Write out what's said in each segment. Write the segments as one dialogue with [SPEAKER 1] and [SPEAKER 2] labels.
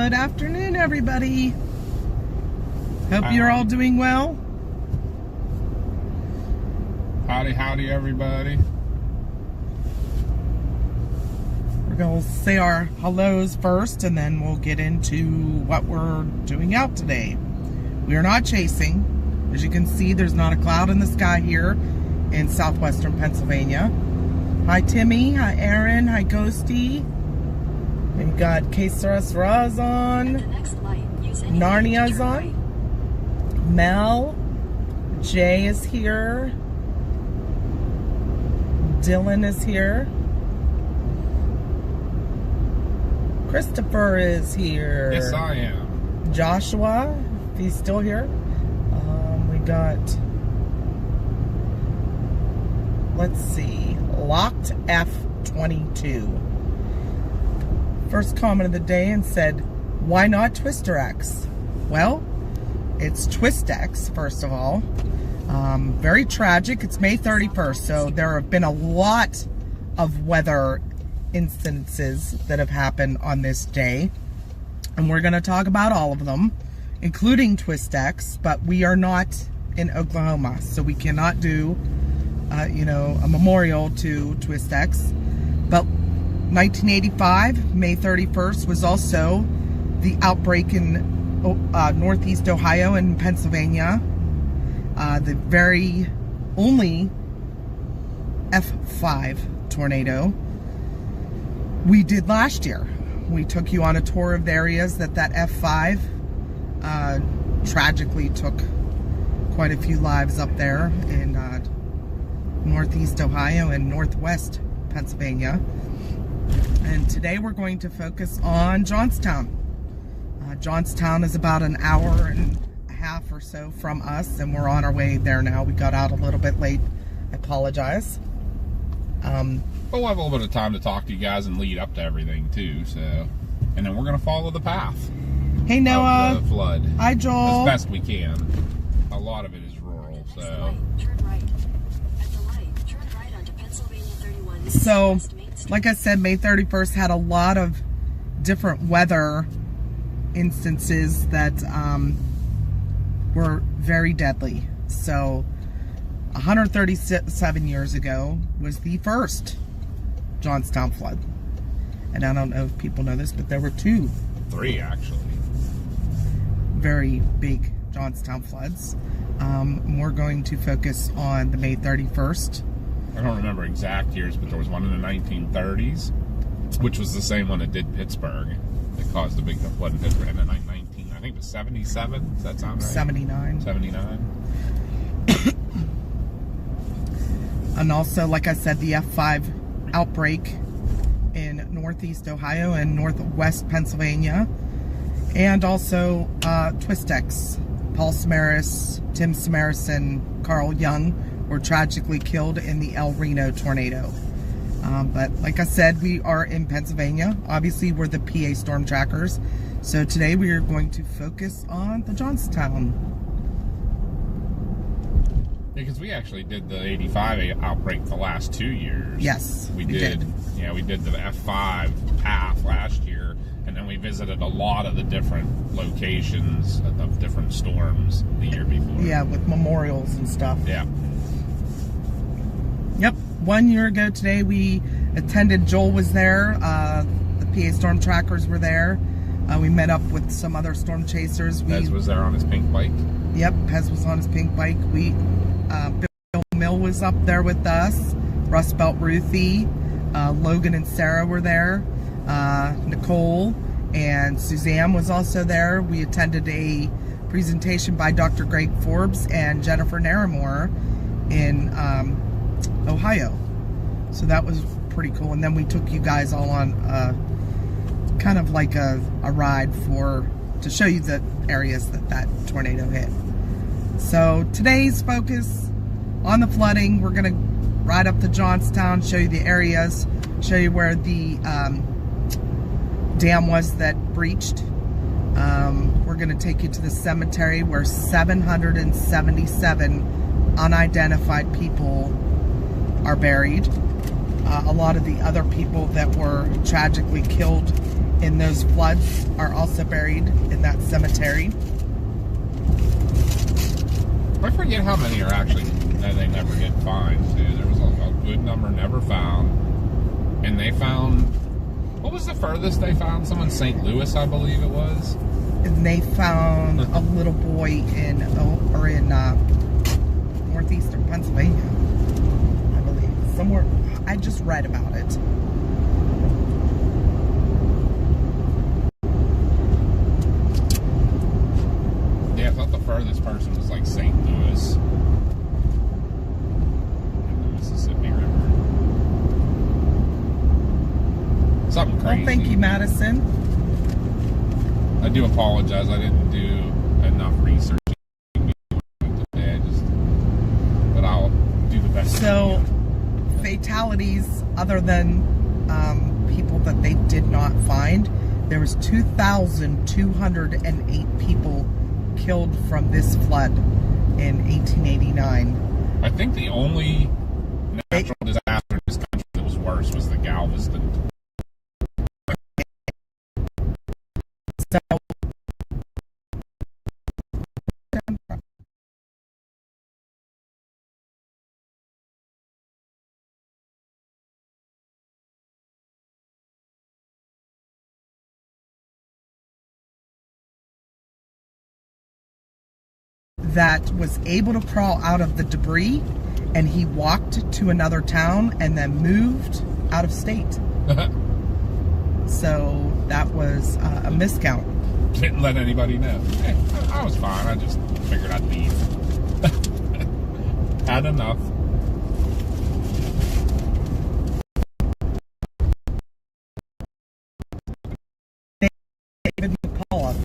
[SPEAKER 1] Good afternoon, everybody. Hope you're all doing well.
[SPEAKER 2] Howdy, howdy, everybody.
[SPEAKER 1] We're going to say our hellos first, and then we'll get into what we're doing out today. We are not chasing. As you can see, there's not a cloud in the sky here in southwestern Pennsylvania. Hi, Timmy. Hi, Aaron. Hi, Ghosty. We've got Kesaras Raz on. Narnia's on. Mel. Jay is here. Dylan is here. Christopher is here.
[SPEAKER 2] Yes, I am.
[SPEAKER 1] Joshua, if he's still here. We got, let's see, Locked F22. First comment of the day and said, why not Twister X? Well, it's Twist X, first of all. Very tragic. It's May 31st, so there have been a lot of weather instances that have happened on this day. And we're going to talk about all of them, including Twist X, but we are not in Oklahoma, so we cannot do, a memorial to Twist X. But 1985, May 31st, was also the outbreak in Northeast Ohio and Pennsylvania. The very only F5 tornado we did last year. We took you on a tour of the areas that F5 tragically took quite a few lives up there in Northeast Ohio and Northwest Pennsylvania. And today we're going to focus on Johnstown. Johnstown is about an hour and a half or so from us, and we're on our way there now. We got out a little bit late. I apologize.
[SPEAKER 2] But we'll have a little bit of time to talk to you guys and lead up to everything too. So, and then we're going to follow the path.
[SPEAKER 1] Hey Noah.
[SPEAKER 2] Of the flood.
[SPEAKER 1] Hi Joel.
[SPEAKER 2] As best we can. A lot of it is rural, so.
[SPEAKER 1] So, like I said, May 31st had a lot of different weather instances that were very deadly. So, 137 years ago was the first Johnstown flood. And I don't know if people know this, but there were
[SPEAKER 2] three actually.
[SPEAKER 1] Very big Johnstown floods. We're going to focus on the May 31st.
[SPEAKER 2] I don't remember exact years, but there was one in the 1930s, which was the same one that did Pittsburgh. That caused a big flood in Pittsburgh. And then I think it was 77. Does that sound right?
[SPEAKER 1] 79.
[SPEAKER 2] 79.
[SPEAKER 1] And also, like I said, the F5 outbreak in Northeast Ohio and Northwest Pennsylvania. And also Twist X. Paul Samaras, Tim Samaras, and Carl Young were tragically killed in the El Reno tornado. But like I said, we are in Pennsylvania. Obviously, we're the PA Storm Trackers. So today we are going to focus on the Johnstown.
[SPEAKER 2] Because we actually did the 85 outbreak the last 2 years.
[SPEAKER 1] Yes, we did.
[SPEAKER 2] Yeah, we did the F5 path last year, and then we visited a lot of the different locations of different storms the year before.
[SPEAKER 1] Yeah, with memorials and stuff.
[SPEAKER 2] Yeah.
[SPEAKER 1] Yep. 1 year ago today, we attended. Joel was there. The PA Storm Trackers were there. We met up with some other storm chasers.
[SPEAKER 2] Pez was there on his pink bike.
[SPEAKER 1] Yep, Pez was on his pink bike. Bill Mill was up there with us. Rust Belt Ruthie, Logan and Sarah were there. Nicole and Suzanne was also there. We attended a presentation by Dr. Greg Forbes and Jennifer Naramore in Ohio. So that was pretty cool. And then we took you guys all on kind of like a ride to show you the areas that tornado hit. So today's focus on the flooding. We're going to ride up to Johnstown, show you the areas, show you where the dam was that breached. We're going to take you to the cemetery where 777 unidentified people are buried. A lot of the other people that were tragically killed in those floods are also buried in that cemetery.
[SPEAKER 2] I forget how many are actually that they never did find, too. There was a good number never found. And they found, what was the furthest they found? Someone in St. Louis, I believe it was.
[SPEAKER 1] And they found a little boy in northeastern Pennsylvania, I believe. Somewhere, I just read about it.
[SPEAKER 2] Yeah, I thought the furthest person was like St. Louis. In the Mississippi River. Something crazy.
[SPEAKER 1] Well, thank you, Madison.
[SPEAKER 2] I do apologize. I didn't do enough research today. But I'll do the best.
[SPEAKER 1] So, fatalities other than people that they did not find, there was 2,208 people killed from this flood in 1889.
[SPEAKER 2] I think the only natural disaster in this country that was worse was the Galveston.
[SPEAKER 1] So, that was able to crawl out of the debris, and he walked to another town and then moved out of state. So that was a miscount.
[SPEAKER 2] Didn't let anybody know. Hey, I was fine. I just figured I'd leave. Had enough.
[SPEAKER 1] David McCullough.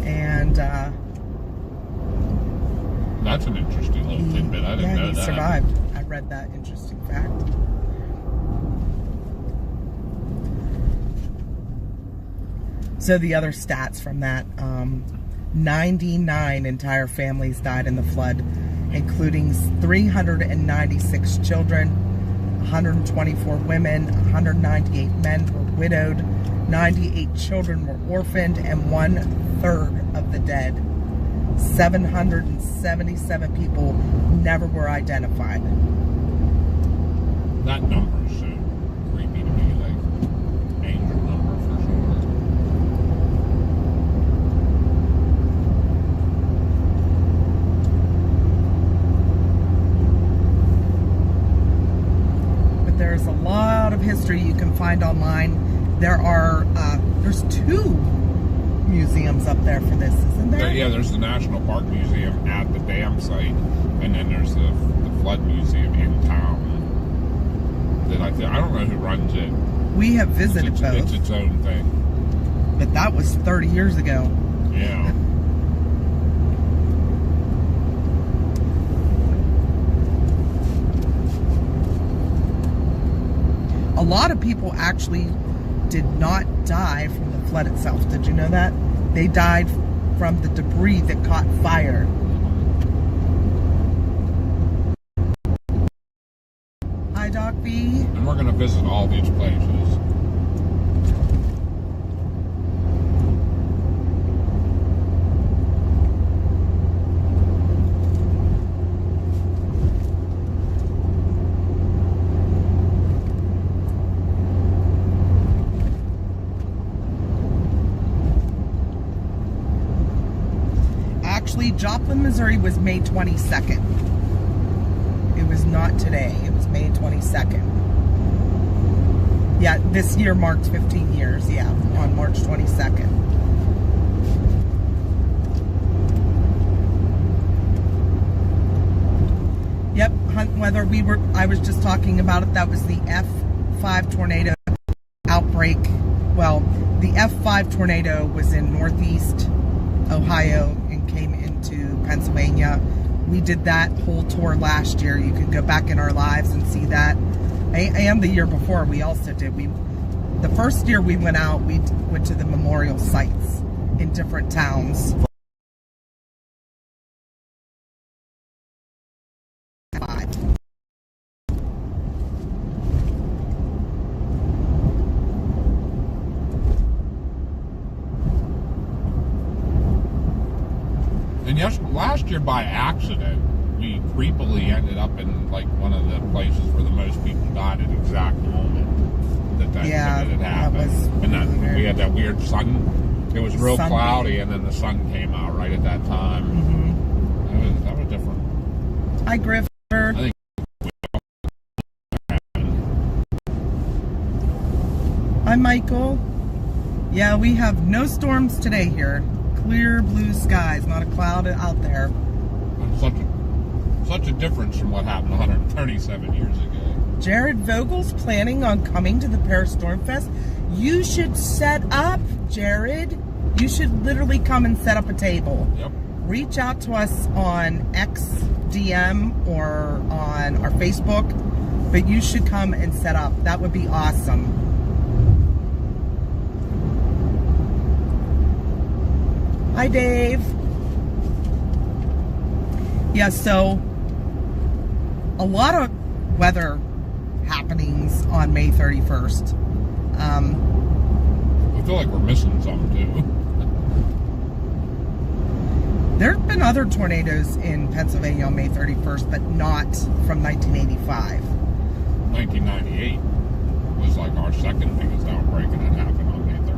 [SPEAKER 1] And
[SPEAKER 2] that's an interesting little tidbit. I didn't know that.
[SPEAKER 1] He survived. I read that interesting fact. So the other stats from that, 99 entire families died in the flood, including 396 children, 124 women, 198 men were widowed, 98 children were orphaned, and 1/3 of the dead. 777 people never were identified.
[SPEAKER 2] That number is so creepy to me, like angel number for sure.
[SPEAKER 1] But there's a lot of history you can find online. There's 2 museums up there for this, isn't there?
[SPEAKER 2] Yeah, there's the National Park Museum at the dam site, and then there's the Flood Museum in town. That I don't know who runs it.
[SPEAKER 1] We have visited both.
[SPEAKER 2] It's its own thing.
[SPEAKER 1] But that was 30 years ago.
[SPEAKER 2] Yeah.
[SPEAKER 1] A lot of people actually did not die from the flood itself. Did you know that? They died from the debris that caught fire. Hi, Doc B.
[SPEAKER 2] And we're going to visit all these places.
[SPEAKER 1] Actually, Joplin, Missouri was May 22nd. It was not today. It was May 22nd. Yeah, this year marked 15 years. Yeah, on March 22nd. Yep, Hunt Weather. I was just talking about it. That was the F5 tornado outbreak. Well, the F5 tornado was in northeast Ohio and came into Pennsylvania. We did that whole tour last year. You can go back in our lives and see that. And the year before we also did. The first year we went out, we went to the memorial sites in different towns.
[SPEAKER 2] And yes, last year by accident, we creepily ended up in like one of the places where the most people died at the exact moment that had happened. And then we had that weird sun. It was real cloudy, and then the sun came out right at that time.
[SPEAKER 1] Mm-hmm.
[SPEAKER 2] That was different.
[SPEAKER 1] Hi, Grifter.
[SPEAKER 2] I think.
[SPEAKER 1] Hi, Michael. Yeah, we have no storms today here. Clear blue skies, not a cloud out there.
[SPEAKER 2] Such a difference from what happened 137 years ago.
[SPEAKER 1] Jared Vogel's planning on coming to the Paris Storm Fest. You should set up, Jared. You should literally come and set up a table.
[SPEAKER 2] Yep. Reach
[SPEAKER 1] out to us on XDM or on our Facebook, but you should come and set up. That would be awesome. Hi, Dave. Yeah, so a lot of weather happenings on May 31st.
[SPEAKER 2] I feel like we're missing some too.
[SPEAKER 1] There have been other tornadoes in Pennsylvania on May 31st, but not from 1985.
[SPEAKER 2] 1998 was like our second biggest outbreak, and it happened on May 31st.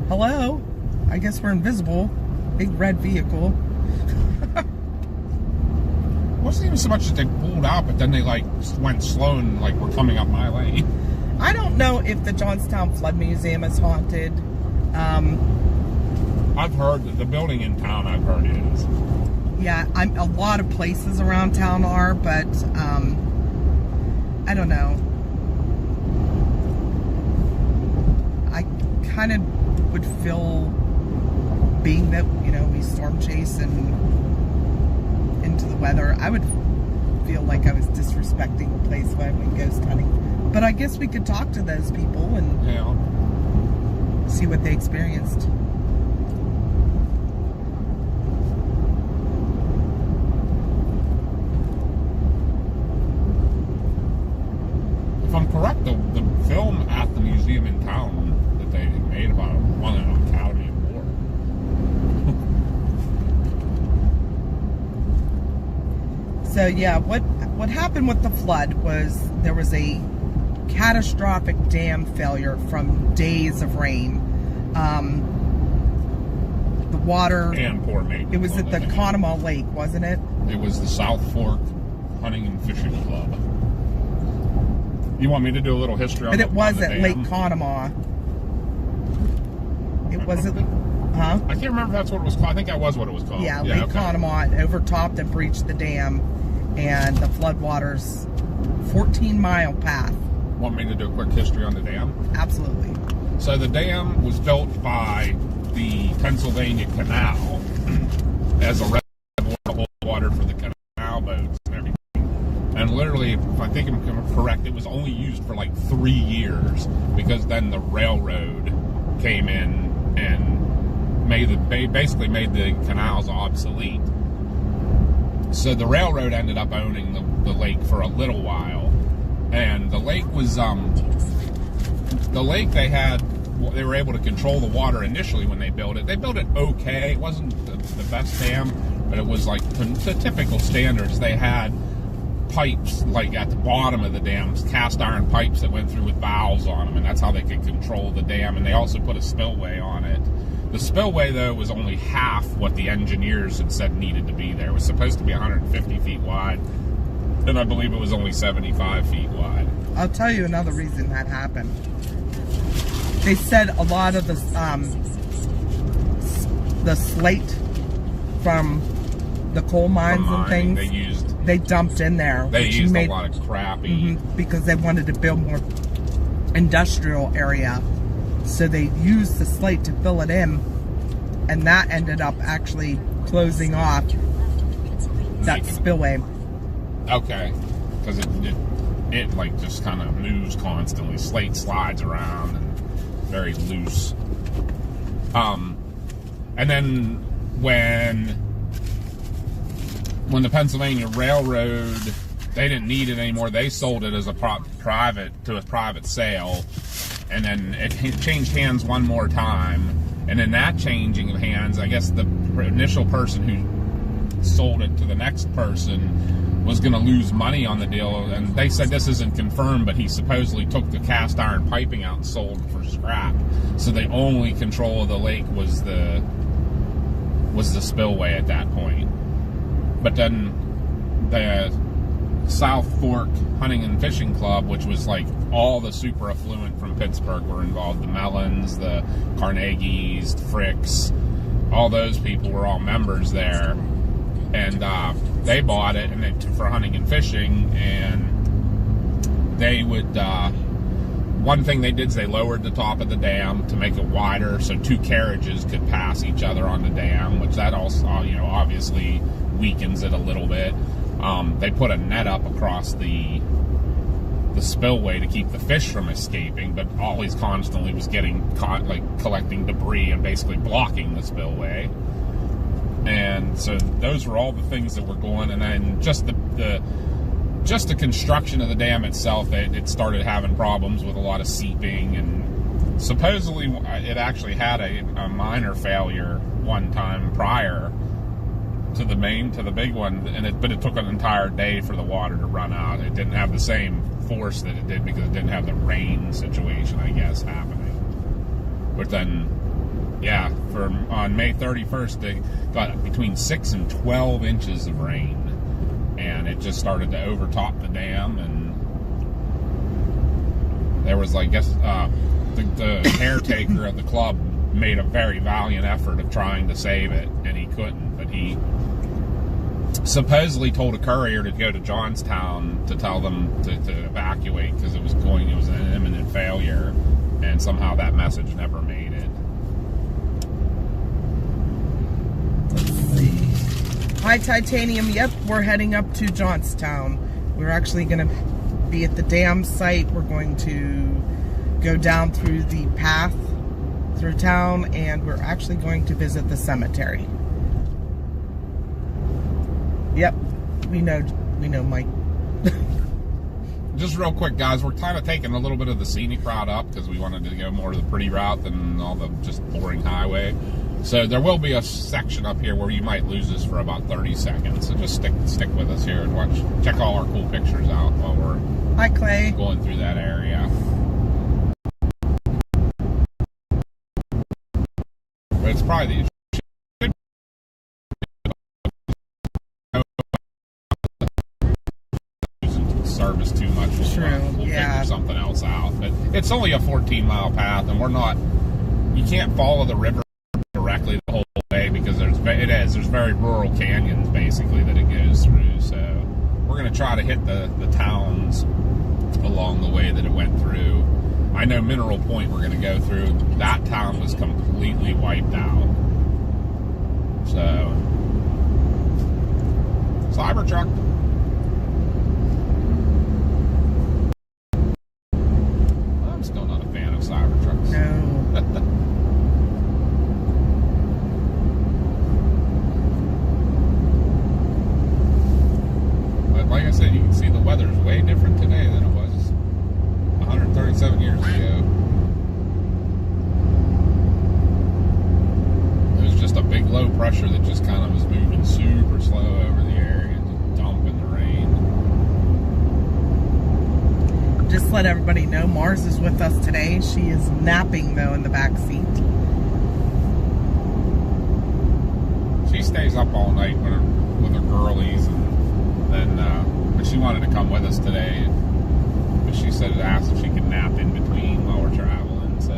[SPEAKER 1] Hello? I guess we're invisible. Big red vehicle.
[SPEAKER 2] Wasn't even so much that they pulled out, but then they like went slow and like were coming up my lane.
[SPEAKER 1] I don't know if the Johnstown Flood Museum is haunted.
[SPEAKER 2] I've heard that the building in town, I've heard is.
[SPEAKER 1] Yeah, a lot of places around town are, but I don't know. I kind of would feel, being that, you know, we storm chase and into the weather, I would feel like I was disrespecting the place when I went ghost hunting. But I guess we could talk to those people and see what they experienced.
[SPEAKER 2] If I'm correct, the film at the museum in town that they made about it won an Academy Award.
[SPEAKER 1] So yeah, what happened with the flood was there was a catastrophic dam failure from days of rain. The water
[SPEAKER 2] and poor maintenance.
[SPEAKER 1] It was at the Conemaugh Lake, wasn't it?
[SPEAKER 2] It was the South Fork Hunting and Fishing Club. You want me to do a little history on
[SPEAKER 1] But it was
[SPEAKER 2] at
[SPEAKER 1] Lake Conemaugh. It wasn't, huh?
[SPEAKER 2] I can't remember if that's what it was called. I think that was what it was called.
[SPEAKER 1] Yeah, Lake Conemaugh. It overtopped and breached the dam, and the floodwaters, 14-mile path.
[SPEAKER 2] Want me to do a quick history on the dam?
[SPEAKER 1] Absolutely.
[SPEAKER 2] So the dam was built by the Pennsylvania Canal as a reservoir to hold water for the canal boats and everything. And literally, if I think I'm correct, it was only used for like 3 years, because then the railroad came in and basically made the canals obsolete. So the railroad ended up owning the lake for a little while, and the lake was they were able to control the water initially when they built it. They built it okay. It wasn't the best dam, but it was like to typical standards. They had pipes like at the bottom of the dams, cast iron pipes that went through with valves on them, and that's how they could control the dam. And they also put a spillway on it. The spillway, though, was only half what the engineers had said needed to be there. It was supposed to be 150 feet wide, and I believe it was only 75 feet wide.
[SPEAKER 1] I'll tell you another reason that happened. They said a lot of the slate from the coal mines and things, they dumped in there.
[SPEAKER 2] They used a lot of crappy.
[SPEAKER 1] Because they wanted to build more industrial area. So they used the slate to fill it in, and that ended up actually closing off that spillway.
[SPEAKER 2] Okay, because it like just kind of moves constantly. Slate slides around and very loose. And then when the Pennsylvania Railroad, they didn't need it anymore. They sold it as a private sale. And then it changed hands one more time, And in that changing of hands, I guess the initial person who sold it to the next person was going to lose money on the deal. And they said this isn't confirmed, but he supposedly took the cast iron piping out and sold it for scrap. So the only control of the lake was the spillway at that point. But then the South Fork Hunting and Fishing Club, which was like all the super affluent from Pittsburgh were involved. The Mellons, the Carnegies, the Fricks, all those people were all members there. And they bought it for hunting and fishing. And they would, one thing they did is they lowered the top of the dam to make it wider so two carriages could pass each other on the dam, which that also, obviously weakens it a little bit. They put a net up across the spillway to keep the fish from escaping, but always constantly was getting caught, like collecting debris and basically blocking the spillway. And so those were all the things that were going. And then just the construction of the dam itself, it started having problems with a lot of seeping, and supposedly it actually had a minor failure one time prior to the big one, but it took an entire day for the water to run out. It didn't have the same force that it did because it didn't have the rain situation, I guess, happening. But then, yeah, on May 31st, they got between 6 and 12 inches of rain, and it just started to overtop the dam, and there was, I guess, the caretaker of the club made a very valiant effort of trying to save it, and he couldn't, but he supposedly told a courier to go to Johnstown to tell them to evacuate because it was an imminent failure, and somehow that message never made it.
[SPEAKER 1] Let's see. Hi, Titanium. Yep, we're heading up to Johnstown. We're actually going to be at the dam site. We're going to go down through the path through town, and we're actually going to visit the cemetery. Yep, we know Mike.
[SPEAKER 2] Just real quick, guys, we're kind of taking a little bit of the scenic route up because we wanted to go more to the pretty route than all the just boring highway. So there will be a section up here where you might lose us for about 30 seconds. So just stick with us here and check all our cool pictures out while we're
[SPEAKER 1] Hi, Clay.
[SPEAKER 2] Going through that area. But it's probably the service too much. We'll figure something else out. But it's only a 14-mile path, and you can't follow the river directly the whole way because there's very rural canyons basically that it goes through. So we're going to try to hit the towns along the way that it went through. I know Mineral Point we're going to go through. That town was completely wiped out. So Cybertruck. I'm still not a fan of Cybertrucks.
[SPEAKER 1] No.
[SPEAKER 2] But like I said, you can see the weather's way different today than it was 137 years ago. It was just a big low pressure that just kind of was moving super slow over the area, just dumping the rain.
[SPEAKER 1] Just let everybody know, Mars is with us today. She is napping, though, in the back seat.
[SPEAKER 2] She stays up all night with her girlies, and then but she wanted to come with us today. But she said it asked if she could nap in between while we're traveling. So,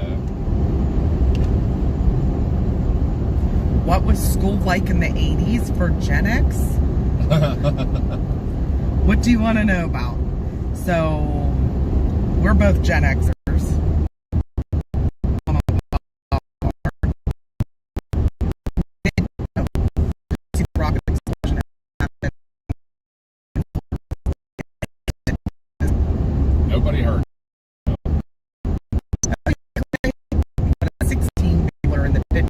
[SPEAKER 1] what was school like in the 80s for Gen X? What do you want to know about? So, we're both Gen Xers.
[SPEAKER 2] Nobody heard.
[SPEAKER 1] 16 people are in the ditch.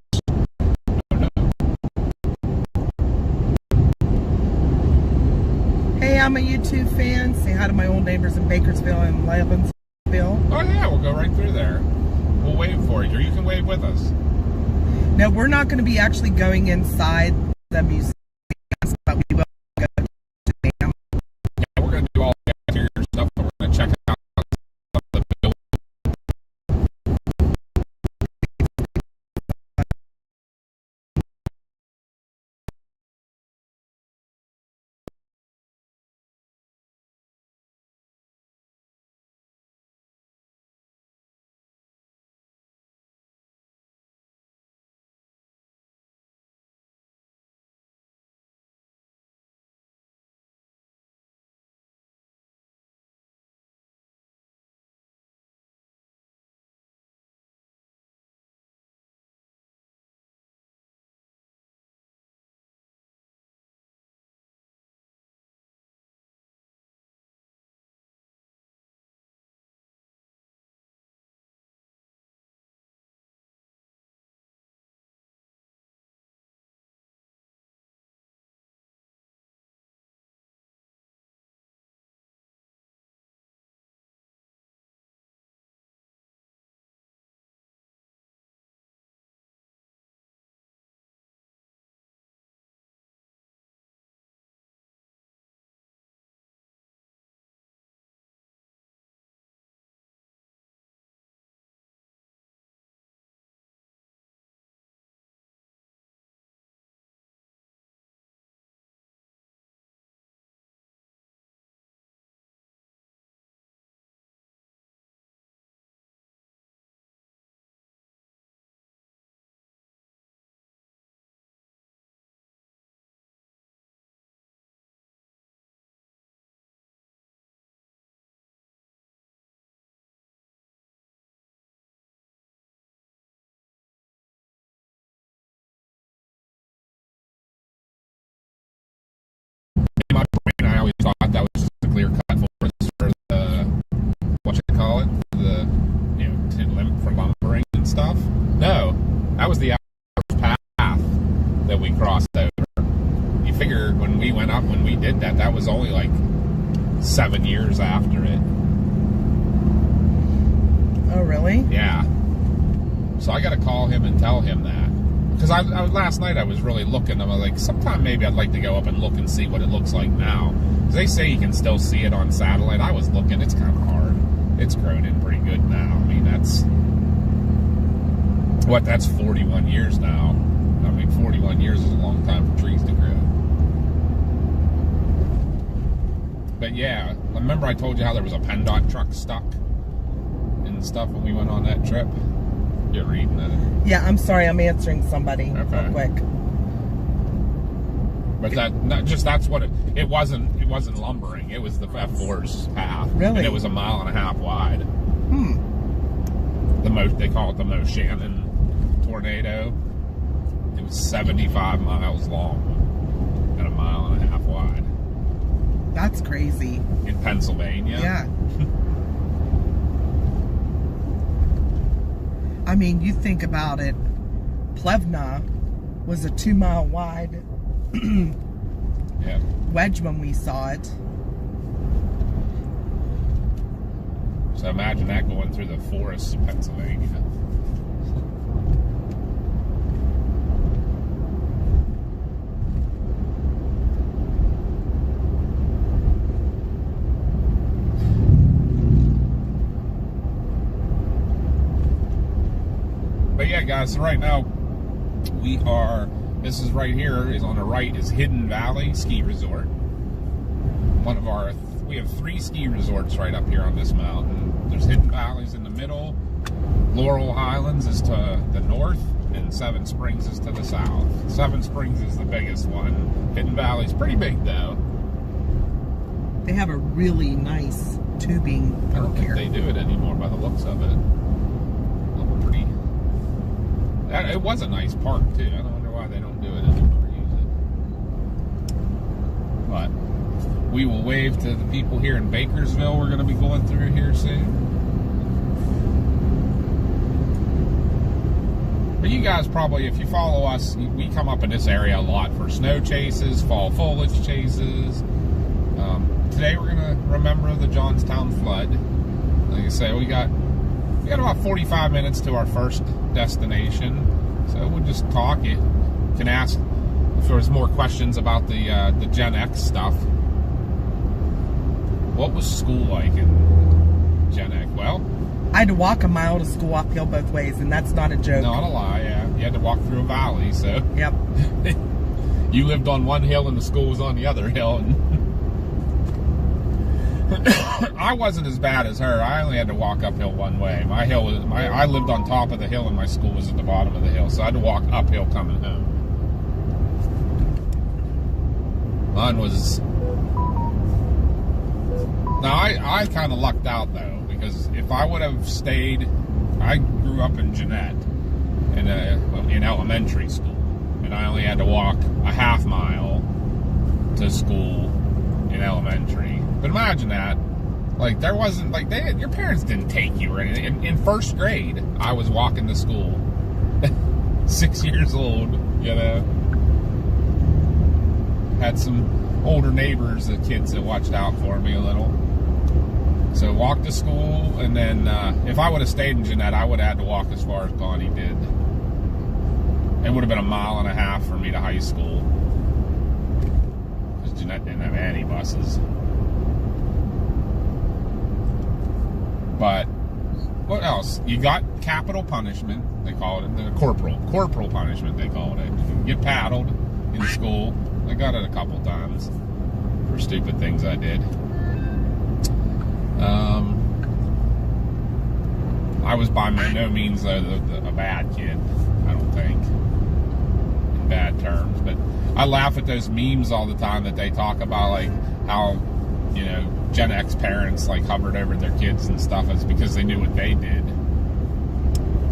[SPEAKER 1] Hey, I'm a YouTube fan. Say hi to my old neighbors in Bakersville and Leaventsville.
[SPEAKER 2] Oh yeah, we'll go right through there. We'll wave for you, or you can wave with us.
[SPEAKER 1] No, we're not going to be actually going inside the museum, but we will go to the museum.
[SPEAKER 2] Yeah, we're going to do all the exterior stuff, but we're going to check out some of the buildings. In my brain, I always thought that was just a clear cut forest for the, what you call it, the, you know, for lumbering and stuff. No, that was the path that we crossed over. You figure when we went up, when we did that, that was only like 7 years after it.
[SPEAKER 1] Oh, really?
[SPEAKER 2] Yeah. So I got to call him and tell him that. Because I last night I was really looking. I was like, sometime maybe I'd like to go up and look and see what it looks like now. Because they say you can still see it on satellite. I was looking. It's kind of hard. It's grown in pretty good now. I mean, that's 41 years now. I mean, 41 years is a long time for trees to grow. But yeah, remember I told you how there was a PennDOT truck stuck and stuff when we went on that trip? You're reading it.
[SPEAKER 1] Yeah, I'm sorry. I'm answering somebody real quick.
[SPEAKER 2] But that's what it wasn't lumbering. It was the F4's path.
[SPEAKER 1] Really?
[SPEAKER 2] And it was 1.5 miles wide. They call it the Moshannon tornado. It was 75 miles long and 1.5 miles wide.
[SPEAKER 1] That's crazy.
[SPEAKER 2] In Pennsylvania.
[SPEAKER 1] Yeah. I mean, you think about it. Plevna was a 2 mile wide
[SPEAKER 2] Yeah.
[SPEAKER 1] wedge when we saw it.
[SPEAKER 2] So imagine that going through the forests of Pennsylvania. But yeah, guys, so right now this is right here, is on the right, is Hidden Valley Ski Resort. We have 3 ski resorts right up here on this mountain. There's Hidden Valley's in the middle, Laurel Highlands is to the north, and Seven Springs is to the south. Seven Springs is the biggest one. Hidden Valley's pretty big though.
[SPEAKER 1] They have a really nice tubing
[SPEAKER 2] I don't
[SPEAKER 1] park
[SPEAKER 2] think
[SPEAKER 1] here.
[SPEAKER 2] they do it anymore by the looks of it. Look pretty. It was a nice park too. I don't wonder why they don't do it anymore. Use it. But we will wave to the people here in Bakersville. We're going to be going through here soon. But you guys probably, if you follow us, we come up in this area a lot for snow chases, fall foliage chases. Today we're going to remember the Johnstown flood. Like I say, we got about 45 minutes to our first destination. So we'll just talk. You can ask if there's more questions about the Gen X stuff. What was school like in Gen X? Well,
[SPEAKER 1] I had to walk a mile to school uphill both ways, and that's not a joke.
[SPEAKER 2] not a lie, yeah. You had to walk through a valley, so.
[SPEAKER 1] Yep.
[SPEAKER 2] You lived on one hill and the school was on the other hill. And I wasn't as bad as her. I only had to walk uphill one way. I lived on top of the hill and my school was at the bottom of the hill, so I had to walk uphill coming home. Mine was... Now, I kind of lucked out, though, because if I would have stayed... I grew up in Jeanette in elementary school, and I only had to walk a half mile to school in elementary. But imagine that. Like, there wasn't... Like, your parents didn't take you or anything. In first grade, I was walking to school. 6 years old, you know. Had some older neighbors, the kids that watched out for me a little. So walked to school, and then if I would have stayed in Jeanette, I would have had to walk as far as Bonnie did. It would have been a mile and a half for me to high school. Because Jeanette didn't have any buses. But what else? You got capital punishment, they called it. The corporal punishment, they called it. You get paddled in school. I got it a couple times for stupid things I did. I was by no means a bad kid, I don't think, in bad terms. But I laugh at those memes all the time that they talk about, like, how, you know, Gen X parents, like, hovered over their kids and stuff. It's because they knew what they did.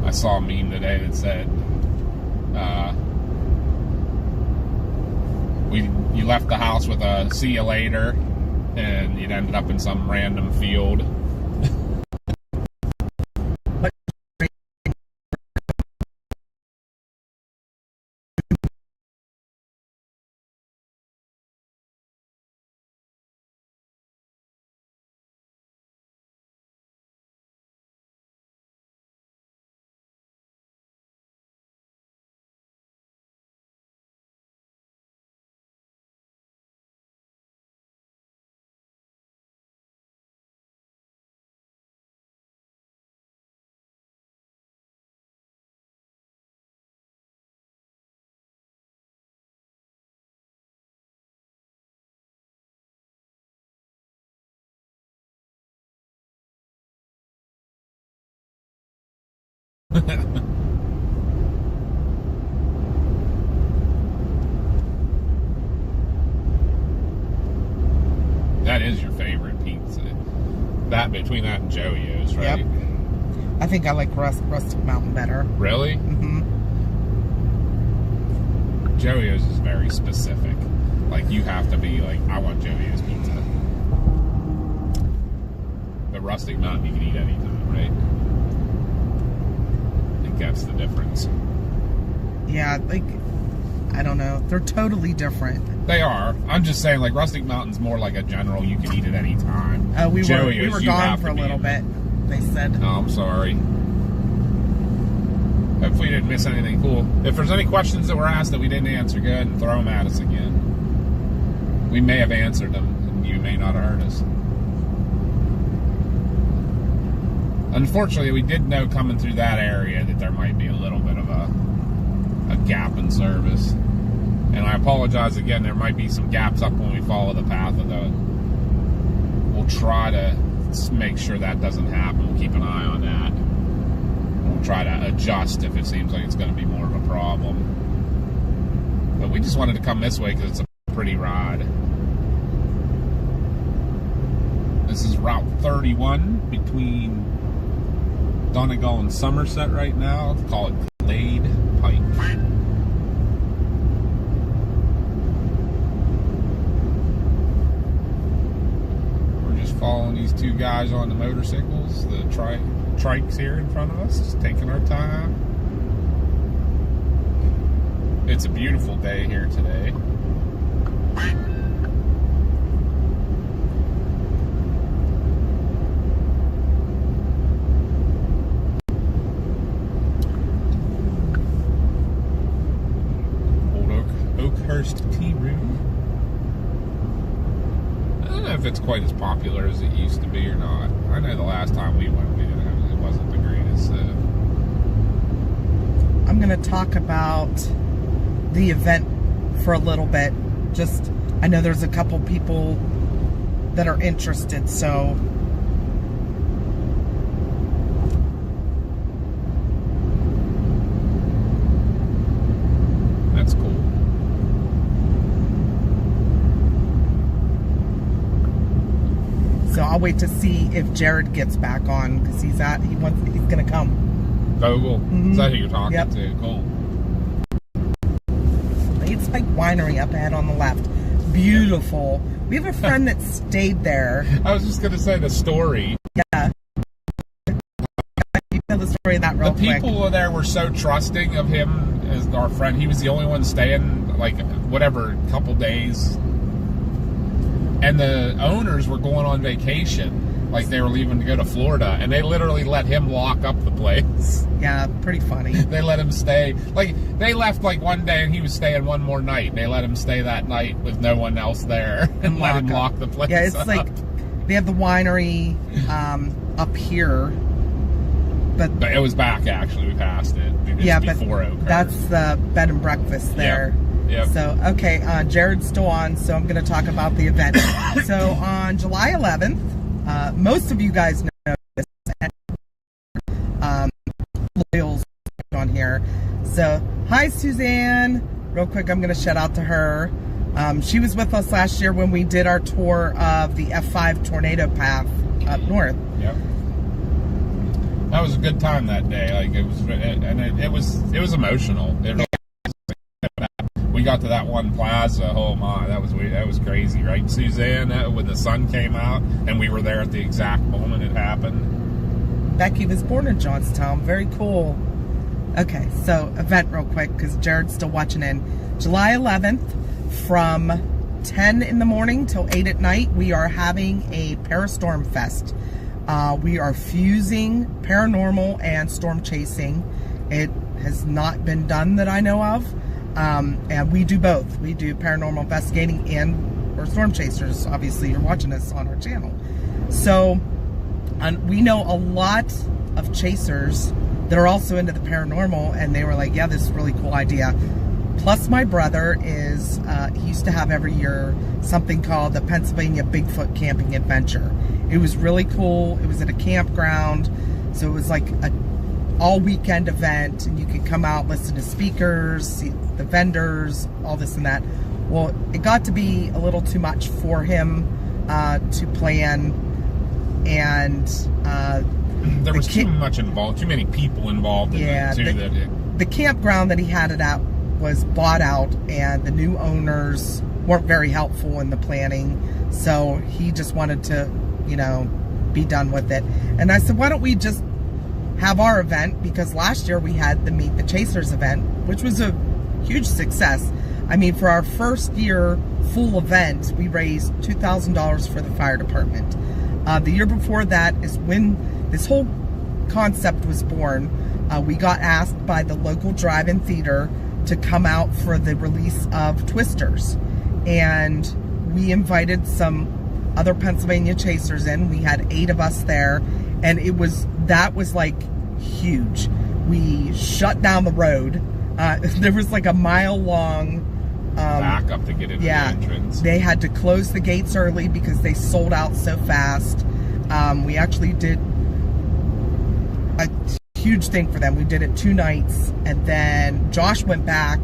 [SPEAKER 2] I saw a meme today that said, you left the house with a "see you later," and you'd ended up in some random field. That is your favorite pizza. That between that and Joey-O's, right?
[SPEAKER 1] Yep. I think I like Rustic Mountain better.
[SPEAKER 2] Really?
[SPEAKER 1] Mm-hmm.
[SPEAKER 2] Joey-O's is very specific. Like, you have to be like, I want Joey-O's pizza. But Rustic Mountain, you can eat anytime, right? I think that's the difference.
[SPEAKER 1] Yeah, like, I don't know. They're totally different.
[SPEAKER 2] They are. I'm just saying, like, Rustic Mountain's more like a general, you can eat at any time.
[SPEAKER 1] We were
[SPEAKER 2] Joey-O's,
[SPEAKER 1] gone for a little bit, they said.
[SPEAKER 2] Oh, I'm sorry. Hopefully you didn't miss anything cool. If there's any questions that were asked that we didn't answer, go ahead and throw them at us again. We may have answered them, and you may not have heard us. Unfortunately, we did know coming through that area that there might be a little bit of a gap in service. And I apologize again, there might be some gaps up when we follow the path of the... We'll try to make sure that doesn't happen. We'll keep an eye on that. We'll try to adjust if it seems like it's going to be more of a problem. But we just wanted to come this way because it's a pretty ride. This is Route 31 between Donegal and Somerset right now. Let's call it Glade Pike. We're just following these two guys on the motorcycles, the trikes here in front of us, just taking our time. It's a beautiful day here today. First Tea Room. I don't know if it's quite as popular as it used to be or not. I know the last time we went, it wasn't the greatest.
[SPEAKER 1] I'm going to talk about the event for a little bit. Just, I know there's a couple people that are interested, so
[SPEAKER 2] that's cool.
[SPEAKER 1] So I'll wait to see if Jared gets back on, because he's gonna come.
[SPEAKER 2] Oh, cool.
[SPEAKER 1] Mm-hmm.
[SPEAKER 2] Is that who you're talking
[SPEAKER 1] Yep.
[SPEAKER 2] to? Cool.
[SPEAKER 1] It's like winery up ahead on the left. Beautiful. We have a friend that stayed there.
[SPEAKER 2] I was just gonna say the story.
[SPEAKER 1] Yeah. You tell the story of that real quick.
[SPEAKER 2] The people there were so trusting of him as our friend. He was the only one staying, like, whatever, couple days. And the owners were going on vacation. Like, they were leaving to go to Florida. And they literally let him lock up the place.
[SPEAKER 1] Yeah, pretty funny.
[SPEAKER 2] They let him stay. Like, they left, like, one day and he was staying one more night. They let him stay that night with no one else there. And let him lock the place up.
[SPEAKER 1] Yeah, it's like, they have the winery up here. But
[SPEAKER 2] it was back, actually. We passed it.
[SPEAKER 1] Yeah, but
[SPEAKER 2] before it occurred.
[SPEAKER 1] that's the bed and breakfast there.
[SPEAKER 2] Yep.
[SPEAKER 1] So, okay, Jared's still on, so I'm going to talk about the event. So, on July 11th, most of you guys know this, and Loyal's on here. So, hi, Suzanne. Real quick, I'm going to shout out to her. She was with us last year when we did our tour of the F5 tornado path up north.
[SPEAKER 2] Yep. That was a good time that day. Like, it was emotional. It really We got to that one plaza. Oh my, that was crazy, right, Suzanne? When the sun came out, and we were there at the exact moment it happened.
[SPEAKER 1] Becky was born in Johnstown. Very cool. Okay, so event real quick, because Jared's still watching in. July 11th, from 10 in the morning till 8 at night, we are having a Parastorm Fest. We are fusing paranormal and storm chasing. It has not been done that I know of. And we do both. We do paranormal investigating and we're storm chasers. Obviously, you're watching us on our channel. So, we know a lot of chasers that are also into the paranormal, and they were like, yeah, this is a really cool idea. Plus, my brother is, he used to have every year something called the Pennsylvania Bigfoot Camping Adventure. It was really cool. It was at a campground. So it was like a all weekend event, and you could come out, listen to speakers, see the vendors, all this and that. Well, it got to be a little too much for him to plan, and
[SPEAKER 2] there was too much involved, too many people involved in it too.
[SPEAKER 1] The campground that he had it at was bought out, and the new owners weren't very helpful in the planning, so he just wanted to, you know, be done with it. And I said, why don't we just have our event, because last year we had the Meet the Chasers event, which was a huge success. I mean, for our first year full event, we raised $2,000 for the fire department. The year before that is when this whole concept was born. We got asked by the local drive-in theater to come out for the release of Twisters, and we invited some other Pennsylvania chasers in. We had 8 of us there, and that was like huge. We shut down the road. There was like a mile long
[SPEAKER 2] back up to get into the entrance.
[SPEAKER 1] They had to close the gates early because they sold out so fast. We actually did a huge thing for them. We did it 2 nights, and then Josh went back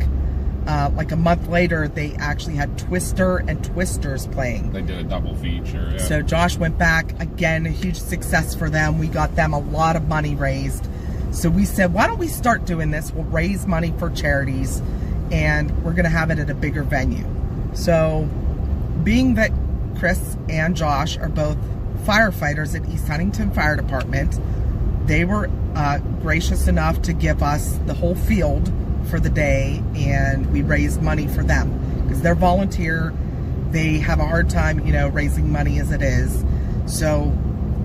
[SPEAKER 1] like a month later. They actually had Twister and Twisters playing.
[SPEAKER 2] They did a double feature. Yeah.
[SPEAKER 1] So Josh went back again, a huge success for them. We got them a lot of money raised. So we said, why don't we start doing this? We'll raise money for charities, and we're going to have it at a bigger venue. So, being that Chris and Josh are both firefighters at East Huntington Fire Department, they were gracious enough to give us the whole field for the day, and we raised money for them because they're volunteer. They have a hard time, you know, raising money as it is. So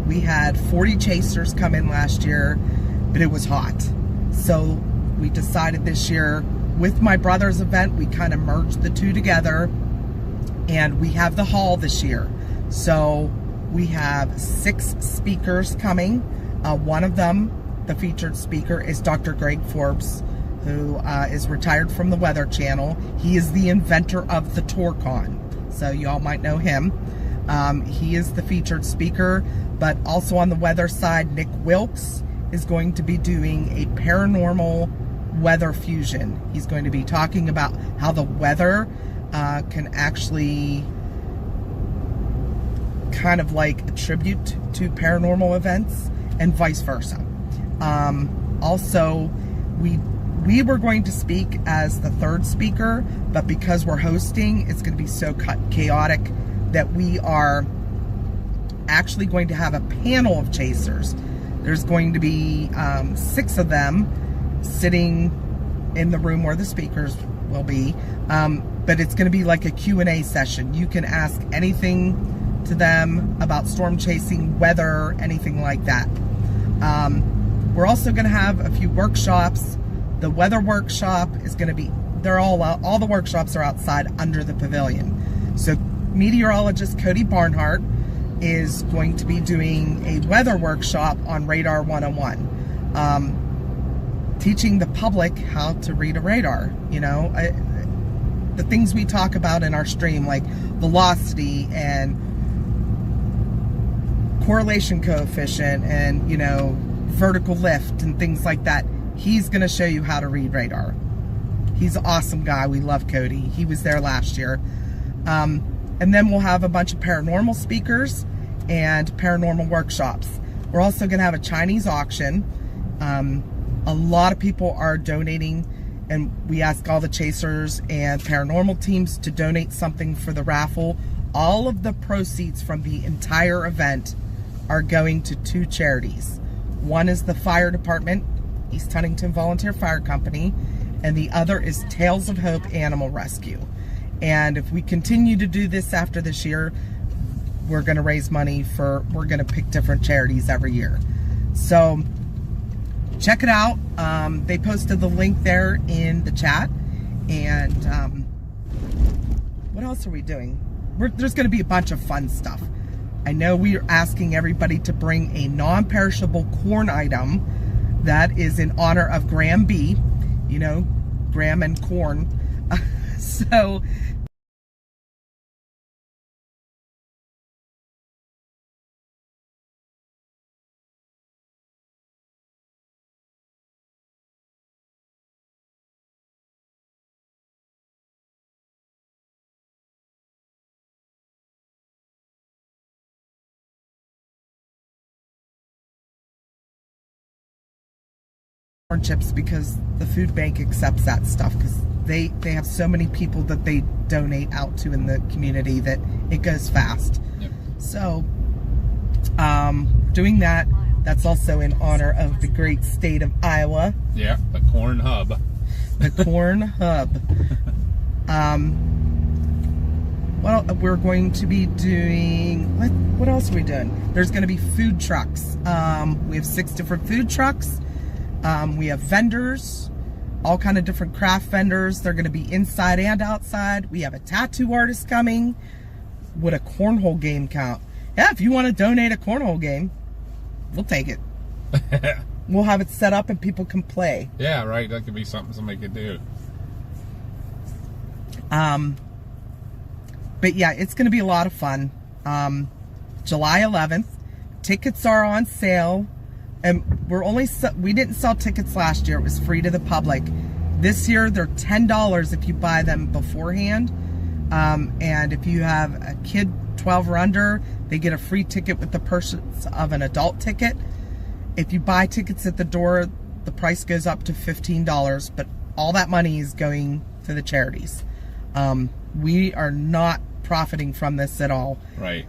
[SPEAKER 1] we had 40 chasers come in last year, but it was hot. So we decided this year with my brother's event, we kind of merged the two together, and we have the hall this year. So we have 6 speakers coming. One of them, the featured speaker, is Dr. Greg Forbes, who is retired from the Weather Channel. He is the inventor of the Torcon, so y'all might know him. He is the featured speaker, but also on the weather side, Nick Wilkes is going to be doing a paranormal weather fusion. He's going to be talking about how the weather can actually kind of like attribute to paranormal events and vice versa. Also, we were going to speak as the 3rd speaker, but because we're hosting, it's going to be so chaotic that we are actually going to have a panel of chasers. There's going to be 6 of them sitting in the room where the speakers will be, but it's going to be like a Q&A session. You can ask anything to them about storm chasing, weather, anything like that. We're also going to have a few workshops. The weather workshop is going to be, they're all the workshops are outside under the pavilion. So meteorologist Cody Barnhart is going to be doing a weather workshop on Radar 101, teaching the public how to read a radar. You know, the things we talk about in our stream, like velocity and correlation coefficient and, you know, vertical lift and things like that. He's going to show you how to read radar. He's an awesome guy. We love Cody. He was there last year. And then we'll have a bunch of paranormal speakers and paranormal workshops. We're also going to have a Chinese auction. A lot of people are donating, and we ask all the chasers and paranormal teams to donate something for the raffle. All of the proceeds from the entire event are going to 2 charities. One is the fire department, East Huntington Volunteer Fire Company, and the other is Tales of Hope Animal Rescue. And if we continue to do this after this year, we're going to raise money for, we're going to pick different charities every year. So check it out. They posted the link there in the chat. And what else are we doing? There's going to be a bunch of fun stuff. I know we are asking everybody to bring a non-perishable corn item that is in honor of Graham B. You know, Graham and corn. So corn chips, because the food bank accepts that stuff, because they have so many people that they donate out to in the community that it goes fast. Yep. So doing that, that's also in honor of the great state of Iowa. Yeah,
[SPEAKER 2] the corn hub.
[SPEAKER 1] The corn hub. Well, we're going to be doing, what else are we doing? There's going to be food trucks. We have 6 different food trucks. We have vendors, all kind of different craft vendors. They're going to be inside and outside. We have a tattoo artist coming. Would a cornhole game count? Yeah, if you want to donate a cornhole game, we'll take it. We'll have it set up and people can play.
[SPEAKER 2] Yeah, right. That could be something somebody could do.
[SPEAKER 1] But yeah, it's going to be a lot of fun. July 11th, tickets are on sale. And we didn't sell tickets last year. It was free to the public. This year, they're $10 if you buy them beforehand. And if you have a kid 12 or under, they get a free ticket with the purchase of an adult ticket. If you buy tickets at the door, the price goes up to $15, but all that money is going to the charities. We are not profiting from this at all.
[SPEAKER 2] Right.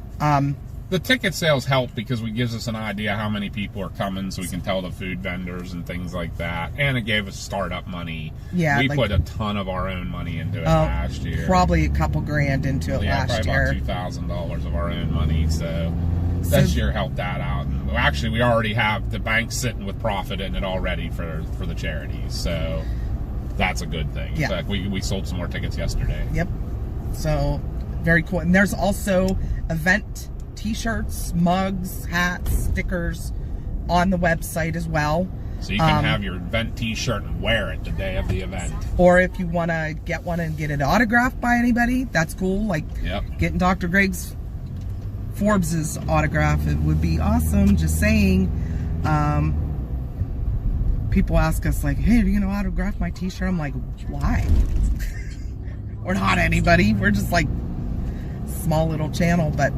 [SPEAKER 2] The ticket sales help because it gives us an idea how many people are coming, so we can tell the food vendors and things like that. And it gave us startup money. Yeah, we put a ton of our own money into it last year.
[SPEAKER 1] Probably a couple grand into it last year.
[SPEAKER 2] Yeah, probably about $2,000 of our own money. So this year helped that out. And actually, we already have the bank sitting with profit in it already for the charities. So That's a good thing.
[SPEAKER 1] Yeah.
[SPEAKER 2] In fact, we sold some more tickets yesterday.
[SPEAKER 1] Yep. So, very cool. And there's also event t-shirts, mugs, hats, stickers on the website as well.
[SPEAKER 2] So you can have your event t-shirt and wear it the day of the event.
[SPEAKER 1] Or if you want to get one and get it autographed by anybody, that's cool. Like getting Dr. Greg's Forbes's autograph, it would be awesome. Just saying. People ask us like, hey, are you going to autograph my t-shirt? I'm like, why? We're not anybody. We're just like small little channel. But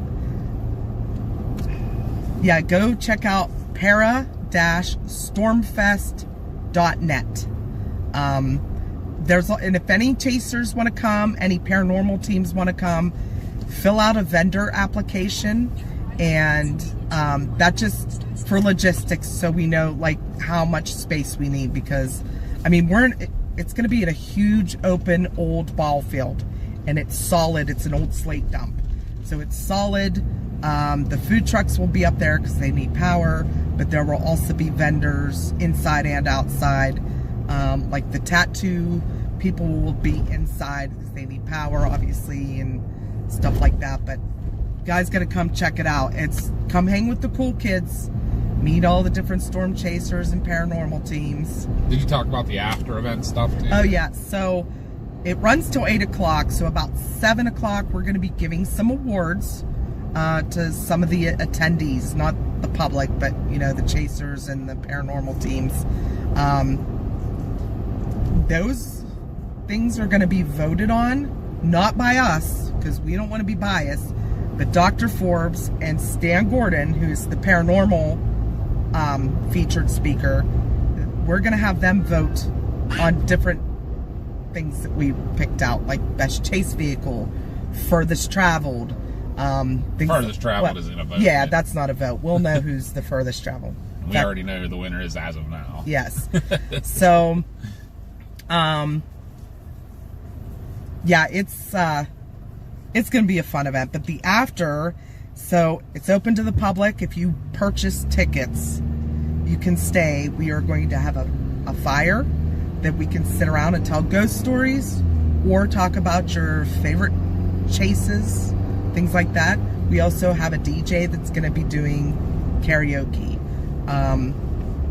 [SPEAKER 1] yeah, go check out para-stormfest.net. And if any chasers want to come, any paranormal teams want to come, fill out a vendor application, and that just for logistics, so we know like how much space we need, because I mean it's going to be at a huge open old ball field, and it's solid. It's an old slate dump, so it's solid. The food trucks will be up there because they need power, but there will also be vendors inside and outside. Like the tattoo people will be inside because they need power, obviously, and stuff like that. But guys, gotta come check it out. It's come hang with the cool kids, meet all the different storm chasers and paranormal teams.
[SPEAKER 2] Did you talk about the after event stuff too?
[SPEAKER 1] Oh yeah, so it runs till 8 o'clock. So about 7 o'clock, we're gonna be giving some awards to some of the attendees, not the public, but you know, the chasers and the paranormal teams. Those things are going to be voted on, not by us, because we don't want to be biased, but Dr. Forbes and Stan Gordon, who's the paranormal featured speaker. We're going to have them vote on different things that we picked out, like best chase vehicle, furthest traveled.
[SPEAKER 2] Furthest traveled isn't a vote.
[SPEAKER 1] Yeah, that's not a vote. We'll know who's the furthest traveled.
[SPEAKER 2] We already know who the winner is as of now.
[SPEAKER 1] Yes. So, yeah, it's going to be a fun event. But the after, so it's open to the public. If you purchase tickets, you can stay. We are going to have a fire that we can sit around and tell ghost stories or talk about your favorite chases, things like that. We also have a DJ that's going to be doing karaoke.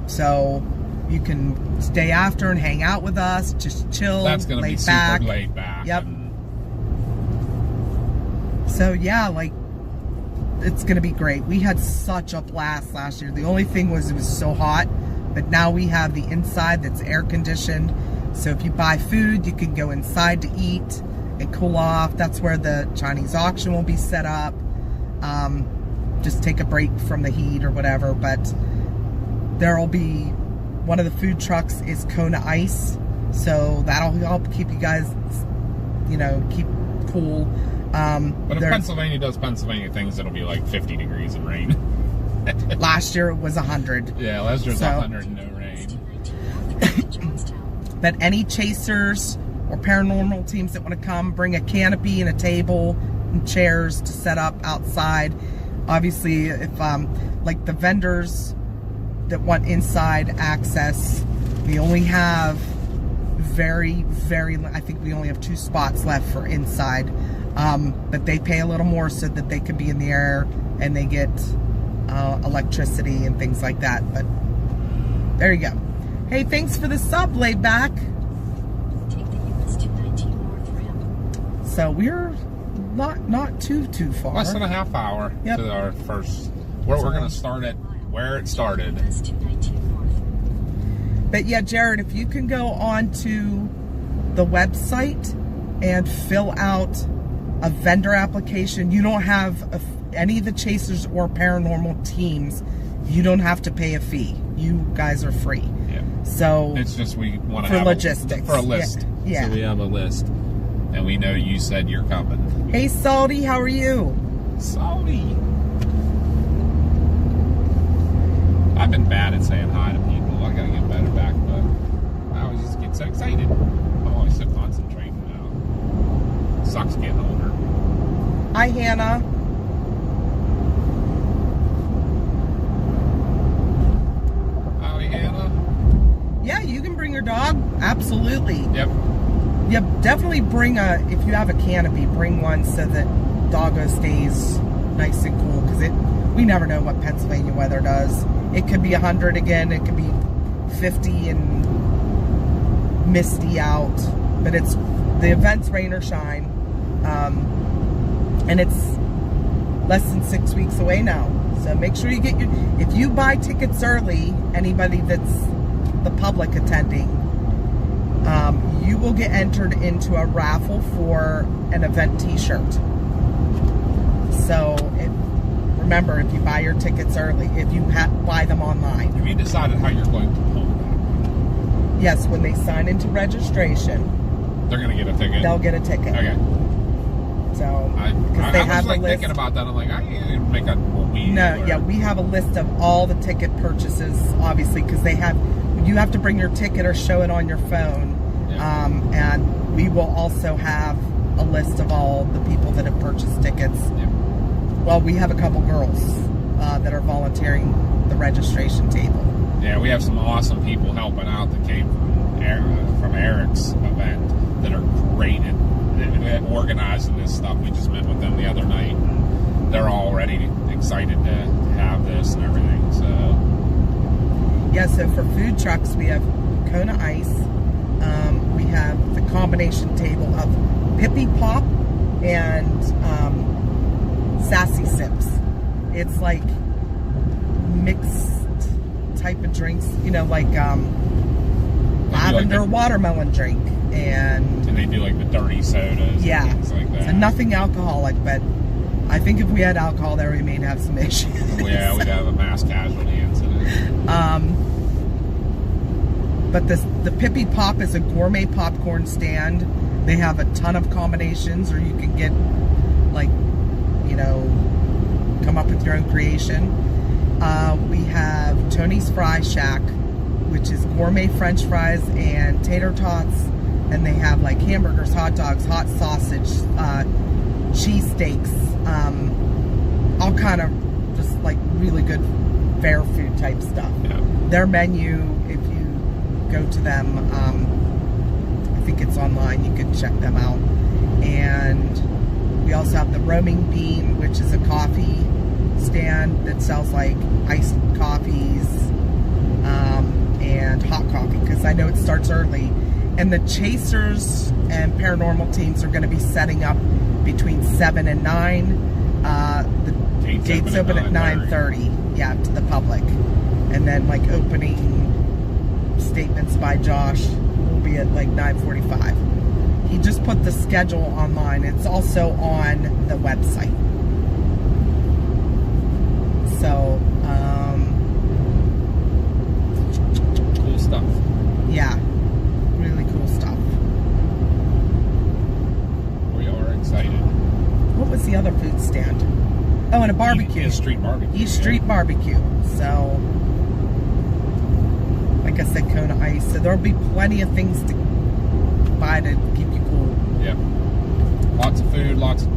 [SPEAKER 1] So you can stay after and hang out with us, just chill,
[SPEAKER 2] That's going to be super laid back.
[SPEAKER 1] Yep. So yeah, like, it's going to be great. We had such a blast last year. The only thing was it was so hot, but now we have the inside that's air conditioned. So if you buy food, you can go inside to eat and cool off. That's where the Chinese auction will be set up. Just take a break from the heat or whatever, but there'll be, one of the food trucks is Kona Ice, so that'll help keep you guys, you know, keep cool.
[SPEAKER 2] But if Pennsylvania does Pennsylvania things, it'll be like 50 degrees and rain.
[SPEAKER 1] Last year it was 100.
[SPEAKER 2] Yeah, last year was 100 and no rain.
[SPEAKER 1] But any chasers or paranormal teams that want to come, bring a canopy and a table and chairs to set up outside. Obviously, if like the vendors that want inside access, we only have very, I think we only have 2 spots left for inside. But they pay a little more so that they can be in the air and they get electricity and things like that. But there you go. Hey, thanks for the sub, Laid Back. So we're not too far.
[SPEAKER 2] Less than a half hour to our first. We're going to start at where it started.
[SPEAKER 1] But yeah, Jared, if you can go on to the website and fill out a vendor application, you don't have any of the chasers or paranormal teams, you don't have to pay a fee. You guys are free.
[SPEAKER 2] Yeah.
[SPEAKER 1] So
[SPEAKER 2] it's just we want to
[SPEAKER 1] for
[SPEAKER 2] have
[SPEAKER 1] logistics.
[SPEAKER 2] For a list.
[SPEAKER 1] Yeah.
[SPEAKER 2] So we have a list. And we know you said you're coming.
[SPEAKER 1] Hey, Salty, how are you?
[SPEAKER 2] Salty. I've been bad at saying hi to people. I gotta get better back, but I always just get so excited. I'm always so concentrating now. Sucks getting older.
[SPEAKER 1] Hi, Hannah. Hannah. Yeah, you can bring your dog? Absolutely.
[SPEAKER 2] Yep.
[SPEAKER 1] Yep, definitely bring if you have a canopy, bring one so that doggo stays nice and cool, because we never know what Pennsylvania weather does. It could be 100 again, it could be 50 and misty out, but the event's rain or shine, and it's less than 6 weeks away now. So make sure you get if you buy tickets early, anybody that's the public attending, you will get entered into a raffle for an event t-shirt. So remember, if you buy your tickets early, if you buy them online.
[SPEAKER 2] Have you decided how you're going to pull that?
[SPEAKER 1] Yes, when they sign into registration,
[SPEAKER 2] they're going to get a ticket?
[SPEAKER 1] They'll get a ticket.
[SPEAKER 2] Okay.
[SPEAKER 1] So,
[SPEAKER 2] because they have a list. Thinking about that, I'm like, I need to make a wheel.
[SPEAKER 1] No, yeah, we have a list of all the ticket purchases, obviously, because you have to bring your ticket or show it on your phone. Yeah. And we will also have a list of all the people that have purchased tickets. Yeah. Well, we have a couple girls that are volunteering the registration table.
[SPEAKER 2] Yeah, we have some awesome people helping out that came from Eric's event that are great at organizing this stuff. We just met with them the other night, and they're already excited to have this and everything. So
[SPEAKER 1] yeah, so for food trucks, we have Kona Ice. We have the combination table of Pippy Pop and Sassy Sips. It's like mixed type of drinks, like lavender watermelon drink, and
[SPEAKER 2] they do like the dirty sodas,
[SPEAKER 1] yeah,
[SPEAKER 2] and things like that.
[SPEAKER 1] So nothing alcoholic, but I think if we had alcohol there, we may have some issues.
[SPEAKER 2] Yeah, we'd have a mass casualty incident.
[SPEAKER 1] But the Pippy Pop is a gourmet popcorn stand. They have a ton of combinations, or you can get, come up with your own creation. We have Tony's Fry Shack, which is gourmet French fries and tater tots. And they have like hamburgers, hot dogs, hot sausage, cheesesteaks, all kind of just like really good fair food type stuff.
[SPEAKER 2] Yeah.
[SPEAKER 1] Their menu, if you go to them, I think it's online, you can check them out. And we also have the Roaming Bean, which is a coffee stand that sells like iced coffees and hot coffee, because I know it starts early. And the Chasers and paranormal teams are going to be setting up between 7 and 9. The gates open at 9:30, yeah, to the public. And then like opening statements by Josh will be at like 9:45. He just put the schedule online. It's also on the website. So,
[SPEAKER 2] cool stuff.
[SPEAKER 1] Yeah, really cool stuff.
[SPEAKER 2] We are excited.
[SPEAKER 1] What was the other food stand? Oh, and a barbecue.
[SPEAKER 2] East Street Barbecue.
[SPEAKER 1] East Street Barbecue. So, like I said, Kona Ice. So there'll be plenty of things to buy to keep you cool.
[SPEAKER 2] Yep. Lots of food, lots of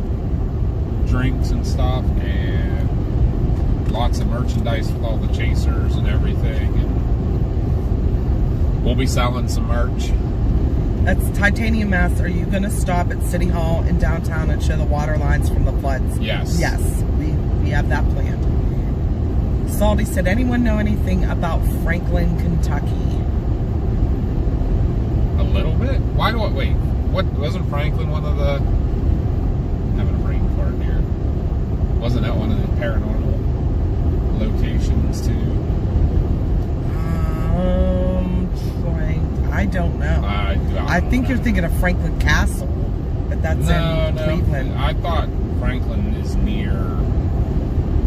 [SPEAKER 2] drinks and stuff, and lots of merchandise with all the Chasers and everything. And we'll be selling some merch.
[SPEAKER 1] That's Titanium Mass. Are you going to stop at City Hall in downtown and show the water lines from the floods?
[SPEAKER 2] Yes.
[SPEAKER 1] Yes, we have that planned. Salty said, anyone know anything about Franklin, Kentucky?
[SPEAKER 2] A little bit. Wait, what wasn't Franklin one of the, I'm having a brain fart here. Wasn't that one of the paranormal locations too?
[SPEAKER 1] I don't know. I think you're thinking of Franklin Castle, but that's in Cleveland.
[SPEAKER 2] I thought Franklin is near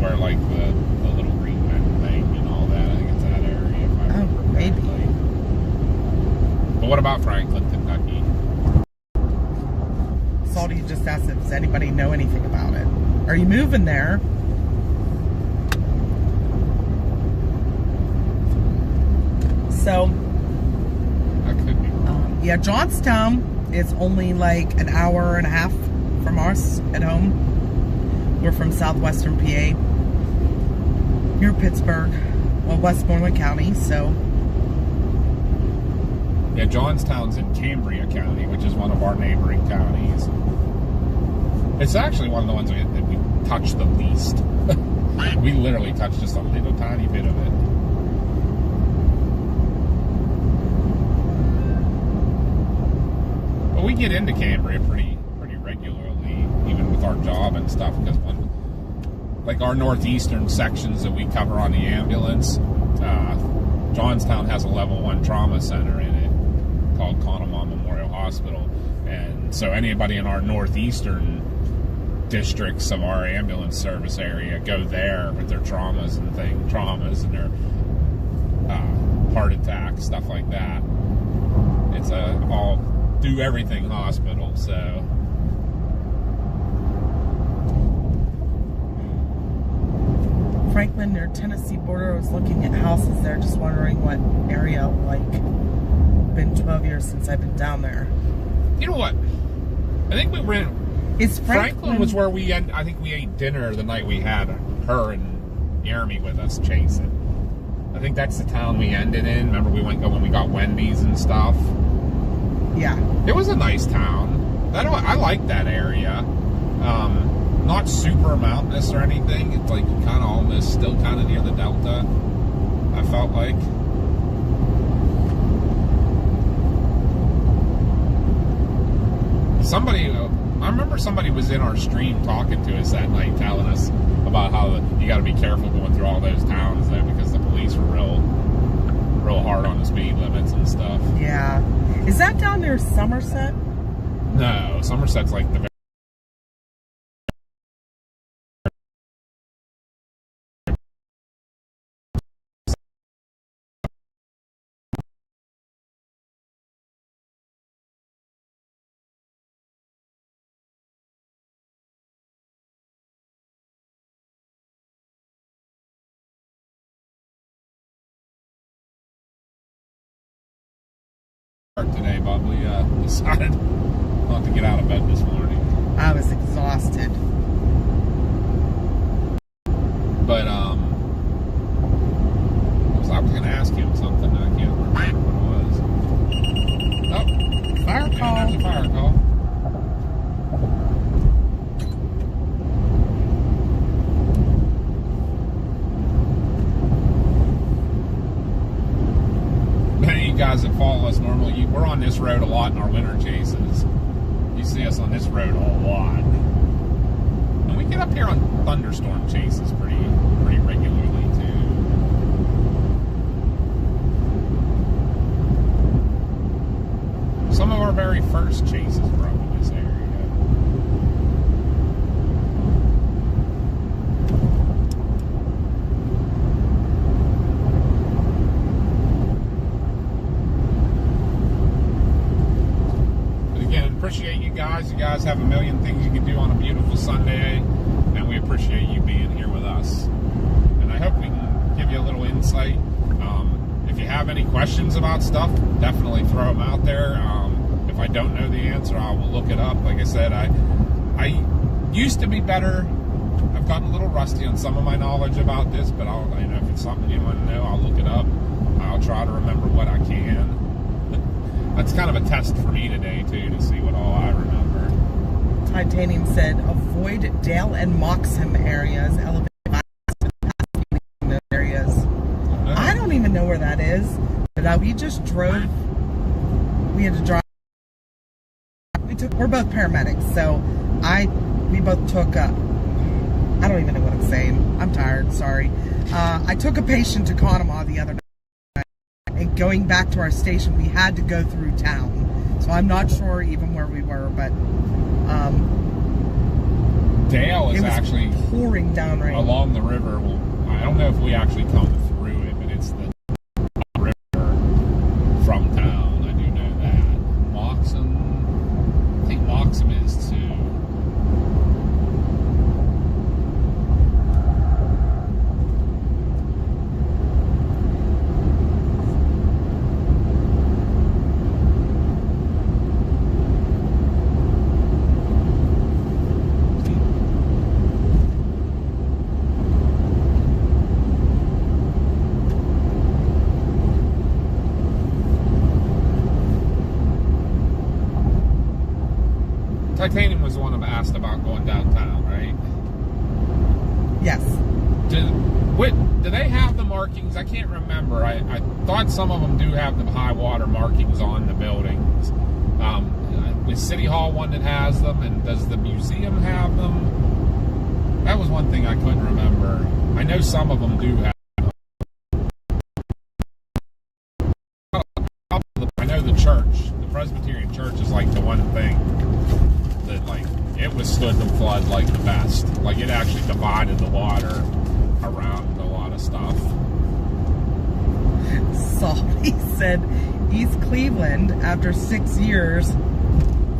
[SPEAKER 2] where like the little green men thing and all that. I think it's that area. If I remember
[SPEAKER 1] maybe.
[SPEAKER 2] correctly. But what about Franklin, Kentucky?
[SPEAKER 1] Salty just asked if does anybody know anything about it. Are you moving there? So,
[SPEAKER 2] That could be.
[SPEAKER 1] yeah, Johnstown is only like an hour and a half from us at home. We're from southwestern PA. Near Pittsburgh, well, Westmoreland County, so
[SPEAKER 2] Yeah, Johnstown's in Cambria County, which is one of our neighboring counties. It's actually one of the ones that we touch the least. We literally touch just a little tiny bit of it. But we get into Cambria pretty regularly, even with our job and stuff, because like our northeastern sections that we cover on the ambulance, Johnstown has a level 1 trauma center in it called Conemaugh Memorial Hospital, and so anybody in our northeastern districts of our ambulance service area go there with their traumas and their heart attacks, stuff like that. It's a all do everything hospital. So
[SPEAKER 1] Franklin near Tennessee border. I was looking at houses there, just wondering what area. Like, been 12 years since I've been down there.
[SPEAKER 2] You know what? I think we were in.
[SPEAKER 1] Is
[SPEAKER 2] Franklin was where I think we ate dinner the night we had her and Jeremy with us chasing. I think that's the town we ended in. Remember we went when we got Wendy's and stuff?
[SPEAKER 1] Yeah.
[SPEAKER 2] It was a nice town. I like that area. Not super mountainous or anything. It's like kind of almost still kind of near the Delta, I felt like. I remember somebody was in our stream talking to us that night, telling us about how you got to be careful going through all those towns there because the police were real hard on the speed limits and stuff.
[SPEAKER 1] Yeah. Is that down near Somerset?
[SPEAKER 2] No, Somerset's like the today, Bubbly decided not to get out of bed this morning.
[SPEAKER 1] I was exhausted.
[SPEAKER 2] But I was going to ask him something. I can't remember what it was. Oh,
[SPEAKER 1] Fire call.
[SPEAKER 2] There's a fire call. Many of you guys that follow us normally, we're on this road a lot in our winter chases. You see us on this road a lot. And we get up here on thunderstorm chases pretty regularly too. Some of our very first chases were up in this area. Appreciate you guys. You guys have a million things you can do on a beautiful Sunday, and we appreciate you being here with us. And I hope we can give you a little insight. If you have any questions about stuff, definitely throw them out there. If I don't know the answer, I will look it up. Like I said, I used to be better. I've gotten a little rusty on some of my knowledge about this, but if it's something you want to know, I'll look it up. I'll try to remember what I can. That's kind of a test for me today, too, to see what all I remember.
[SPEAKER 1] Titanium said, avoid Dale and Moxham areas, elevated in those areas.
[SPEAKER 2] No.
[SPEAKER 1] I don't even know where that is, but we just drove. We had to drive. We're both paramedics, so we both took I don't even know what I'm saying. I'm tired, sorry. I took a patient to Conemaugh the other night. And going back to our station, we had to go through town. So I'm not sure even where we were, but
[SPEAKER 2] Dale is actually
[SPEAKER 1] pouring down rain
[SPEAKER 2] along the river. Well, I don't know if we actually come through it, but it's the river from town. I do know that. Moxham, I think Moxham is too. Titanium was the one I asked about going downtown, right?
[SPEAKER 1] Yes.
[SPEAKER 2] Do they have the markings? I can't remember. I thought some of them do have the high water markings on the buildings. Is City Hall one that has them, and does the museum have them? That was one thing I couldn't remember. I know some of them do have them. I know the church, the Presbyterian church, is like the one thing that, like, it withstood the flood like the best. Like, it actually divided the water around a lot of stuff.
[SPEAKER 1] Solly said East Cleveland, after 6 years,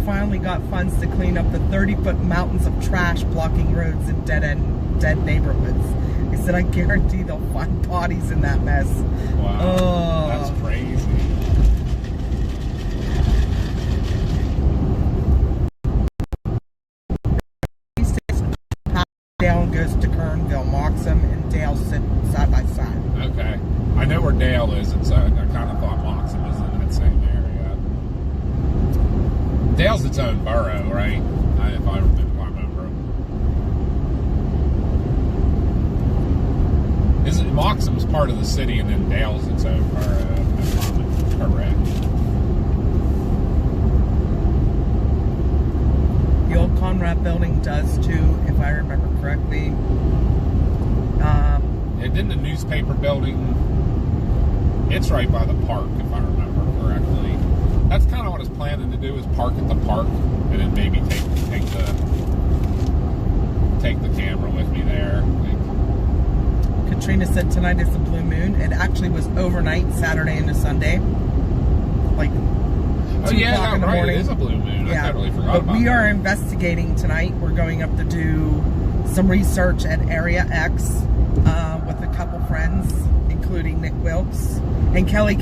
[SPEAKER 1] finally got funds to clean up the 30-foot mountains of trash blocking roads in dead neighborhoods. He said, I guarantee they'll find bodies in that mess.
[SPEAKER 2] Wow.
[SPEAKER 1] Oh.
[SPEAKER 2] That's crazy.
[SPEAKER 1] Down goes to Kernville, Moxham and Dale sit side by side.
[SPEAKER 2] Okay. I know where Dale is, and so I kind of thought Moxham was in that same area. Dale's its own borough, right? If I remember. Is it Moxham's part of the city, and then Dale's its own borough? If I'm correct.
[SPEAKER 1] The old Conrad building does too, if I remember correctly.
[SPEAKER 2] And then the newspaper building, it's right by the park, if I remember correctly. That's kind of what I was planning to do, is park at the park, and then maybe take the camera with me there.
[SPEAKER 1] Katrina said tonight is the blue moon. It actually was overnight, Saturday into Sunday. Like 2 o'clock in the morning.
[SPEAKER 2] It is a blue moon.
[SPEAKER 1] Yeah.
[SPEAKER 2] I totally forgot about that.
[SPEAKER 1] But we are investigating tonight. We're going up to do some research at Area X with a couple friends, including Nick Wilkes and Kelly.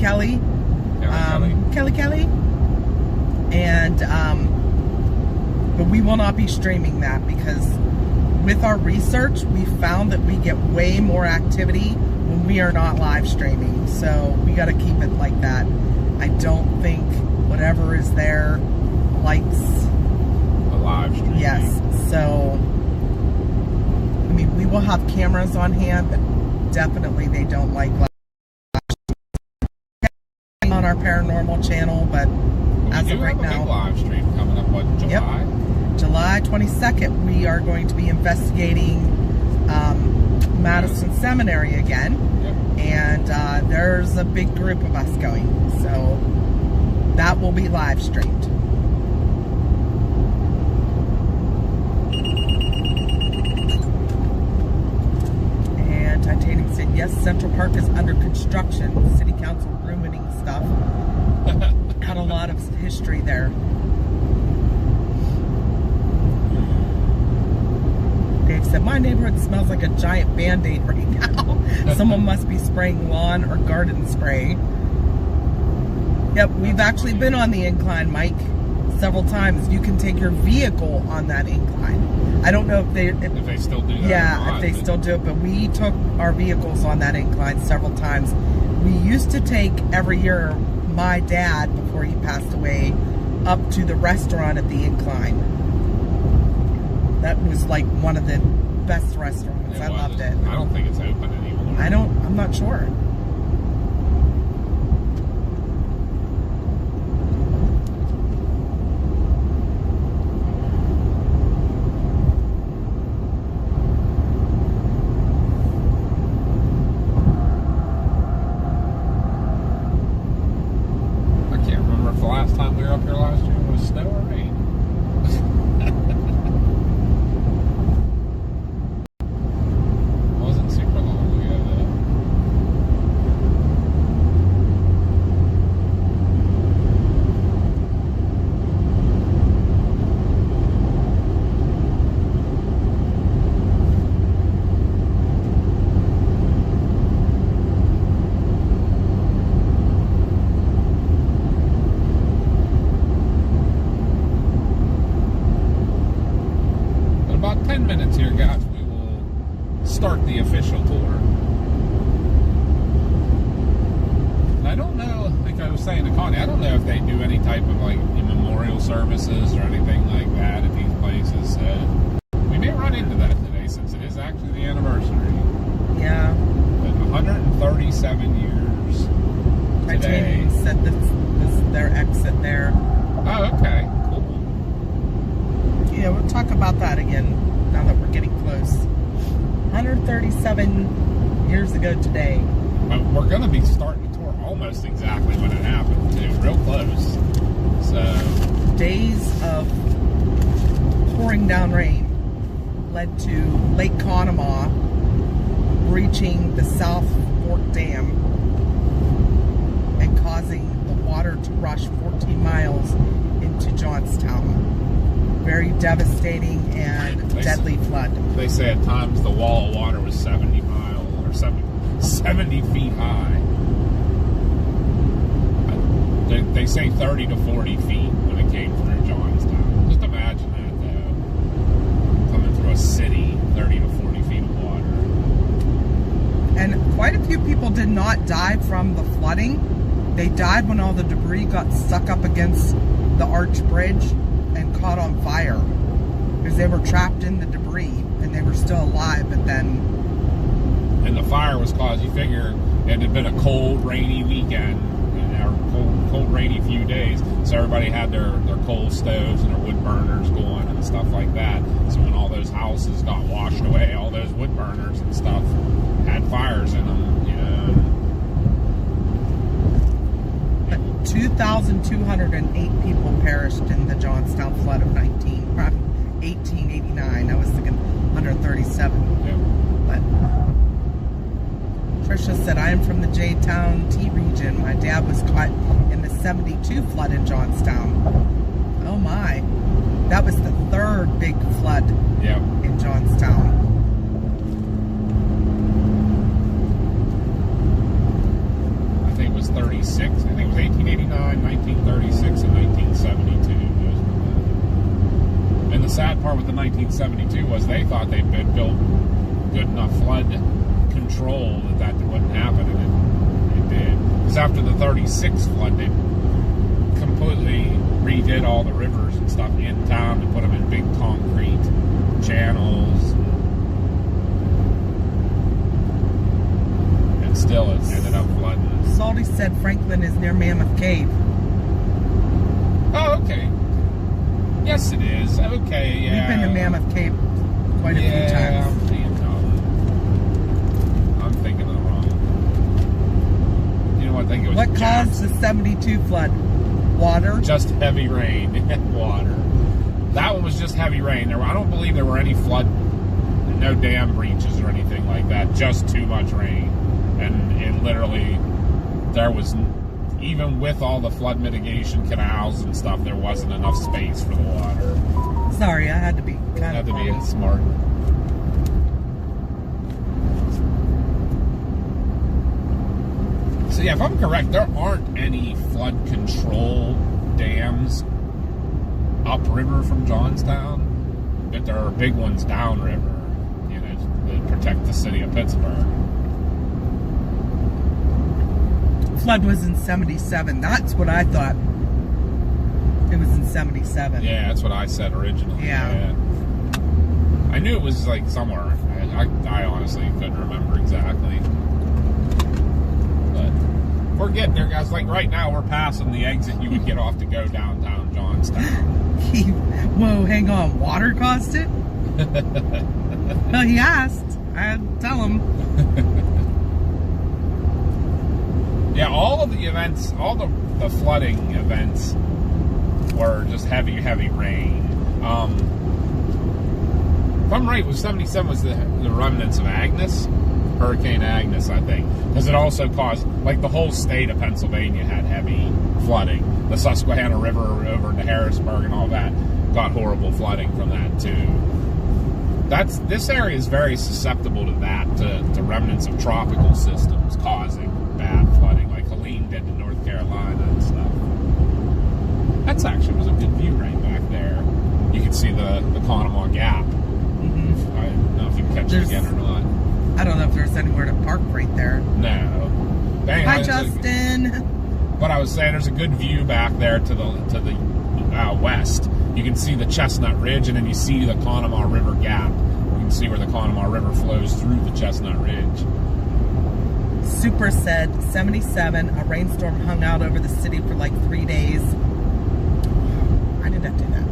[SPEAKER 1] And but we will not be streaming that, because with our research, we found that we get way more activity when we are not live streaming. So we got to keep it like that. I don't think whatever is there likes
[SPEAKER 2] a live stream.
[SPEAKER 1] Yes. So, I mean, we will have cameras on hand, but definitely they don't like live on our paranormal channel. But as of right now,
[SPEAKER 2] big live stream coming up, what, July?
[SPEAKER 1] Yep. July 22nd, we are going to be investigating Madison Seminary again.
[SPEAKER 2] Yep.
[SPEAKER 1] And there's a big group of us going. So that will be live streamed. And Titanium said, yes, Central Park is under construction. City Council ruining stuff. Had a lot of history there. Dave said, my neighborhood smells like a giant Band-Aid right now. Someone must be spraying lawn or garden spray. Yep, we've actually been on the incline, Mike, several times. You can take your vehicle on that incline. I don't know if they
[SPEAKER 2] still do that.
[SPEAKER 1] Yeah, if they still do it, but we took our vehicles on that incline several times. We used to take every year my dad, before he passed away, up to the restaurant at the incline. That was like one of the best restaurants. I loved it.
[SPEAKER 2] I don't think it's open anymore.
[SPEAKER 1] I'm not sure.
[SPEAKER 2] I can't remember if the last time we were up here last year was snow or rain. Wasn't super long ago though. In about 10 minutes here, guys, we will start the official tour. And I don't know, like I was saying to Connie, I don't know if they do any type of like memorial services or anything like that.
[SPEAKER 1] 77 years ago today.
[SPEAKER 2] We're going to be starting the tour almost exactly when it happened, too. Real close. So,
[SPEAKER 1] days of pouring down rain led to Lake Conemaugh breaching the South Fork Dam and causing the water to rush 14 miles into Johnstown. Very devastating and deadly flood.
[SPEAKER 2] They say at times the wall of water was 70 miles or 70 feet high. They say 30 to 40 feet when it came through Johnstown. Just imagine that, though. Coming through a city, 30 to 40 feet of water.
[SPEAKER 1] And quite a few people did not die from the flooding. They died when all the debris got stuck up against the arch bridge and caught on fire. Because they were trapped in the debris and they were still alive, but then...
[SPEAKER 2] And the fire was caused, you figure, it had been a cold, rainy weekend, or cold, rainy few days, so everybody had their coal stoves and their wood burners going and stuff like that. So when all those houses got washed away, all those wood burners and stuff had fires in them, you know.
[SPEAKER 1] 2,208 people perished in the Johnstown flood of 1889. I was thinking 137.
[SPEAKER 2] Yeah.
[SPEAKER 1] But Tricia said, I am from the J-Town T region. My dad was caught in the 72 flood in Johnstown. Oh my. That was the third big flood in Johnstown.
[SPEAKER 2] I think it was 36. I think it was 1889, 1936, and 1972. And the sad part with the 1972 was they thought they'd been built good enough flood control that wouldn't happen, and it did. Because after the 36 flood, they completely redid all the rivers and stuff in town and put them in big concrete channels. And still it ended up flooding.
[SPEAKER 1] Salty said Franklin is near Mammoth Cave.
[SPEAKER 2] Oh, okay. Yes, it is. Okay, yeah.
[SPEAKER 1] We've been to Mammoth Cave quite a few times.
[SPEAKER 2] I'm thinking of the wrong. You know what? I think it was
[SPEAKER 1] What caused the 72 flood? Water?
[SPEAKER 2] Just heavy rain and water. That one was just heavy rain. I don't believe there were any flood, no dam breaches or anything like that. Just too much rain. And it literally, there was, even with all the flood mitigation canals and stuff, there wasn't enough space for the water.
[SPEAKER 1] Sorry, I had to be kind of
[SPEAKER 2] be smart. So yeah, if I'm correct, there aren't any flood control dams upriver from Johnstown, but there are big ones downriver, you know, that protect the city of Pittsburgh.
[SPEAKER 1] Flood was in 77. That's what I thought. It was in 77.
[SPEAKER 2] Yeah, that's what I said originally.
[SPEAKER 1] Yeah.
[SPEAKER 2] I knew it was like somewhere. I honestly couldn't remember exactly. But we're getting there, guys. Like right now, we're passing the exit you would get off to go downtown Johnstown.
[SPEAKER 1] Whoa, hang on. Water caused it? No, he asked. I had to tell him.
[SPEAKER 2] Yeah, all of the events, all the flooding events were just heavy rain. If I'm right, was 77 was the remnants of Agnes? Hurricane Agnes, I think. Because it also caused, like the whole state of Pennsylvania had heavy flooding. The Susquehanna River over into Harrisburg and all that got horrible flooding from that too. This area is very susceptible to that, to remnants of tropical systems causing bad flooding, like Helene did to North Carolina and stuff. That's actually was a good view right back there. You can see the Conemaugh Gap. Mm-hmm. I don't know if you can catch it again or not.
[SPEAKER 1] I don't know if there's anywhere to park right there.
[SPEAKER 2] No. Dang,
[SPEAKER 1] hi, Justin.
[SPEAKER 2] But I was saying there's a good view back there to the west. You can see the Chestnut Ridge, and then you see the Conemaugh River Gap. You can see where the Conemaugh River flows through the Chestnut Ridge.
[SPEAKER 1] Super said 77, a rainstorm hung out over the city for like 3 days. I did not do that.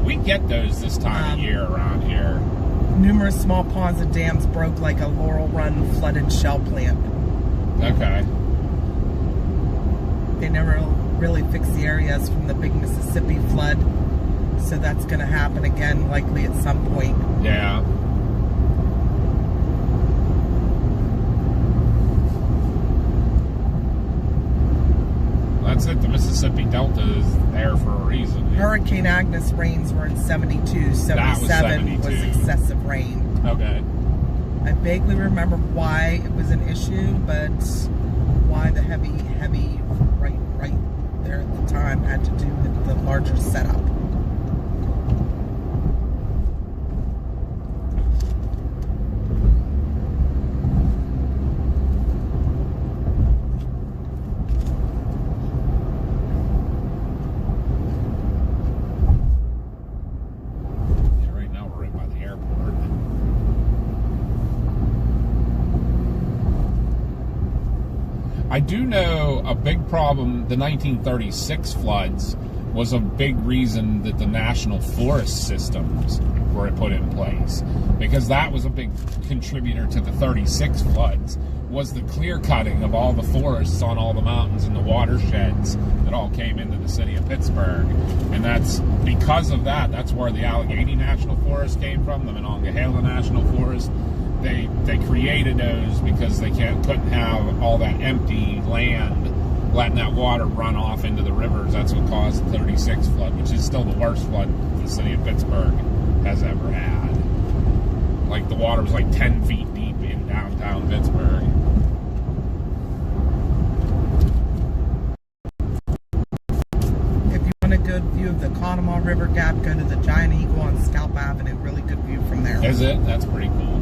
[SPEAKER 2] We get those this time of year around here.
[SPEAKER 1] Numerous small ponds and dams broke like a Laurel Run flooded shell plant.
[SPEAKER 2] Okay.
[SPEAKER 1] They never really fixed the areas from the big Mississippi flood, so that's going to happen again likely at some point.
[SPEAKER 2] Yeah. That's it. The Mississippi Delta is there for a reason.
[SPEAKER 1] Hurricane Agnes rains were in 72. 77 was excessive rain.
[SPEAKER 2] Okay.
[SPEAKER 1] I vaguely remember why it was an issue, but why the heavy right there at the time had to do with the larger setup.
[SPEAKER 2] I do know a big problem, the 1936 floods was a big reason that the national forest systems were put in place, because that was a big contributor to the 36 floods, was the clear cutting of all the forests on all the mountains and the watersheds that all came into the city of Pittsburgh. And that's because of that, that's where the Allegheny National Forest came from, the Monongahela National Forest. They created those because they couldn't have all that empty land letting that water run off into the rivers. That's what caused the 36 flood, which is still the worst flood the city of Pittsburgh has ever had. Like, the water was like 10 feet deep in downtown Pittsburgh.
[SPEAKER 1] If you want a good view of the Conemaugh River Gap, go to the Giant Eagle on Scalp Avenue. Really good view from there.
[SPEAKER 2] Is it? That's pretty cool.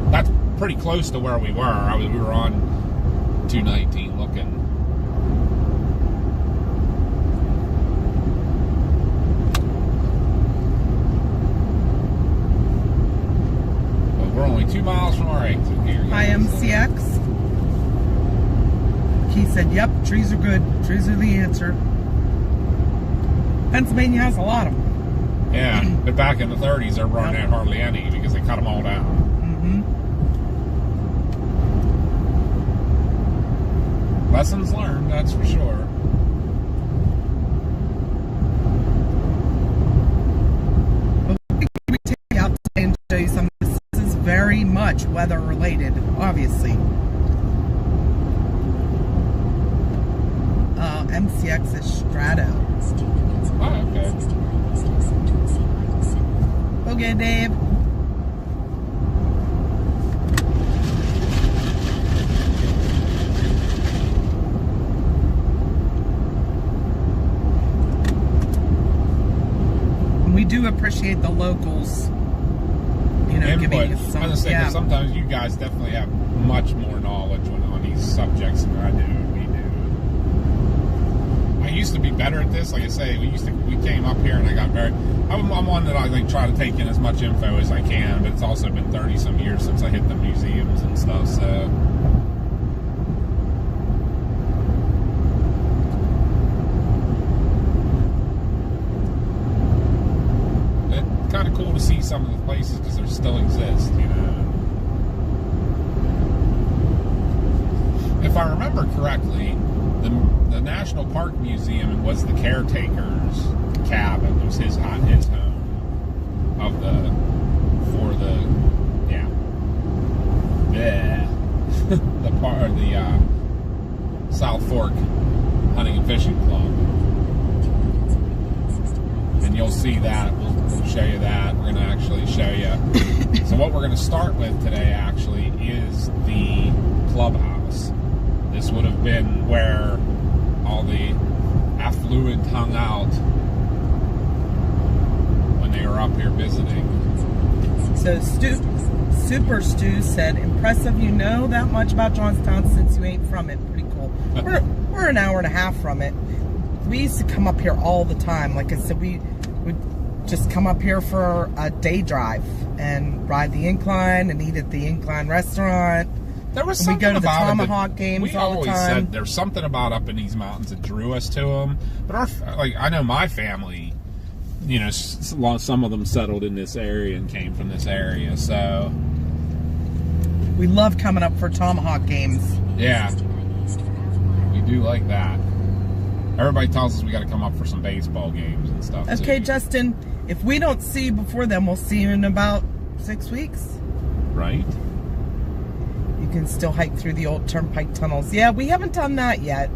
[SPEAKER 2] That's pretty close to where we were. We were on 219 looking. But we're only 2 miles from our exit here.
[SPEAKER 1] Hi, MCX. He said, yep, trees are good. Trees are the answer. Pennsylvania has a lot of them.
[SPEAKER 2] Yeah, but back in the 30s, there weren't hardly any because they cut them all down. Lessons learned, that's for sure.
[SPEAKER 1] We take you out today and show you some of this. This is very much weather related, obviously. MCX is Strato.
[SPEAKER 2] Oh, okay.
[SPEAKER 1] Okay, Dave. We do appreciate the locals, you know,
[SPEAKER 2] input.
[SPEAKER 1] giving us some.
[SPEAKER 2] I was saying,
[SPEAKER 1] Yeah.
[SPEAKER 2] sometimes you guys definitely have much more knowledge on these subjects than I do. We do. I used to be better at this. Like I say, we came up here and I got very. I'm one that I try to take in as much info as I can, but it's also been 30 some years since I hit the museums and stuff. So. Kind of cool to see some of the places because they still exist, you know. If I remember correctly, the National Park Museum was the caretaker's cabin. It was his home the South Fork Hunting and Fishing Club. And you'll see that. We'll show you that. We're going to actually show you. So what we're going to start with today actually is the clubhouse. This would have been where all the affluent hung out when they were up here visiting.
[SPEAKER 1] So Super Stu said, impressive you know that much about Johnstown since you ain't from it. Pretty cool. We're an hour and a half from it. We used to come up here all the time. Like I said, we would just come up here for a day drive and ride the incline and eat at the incline restaurant.
[SPEAKER 2] There was something
[SPEAKER 1] we go to the
[SPEAKER 2] about
[SPEAKER 1] Tomahawk games all the time. We always said
[SPEAKER 2] there's something about up in these mountains that drew us to them. But I know my family, you know, some of them settled in this area and came from this area. So
[SPEAKER 1] we love coming up for Tomahawk games.
[SPEAKER 2] Yeah, we do like that. Everybody tells us we got to come up for some baseball games and stuff.
[SPEAKER 1] Okay,
[SPEAKER 2] too.
[SPEAKER 1] Justin, if we don't see you before then, we'll see you in about 6 weeks.
[SPEAKER 2] Right?
[SPEAKER 1] You can still hike through the old turnpike tunnels. Yeah, we haven't done that yet.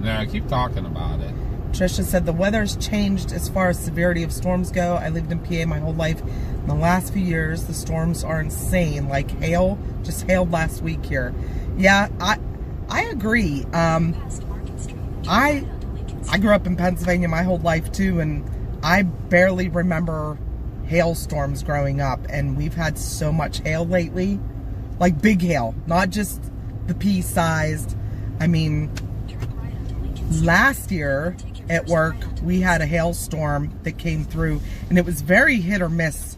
[SPEAKER 2] No, I keep talking about it.
[SPEAKER 1] Trisha said the weather's changed as far as severity of storms go. I lived in PA my whole life. In the last few years, the storms are insane. Like hail, just hailed last week here. Yeah, I agree. I grew up in Pennsylvania my whole life too, and I barely remember hailstorms growing up, and we've had so much hail lately. Like big hail, not just the pea-sized. I mean, last year at work, we had a hailstorm that came through, and it was very hit or miss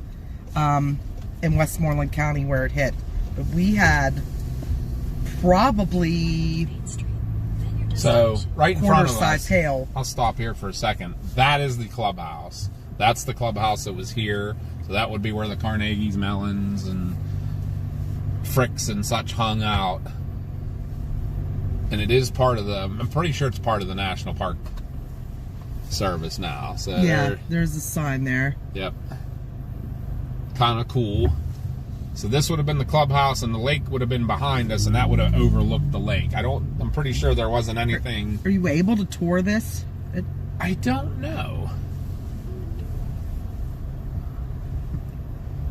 [SPEAKER 1] in Westmoreland County where it hit. But we had probably
[SPEAKER 2] right in front of
[SPEAKER 1] quarter-size
[SPEAKER 2] us,
[SPEAKER 1] hail.
[SPEAKER 2] I'll stop here for a second. That is the clubhouse. That's the clubhouse that was here. So that would be where the Carnegie's, Mellons, and Fricks and such hung out. And it is part of the, I'm pretty sure it's part of the National Park Service now. So
[SPEAKER 1] Yeah, there's a sign there.
[SPEAKER 2] Yep. Kind of cool. So this would have been the clubhouse, and the lake would have been behind us, and that would have overlooked the lake. I'm pretty sure there wasn't anything.
[SPEAKER 1] Are you able to tour this?
[SPEAKER 2] I don't know.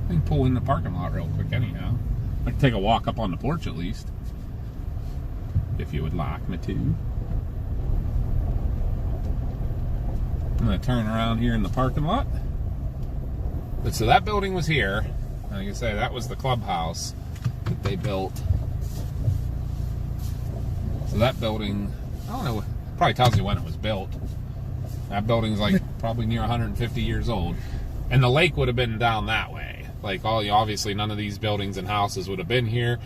[SPEAKER 2] I can pull in the parking lot real quick anyhow. I can take a walk up on the porch at least. If you would like me to. I'm going to turn around here in the parking lot. But so that building was here. Like I say, that was the clubhouse that they built. So that building, I don't know, probably tells you when it was built. That building's like probably near 150 years old. And the lake would have been down that way. Like, obviously none of these buildings and houses would have been here.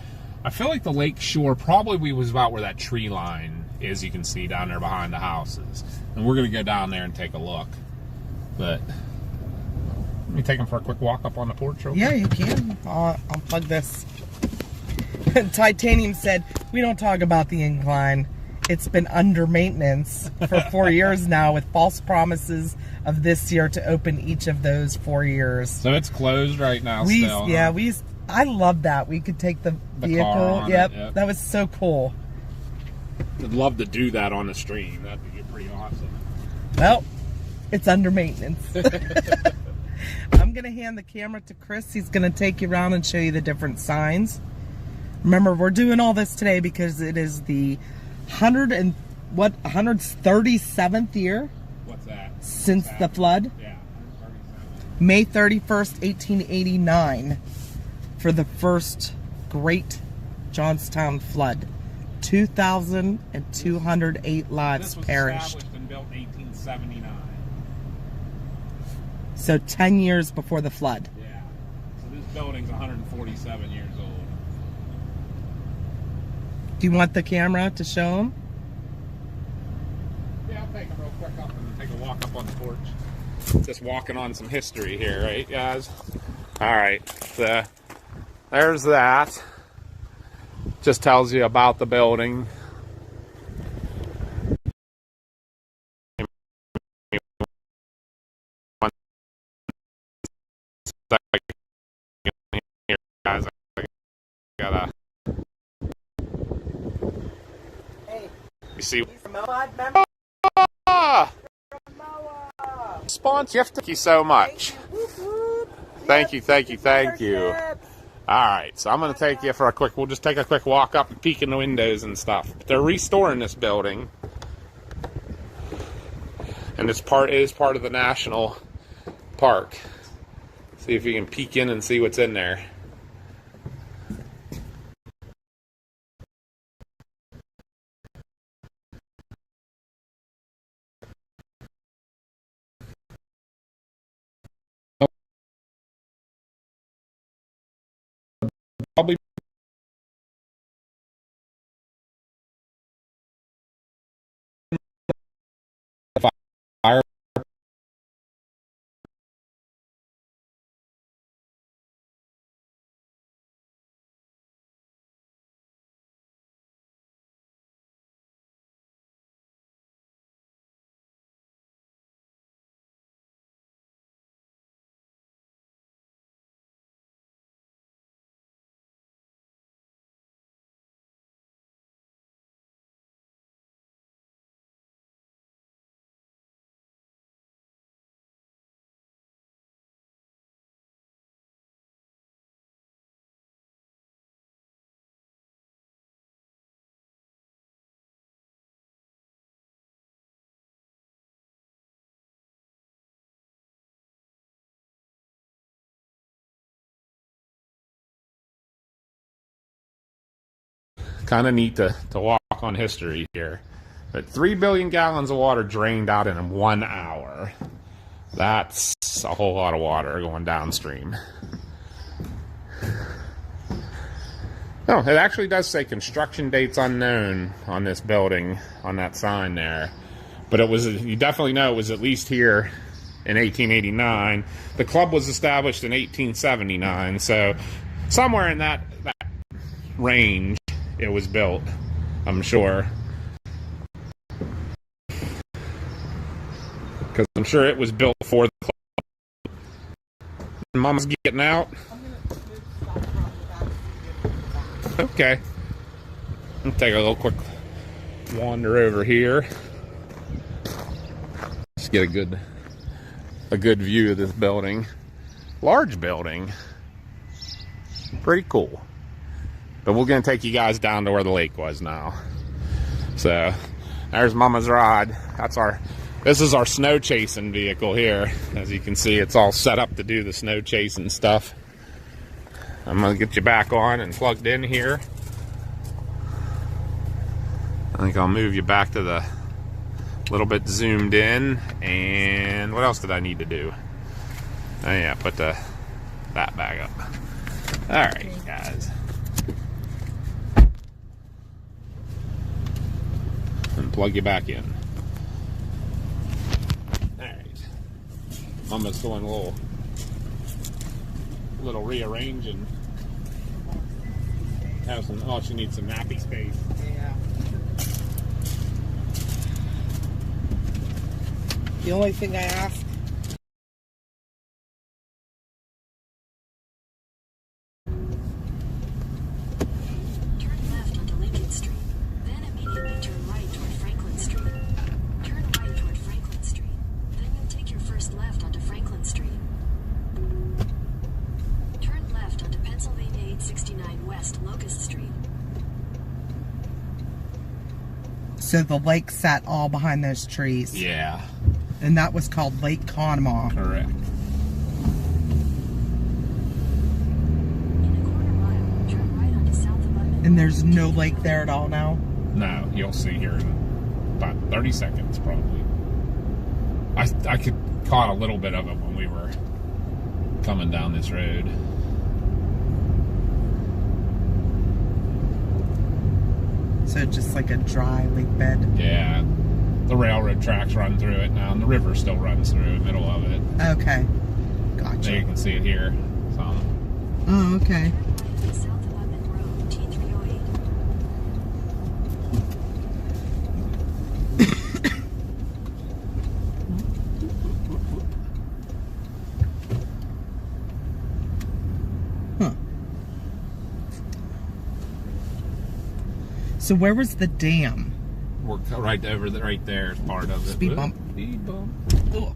[SPEAKER 2] I feel like the lake shore probably was about where that tree line is, you can see down there behind the houses. And we're going to go down there and take a look. But let me take them for a quick walk up on the porch real quick.
[SPEAKER 1] Yeah, you can. I'll plug this. Titanium said, we don't talk about the incline. It's been under maintenance for 4 years now, with false promises of this year to open each of those 4 years.
[SPEAKER 2] So it's closed right now still.
[SPEAKER 1] Yeah, huh? I love that. We could take the vehicle.
[SPEAKER 2] Car on
[SPEAKER 1] yep,
[SPEAKER 2] it.
[SPEAKER 1] that was so cool.
[SPEAKER 2] I'd love to do that on the stream. That'd be pretty awesome.
[SPEAKER 1] Well, it's under maintenance. I'm going to hand the camera to Chris. He's going to take you around and show you the different signs. Remember, we're doing all this today because it is the 137th year?
[SPEAKER 2] What's that?
[SPEAKER 1] Since the flood?
[SPEAKER 2] Yeah, 137.
[SPEAKER 1] May 31st, 1889, for the first great Johnstown flood. 2,208 lives perished.
[SPEAKER 2] This was established and built in 1879.
[SPEAKER 1] So 10 years before the flood.
[SPEAKER 2] Yeah. So this building's 147 years old.
[SPEAKER 1] Do you want the camera to show them?
[SPEAKER 2] Yeah, I'll take them real quick up and take a walk up on the porch. Just walking on some history here, right, guys? All right. So there's that. Just tells you about the building. Here, guys, I gotta.
[SPEAKER 1] Hey,
[SPEAKER 2] You see?
[SPEAKER 1] he's a Moab member.
[SPEAKER 2] Sponsor. Thank you so much. Thank you. All right, so I'm going to take you for a quick, we'll just take a quick walk up and peek in the windows and stuff. But they're restoring this building. And it is part of the national park. See if you can peek in and see what's in there. Probably fire kind of neat to walk on history here. But 3 billion gallons of water drained out in 1 hour. That's a whole lot of water going downstream. Oh, it actually does say construction dates unknown on this building, on that sign there. But it was, you definitely know it was at least here in 1889. The club was established in 1879, so somewhere in that range it was built, I'm sure. Because I'm sure it was built for the club. Mama's getting out. Okay. I'll take a little quick wander over here. Just get a good view of this building. Large building. Pretty cool. But we're gonna take you guys down to where the lake was now. So there's Mama's rod. This is our snow chasing vehicle here. As you can see, it's all set up to do the snow chasing stuff. I'm gonna get you back on and plugged in here. I think I'll move you back to the little bit zoomed in. And what else did I need to do? Oh yeah, put that back up. All right, guys. And plug you back in. All right. Mama's doing a little rearranging. She needs some nappy space.
[SPEAKER 1] Yeah. The only thing I ask.
[SPEAKER 3] Turn left onto Lincoln Street, then immediately turn right toward Franklin Street. Turn right toward Franklin Street, then you'll take your first left onto Franklin Street. Turn left onto Pennsylvania 869 West Locust Street.
[SPEAKER 1] So the lake sat all behind those trees.
[SPEAKER 2] Yeah.
[SPEAKER 1] And that was called Lake Conemaugh.
[SPEAKER 2] Correct.
[SPEAKER 3] In a quarter mile, turn right onto South Abutment.
[SPEAKER 1] And there's no lake there at all now?
[SPEAKER 2] No, you'll see here in about 30 seconds probably. I caught a little bit of it when we were coming down this road.
[SPEAKER 1] So just like a dry lake bed?
[SPEAKER 2] Yeah. The railroad tracks run through it now, and the river still runs through the middle of it.
[SPEAKER 1] Okay. Gotcha.
[SPEAKER 2] There you can see it here.
[SPEAKER 1] Oh, okay.
[SPEAKER 3] Turn right onto South Abutment Road, T308.
[SPEAKER 1] Huh. So where was the dam?
[SPEAKER 2] We're right over there, right there is part of it.
[SPEAKER 1] Speed bump.
[SPEAKER 2] Speed bump.
[SPEAKER 1] Ugh.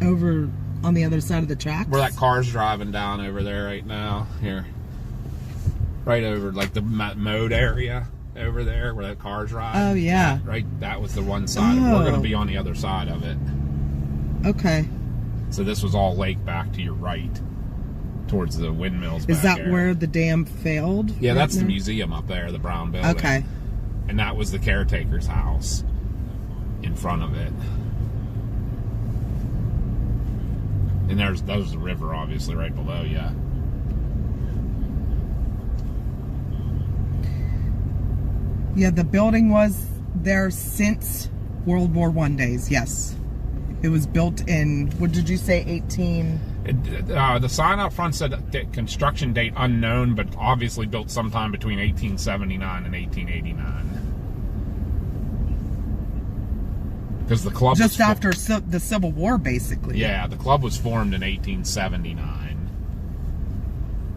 [SPEAKER 1] Over on the other side of the tracks?
[SPEAKER 2] Where that car's driving down over there right now. Here. Right over, like the mode area over there where that car's driving.
[SPEAKER 1] Oh, yeah.
[SPEAKER 2] That was the one side.
[SPEAKER 1] Oh.
[SPEAKER 2] We're going to be on the other side of it.
[SPEAKER 1] Okay.
[SPEAKER 2] So this was all lake back to your right. Towards the windmills
[SPEAKER 1] Is
[SPEAKER 2] back
[SPEAKER 1] that
[SPEAKER 2] there.
[SPEAKER 1] where the dam failed?
[SPEAKER 2] Yeah,
[SPEAKER 1] right
[SPEAKER 2] that's the
[SPEAKER 1] now?
[SPEAKER 2] museum up there, the brown building.
[SPEAKER 1] Okay.
[SPEAKER 2] And that was the caretaker's house in front of it. And there's the river, obviously, right below you.
[SPEAKER 1] Yeah, the building was there since World War I days, yes. It was built in, what did you say, 18...
[SPEAKER 2] The sign out front said that construction date unknown, but obviously built sometime between 1879 and 1889. Because the club
[SPEAKER 1] just after the Civil War, basically.
[SPEAKER 2] Yeah, the club was formed in 1879.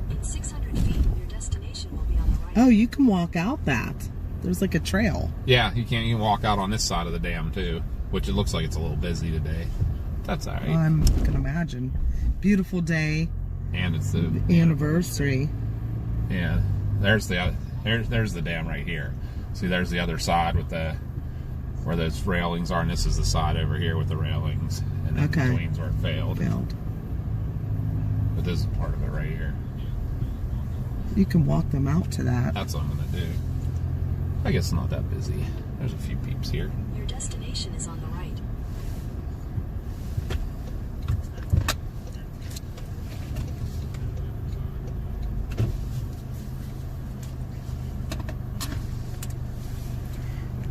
[SPEAKER 3] In 600 feet, your destination will be on the right.
[SPEAKER 1] Oh, you can walk out that. There's like a trail.
[SPEAKER 2] Yeah, you can walk out on this side of the dam too, which it looks like it's a little busy today. That's all right.
[SPEAKER 1] I'm gonna imagine. Beautiful day.
[SPEAKER 2] And it's the
[SPEAKER 1] anniversary.
[SPEAKER 2] Yeah, there's the dam right here. See, there's the other side with where those railings are, and this is the side over here with the railings, and then
[SPEAKER 1] Okay.
[SPEAKER 2] between's where it failed. But this is part of it right here.
[SPEAKER 1] You can walk them out to that.
[SPEAKER 2] That's what I'm gonna do. I guess it's not that busy. There's a few peeps here.
[SPEAKER 3] Your destination is on the right.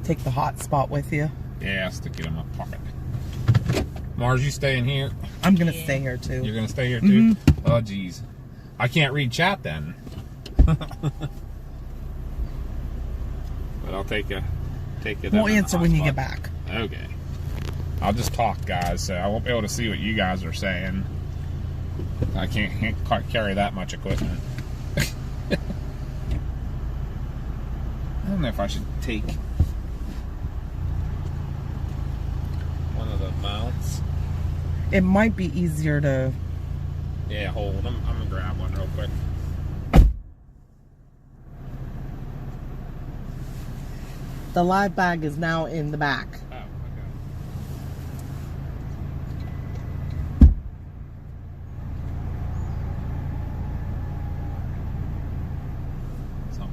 [SPEAKER 1] Take the hotspot with you.
[SPEAKER 2] Yeah, stick it in my pocket. Mars, you staying here?
[SPEAKER 1] I'm gonna stay here too.
[SPEAKER 2] You're gonna stay here too? Oh, geez. I can't read chat then. But I'll take it.
[SPEAKER 1] We'll answer when you get back.
[SPEAKER 2] Okay. I'll just talk, guys, so I won't be able to see what you guys are saying. I can't quite carry that much equipment. I don't know if I should take one of the mounts.
[SPEAKER 1] It might be easier to...
[SPEAKER 2] Yeah, hold. I'm gonna grab one real quick.
[SPEAKER 1] The live bag is now in the back.
[SPEAKER 2] Oh, okay. So.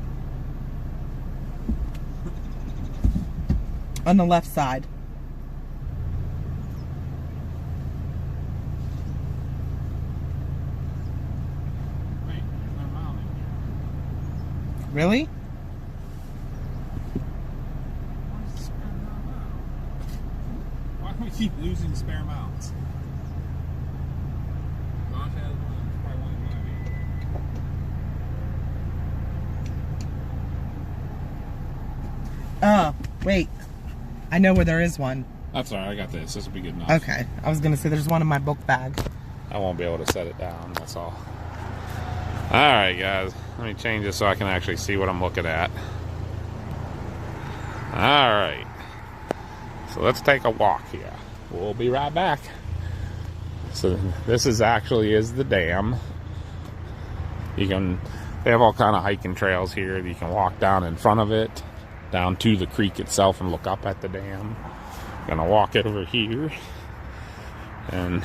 [SPEAKER 1] On the left side.
[SPEAKER 2] Wait, there's no mount in here.
[SPEAKER 1] Really?
[SPEAKER 2] Why do we keep losing spare mounts? Josh has one. Probably one of mine.
[SPEAKER 1] Wait. I know where there is one.
[SPEAKER 2] That's alright, I got this. This will be good enough.
[SPEAKER 1] Okay. I was gonna say there's one in my book bag.
[SPEAKER 2] I won't be able to set it down, that's all. Alright, guys. Let me change this so I can actually see what I'm looking at. Alright. So let's take a walk here. We'll be right back. So this is the dam. They have all kind of hiking trails here. You can walk down in front of it, down to the creek itself and look up at the dam. Gonna walk over here and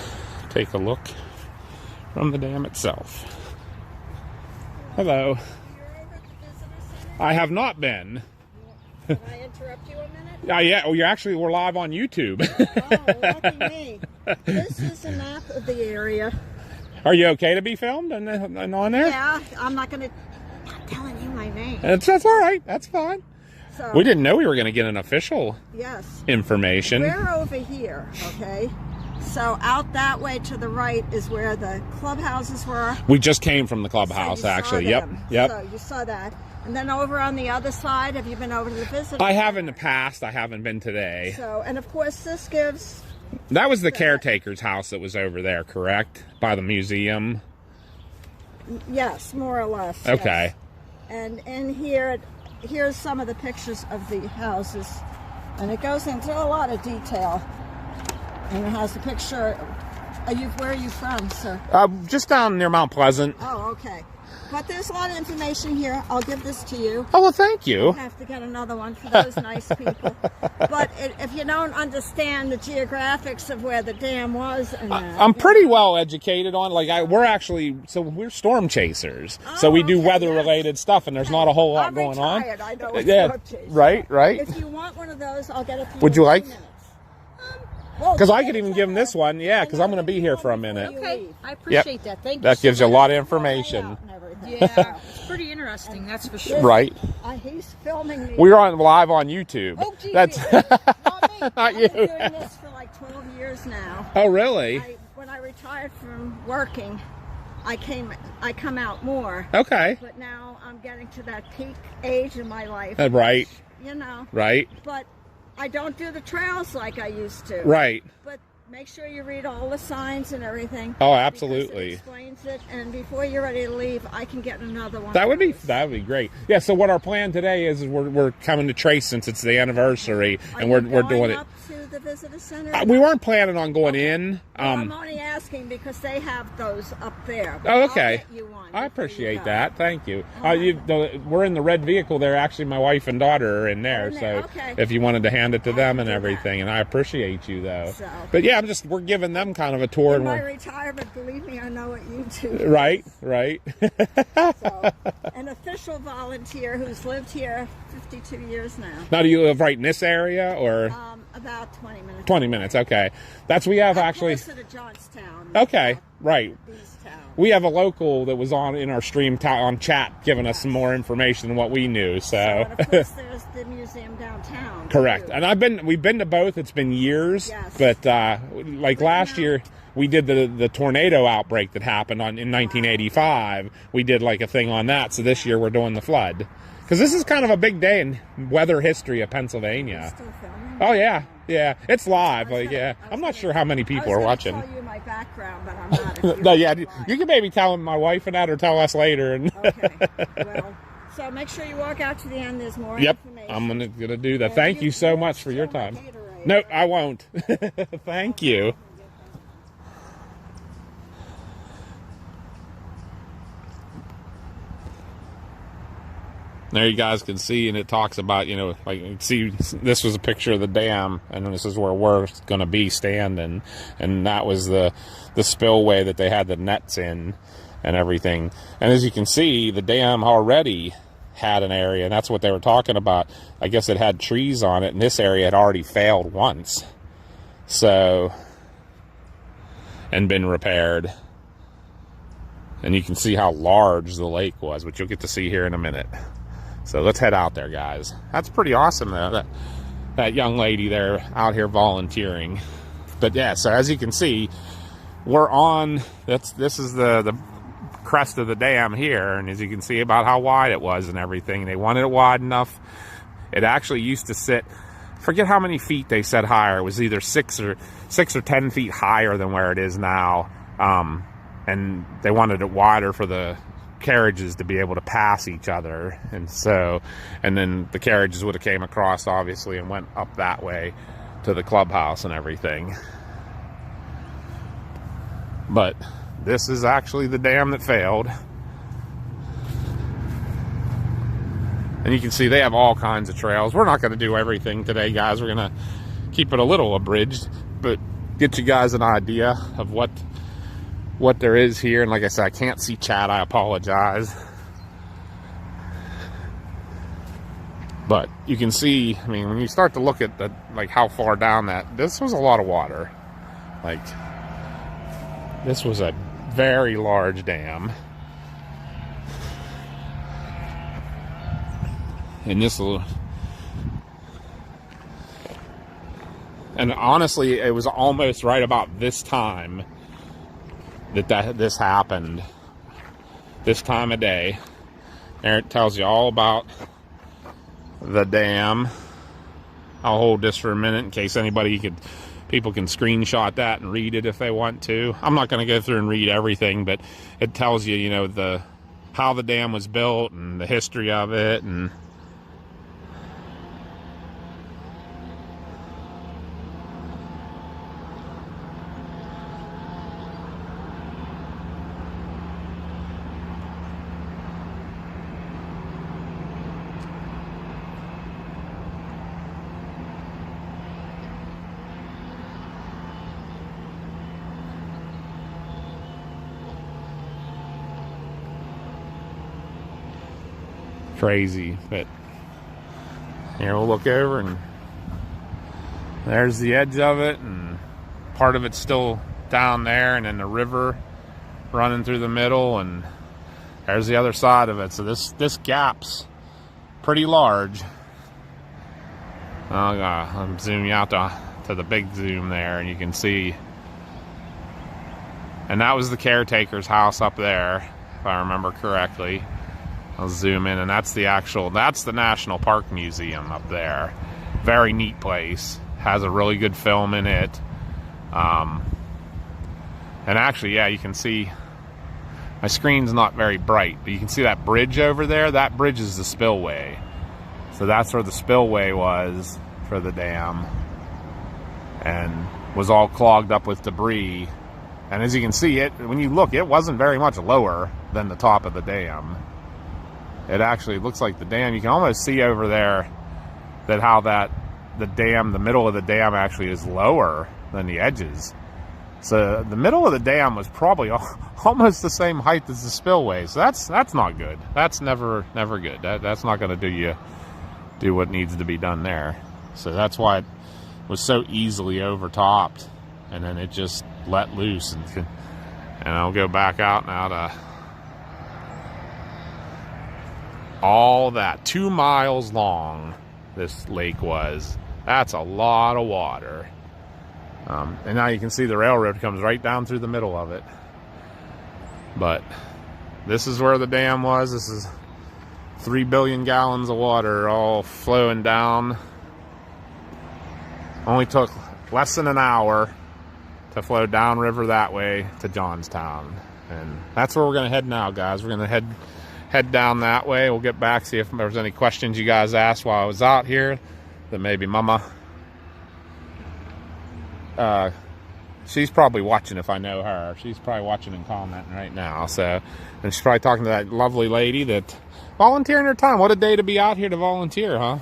[SPEAKER 2] take a look from the dam itself. Hello.
[SPEAKER 4] You're over at the visitor center?
[SPEAKER 2] I have not been.
[SPEAKER 4] Can I interrupt you a minute?
[SPEAKER 2] Yeah. Well, we're live on YouTube.
[SPEAKER 4] Oh, lucky me. This is a map of the area.
[SPEAKER 2] Are you okay to be filmed and on there?
[SPEAKER 4] Yeah, I'm not telling you my name.
[SPEAKER 2] That's all right. That's fine.
[SPEAKER 4] So,
[SPEAKER 2] We didn't know we were going to get an official
[SPEAKER 4] yes.
[SPEAKER 2] information.
[SPEAKER 4] We're over here, okay? So out that way to the right is where the clubhouses were.
[SPEAKER 2] We just came from the clubhouse,
[SPEAKER 4] So you saw
[SPEAKER 2] actually.
[SPEAKER 4] them.
[SPEAKER 2] Yep.
[SPEAKER 4] So you saw that. And then over on the other side, have you been over to the visitor?
[SPEAKER 2] I have in the past. I haven't been today.
[SPEAKER 4] So, and of course this gives...
[SPEAKER 2] That was the caretaker's house that was over there, correct? By the museum?
[SPEAKER 4] Yes, more or less.
[SPEAKER 2] Okay.
[SPEAKER 4] Yes. And in here, here's some of the pictures of the houses. And it goes into a lot of detail. And it has a picture. Where are you from, sir?
[SPEAKER 2] Just down near Mount Pleasant.
[SPEAKER 4] Oh, okay. But there's a lot of information here. I'll give this to you.
[SPEAKER 2] Oh, well, thank you.
[SPEAKER 4] I'll have to get another one for those nice people. But if you don't understand the geographics of where the dam was and that,
[SPEAKER 2] I'm pretty well educated on, we're storm chasers. So we do
[SPEAKER 4] okay,
[SPEAKER 2] weather-related stuff, and there's not a whole lot
[SPEAKER 4] I'm
[SPEAKER 2] going
[SPEAKER 4] retired.
[SPEAKER 2] on.
[SPEAKER 4] I know what
[SPEAKER 2] Yeah,
[SPEAKER 4] storm chasers.
[SPEAKER 2] right.
[SPEAKER 4] If you want one of those, I'll get it to you.
[SPEAKER 2] Would you
[SPEAKER 4] in 2
[SPEAKER 2] like?
[SPEAKER 4] minutes.
[SPEAKER 2] Because I could even give him this one, yeah, because I'm going to be here for a minute.
[SPEAKER 4] Okay,
[SPEAKER 5] I appreciate that. Thank you.
[SPEAKER 2] That gives you a
[SPEAKER 5] so
[SPEAKER 2] lot of
[SPEAKER 4] Out
[SPEAKER 2] information.
[SPEAKER 4] and everything.
[SPEAKER 5] Yeah, it's pretty interesting, that's for sure.
[SPEAKER 2] Right.
[SPEAKER 4] He's filming me.
[SPEAKER 2] We're on live on YouTube.
[SPEAKER 4] Oh, gee,
[SPEAKER 2] That's
[SPEAKER 4] not me.
[SPEAKER 2] Not
[SPEAKER 4] I've
[SPEAKER 2] you.
[SPEAKER 4] been doing this for like 12 years now.
[SPEAKER 2] Oh, really?
[SPEAKER 4] When I retired from working, I come out more.
[SPEAKER 2] Okay.
[SPEAKER 4] But now I'm getting to that peak age in my life.
[SPEAKER 2] Right.
[SPEAKER 4] You know.
[SPEAKER 2] Right.
[SPEAKER 4] But I don't do the trails like I used to.
[SPEAKER 2] Right.
[SPEAKER 4] But make sure you read all the signs and everything.
[SPEAKER 2] Oh,
[SPEAKER 4] because
[SPEAKER 2] absolutely.
[SPEAKER 4] It explains it, and before you're ready to leave, I can get another one.
[SPEAKER 2] That would be
[SPEAKER 4] of those.
[SPEAKER 2] great. Yeah. So what our plan today is we're coming to Trace since it's the anniversary,
[SPEAKER 4] Are
[SPEAKER 2] and
[SPEAKER 4] you
[SPEAKER 2] we're doing
[SPEAKER 4] going
[SPEAKER 2] it.
[SPEAKER 4] up to the visitor center?
[SPEAKER 2] We weren't planning on going in.
[SPEAKER 4] Well, I'm only asking because they have those up there. But
[SPEAKER 2] Oh,
[SPEAKER 4] I'll
[SPEAKER 2] okay.
[SPEAKER 4] get you one
[SPEAKER 2] I
[SPEAKER 4] before you
[SPEAKER 2] appreciate
[SPEAKER 4] go.
[SPEAKER 2] that. Thank you. We're in the red vehicle there. Actually, my wife and daughter are in there.
[SPEAKER 4] In there,
[SPEAKER 2] So
[SPEAKER 4] okay.
[SPEAKER 2] if you wanted to hand it to
[SPEAKER 4] I
[SPEAKER 2] them
[SPEAKER 4] can
[SPEAKER 2] and
[SPEAKER 4] do
[SPEAKER 2] everything, and I appreciate you though.
[SPEAKER 4] So.
[SPEAKER 2] But yeah, we're giving them kind of a tour.
[SPEAKER 4] In
[SPEAKER 2] And
[SPEAKER 4] my
[SPEAKER 2] we're,
[SPEAKER 4] retirement, believe me, I know what you do.
[SPEAKER 2] right.
[SPEAKER 4] So, an official volunteer who's lived here 52 years now.
[SPEAKER 2] Now, do you live right in this area or?
[SPEAKER 4] About 20 minutes.
[SPEAKER 2] 20 minutes, okay. We have
[SPEAKER 4] I'm
[SPEAKER 2] actually.
[SPEAKER 4] closer to Johnstown.
[SPEAKER 2] Okay, right.
[SPEAKER 4] Easttown.
[SPEAKER 2] We have a local that was in our stream on chat giving us some more information than what we knew. So,
[SPEAKER 4] And of course, there's the museum downtown.
[SPEAKER 2] correct.
[SPEAKER 4] too.
[SPEAKER 2] And we've been to both. It's been years,
[SPEAKER 4] Yes.
[SPEAKER 2] but like last year, we did the tornado outbreak that happened in 1985. We did like a thing on that. So this year we're doing the flood because this is kind of a big day in weather history of Pennsylvania.
[SPEAKER 4] Still filming?
[SPEAKER 2] Oh yeah, it's live. I'm not sure how many people are watching.
[SPEAKER 4] I was going to tell you my background, but I'm not. If you
[SPEAKER 2] No, yeah,
[SPEAKER 4] want to
[SPEAKER 2] you can maybe tell my wife and that, or tell us later. And
[SPEAKER 4] Okay. Well, so make sure you walk out to the end. There's more
[SPEAKER 2] yep,
[SPEAKER 4] information.
[SPEAKER 2] I'm gonna do that.
[SPEAKER 4] And
[SPEAKER 2] Thank you so much for your
[SPEAKER 4] steal my
[SPEAKER 2] time.
[SPEAKER 4] Gatorade.
[SPEAKER 2] No, I won't. Thank you. There you guys can see, and it talks about, see, this was a picture of the dam, and this is where we're going to be standing, and that was the spillway that they had the nets in and everything. And as you can see, the dam already had an area, and that's what they were talking about. I guess it had trees on it, and this area had already failed once, so, and been repaired. And you can see how large the lake was, which you'll get to see here in a minute. So let's head out there, guys. That's pretty awesome, though, that young lady there out here volunteering. But yeah, so as you can see, we're on, this is the crest of the dam here, and as you can see about how wide it was and everything, they wanted it wide enough. It actually used to sit, forget how many feet they said higher. It was either 6 or 10 feet higher than where it is now. And they wanted it wider for the carriages to be able to pass each other, and then the carriages would have came across obviously and went up that way to the clubhouse and everything. But this is actually the dam that failed, and you can see they have all kinds of trails. We're not going to do everything today, guys. We're going to keep it a little abridged, but get you guys an idea of what there is here. And like I said, I can't see chat, I apologize, but you can see, I mean, when you start to look at how far down this was a lot of water. Like, this was a very large dam, and and honestly, it was almost right about this time that this happened, this time of day. There it tells you all about the dam. I'll hold this for a minute in case people can screenshot that and read it if they want to. I'm not going to go through and read everything, but it tells you, how the dam was built and the history of it, and crazy. But here, we'll look over, and there's the edge of it, and part of it's still down there, and then the river running through the middle, and there's the other side of it. So this gap's pretty large. I'm zooming out to the big zoom there, and you can see, and that was the caretaker's house up there, if I remember correctly. I'll zoom in, and that's the National Park Museum up there. Very neat place. Has a really good film in it. And actually, yeah, you can see, my screen's not very bright, but you can see that bridge over there. That bridge is the spillway. So that's where the spillway was for the dam, and was all clogged up with debris And as you can see, when you look, it wasn't very much lower than the top of the dam. It actually looks like the dam, you can almost see over there that how the dam, the middle of the dam actually is lower than the edges. So the middle of the dam was probably almost the same height as the spillway. So that's not good. That's never good. That's not going to do what needs to be done there. So that's why it was so easily overtopped, and then it just let loose. And I'll go back out now to all that 2 miles long this lake was. That's a lot of water. And now you can see the railroad comes right down through the middle of it. But this is where the dam was. This is 3 billion gallons of water all flowing down. Only took less than an hour to flow downriver that way to Johnstown. And that's where we're going to head now, guys. We're going to head down that way. We'll get back, see if there was any questions you guys asked while I was out here that maybe Mama... she's probably watching if I know her. She's probably watching and commenting right now. So, and she's probably talking to that lovely lady that volunteering her time. What a day to be out here to volunteer, huh?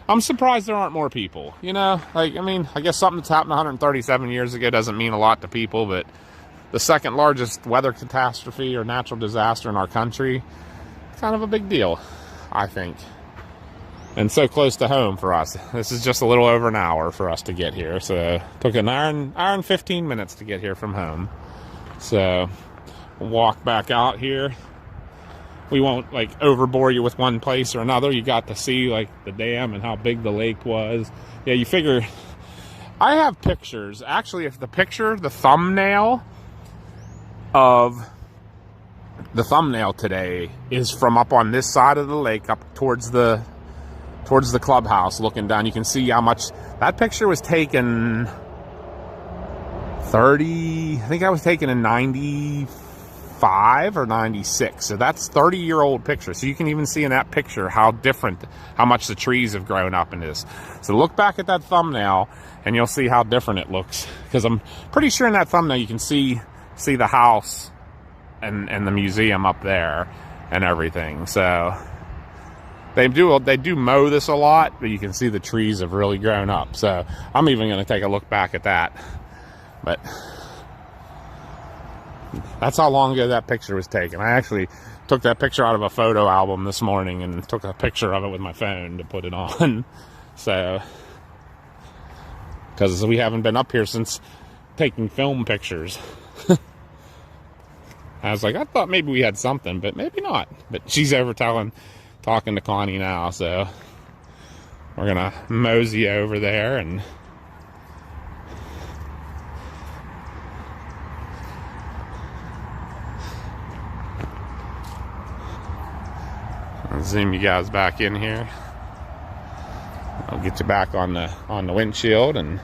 [SPEAKER 2] I'm surprised there aren't more people. You know, like, I mean, I guess something that's happened 137 years ago doesn't mean a lot to people, but the second largest weather catastrophe or natural disaster in our country, it's kind of a big deal, I think. And so close to home for us. This is just a little over an hour for us to get here. So it took an hour and 15 minutes to get here from home. So we'll walk back out here. We won't like overbore you with one place or another. You got to see like the dam and how big the lake was. Yeah, you figure. I have pictures. Actually, if the thumbnail of the thumbnail today is from up on this side of the lake, up towards the clubhouse, looking down, you can see how much that picture was taken. I think I was taken in 95 or 96. So that's 30-year-old picture. So you can even see in that picture how much the trees have grown up in this. So look back at that thumbnail and you'll see how different it looks. Because I'm pretty sure in that thumbnail you can see the house and the museum up there and everything. So they do mow this a lot, but you can see the trees have really grown up. So I'm even going to take a look back at that. But that's how long ago that picture was taken. I actually took that picture out of a photo album this morning and took a picture of it with my phone to put it on. So, because we haven't been up here since taking film pictures. I was like, I thought maybe we had something, but maybe not. But she's over talking to Connie now, so we're gonna mosey over there and I'll zoom you guys back in here. I'll get you back on the windshield and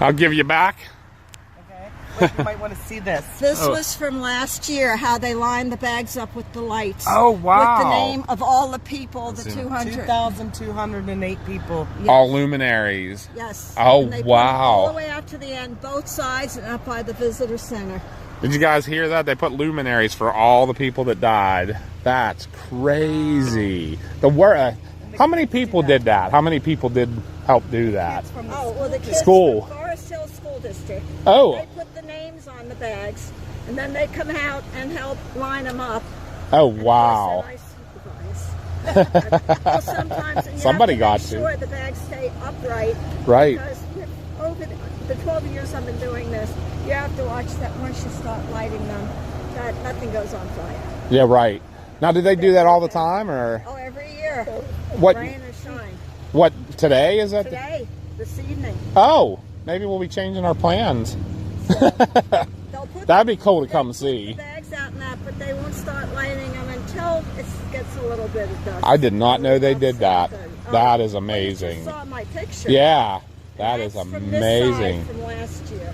[SPEAKER 2] I'll give you back.
[SPEAKER 1] Okay. Well, you might want to see this.
[SPEAKER 4] This was from last year, how they lined the bags up with the lights.
[SPEAKER 2] Oh, wow.
[SPEAKER 4] With the name of all the people, the 200.
[SPEAKER 1] 2,208 people.
[SPEAKER 4] Yes.
[SPEAKER 2] All luminaries.
[SPEAKER 4] Yes.
[SPEAKER 2] Oh,
[SPEAKER 4] and they put
[SPEAKER 2] wow.
[SPEAKER 4] them all the way out to the end, both sides and up by the visitor center.
[SPEAKER 2] Did you guys hear that? They put luminaries for all the people that died. That's crazy. How many people did that? How many people did help do that?
[SPEAKER 4] The kids
[SPEAKER 2] School.
[SPEAKER 4] from Forest Hill School District.
[SPEAKER 2] Oh.
[SPEAKER 4] They put the names on the bags, and then they come out and help line them up.
[SPEAKER 2] Oh, wow.
[SPEAKER 4] And I supervise. Well, sometimes you
[SPEAKER 2] Somebody
[SPEAKER 4] have
[SPEAKER 2] got
[SPEAKER 4] make
[SPEAKER 2] to.
[SPEAKER 4] sure the bags stay upright.
[SPEAKER 2] Right.
[SPEAKER 4] Because over the 12 years I've been doing this, you have to watch that once you start lighting them, that nothing goes on fire.
[SPEAKER 2] Yeah, right. Now, do they do that all the time, or
[SPEAKER 4] Oh, every year.
[SPEAKER 2] what?
[SPEAKER 4] Rain or shine.
[SPEAKER 2] What today is that?
[SPEAKER 4] Today, this evening.
[SPEAKER 2] Oh, maybe we'll be changing our plans.
[SPEAKER 4] They'll put
[SPEAKER 2] That'd be cool to
[SPEAKER 4] they
[SPEAKER 2] come
[SPEAKER 4] put
[SPEAKER 2] see.
[SPEAKER 4] The bags out and that, but they won't start lighting them until it gets a little bit of dust.
[SPEAKER 2] I did not know they did that.
[SPEAKER 4] Something.
[SPEAKER 2] That is
[SPEAKER 4] You
[SPEAKER 2] amazing.
[SPEAKER 4] just saw my picture.
[SPEAKER 2] Yeah, that is
[SPEAKER 4] That's
[SPEAKER 2] amazing.
[SPEAKER 4] From this side from last year.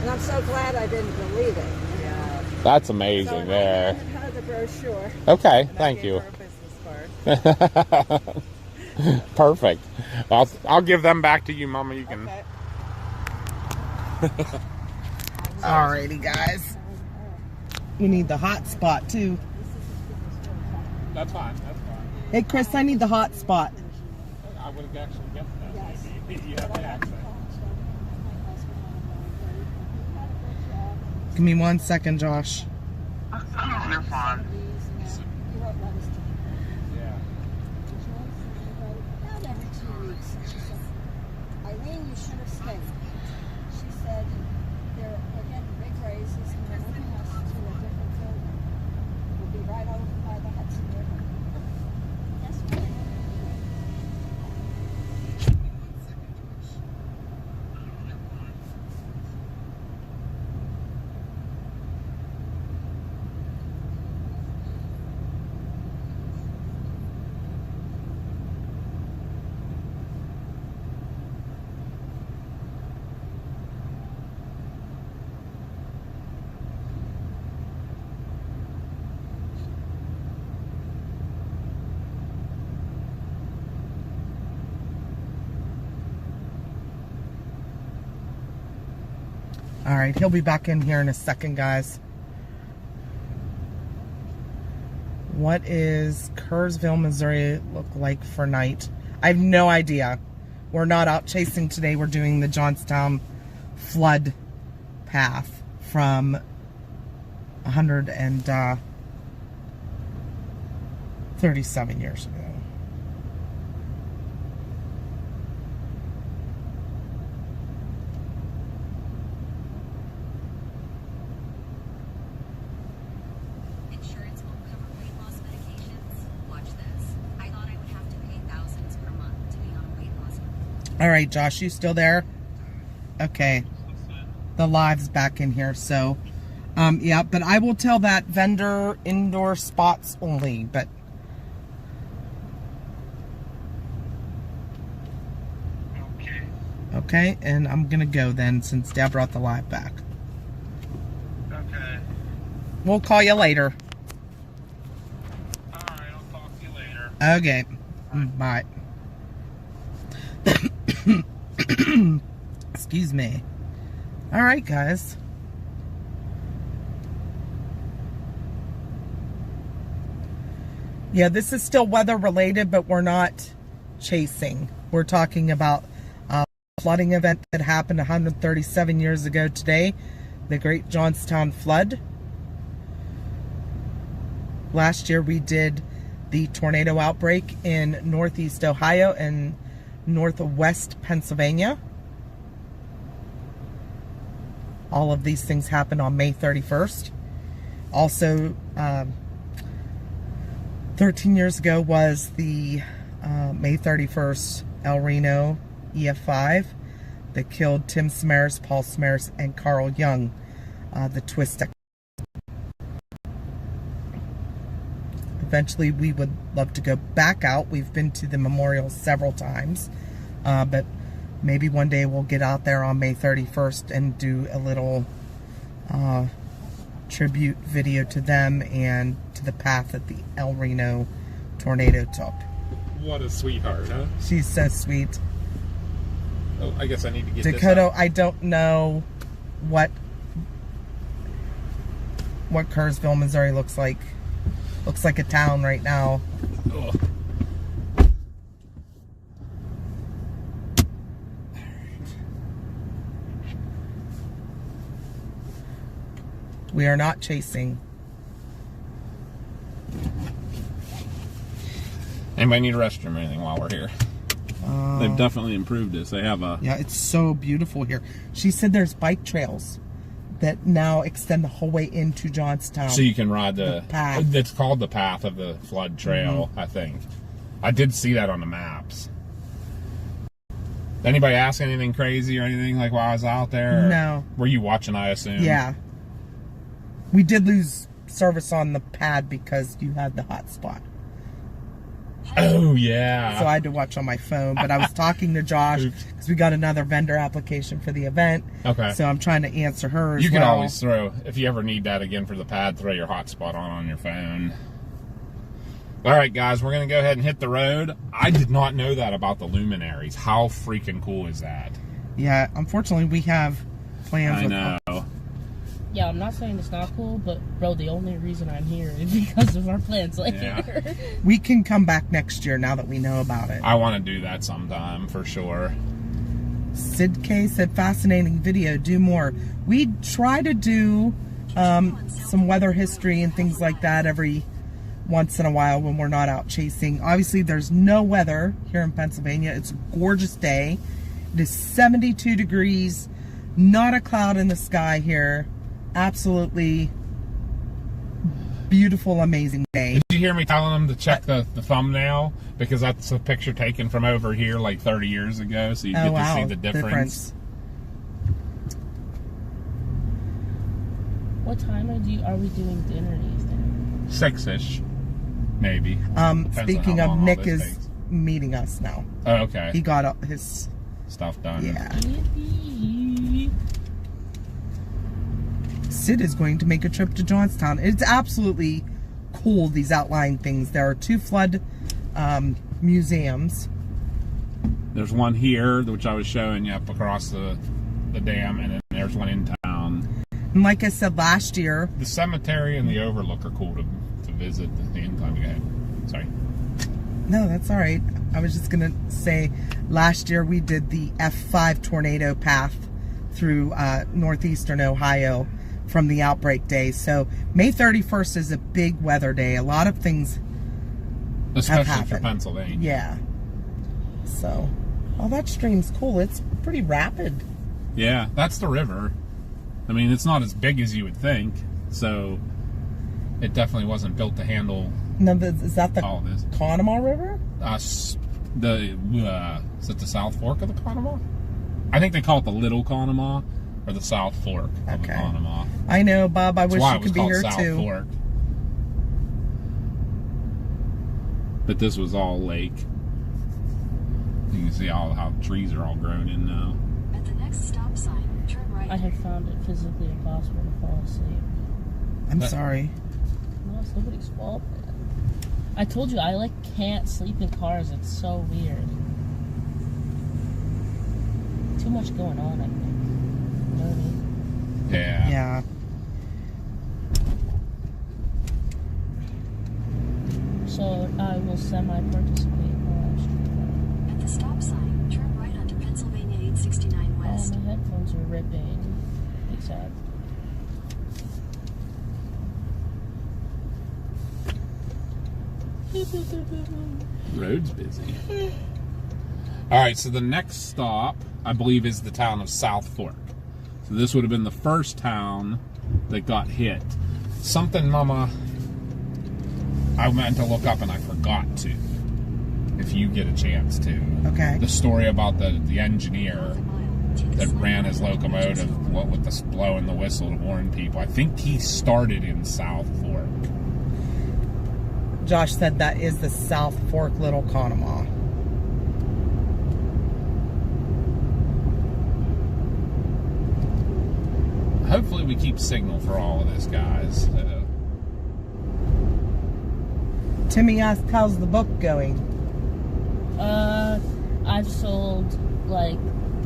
[SPEAKER 4] And I'm so glad I didn't believe it.
[SPEAKER 1] Yeah.
[SPEAKER 2] That's
[SPEAKER 4] So
[SPEAKER 2] amazing
[SPEAKER 4] I
[SPEAKER 2] there.
[SPEAKER 4] handed her the brochure.
[SPEAKER 2] Okay,
[SPEAKER 1] And I
[SPEAKER 2] thank
[SPEAKER 1] gave
[SPEAKER 2] you.
[SPEAKER 1] her a business card.
[SPEAKER 2] Perfect. I'll give them back to you, Mama. You can.
[SPEAKER 1] Okay. Alrighty, guys. We need the hot spot too.
[SPEAKER 2] That's fine. That's fine.
[SPEAKER 1] Hey, Chris, I need the hot spot.
[SPEAKER 2] I would have actually guessed that.
[SPEAKER 4] Yes.
[SPEAKER 2] You have the accent.
[SPEAKER 1] Give me 1 second, Josh.
[SPEAKER 2] You're fine.
[SPEAKER 4] You wrote letters to me.
[SPEAKER 2] Yeah.
[SPEAKER 4] About every 2 weeks. And she said, Eileen, you should have stayed. She said, they're getting big raises and they're moving us to a different building. We'll be right over by the Hudson River. Yes, we will.
[SPEAKER 1] All right, he'll be back in here in a second, guys. What is Kerrsville, Missouri look like for night? I have no idea. We're not out chasing today. We're doing the Johnstown flood path from 137 years ago.
[SPEAKER 3] Insurance won't cover weight loss medications. Watch this. I thought I would have to pay thousands per month to be on a weight loss.
[SPEAKER 1] All right, Josh, you still there? Okay. The live's back in here, so yeah, but I will tell that vendor indoor spots only, but okay, and I'm gonna go then since Dad brought the live back.
[SPEAKER 2] Okay.
[SPEAKER 1] We'll call you later.
[SPEAKER 2] All right. I'll talk to you later.
[SPEAKER 1] Okay. Bye. Excuse me. All right, guys. Yeah, this is still weather related, but we're not chasing. We're talking about a flooding event that happened 137 years ago today, the Great Johnstown Flood. Last year we did the tornado outbreak in Northeast Ohio and Northwest Pennsylvania. All of these things happened on May 31st. Also, 13 years ago was the May 31st El Reno EF5 that killed Tim Samaras, Paul Samaras, and Carl Young, the twist. Eventually, we would love to go back out. We've been to the memorial several times, but maybe one day we'll get out there on May 31st and do a little tribute video to them and to the path that the El Reno tornado took.
[SPEAKER 2] What a sweetheart, huh?
[SPEAKER 1] She's so sweet.
[SPEAKER 2] Oh, I guess I need to get
[SPEAKER 1] Dakota,
[SPEAKER 2] this out.
[SPEAKER 1] I don't know what Kerrsville, Missouri looks like. Looks like a town right now.
[SPEAKER 2] Ugh.
[SPEAKER 1] We are not chasing.
[SPEAKER 2] Anybody need a restroom or anything while we're here? They've definitely improved this. They have a...
[SPEAKER 1] Yeah, it's so beautiful here. She said there's bike trails that now extend the whole way into Johnstown.
[SPEAKER 2] So you can ride the
[SPEAKER 1] path.
[SPEAKER 2] It's called the Path of the Flood Trail, I think. I did see that on the maps. Anybody ask anything crazy or anything like while I was out there? Or
[SPEAKER 1] No.
[SPEAKER 2] Were you watching, I assume?
[SPEAKER 1] Yeah. We did lose service on the pad because you had the hot spot.
[SPEAKER 2] Oh, yeah.
[SPEAKER 1] So I had to watch on my phone, but I was talking to Josh because we got another vendor application for the event.
[SPEAKER 2] Okay.
[SPEAKER 1] So I'm trying to answer her as
[SPEAKER 2] You can
[SPEAKER 1] well.
[SPEAKER 2] always throw, if you ever need that again for the pad, throw your hotspot on your phone. All right, guys, we're going to go ahead and hit the road. I did not know that about the luminaries. How freaking cool is that?
[SPEAKER 1] Yeah, unfortunately, we have plans.
[SPEAKER 2] I know.
[SPEAKER 5] Yeah, I'm not saying it's not cool, but bro, the only reason I'm here is because of our plans later.
[SPEAKER 2] Yeah.
[SPEAKER 1] We can come back next year now that we know about it.
[SPEAKER 2] I want to do that sometime for sure.
[SPEAKER 1] Sid K said, fascinating video, do more. We try to do some weather history and things like that every once in a while when we're not out chasing. Obviously, there's no weather here in Pennsylvania. It's a gorgeous day. It is 72 degrees, not a cloud in the sky here. Absolutely beautiful, amazing day.
[SPEAKER 2] Did you hear me telling them to check the thumbnail? Because that's a picture taken from over here like 30 years ago, so you get to see the difference.
[SPEAKER 5] What time are we doing dinner, do you think?
[SPEAKER 2] 6-ish, maybe.
[SPEAKER 1] Speaking of, Nick is meeting us now.
[SPEAKER 2] Oh, okay.
[SPEAKER 1] He got his
[SPEAKER 2] stuff done.
[SPEAKER 1] Yeah.
[SPEAKER 5] Yippee.
[SPEAKER 1] Sid is going to make a trip to Johnstown. It's absolutely cool, these outlying things. There are 2 flood museums.
[SPEAKER 2] There's one here, which I was showing you up across the dam, and then there's one in town.
[SPEAKER 1] And like I said last year,
[SPEAKER 2] the cemetery and the overlook are cool to visit anytime you go. Sorry.
[SPEAKER 1] No, that's all right. I was just going to say, last year we did the F5 tornado path through northeastern Ohio from the outbreak day. So May 31st is a big weather day. A lot of things
[SPEAKER 2] especially
[SPEAKER 1] have
[SPEAKER 2] for
[SPEAKER 1] happened.
[SPEAKER 2] Pennsylvania.
[SPEAKER 1] Yeah. So, oh, that stream's cool. It's pretty rapid.
[SPEAKER 2] Yeah, that's the river. I mean, it's not as big as you would think, so it definitely wasn't built to handle.
[SPEAKER 1] No, is that the
[SPEAKER 2] all this.
[SPEAKER 1] Conemaugh River?
[SPEAKER 2] Is it the South Fork of the Conemaugh? I think they call it the Little Conemaugh or the South Fork of the Conemaugh.
[SPEAKER 1] I know, Bob. I wish you could be here
[SPEAKER 2] South
[SPEAKER 1] too.
[SPEAKER 2] Fork. But this was all lake. You can see how trees are all grown in now.
[SPEAKER 3] At the next stop sign, turn right.
[SPEAKER 5] I have found it physically impossible to fall asleep.
[SPEAKER 1] I'm sorry.
[SPEAKER 5] No, it's nobody's fault. I told you, I can't sleep in cars. It's so weird. Too much going on, I think. You know what I mean?
[SPEAKER 2] Yeah.
[SPEAKER 1] Yeah.
[SPEAKER 5] So I will semi-participate in the live stream.
[SPEAKER 3] At the stop sign, turn right onto Pennsylvania 869
[SPEAKER 5] Oh,
[SPEAKER 3] West.
[SPEAKER 5] my headphones are ripping. Big sad.
[SPEAKER 2] Road's busy. All right, so the next stop, I believe, is the town of South Fork. So this would have been the first town that got hit. Something, Mama, I meant to look up and I forgot to. If you get a chance to.
[SPEAKER 1] Okay.
[SPEAKER 2] The story about the engineer that ran his locomotive with the blowing the whistle to warn people. I think he started in South Fork.
[SPEAKER 1] Josh said that is the South Fork Little Conemaugh.
[SPEAKER 2] Hopefully we keep signal for all of this, guys.
[SPEAKER 1] Timmy asked, how's the book going?
[SPEAKER 5] I've sold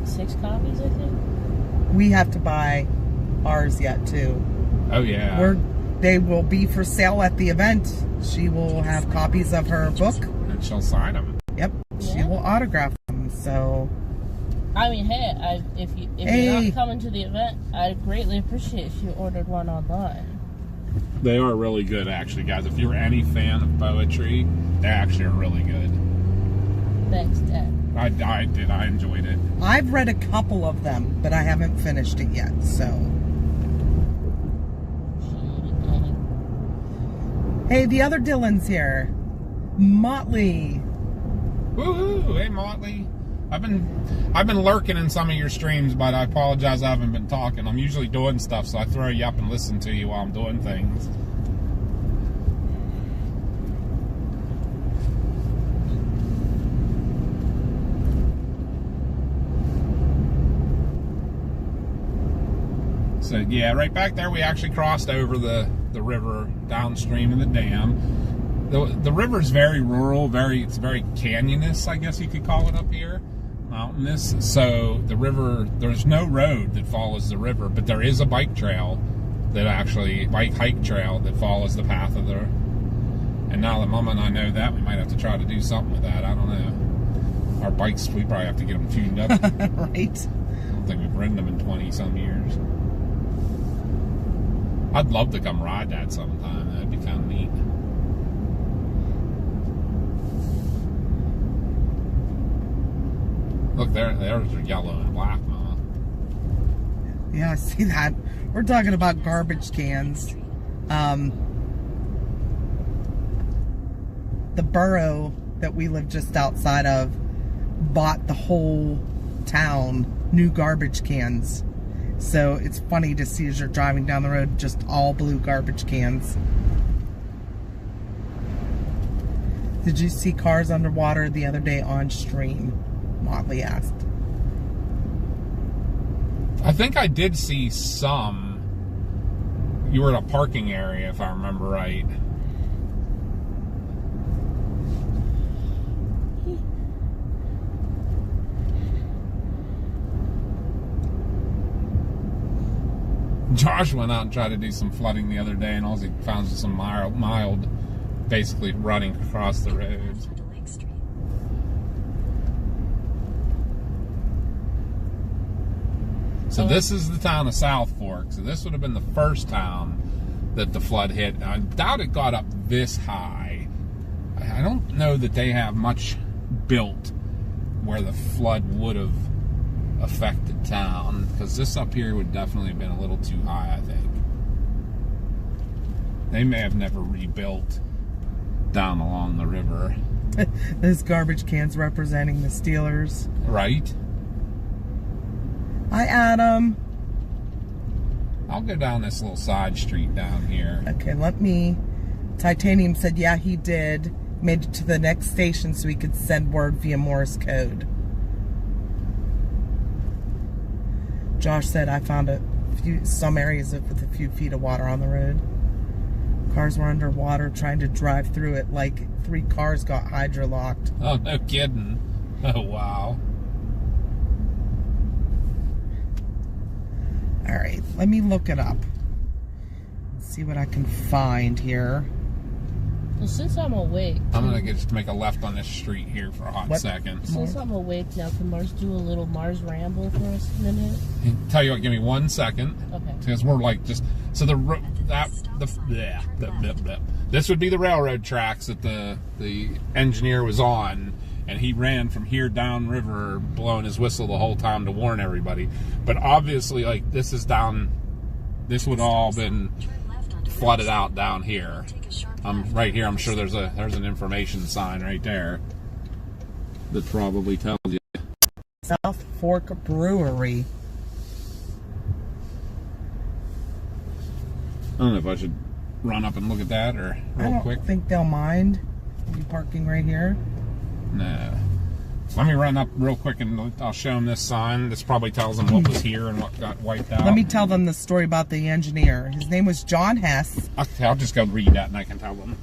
[SPEAKER 5] 6 copies, I think.
[SPEAKER 1] We have to buy ours yet too.
[SPEAKER 2] Oh yeah.
[SPEAKER 1] They will be for sale at the event. She will have copies of her book.
[SPEAKER 2] And she'll sign them.
[SPEAKER 1] Yep. She
[SPEAKER 5] Yeah.
[SPEAKER 1] will autograph them. So.
[SPEAKER 5] I mean, hey, if you're not coming to the event, I'd greatly appreciate if you ordered one online.
[SPEAKER 2] They are really good, actually, guys. If you're any fan of poetry, they actually are really good.
[SPEAKER 5] Thanks, Dad.
[SPEAKER 2] I enjoyed it.
[SPEAKER 1] I've read a couple of them, but I haven't finished it yet, so. Hey, the other Dylan's here. Motley.
[SPEAKER 2] Woohoo! Hey, Motley. I've been lurking in some of your streams, but I apologize I haven't been talking. I'm usually doing stuff, so I throw you up and listen to you while I'm doing things. So yeah, right back there we actually crossed over the river downstream of the dam. The river's very rural, it's very canyonous, I guess you could call it up here, mountainous. So the river, there's no road that follows the river, but there is a bike trail that actually, hike trail that follows the path of the. And now the moment I know that, we might have to try to do something with that. I don't know. Our bikes, we probably have to get them tuned up.
[SPEAKER 1] Right.
[SPEAKER 2] I don't think we've ridden them in 20 some years. I'd love to come ride that sometime. That'd be kind of neat. Look, there's yellow and black, Mama.
[SPEAKER 1] Yeah, I see that. We're talking about garbage cans. The borough that we live just outside of bought the whole town new garbage cans. So it's funny to see as you're driving down the road, just all blue garbage cans. Did you see cars underwater the other day on stream? Motley asked.
[SPEAKER 2] I think I did see some. You were in a parking area, if I remember right. Josh went out and tried to do some flooding the other day, and all he found was some mild, basically running across the roads. So this is the town of South Fork. So this would have been the first town that the flood hit. I doubt it got up this high. I don't know that they have much built where the flood would have affected town, because this up here would definitely have been a little too high, I think. They may have never rebuilt down along the river.
[SPEAKER 1] Those garbage cans representing the Steelers.
[SPEAKER 2] Right?
[SPEAKER 1] Hi, Adam.
[SPEAKER 2] I'll go down this little side street down here.
[SPEAKER 1] Okay, let me... Titanium said, yeah, he did. Made it to the next station so he could send word via Morse code. Josh said, I found some areas with a few feet of water on the road. Cars were underwater trying to drive through it, like 3 cars got hydrolocked.
[SPEAKER 2] Oh, no kidding. Oh, wow.
[SPEAKER 1] All right, let me look it up. See what I can find here.
[SPEAKER 5] Well, since I'm awake...
[SPEAKER 2] I'm going to just make a left on this street here for a hot second.
[SPEAKER 5] Since I'm awake now, can Mars do a little Mars ramble for us a minute?
[SPEAKER 2] Tell you what, give me 1 second.
[SPEAKER 5] Okay.
[SPEAKER 2] Because we're like just... So this would be the railroad tracks that the engineer was on, and he ran from here downriver blowing his whistle the whole time to warn everybody. But obviously, like, this is down... This would all been flooded out down here. Right here, I'm sure there's an information sign right there that probably tells you.
[SPEAKER 1] South Fork Brewery.
[SPEAKER 2] I don't know if I should run up and look at that or real quick.
[SPEAKER 1] I don't think they'll mind you parking right here.
[SPEAKER 2] No. Let me run up real quick and I'll show them this sign. This probably tells them what was here and what got wiped out.
[SPEAKER 1] Let me tell them the story about the engineer. His name was John Hess.
[SPEAKER 2] I'll just go read that and I can tell them.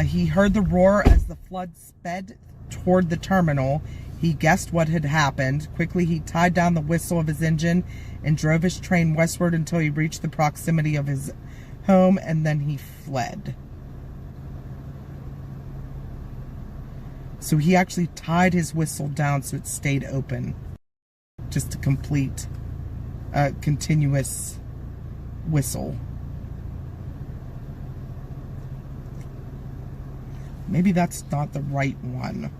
[SPEAKER 1] He heard the roar as the flood sped toward the terminal. He guessed what had happened. Quickly, he tied down the whistle of his engine and drove his train westward until he reached the proximity of his home, and then he fled. So he actually tied his whistle down so it stayed open. Just to complete a continuous whistle. Maybe that's not the right one.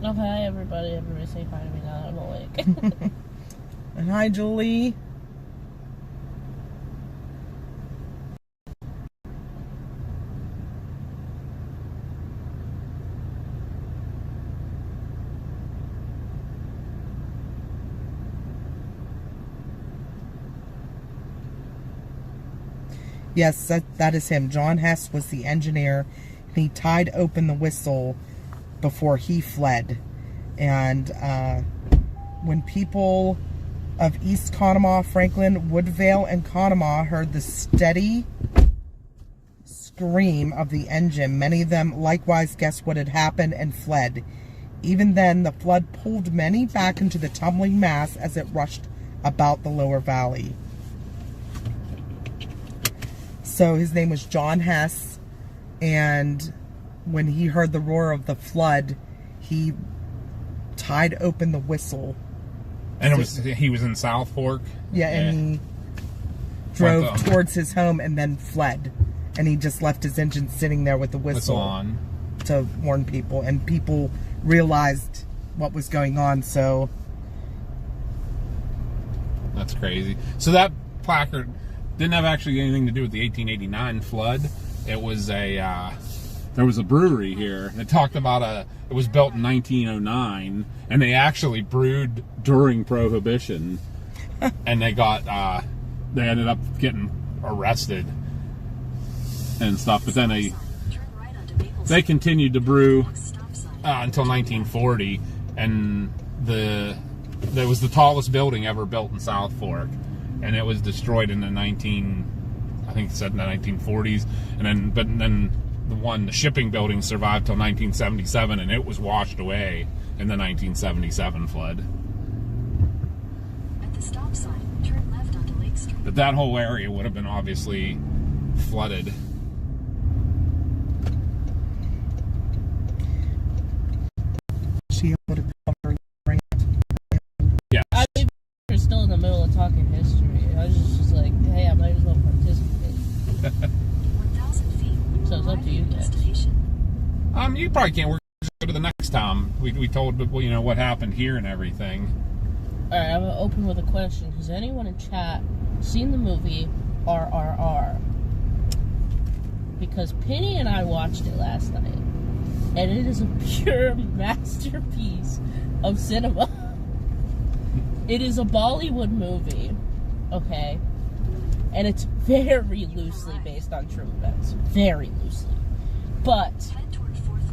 [SPEAKER 5] Oh, hi, everybody. Everybody say hi to me now that I'm awake.
[SPEAKER 1] And hi, Julie. Yes, that is him. John Hess was the engineer. And he tied open the whistle before he fled. And when people of East Conemaugh, Franklin, Woodvale, and Conemaugh heard the steady scream of the engine, many of them likewise guessed what had happened and fled. Even then, the flood pulled many back into the tumbling mass as it rushed about the lower valley. So his name was John Hess, and when he heard the roar of the flood, he tied open the whistle.
[SPEAKER 2] And he was in South Fork?
[SPEAKER 1] Yeah, and he drove towards his home and then fled. And he just left his engine sitting there with the whistle
[SPEAKER 2] on
[SPEAKER 1] to warn people. And people realized what was going on, so...
[SPEAKER 2] That's crazy. So that placard didn't have actually anything to do with the 1889 flood. It was there was a brewery here. It talked about it was built in 1909, and they actually brewed during Prohibition, and they ended up getting arrested and stuff. But then they continued to brew until 1940, and there was the tallest building ever built in South Fork, and it was destroyed in the 1940s, and then the shipping building survived till 1977, and it was washed away in the 1977 flood.
[SPEAKER 3] At the stop sign, turn left onto Lake Street.
[SPEAKER 2] But that whole area would have been obviously flooded.
[SPEAKER 1] She able to cover Grant.
[SPEAKER 2] Yeah.
[SPEAKER 5] I think we're still in the middle of talking history. I was just like, hey, I might as well participate.
[SPEAKER 3] 1,000 feet.
[SPEAKER 5] So it's up to you guys.
[SPEAKER 3] Destination.
[SPEAKER 2] You probably can't work to the next time. We told what happened here and everything.
[SPEAKER 5] All right, I'm gonna open with a question. Has anyone in chat seen the movie RRR? Because Penny and I watched it last night, and it is a pure masterpiece of cinema. It is a Bollywood movie, okay? And it's very loosely based on true events. Very loosely. But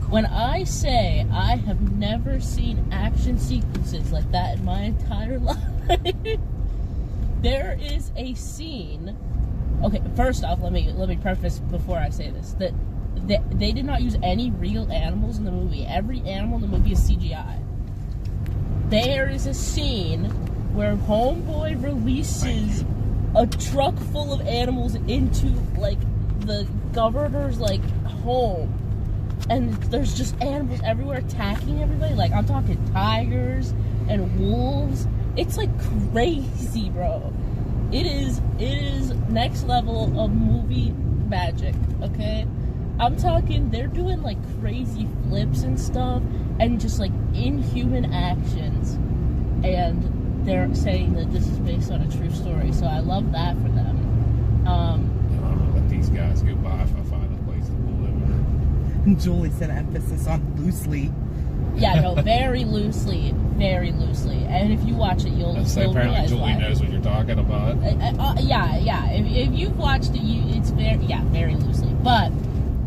[SPEAKER 5] when I say I have never seen action sequences like that in my entire life, there is a scene. Okay, first off, let me preface before I say this that they did not use any real animals in the movie. Every animal in the movie is CGI. There is a scene where Homeboy releases a truck full of animals into like the governor's like home, and there's just animals everywhere attacking everybody. Like, I'm talking tigers and wolves. It's like crazy, bro. It is next level of movie magic, okay? I'm talking, they're doing like crazy flips and stuff and just like inhuman actions, and they're saying that this is based on a true story, so I love that for them.
[SPEAKER 2] I'm gonna let these guys go by if I find a place to live.
[SPEAKER 1] Julie said emphasis on loosely.
[SPEAKER 5] Yeah, no, very loosely, and if you watch it, you'll
[SPEAKER 2] Apparently
[SPEAKER 5] realize
[SPEAKER 2] Julie
[SPEAKER 5] why.
[SPEAKER 2] knows what you're talking about.
[SPEAKER 5] Yeah. If you've watched it, it's very loosely. But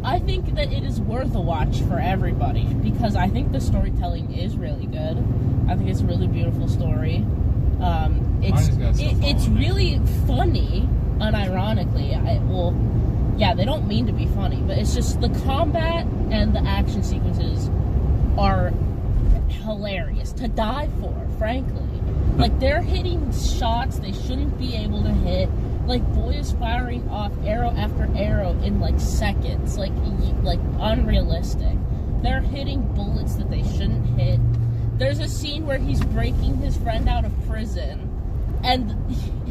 [SPEAKER 5] I think that it is worth a watch for everybody because I think the storytelling is really good. I think it's a really beautiful story. It's really funny, unironically. They don't mean to be funny, but it's just the combat and the action sequences are hilarious to die for, frankly. Like, they're hitting shots they shouldn't be able to hit. Like, Boy is firing off arrow after arrow in like seconds, like unrealistic. They're hitting bullets that they shouldn't hit. There's a scene where he's breaking his friend out of prison, and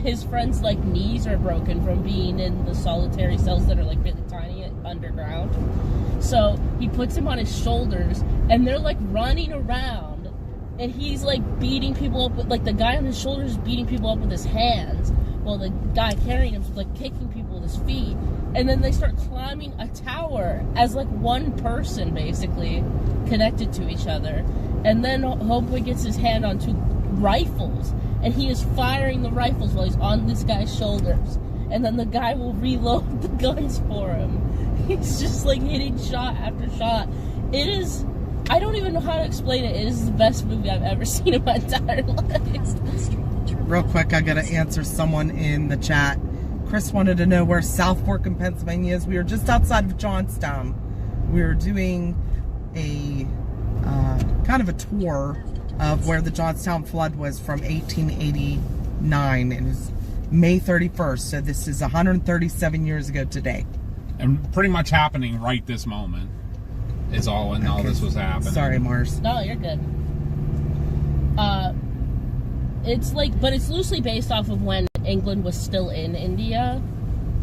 [SPEAKER 5] his friend's like knees are broken from being in the solitary cells that are like really tiny underground. So he puts him on his shoulders, and they're like running around, and he's like beating people up with, like, the guy on his shoulders is beating people up with his hands, while the guy carrying him is like kicking people with his feet. And then they start climbing a tower as like one person, basically connected to each other. And then Homeboy gets his hand on two rifles, and he is firing the rifles while he's on this guy's shoulders. and then the guy will reload the guns for him. He's just like hitting shot after shot. It is, I don't even know how to explain it. It is the best movie I've ever seen in my entire life.
[SPEAKER 1] Real quick, I gotta answer someone in the chat. Chris wanted to know where South Fork in Pennsylvania is. We are just outside of Johnstown. We're doing a kind of a tour of where the Johnstown flood was from 1889. It is May 31st, so this is 137 years ago today.
[SPEAKER 2] And pretty much happening right this moment is all when all this was happening.
[SPEAKER 1] Sorry, Mars.
[SPEAKER 5] No, you're good. It's like, but it's loosely based off of when England was still in India,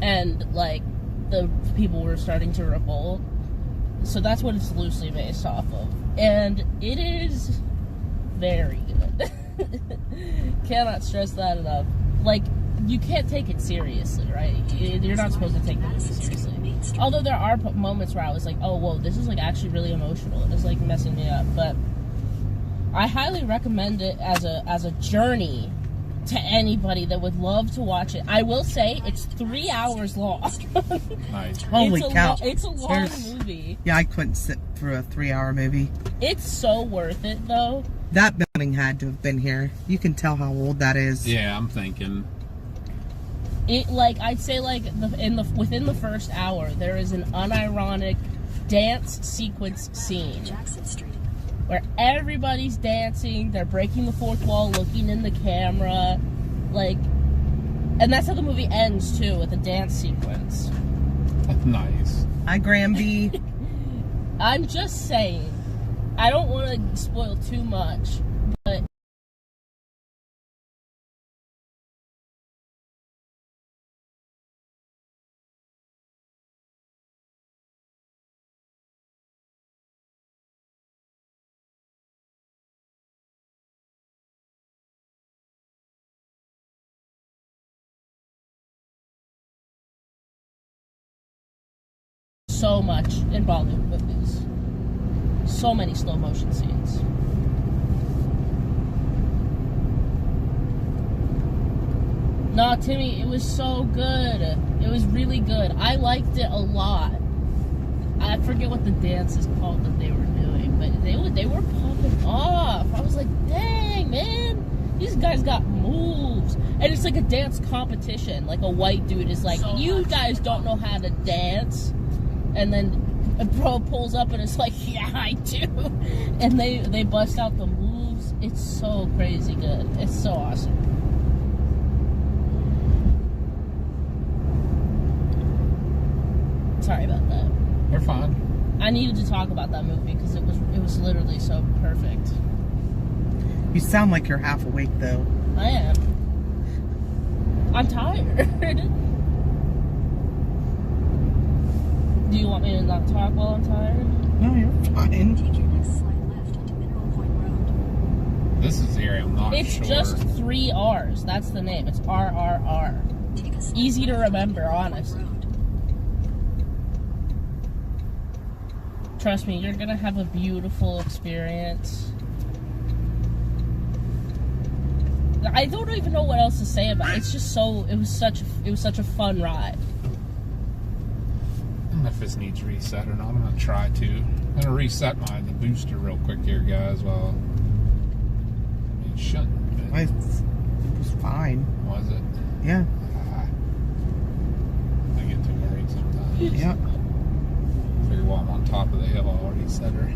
[SPEAKER 5] and like the people were starting to revolt. So that's what it's loosely based off of, and it is very good. Cannot stress that enough. Like, you can't take it seriously, right? You're not supposed to take it seriously. Although there are moments where I was like, oh, whoa, this is like actually really emotional. It is like messing me up, but I highly recommend it as a journey to anybody that would love to watch it. I will say it's 3 hours long.
[SPEAKER 2] Nice.
[SPEAKER 1] Holy cow.
[SPEAKER 5] It's a long movie.
[SPEAKER 1] Yeah, I couldn't sit through a 3-hour movie.
[SPEAKER 5] It's so worth it, though.
[SPEAKER 1] That building had to have been here. You can tell how old that is.
[SPEAKER 2] Yeah, I'm thinking.
[SPEAKER 5] It, like, I'd say, like, within the first hour, there is an unironic dance sequence scene
[SPEAKER 3] Jackson Street.
[SPEAKER 5] where everybody's dancing, they're breaking the fourth wall, looking in the camera, like, and that's how the movie ends, too, with a dance sequence.
[SPEAKER 2] Nice.
[SPEAKER 1] Hi, Granby.
[SPEAKER 5] I'm just saying, I don't want to spoil too much, but so much in Bollywood movies. So many slow motion scenes. No, Timmy, it was so good. It was really good. I liked it a lot. I forget what the dance is called that they were doing, but they were popping off. I was like, dang, man, these guys got moves. And it's like a dance competition. Like a white dude is like, you guys don't know how to dance. And then a bro pulls up and it's like, yeah, I do. And they bust out the moves. It's so crazy good. It's so awesome. Sorry about that.
[SPEAKER 2] You're fine.
[SPEAKER 5] I needed to talk about that movie because it was literally so perfect.
[SPEAKER 1] You sound like you're half awake, though.
[SPEAKER 5] I am. I'm tired. Do you want me to not talk while I'm tired?
[SPEAKER 1] No, you're fine.
[SPEAKER 3] Take your next slight left onto Mineral Point Road.
[SPEAKER 2] This is the area I'm not
[SPEAKER 5] It's
[SPEAKER 2] sure.
[SPEAKER 5] just 3 R's. That's the name. It's RRR.
[SPEAKER 3] Take a slight
[SPEAKER 5] Easy to
[SPEAKER 3] left onto
[SPEAKER 5] remember,
[SPEAKER 3] Mineral Point
[SPEAKER 5] honestly.
[SPEAKER 3] Road.
[SPEAKER 5] Trust me, you're gonna have a beautiful experience. I don't even know what else to say about it. It's just so it was such a fun ride.
[SPEAKER 2] I don't know if this needs reset or not. I'm gonna try to. I'm gonna reset the booster real quick here, guys. Well, it shouldn't. But
[SPEAKER 1] It was fine.
[SPEAKER 2] was it?
[SPEAKER 1] Yeah.
[SPEAKER 2] I get too worried sometimes.
[SPEAKER 1] Yep.
[SPEAKER 2] Figure while I'm on top of the hill, I already set her.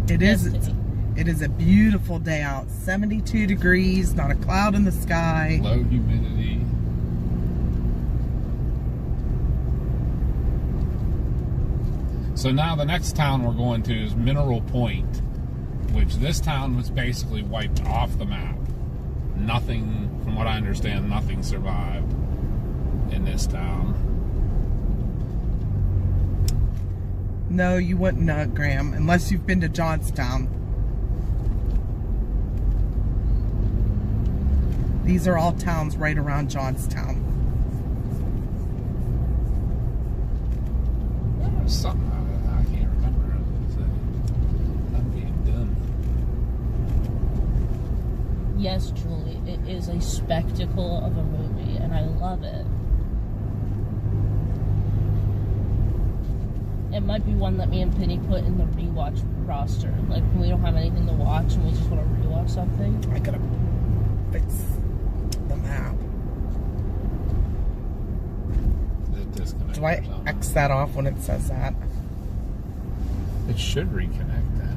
[SPEAKER 1] It is a beautiful day out. 72 degrees, not a cloud in the sky.
[SPEAKER 2] Low humidity. So now the next town we're going to is Mineral Point, which this town was basically wiped off the map. Nothing, from what I understand, nothing survived in this town.
[SPEAKER 1] No, you wouldn't know, Graham, unless you've been to Johnstown. These are all towns right around Johnstown.
[SPEAKER 2] was something I can't remember. I'm being done.
[SPEAKER 5] Yes, Julie, it is a spectacle of a movie, and I love it. It might be one that me and Penny put in the rewatch roster. Like, when we don't have anything to watch and we just want to rewatch something.
[SPEAKER 1] I gotta fix the map. Do I X that off when it says that?
[SPEAKER 2] It should reconnect then.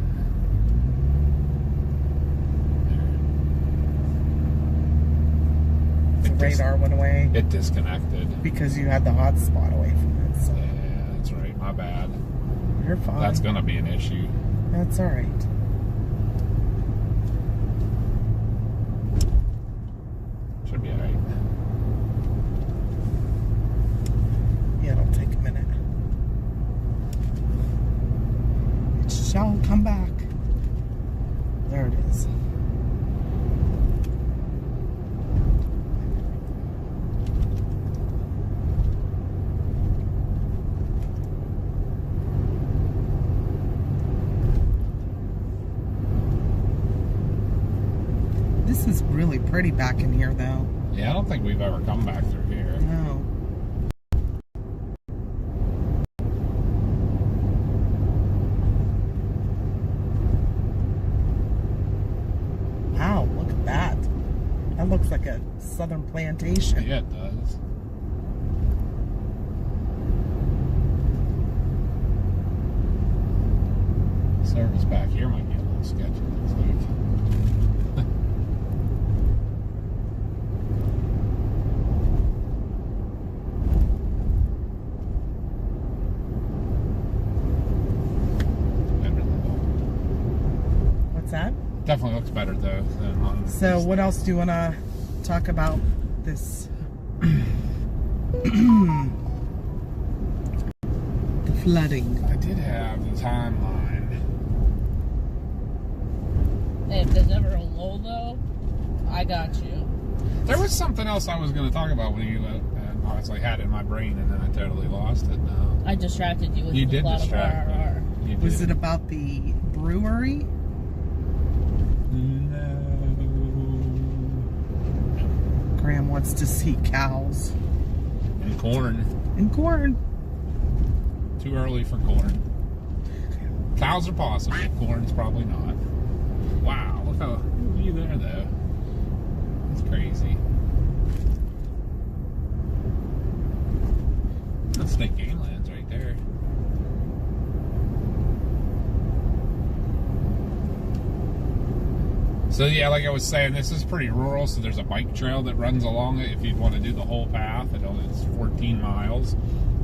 [SPEAKER 1] The radar went away
[SPEAKER 2] It disconnected.
[SPEAKER 1] because you had the hotspot away from it. So
[SPEAKER 2] Yeah, that's right. My bad.
[SPEAKER 1] you're fine.
[SPEAKER 2] That's gonna be an issue.
[SPEAKER 1] That's all right.
[SPEAKER 2] Should be alright.
[SPEAKER 1] Yeah, it'll take a minute. It shall come back. There it is. This is really pretty back in here, though.
[SPEAKER 2] Yeah, I don't think we've ever come back through here.
[SPEAKER 1] No. Wow, look at that. That looks like a southern plantation.
[SPEAKER 2] Yeah, it does. Service back here might be a little sketchy, looks like.
[SPEAKER 1] What's that?
[SPEAKER 2] Definitely looks better though than on
[SPEAKER 1] So what else do you want to talk about this? The flooding.
[SPEAKER 2] I did have the timeline.
[SPEAKER 5] Hey, if there's ever a lull, though, I got you.
[SPEAKER 2] There was something else I was going to talk about when you honestly had it in my brain and then I totally lost it now.
[SPEAKER 5] I distracted you with
[SPEAKER 2] You
[SPEAKER 5] the
[SPEAKER 2] did
[SPEAKER 5] plot of
[SPEAKER 2] distract me.
[SPEAKER 5] RRR.
[SPEAKER 2] You
[SPEAKER 1] Was
[SPEAKER 2] did.
[SPEAKER 1] it about the brewery?
[SPEAKER 2] No.
[SPEAKER 1] Graham wants to see cows
[SPEAKER 2] And corn.
[SPEAKER 1] and corn.
[SPEAKER 2] Too early for corn. Cows are possible. Corn's probably not. Wow, look how you there though. That's crazy. That's state game lands right there. So yeah, like I was saying, this is pretty rural, so there's a bike trail that runs along it if you'd want to do the whole path. It's 14 miles.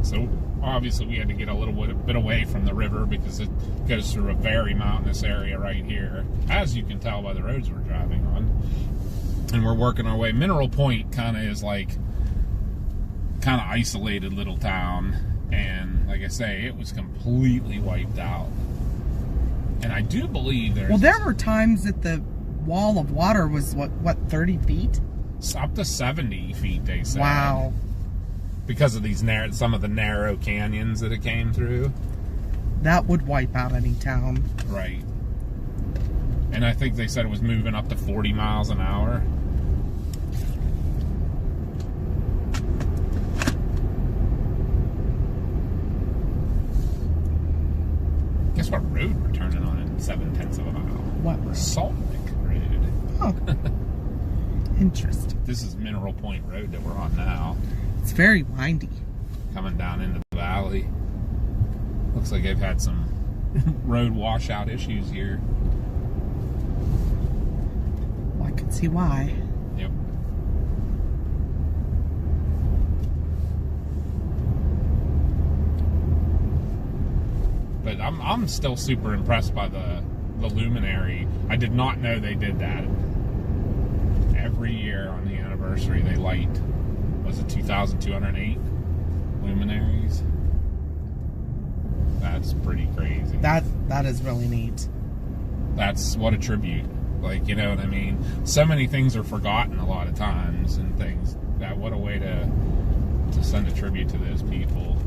[SPEAKER 2] So obviously we had to get a little bit away from the river because it goes through a very mountainous area right here, as you can tell by the roads we're driving on. And we're working our way. Mineral Point kind of is like kind of isolated little town, and like I say, it was completely wiped out. And I do believe there's...
[SPEAKER 1] Well, there were times that the wall of water was, what 30 feet?
[SPEAKER 2] up to 70 feet, they said.
[SPEAKER 1] Wow.
[SPEAKER 2] Because of these some of the narrow canyons that it came through.
[SPEAKER 1] That would wipe out any town.
[SPEAKER 2] Right. And I think they said it was moving up to 40 miles an hour. Guess what road we're turning on in 7/10 of a mile?
[SPEAKER 1] What road?
[SPEAKER 2] Salt Lick Road.
[SPEAKER 1] Oh. Interesting.
[SPEAKER 2] This is Mineral Point Road that we're on now.
[SPEAKER 1] It's very windy.
[SPEAKER 2] Coming down into the valley. Looks like they've had some road washout issues here.
[SPEAKER 1] Well, I can see why.
[SPEAKER 2] Yep. But I'm still super impressed by the luminary. I did not know they did that. Every year on the anniversary they light, was it 2,208 luminaries? That's pretty crazy.
[SPEAKER 1] That is really neat.
[SPEAKER 2] That's what a tribute. Like, you know what I mean? So many things are forgotten a lot of times and things. That what a way to send a tribute to those people.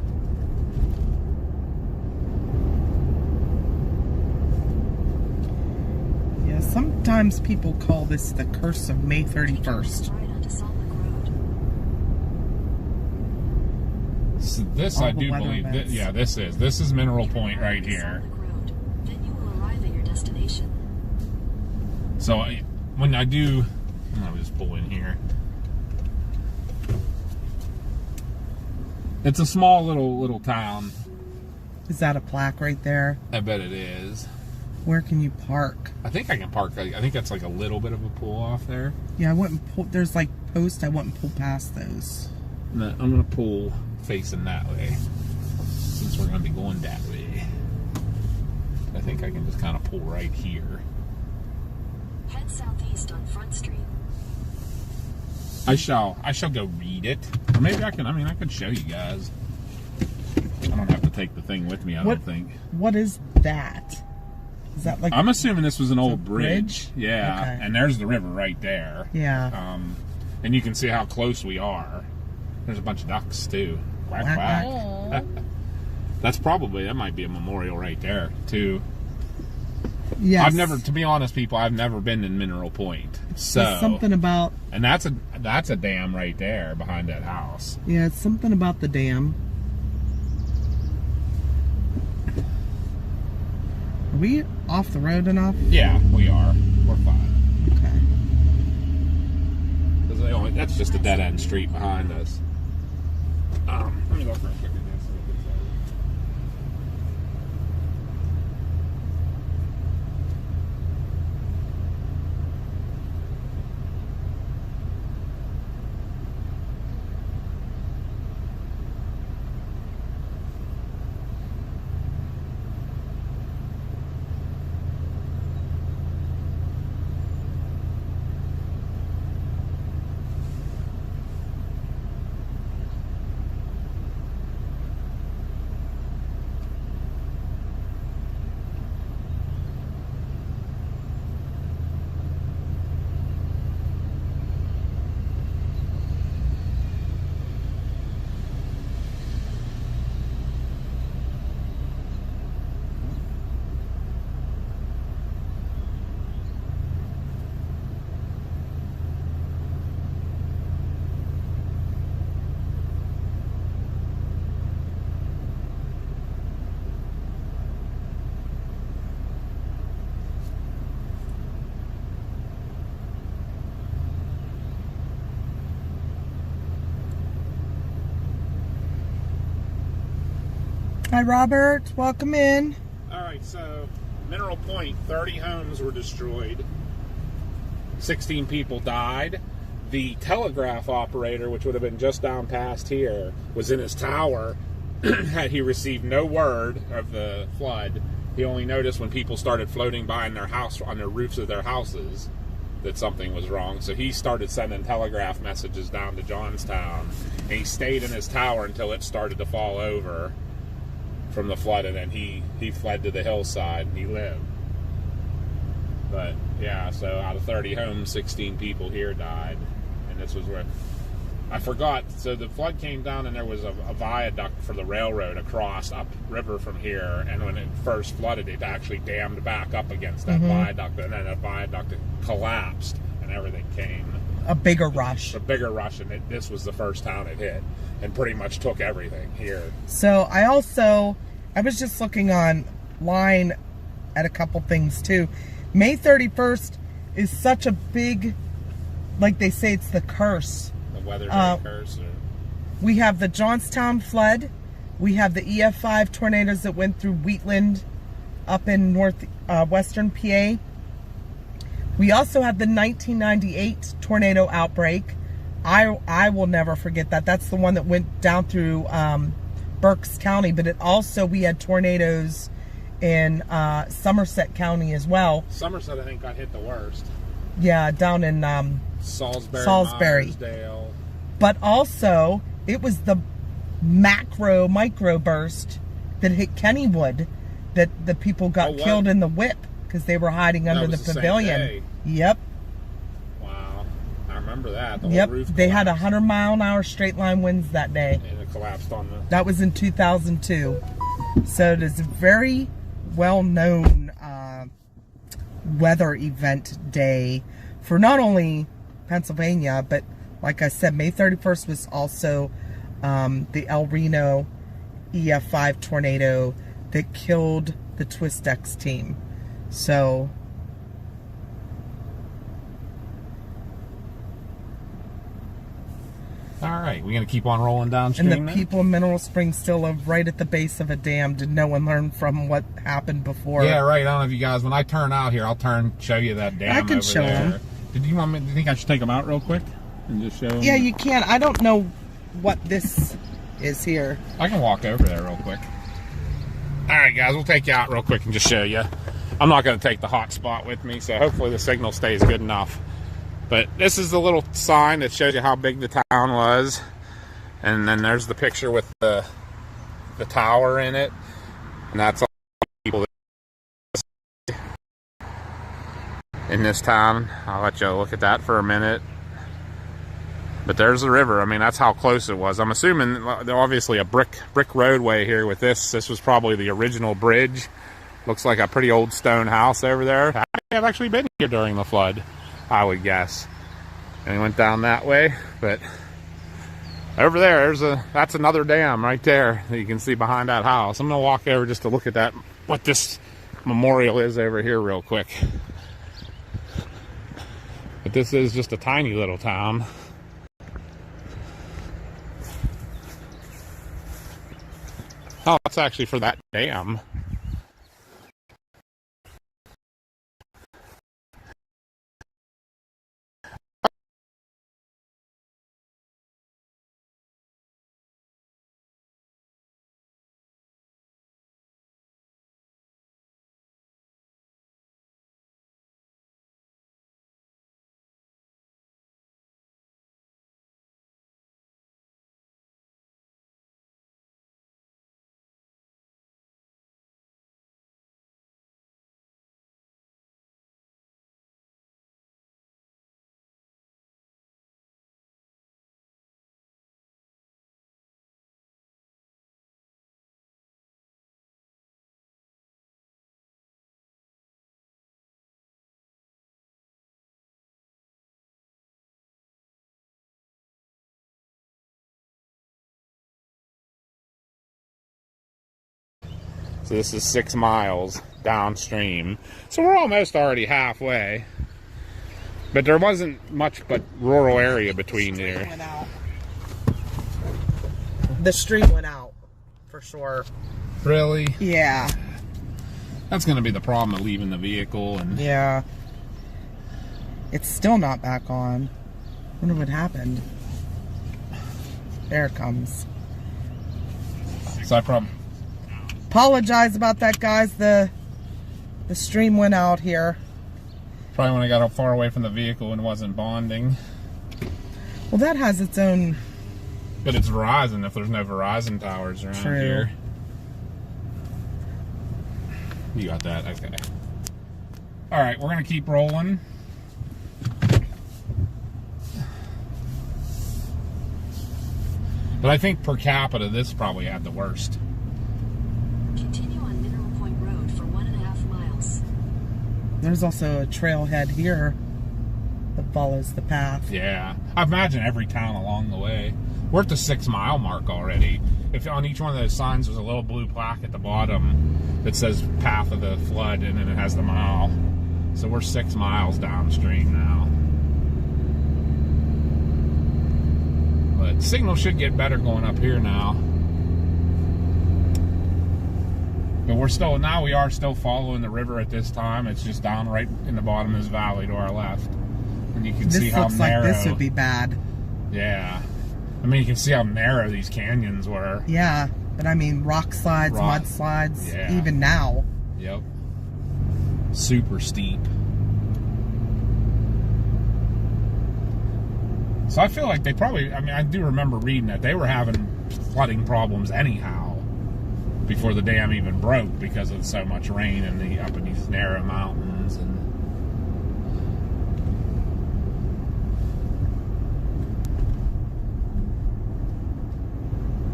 [SPEAKER 1] Sometimes people call this the curse of May 31st.
[SPEAKER 3] Right onto Salt Lick Road.
[SPEAKER 2] So this
[SPEAKER 1] All
[SPEAKER 2] I
[SPEAKER 1] the
[SPEAKER 2] do
[SPEAKER 1] weather
[SPEAKER 2] believe.
[SPEAKER 1] events.
[SPEAKER 2] Yeah, this is Mineral Point right
[SPEAKER 3] Onto
[SPEAKER 2] here.
[SPEAKER 3] Salt Lick Road. Then you will arrive at your destination.
[SPEAKER 2] So when I do, I'll just pull in here. It's a small little town.
[SPEAKER 1] Is that a plaque right there?
[SPEAKER 2] I bet it is.
[SPEAKER 1] Where can you park?
[SPEAKER 2] I think I can park. I think that's like a little bit of a pull off there.
[SPEAKER 1] Yeah, I wouldn't pull. There's like posts. I wouldn't pull past those.
[SPEAKER 2] No, I'm gonna pull facing that way since we're gonna be going that way. I think I can just kind of pull right here.
[SPEAKER 3] Head southeast on Front Street.
[SPEAKER 2] I shall go read it, or maybe I can. I mean, I could show you guys. I don't have to take the thing with me. I don't think.
[SPEAKER 1] What is that? Is that like?
[SPEAKER 2] I'm assuming this was an old
[SPEAKER 1] a
[SPEAKER 2] bridge. Yeah,
[SPEAKER 1] Okay.
[SPEAKER 2] and there's the river right there.
[SPEAKER 1] Yeah.
[SPEAKER 2] And you can see how close we are. There's a bunch of ducks too. Quack
[SPEAKER 1] Quack,
[SPEAKER 2] quack.
[SPEAKER 5] Oh.
[SPEAKER 2] That might be a memorial right there too.
[SPEAKER 1] Yes.
[SPEAKER 2] I've never, to be honest, people, I've never been in Mineral Point. So
[SPEAKER 1] There's something about.
[SPEAKER 2] and that's a dam right there behind that house.
[SPEAKER 1] Yeah, it's something about the dam. Are we off the road enough?
[SPEAKER 2] Yeah, we are. We're fine.
[SPEAKER 1] Okay.
[SPEAKER 2] 'Cause that's just a dead end street behind us. Let me go for a quick dance.
[SPEAKER 1] Hi, Robert. Welcome in.
[SPEAKER 2] All right, so Mineral Point, 30 homes were destroyed. 16 people died. The telegraph operator, which would have been just down past here, was in his tower. He received no word of the flood. He only noticed when people started floating by in their house, on their roofs of their houses, that something was wrong. So he started sending telegraph messages down to Johnstown. And he stayed in his tower until it started to fall over from the flood, and then he fled to the hillside and he lived. But yeah, so out of 30 homes, 16 people here died. And this was where I forgot. So the flood came down, and there was a viaduct for the railroad across upriver from here. And when it first flooded, it actually dammed back up against that viaduct, and then that viaduct collapsed, and everything came.
[SPEAKER 1] A bigger rush.
[SPEAKER 2] A bigger rush, and this was the first town it hit, and pretty much took everything here.
[SPEAKER 1] So I was just looking online at a couple things too. May 31st is such a big, like they say, it's the curse.
[SPEAKER 2] The weather curse.
[SPEAKER 1] We have the Johnstown flood. We have the EF5 tornadoes that went through Wheatland up in western PA. We also had the 1998 tornado outbreak. I will never forget that. That's the one that went down through Berks County, but we had tornadoes in Somerset County as well.
[SPEAKER 2] Somerset, I think, got hit the worst.
[SPEAKER 1] Yeah, down in
[SPEAKER 2] Salisbury. Meyersdale.
[SPEAKER 1] But also, it was the micro burst that hit Kennywood that the people got killed in the whip because they were hiding under the pavilion.
[SPEAKER 2] Same day.
[SPEAKER 1] Yep.
[SPEAKER 2] Wow. I remember that. The
[SPEAKER 1] Yep.
[SPEAKER 2] whole roof
[SPEAKER 1] They had
[SPEAKER 2] collapsed.
[SPEAKER 1] 100-mile-an-hour straight line winds that day.
[SPEAKER 2] And it collapsed on the...
[SPEAKER 1] That was in 2002. So it is a very well known weather event day for not only Pennsylvania, but like I said, May 31st was also the El Reno EF5 tornado that killed the TwistX team. So
[SPEAKER 2] all right, we're gonna keep on rolling downstream.
[SPEAKER 1] and the people in Mineral Springs still live right at the base of a dam. Did no one learn from what happened before?
[SPEAKER 2] Yeah, right. I don't know if you guys, when I turn out here, I'll show you that dam.
[SPEAKER 1] I can
[SPEAKER 2] over
[SPEAKER 1] show
[SPEAKER 2] there.
[SPEAKER 1] them.
[SPEAKER 2] Do you think I should take them out real quick and just show them?
[SPEAKER 1] Yeah, you can. I don't know what this is here.
[SPEAKER 2] I can walk over there real quick. All right, guys, we'll take you out real quick and just show you. I'm not going to take the hot spot with me, so hopefully the signal stays good enough. But this is the little sign that shows you how big the town was. And then there's the picture with the tower in it. And that's all the people in this town. I'll let you look at that for a minute. But there's the river. I mean, that's how close it was. I'm assuming, obviously, a brick roadway here with this. This was probably the original bridge. Looks like a pretty old stone house over there. I may have actually been here during the flood, I would guess. And we went down that way, but over there, that's another dam right there that you can see behind that house. I'm gonna walk over just to look at that, what this memorial is over here real quick. But this is just a tiny little town. Oh, that's actually for that dam. So this is 6 miles downstream. So we're almost already halfway. But there wasn't much but rural area between there.
[SPEAKER 1] The stream went out, for sure.
[SPEAKER 2] Really?
[SPEAKER 1] Yeah.
[SPEAKER 2] That's going to be the problem of leaving the vehicle. And
[SPEAKER 1] Yeah. It's still not back on. I wonder what happened. There it comes.
[SPEAKER 2] so I probably...
[SPEAKER 1] Apologize about that, guys. The stream went out here.
[SPEAKER 2] Probably when I got far away from the vehicle and wasn't bonding.
[SPEAKER 1] Well, that has its own...
[SPEAKER 2] But it's Verizon if there's no Verizon towers around
[SPEAKER 1] True.
[SPEAKER 2] here. You got that? Okay. Alright, we're going to keep rolling. But I think per capita, this probably had the worst.
[SPEAKER 3] Continue on Mineral Point Road for 1.5 miles.
[SPEAKER 1] There's also a trailhead here that follows the path.
[SPEAKER 2] Yeah. I imagine every town along the way. We're at the 6 mile mark already. If on each one of those signs was a little blue plaque at the bottom that says path of the flood, and then it has the mile. So we're 6 miles downstream now. But signal should get better going up here now. But we are still following the river at this time. It's just down right in the bottom of this valley to our left. And you can see how
[SPEAKER 1] This looks
[SPEAKER 2] narrow.
[SPEAKER 1] like this would be bad.
[SPEAKER 2] Yeah. I mean, you can see how narrow these canyons were.
[SPEAKER 1] Yeah, but I mean, rock slides, mudslides,
[SPEAKER 2] Yeah.
[SPEAKER 1] even now.
[SPEAKER 2] Yep. Super steep. So I feel like they probably, I mean, I do remember reading that they were having flooding problems anyhow before the dam even broke because of so much rain up in these narrow mountains. And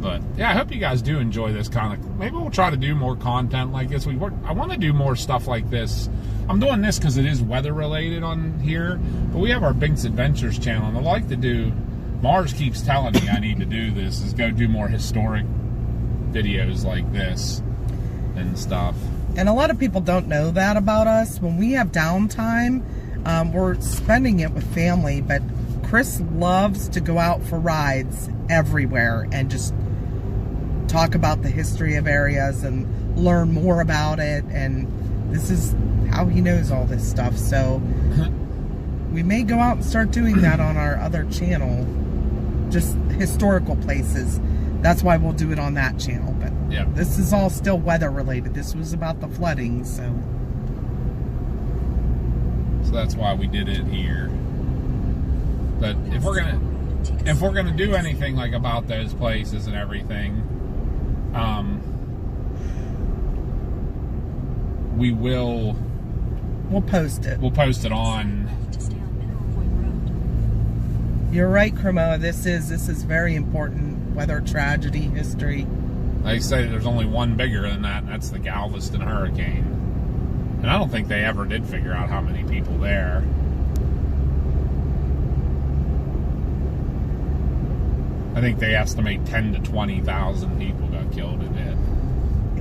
[SPEAKER 2] but yeah, I hope you guys do enjoy this kind of. Maybe we'll try to do more content like this. I want to do more stuff like this. I'm doing this because it is weather related on here, but we have our Binks Adventures channel, and I like to do. Mars keeps telling me I need to do this. Is go do more historic videos like this and stuff.
[SPEAKER 1] And a lot of people don't know that about us. When we have downtime, we're spending it with family, but Chris loves to go out for rides everywhere and just talk about the history of areas and learn more about it, and this is how he knows all this stuff. So we may go out and start doing that on our other channel, just historical places. That's why we'll do it on that channel. But
[SPEAKER 2] yeah,
[SPEAKER 1] this is all still weather related. This was about the flooding, so
[SPEAKER 2] that's why we did it here. But if we're gonna do anything like about those places and everything, we'll
[SPEAKER 1] post it.
[SPEAKER 2] We'll post it on.
[SPEAKER 1] You're right, Cremo. This is very important weather tragedy history.
[SPEAKER 2] Like I say, there's only one bigger than that, and that's the Galveston hurricane. And I don't think they ever did figure out how many people there. I think they estimate 10 to 20,000 people got killed in it.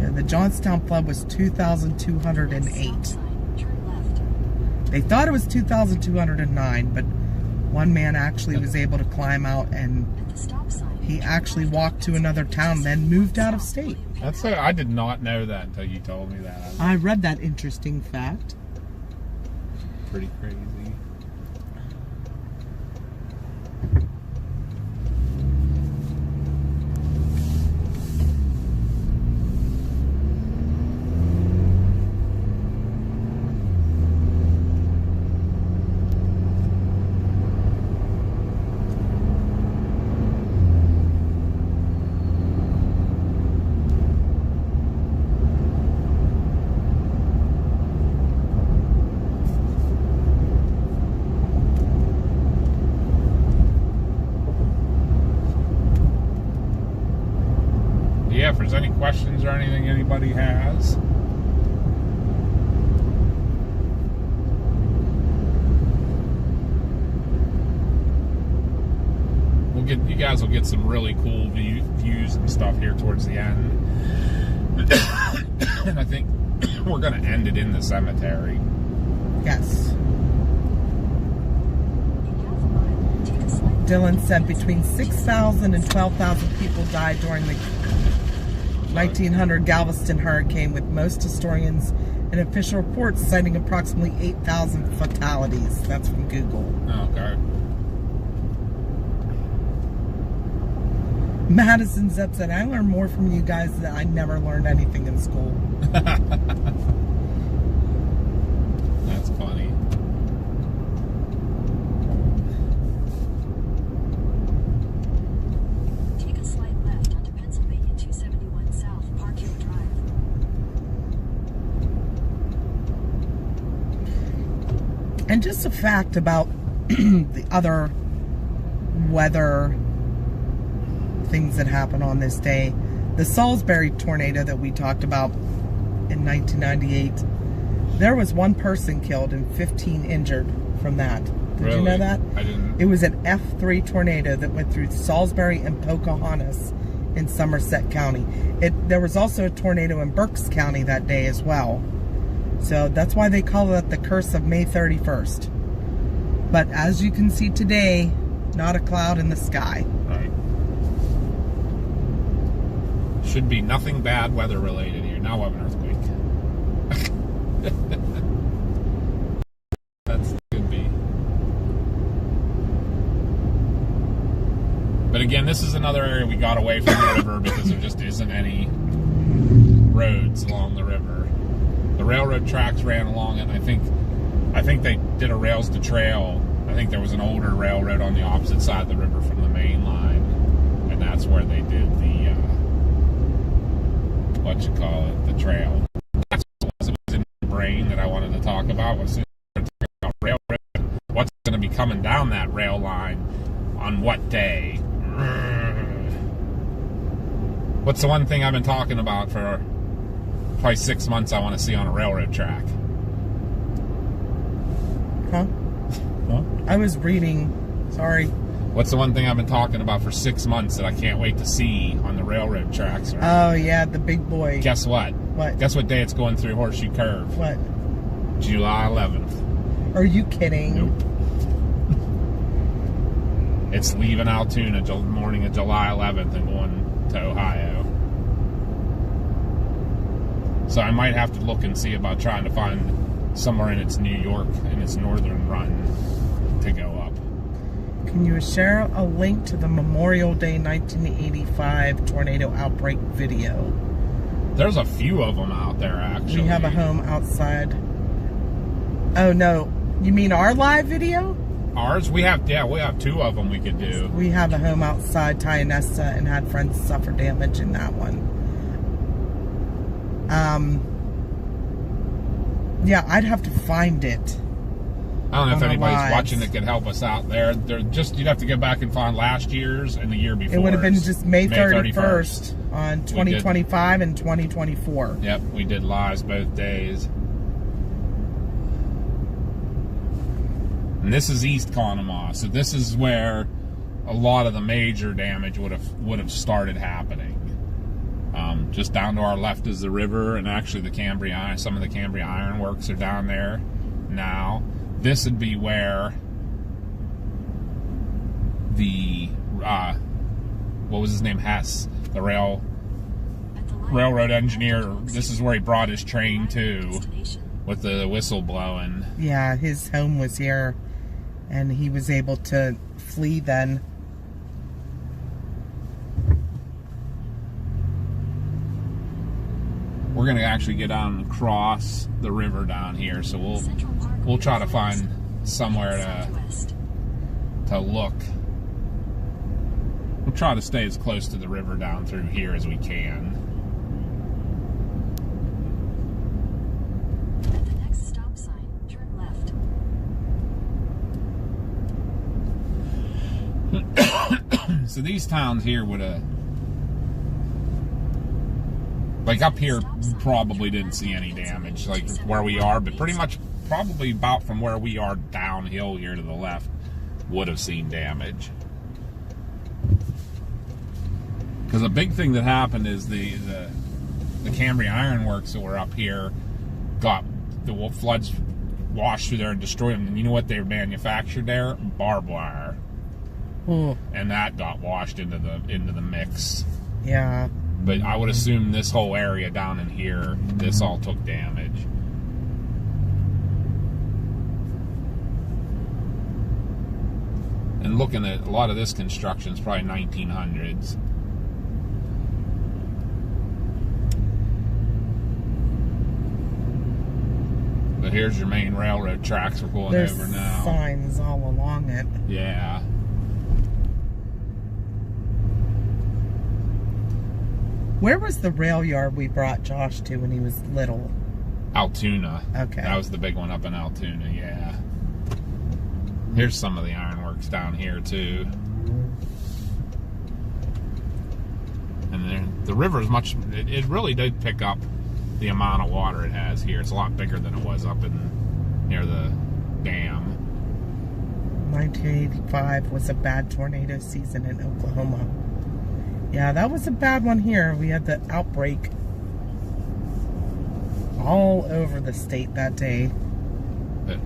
[SPEAKER 1] Yeah, the Johnstown flood was 2,208. They thought it was 2,209, but one man actually was able to climb out, and he actually walked to another town, then moved out of state.
[SPEAKER 2] I did not know that until you told me that.
[SPEAKER 1] I read that interesting fact.
[SPEAKER 2] Pretty crazy. Yeah, if there's any questions or anything anybody has. You guys will get some really cool views and stuff here towards the end. And I think we're going to end it in the cemetery.
[SPEAKER 1] Yes. Dylan said between 6,000 and 12,000 people died during the 1900 Galveston hurricane, with most historians and official reports citing approximately 8,000 fatalities. That's from Google.
[SPEAKER 2] Okay.
[SPEAKER 1] Madison Zep said, I learned more from you guys than I never learned anything in school.
[SPEAKER 2] That's funny.
[SPEAKER 3] Take a slight left onto Pennsylvania 271 South, Park Hill Drive.
[SPEAKER 1] And just a fact about the other weather things that happened on this day. The Salisbury tornado that we talked about in 1998, there was one person killed and 15 injured from that. Did you know that?
[SPEAKER 2] I didn't.
[SPEAKER 1] It was an F3 tornado that went through Salisbury and Pocahontas in Somerset County. There was also a tornado in Berks County that day as well. So that's why they call it the curse of May 31st. But as you can see today, not a cloud in the sky.
[SPEAKER 2] Right. Should be nothing bad weather related here. Now we have an earthquake. That's could be. But again, this is another area we got away from the river because there just isn't any roads along the river. The railroad tracks ran along it, and I think they did a rails to trail. I think there was an older railroad on the opposite side of the river from the main line, and that's where they did the the trail. That's what was in my brain that I wanted to talk about. Was railroad, what's going to be coming down that rail line on what day? What's the one thing I've been talking about for probably 6 months I want to see on a railroad track?
[SPEAKER 1] Huh?
[SPEAKER 2] Huh?
[SPEAKER 1] I was reading. Sorry.
[SPEAKER 2] What's the one thing I've been talking about for 6 months that I can't wait to see on the railroad tracks?
[SPEAKER 1] Oh, yeah, the big boy.
[SPEAKER 2] Guess what?
[SPEAKER 1] What?
[SPEAKER 2] Guess what day it's going through Horseshoe Curve?
[SPEAKER 1] What?
[SPEAKER 2] July 11th.
[SPEAKER 1] Are you kidding?
[SPEAKER 2] Nope. It's leaving Altoona morning of July 11th and going to Ohio. So I might have to look and see about trying to find somewhere in its New York, in its northern run, to go up.
[SPEAKER 1] Can you share a link to the Memorial Day 1985 tornado outbreak video?
[SPEAKER 2] There's a few of them out there, actually.
[SPEAKER 1] We have a home outside. Oh, no. You mean our live video?
[SPEAKER 2] Ours? We have 2 of them we could do.
[SPEAKER 1] We have a home outside Tionesta and had friends suffer damage in that one. Yeah, I'd have to find it.
[SPEAKER 2] I don't know if
[SPEAKER 1] on our
[SPEAKER 2] anybody's
[SPEAKER 1] lives.
[SPEAKER 2] watching that could help us out there. You'd have to go back and find last year's and the year before.
[SPEAKER 1] It would have been just May 31st on 2025 and 2024.
[SPEAKER 2] Yep, we did lives both days. And this is East Conemaugh, so this is where a lot of the major damage would have started happening. Just down to our left is the river, and actually some of the Cambria Iron Works are down there now. This would be where the what was his name, Hess, the railroad engineer. This is where he brought his train to, with the whistle blowing.
[SPEAKER 1] Yeah, his home was here, and he was able to flee then.
[SPEAKER 2] We're gonna actually get down and cross the river down here, so we'll try to find somewhere to look. We'll try to stay as close to the river down through here as we can.
[SPEAKER 3] At the next stop sign, turn left.
[SPEAKER 2] So these towns here would have, like up here, probably didn't see any damage, like where we are, but pretty much probably about from where we are downhill here to the left would have seen damage. Because a big thing that happened is the Cambria Iron Works that were up here got the floods washed through there and destroyed them. And you know what they manufactured there? Barbed wire.
[SPEAKER 1] Ooh.
[SPEAKER 2] And that got washed into the mix.
[SPEAKER 1] Yeah.
[SPEAKER 2] But I would assume this whole area down in here, this all took damage. And looking at a lot of this construction is probably 1900s. But here's your main railroad tracks we're going
[SPEAKER 1] There's
[SPEAKER 2] over now.
[SPEAKER 1] signs all along it.
[SPEAKER 2] Yeah.
[SPEAKER 1] Where was the rail yard we brought Josh to when he was little?
[SPEAKER 2] Altoona.
[SPEAKER 1] Okay.
[SPEAKER 2] That was the big one up in Altoona, yeah. Here's some of the ironworks down here, too. And then the river's much... It really did pick up the amount of water it has here. It's a lot bigger than it was up in near the dam.
[SPEAKER 1] 1985 was a bad tornado season in Oklahoma. Yeah, that was a bad one here. We had the outbreak all over the state that day.
[SPEAKER 2] But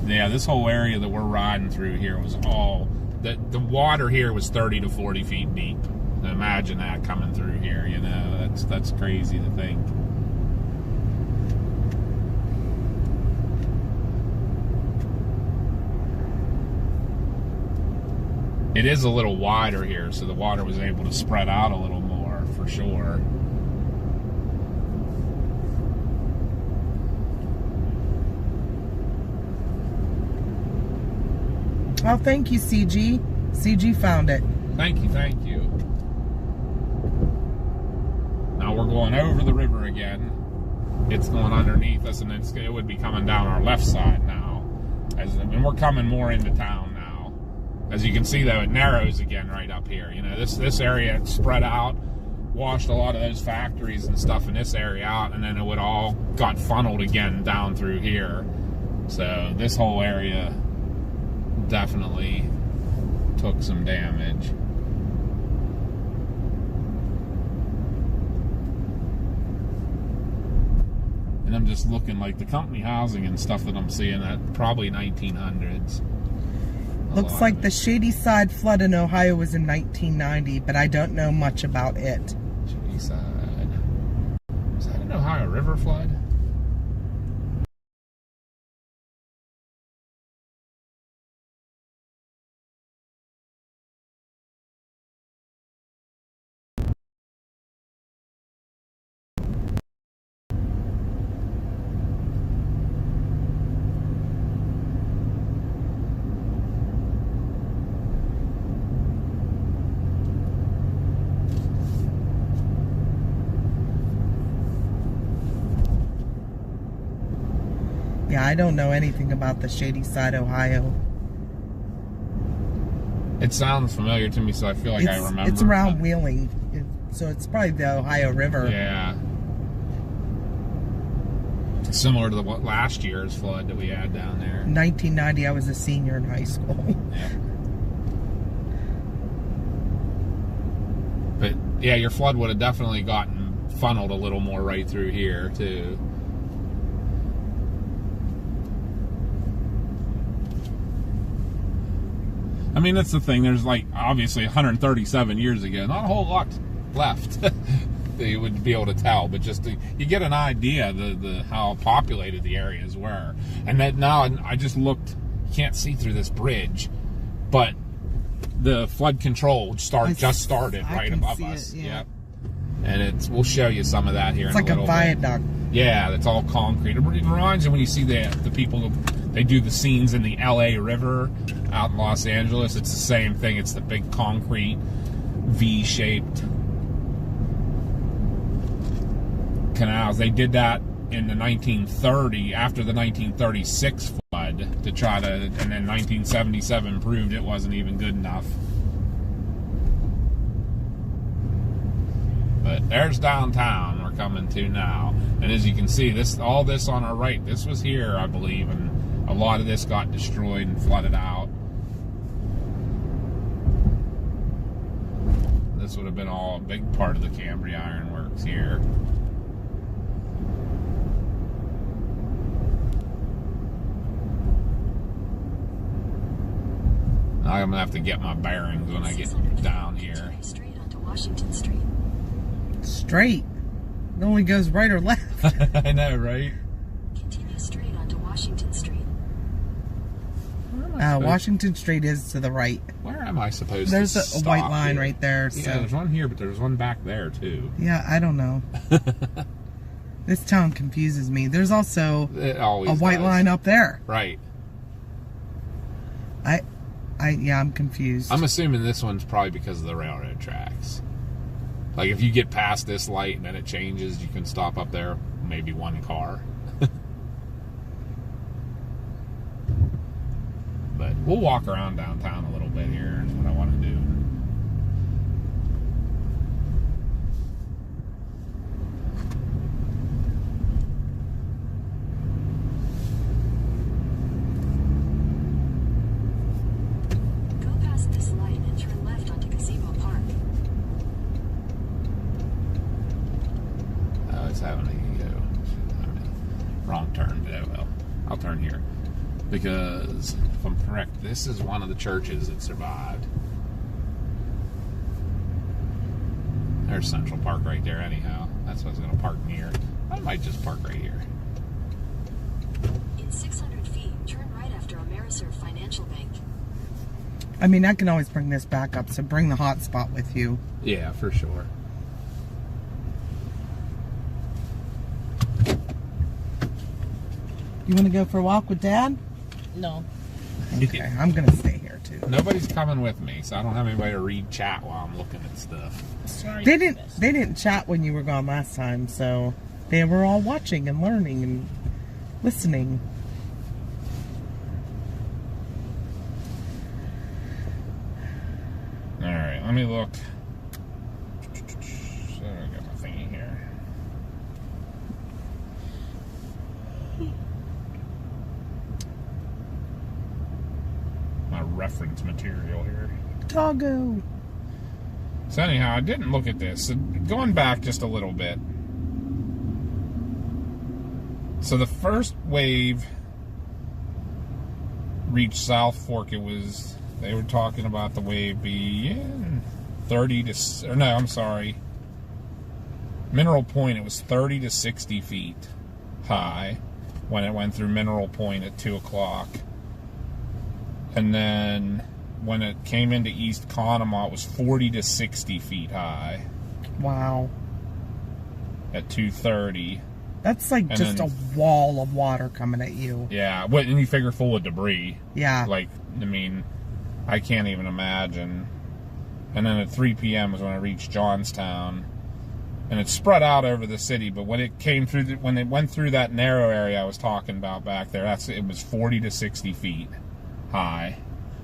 [SPEAKER 2] yeah, this whole area that we're riding through here was all... The water here was 30 to 40 feet deep. Now imagine that coming through here, you know. That's crazy to think. It is a little wider here, so the water was able to spread out a little more, for sure.
[SPEAKER 1] Oh, thank you, CG. CG found it.
[SPEAKER 2] Thank you, thank you. Now we're going over the river again. It's going underneath us, and it would be coming down our left side now. And we're coming more into town now. As you can see, though, it narrows again right up here. You know, this area spread out washed a lot of those factories and stuff in this area out, and then it would all got funneled again down through here. So this whole area definitely took some damage. And I'm just looking like the company housing and stuff that I'm seeing at probably 1900s.
[SPEAKER 1] Looks like the Shady Side flood in Ohio was in 1990, but I don't know much about it.
[SPEAKER 2] Shady Side. Is that an Ohio River flood?
[SPEAKER 1] Yeah, I don't know anything about the Shady Side, Ohio.
[SPEAKER 2] It sounds familiar to me, so I feel like I remember.
[SPEAKER 1] It's around Wheeling, so it's probably the Ohio River.
[SPEAKER 2] Yeah. Similar to the last year's flood that we had down there.
[SPEAKER 1] 1990, I was a senior in high school.
[SPEAKER 2] Yeah. But yeah, your flood would have definitely gotten funneled a little more right through here too. I mean, that's the thing. There's like obviously 137 years ago, not a whole lot left that you would be able to tell, but just you get an idea the how populated the areas were. And that now I just looked, you can't see through this bridge, but the flood control just started right above us.
[SPEAKER 1] Yeah.
[SPEAKER 2] Yep. And we'll show you some of that here.
[SPEAKER 1] It's
[SPEAKER 2] in
[SPEAKER 1] like
[SPEAKER 2] a little
[SPEAKER 1] viaduct.
[SPEAKER 2] bit. Yeah, it's all concrete. It reminds you when you see the people, they do the scenes in the LA River out in Los Angeles. It's the same thing. It's the big concrete V-shaped canals. They did that in the 1930, after the 1936 flood, to try to, and then 1977 proved it wasn't even good enough. But there's downtown we're coming to now. And as you can see, all this on our right, this was here, I believe, and a lot of this got destroyed and flooded out. This would have been all a big part of the Cambria Iron Works here. I'm gonna have to get my bearings when I get down here.
[SPEAKER 3] Straight onto Washington Street.
[SPEAKER 1] Straight? It only goes right or left.
[SPEAKER 2] I know, right?
[SPEAKER 3] Continue straight onto Washington Street.
[SPEAKER 1] Washington Street is to the right.
[SPEAKER 2] Where am I supposed
[SPEAKER 1] There's
[SPEAKER 2] to
[SPEAKER 1] a white line
[SPEAKER 2] here?
[SPEAKER 1] right there. So.
[SPEAKER 2] Yeah, there's one here, but there's one back there too.
[SPEAKER 1] Yeah, I don't know. This town confuses me. There's also a white line up there.
[SPEAKER 2] Right.
[SPEAKER 1] I'm confused.
[SPEAKER 2] I'm assuming this one's probably because of the railroad tracks. Like if you get past this light and then it changes, you can stop up there, maybe one car. But we'll walk around downtown a little bit here, is what I want to do.
[SPEAKER 3] Go past this light and turn left onto Gazebo Park.
[SPEAKER 2] Oh, it's having a wrong turn. Yeah, well, I'll turn here. Because, if I'm correct, this is one of the churches that survived. There's Central Park right there anyhow. That's what I was going to park near. I might just park right here.
[SPEAKER 3] In 600 feet, turn right after Ameriserve Financial Bank.
[SPEAKER 1] I mean, I can always bring this back up, so bring the hotspot with you.
[SPEAKER 2] Yeah, for sure.
[SPEAKER 1] You want to go for a walk with Dad?
[SPEAKER 5] No.
[SPEAKER 1] Okay, I'm going to stay here too.
[SPEAKER 2] Nobody's coming with me, so I don't have anybody to read chat while I'm looking at stuff.
[SPEAKER 5] Sorry.
[SPEAKER 1] They didn't chat when you were gone last time, so they were all watching and learning and listening.
[SPEAKER 2] Alright, let me look. So, reference material here.
[SPEAKER 1] Doggo.
[SPEAKER 2] So anyhow, I didn't look at this. So going back just a little bit. So the first wave reached South Fork. They were talking about the wave being 30 to, or no, I'm sorry. Mineral Point, it was 30 to 60 feet high when it went through Mineral Point at 2 o'clock. And then when it came into East Conemaugh, it was 40 to 60 feet high.
[SPEAKER 1] Wow.
[SPEAKER 2] At 2:30.
[SPEAKER 1] That's like just a wall of water coming at you.
[SPEAKER 2] Yeah, and you figure full of debris.
[SPEAKER 1] Yeah.
[SPEAKER 2] Like, I mean, I can't even imagine. And then at 3 p.m. was when it reached Johnstown. And it spread out over the city, but when it came through, when it went through that narrow area I was talking about back there, it was 40 to 60 feet high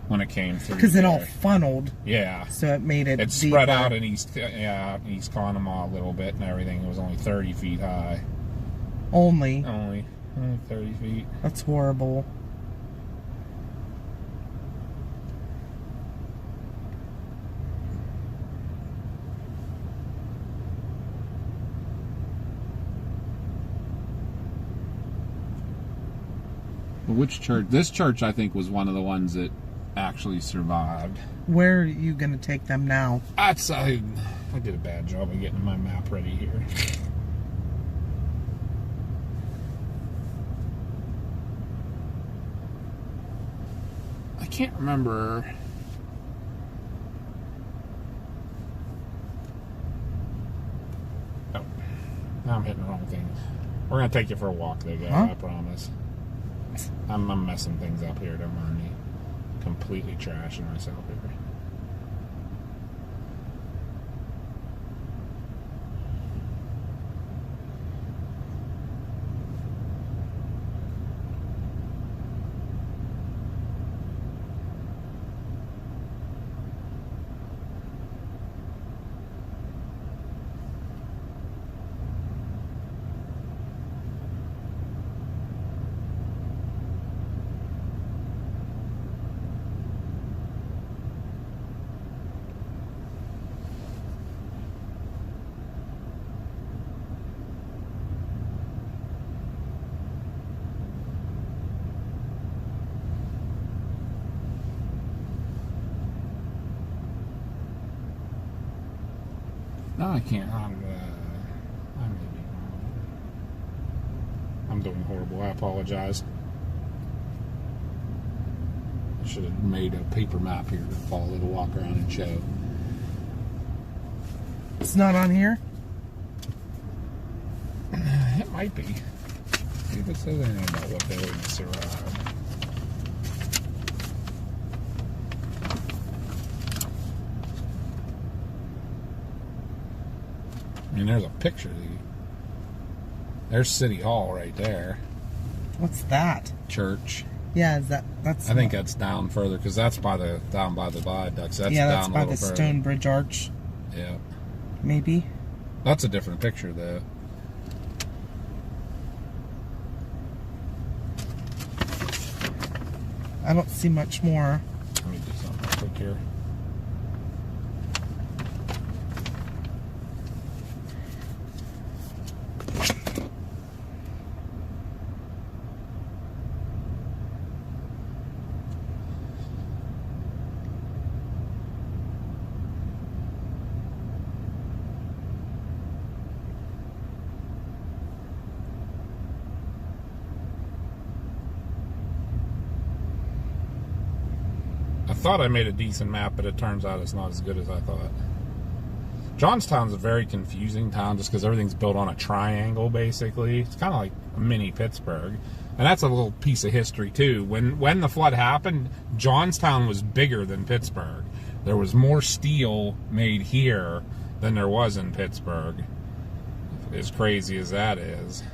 [SPEAKER 2] when it came through.
[SPEAKER 1] Because it all funneled.
[SPEAKER 2] Yeah.
[SPEAKER 1] So it made it
[SPEAKER 2] It spread out in East Conemaugh a little bit and everything. It was only 30 feet high.
[SPEAKER 1] Only
[SPEAKER 2] 30 feet.
[SPEAKER 1] That's horrible.
[SPEAKER 2] Which church? This church, I think, was one of the ones that actually survived.
[SPEAKER 1] Where are you going to take them now?
[SPEAKER 2] I did a bad job of getting my map ready here. I can't remember. Oh, now I'm hitting the wrong thing. We're going to take you for a walk, though, guys, I promise. I'm messing things up here, don't mind me. Completely trashing myself here. No, I can't. I may be wrong. I'm doing horrible. I apologize. I should have made a paper map here to follow to walk around and show.
[SPEAKER 1] It's not on here?
[SPEAKER 2] It might be. See if it says anything about what they would survive. I mean, there's a picture. There's City Hall right there.
[SPEAKER 1] What's that?
[SPEAKER 2] Church.
[SPEAKER 1] Yeah, that's.
[SPEAKER 2] I think that's down further because that's down by the viaducts. That's
[SPEAKER 1] yeah,
[SPEAKER 2] down
[SPEAKER 1] that's by
[SPEAKER 2] a
[SPEAKER 1] the
[SPEAKER 2] little further.
[SPEAKER 1] Stonebridge Arch.
[SPEAKER 2] Yeah.
[SPEAKER 1] Maybe.
[SPEAKER 2] That's a different picture, though.
[SPEAKER 1] I don't see much more.
[SPEAKER 2] Let me do something real quick here. I thought I made a decent map, but it turns out it's not as good as I thought. Johnstown's a very confusing town just because everything's built on a triangle, basically. It's kind of like a mini Pittsburgh. And that's a little piece of history, too. When the flood happened, Johnstown was bigger than Pittsburgh. There was more steel made here than there was in Pittsburgh. As crazy as that is.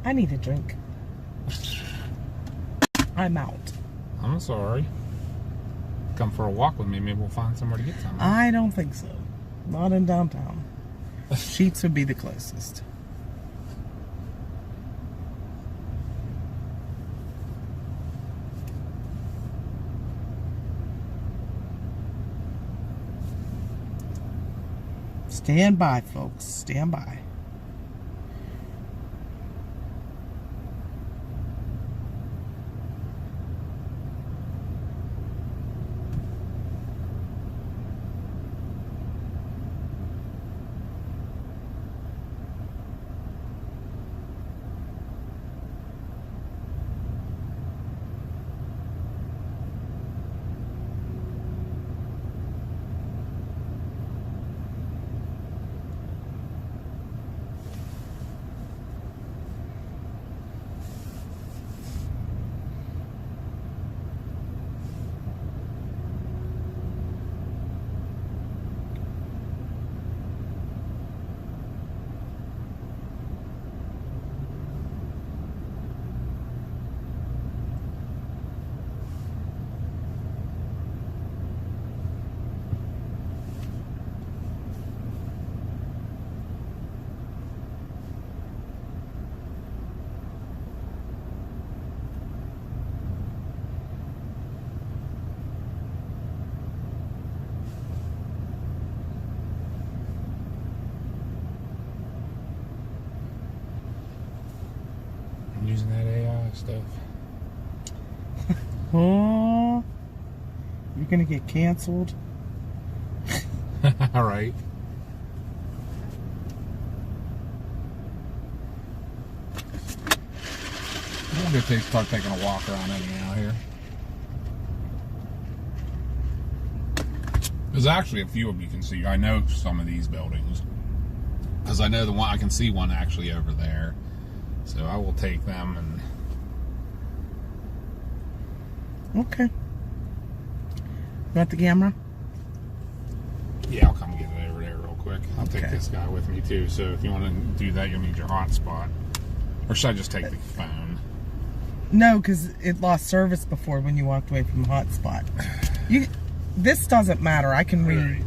[SPEAKER 1] I need a drink. I'm out.
[SPEAKER 2] I'm sorry. Come for a walk with me. Maybe we'll find somewhere to get some.
[SPEAKER 1] I don't think so. Not in downtown. Sheets would be the closest. Stand by, folks. Stand by.
[SPEAKER 2] Using that AI stuff.
[SPEAKER 1] Oh, you're gonna get canceled.
[SPEAKER 2] All right. I'm gonna start taking a walk around anyhow here. There's actually a few of you can see. I know some of these buildings because I know the one. I can see one actually over there. So I will take them and.
[SPEAKER 1] Okay. You want the camera?
[SPEAKER 2] Yeah, I'll come get it over there real quick. I'll take
[SPEAKER 1] Okay.
[SPEAKER 2] this guy with me too. So if you want to do that, you'll need your hotspot. Or should I just take the phone?
[SPEAKER 1] No, because it lost service before when you walked away from the hotspot. This doesn't matter. I can read.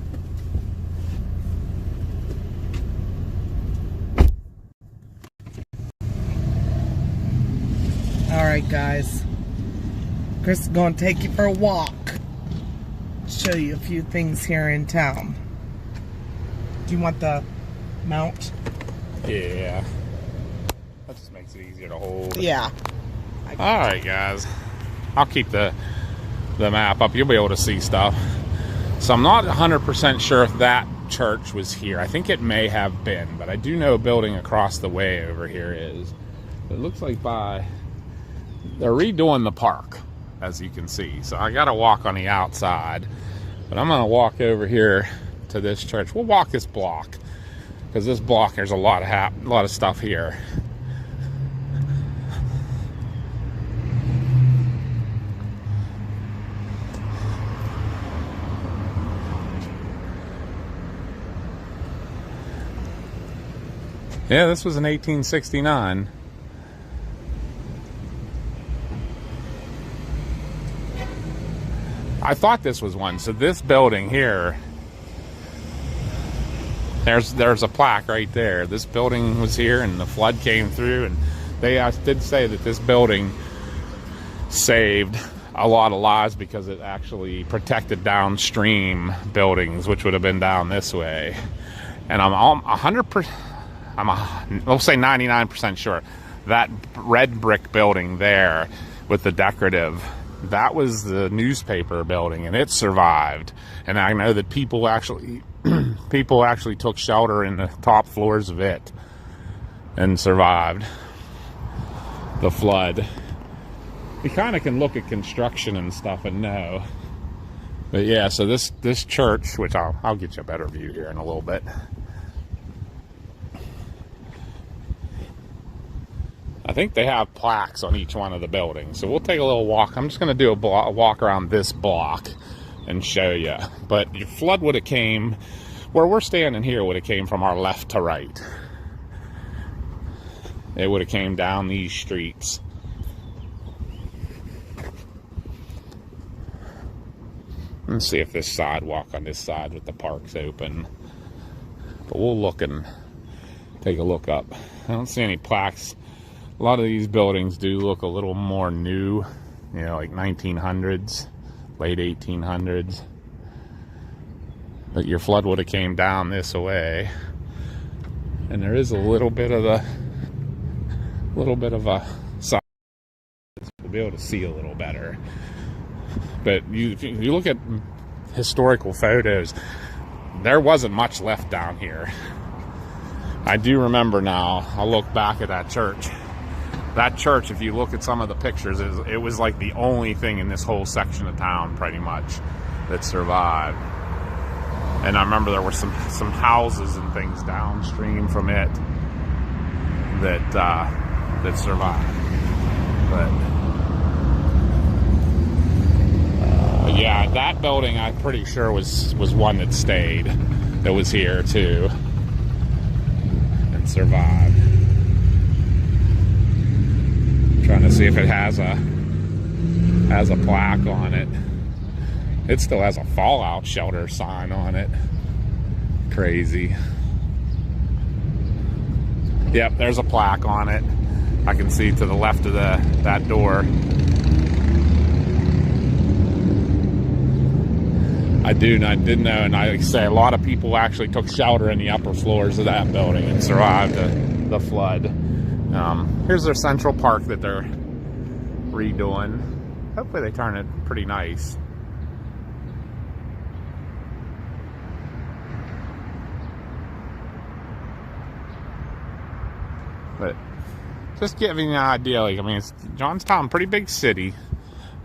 [SPEAKER 1] All right, guys. Chris is going to take you for a walk. Show you a few things here in town. Do you want the mount?
[SPEAKER 2] Yeah. That just makes it easier to hold.
[SPEAKER 1] Yeah.
[SPEAKER 2] All right, guys. I'll keep the map up. You'll be able to see stuff. So I'm not 100% sure if that church was here. I think it may have been, but I do know a building across the way over here is. It looks like they're redoing the park, as you can see. So I got to walk on the outside, but I'm going to walk over here to this church. We'll walk this block because this block there's a lot of stuff here. Yeah, this was in 1869. I thought this was one. So this building here, there's a plaque right there. This building was here and the flood came through, and they did say that this building saved a lot of lives because it actually protected downstream buildings, which would have been down this way. And I'm 100%, we'll say 99% sure that red brick building there with the decorative, that was the newspaper building, and it survived. And I know that people actually took shelter in the top floors of it and survived the flood. You kind of can look at construction and stuff and know. But yeah, so this church, which I'll get you a better view here in a little bit. I think they have plaques on each one of the buildings. So we'll take a little walk. I'm just going to do a walk around this block and show you. But your flood would have came, where we're standing here, would have came from our left to right. It would have came down these streets. Let's see if this sidewalk on this side with the park's open. But we'll look and take a look up. I don't see any plaques. A lot of these buildings do look a little more new, like 1900s, late 1800s. that your flood would have came down this way. And there is a little bit of a side. We'll be able to see a little better. But if you look at historical photos, there wasn't much left down here. I do remember now, I'll look back at that church. That church, if you look at some of the pictures, it was like the only thing in this whole section of town, pretty much, that survived. And I remember there were some houses and things downstream from it that survived. But yeah, that building I'm pretty sure was one that stayed, that was here too, and survived. Trying to see if it has a plaque on it. It still has a fallout shelter sign on it. Crazy. Yep, there's a plaque on it. I can see to the left of that door. I did know, and I say a lot of people actually took shelter in the upper floors of that building and survived the flood. Here's their Central Park that they're redoing. Hopefully they turn it pretty nice. But just giving you an idea, like, I mean, it's Johnstown, pretty big city.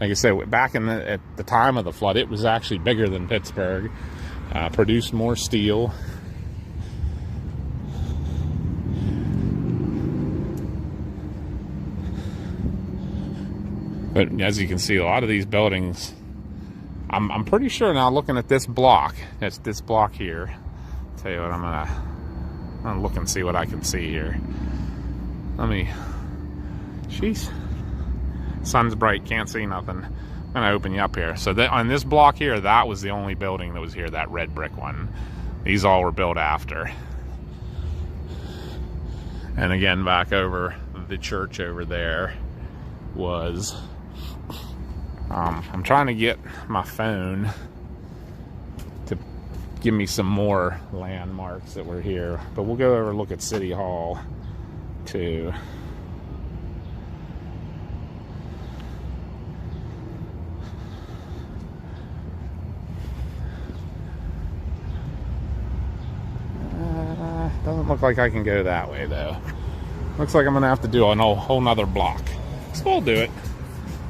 [SPEAKER 2] Like I said, back at the time of the flood, it was actually bigger than Pittsburgh. Produced more steel. But as you can see, a lot of these buildings, I'm pretty sure now, looking at this block, it's this block here. I'll tell you what, I'm gonna look and see what I can see here. Jeez, sun's bright, can't see nothing. I'm gonna open you up here. So on this block here, that was the only building that was here, that red brick one. These all were built after. And again, back over the church over there was, I'm trying to get my phone to give me some more landmarks that were here, but we'll go over and look at City Hall too. Doesn't look like I can go that way though. Looks like I'm gonna have to do a whole nother block. So we'll do it.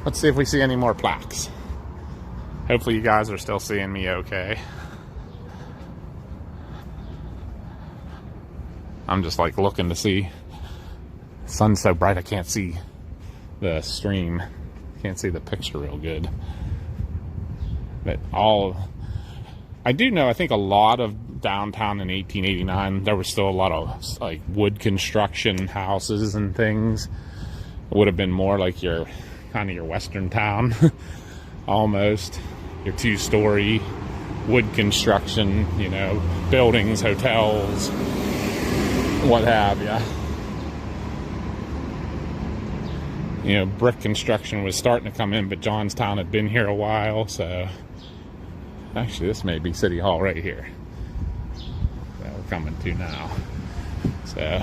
[SPEAKER 2] Let's see if we see any more plaques. Hopefully you guys are still seeing me okay. I'm just like looking to see. The sun's so bright I can't see the stream. Can't see the picture real good. But I do know, I think a lot of downtown in 1889, there was still a lot of like wood construction houses and things. It would have been more like your kind of your western town. Almost your two-story wood construction, you know, buildings, hotels, what have you. You know, brick construction was starting to come in, but Johnstown had been here a while, so actually this may be City Hall right here that we're coming to now. So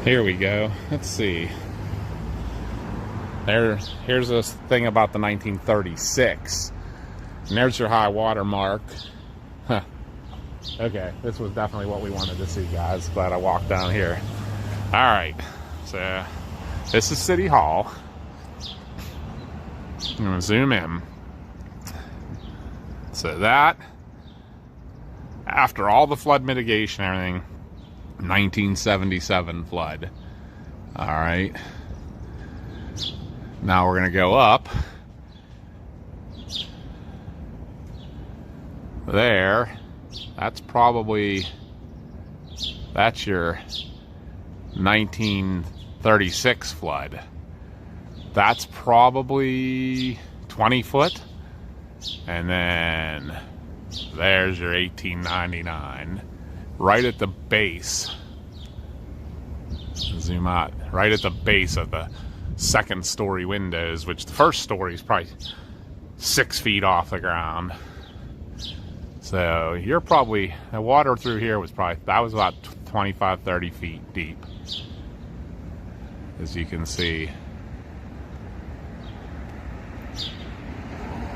[SPEAKER 2] here we go. Let's see. Here's this thing about the 1936. And there's your high water mark. Huh. Okay, this was definitely what we wanted to see, guys. Glad I walked down here. Alright, so this is City Hall. I'm going to zoom in. So that, after all the flood mitigation and everything, 1977 flood. Alright. Now we're going to go up. There. That's your 1936 flood. That's probably 20 foot. And then there's your 1899. Right at the base. Zoom out. Right at the base of the second story windows, which the first story is probably 6 feet off the ground. So you're probably, the water through here was probably, that was about 25, 30 feet deep, as you can see.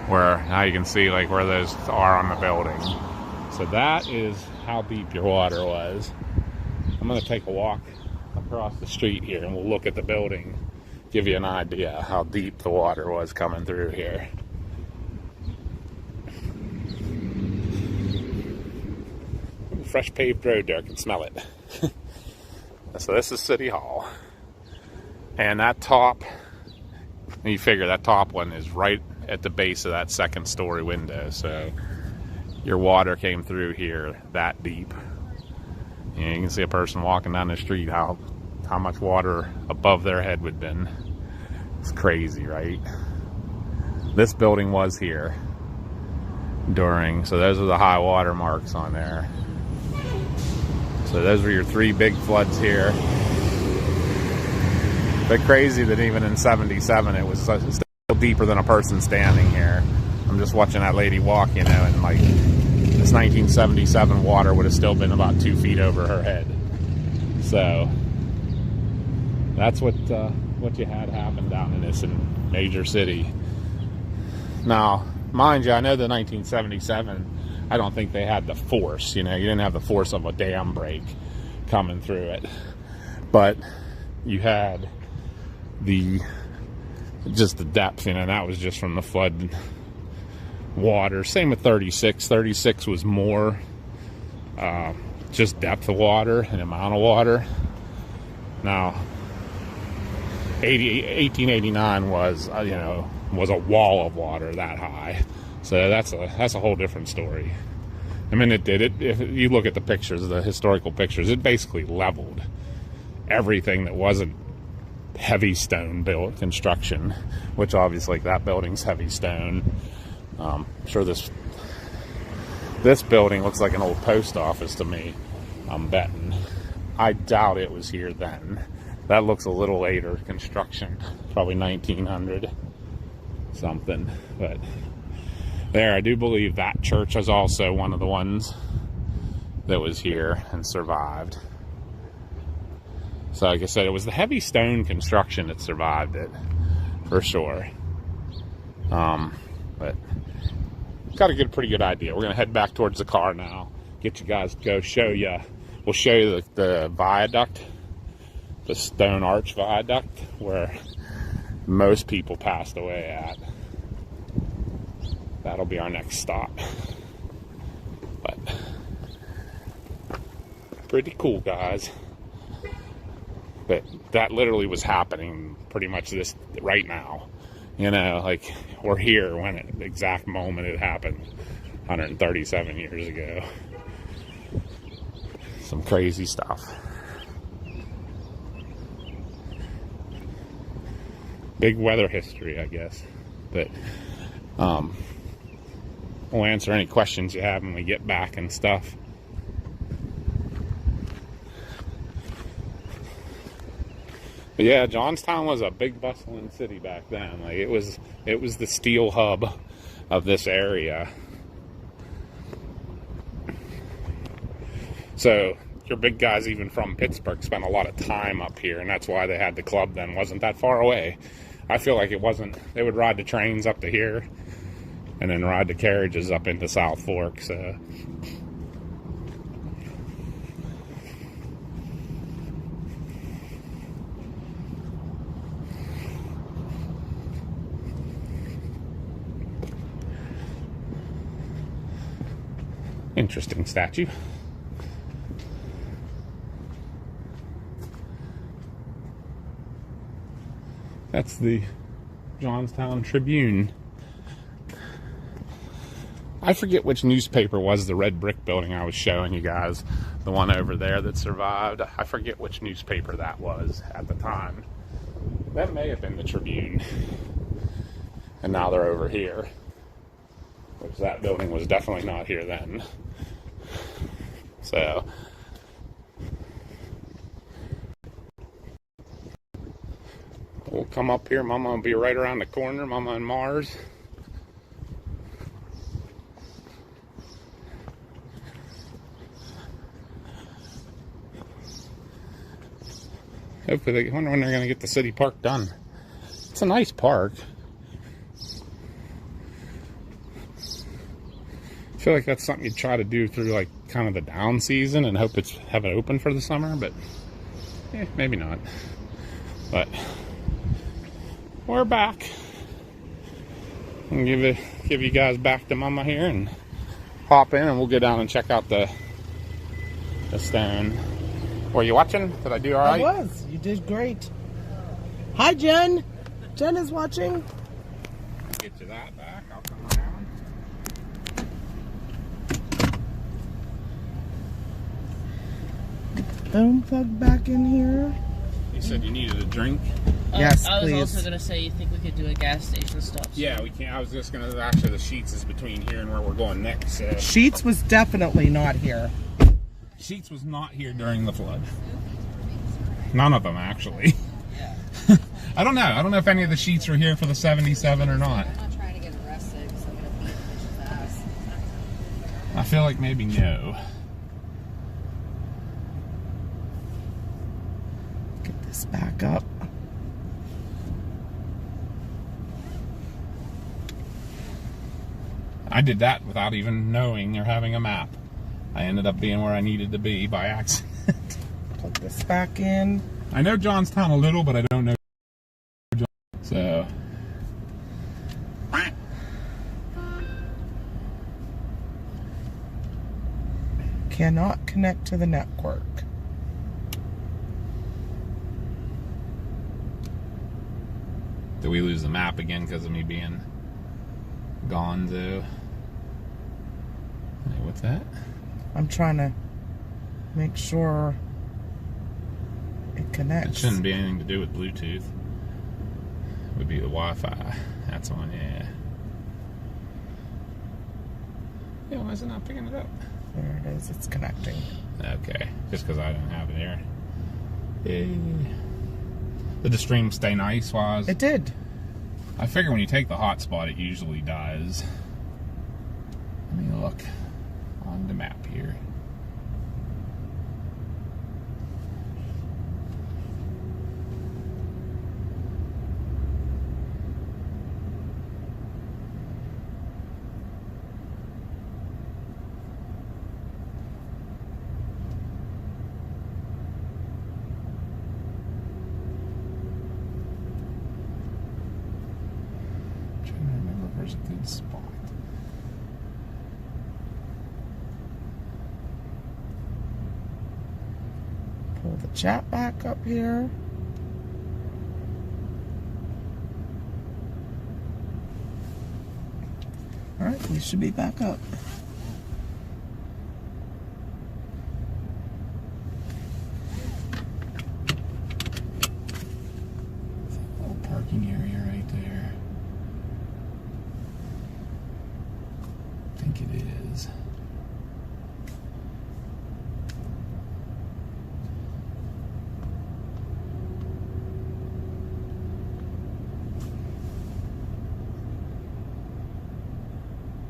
[SPEAKER 2] Where, now you can see like where those are on the building. So that is how deep your water was. I'm gonna take a walk across the street here and we'll look at the building, give you an idea how deep the water was coming through here. Fresh paved road there, I can smell it. So this is City Hall. And that top, you figure that top one is right at the base of that second story window. So your water came through here that deep. And you can see a person walking down the street, how much water above their head would have been. It's crazy, right? This building was here during, so those are the high water marks on there. So those were your 3 big floods here. But crazy that even in 77 it was still deeper than a person standing here. I'm just watching that lady walk, you know, and like this 1977 water would have still been about 2 feet over her head. So that's what you had happen down in this major city. Now, mind you, I know the 1977, I don't think they had the force, you know, you didn't have the force of a dam break coming through it. But you had just the depth, you know, and that was just from the flood water. Same with 36. 36 was more just depth of water and amount of water. Now, 1889 was, you know, was a wall of water that high. So that's a whole different story. I mean, it did it. If you look at the pictures, the historical pictures, it basically leveled everything that wasn't heavy stone built construction, which obviously that building's heavy stone. I'm sure this building looks like an old post office to me, I'm betting. I doubt it was here then. That looks a little later construction, probably 1900 something, but there, I do believe that church was also one of the ones that was here and survived. So like I said, it was the heavy stone construction that survived it, for sure. But got a pretty good idea. We're gonna head back towards the car now. Get you guys to go show you. We'll show you the viaduct, the stone arch viaduct, where most people passed away at. That'll be our next stop. But pretty cool, guys. But that literally was happening pretty much this right now. You know, like we're here when it, the exact moment it happened 137 years ago. Some crazy stuff. Big weather history, I guess. But we'll answer any questions you have when we get back and stuff. But yeah, Johnstown was a big bustling city back then. Like it was the steel hub of this area. So your big guys, even from Pittsburgh, spent a lot of time up here, and that's why they had the club then. Wasn't that far away. I feel like it wasn't. They would ride the trains up to here, and then ride the carriages up into South Fork. So interesting statue. That's the Johnstown Tribune. I forget which newspaper was the red brick building I was showing you guys. The one over there that survived. I forget which newspaper that was at the time. That may have been the Tribune. And now they're over here. Which that building was definitely not here then. So we'll come up here. Mama will be right around the corner. Mama and Mars. Hopefully, I wonder when they're going to get the city park done. It's a nice park. I feel like that's something you'd try to do through like kind of the down season and hope have it open for the summer, but maybe not. But we're back. I'm gonna give you guys back to Mama here and hop in, and we'll go down and check out the stone. Were you watching? Did I do all right?
[SPEAKER 1] I was. You did great. Hi, Jen. Jen is watching.
[SPEAKER 2] Get you that back. I'll come around.
[SPEAKER 1] Phone plug back in here.
[SPEAKER 2] You said you needed a drink?
[SPEAKER 1] Yes,
[SPEAKER 5] I was
[SPEAKER 1] please.
[SPEAKER 5] also gonna say, you think we could do a gas station stop?
[SPEAKER 2] Yeah, we can. I was just gonna. Actually, the Sheets is between here and where we're going next.
[SPEAKER 1] Sheets was definitely not here.
[SPEAKER 2] Sheets was not here during the flood. None of them, actually. I don't know. I don't know if any of the Sheets were here for the 77 or not.
[SPEAKER 6] I'm not trying to get arrested because I'm going to beat the bitch's ass.
[SPEAKER 2] I feel like maybe no.
[SPEAKER 1] Get this back up.
[SPEAKER 2] I did that without even knowing or having a map. I ended up being where I needed to be by accident.
[SPEAKER 1] Plug this back in.
[SPEAKER 2] I know Johnstown a little, but I don't know. So.
[SPEAKER 1] Cannot connect to the network.
[SPEAKER 2] Did we lose the map again because of me being gone, though? Hey, what's that?
[SPEAKER 1] I'm trying to make sure it
[SPEAKER 2] It
[SPEAKER 1] connects.
[SPEAKER 2] shouldn't be anything to do with Bluetooth. It would be the Wi-Fi. That's on, yeah. Yeah, why is it not picking it up?
[SPEAKER 1] There it is. It's connecting.
[SPEAKER 2] Okay, just because I didn't have it here. Yay. Did the stream stay nice while I was...
[SPEAKER 1] It did.
[SPEAKER 2] I figure when you take the hotspot, it usually does. Let me look on the map here. There's a good spot.
[SPEAKER 1] Pull the chat back up here. All right, we should be back up.
[SPEAKER 2] Little parking area right there. I think it is.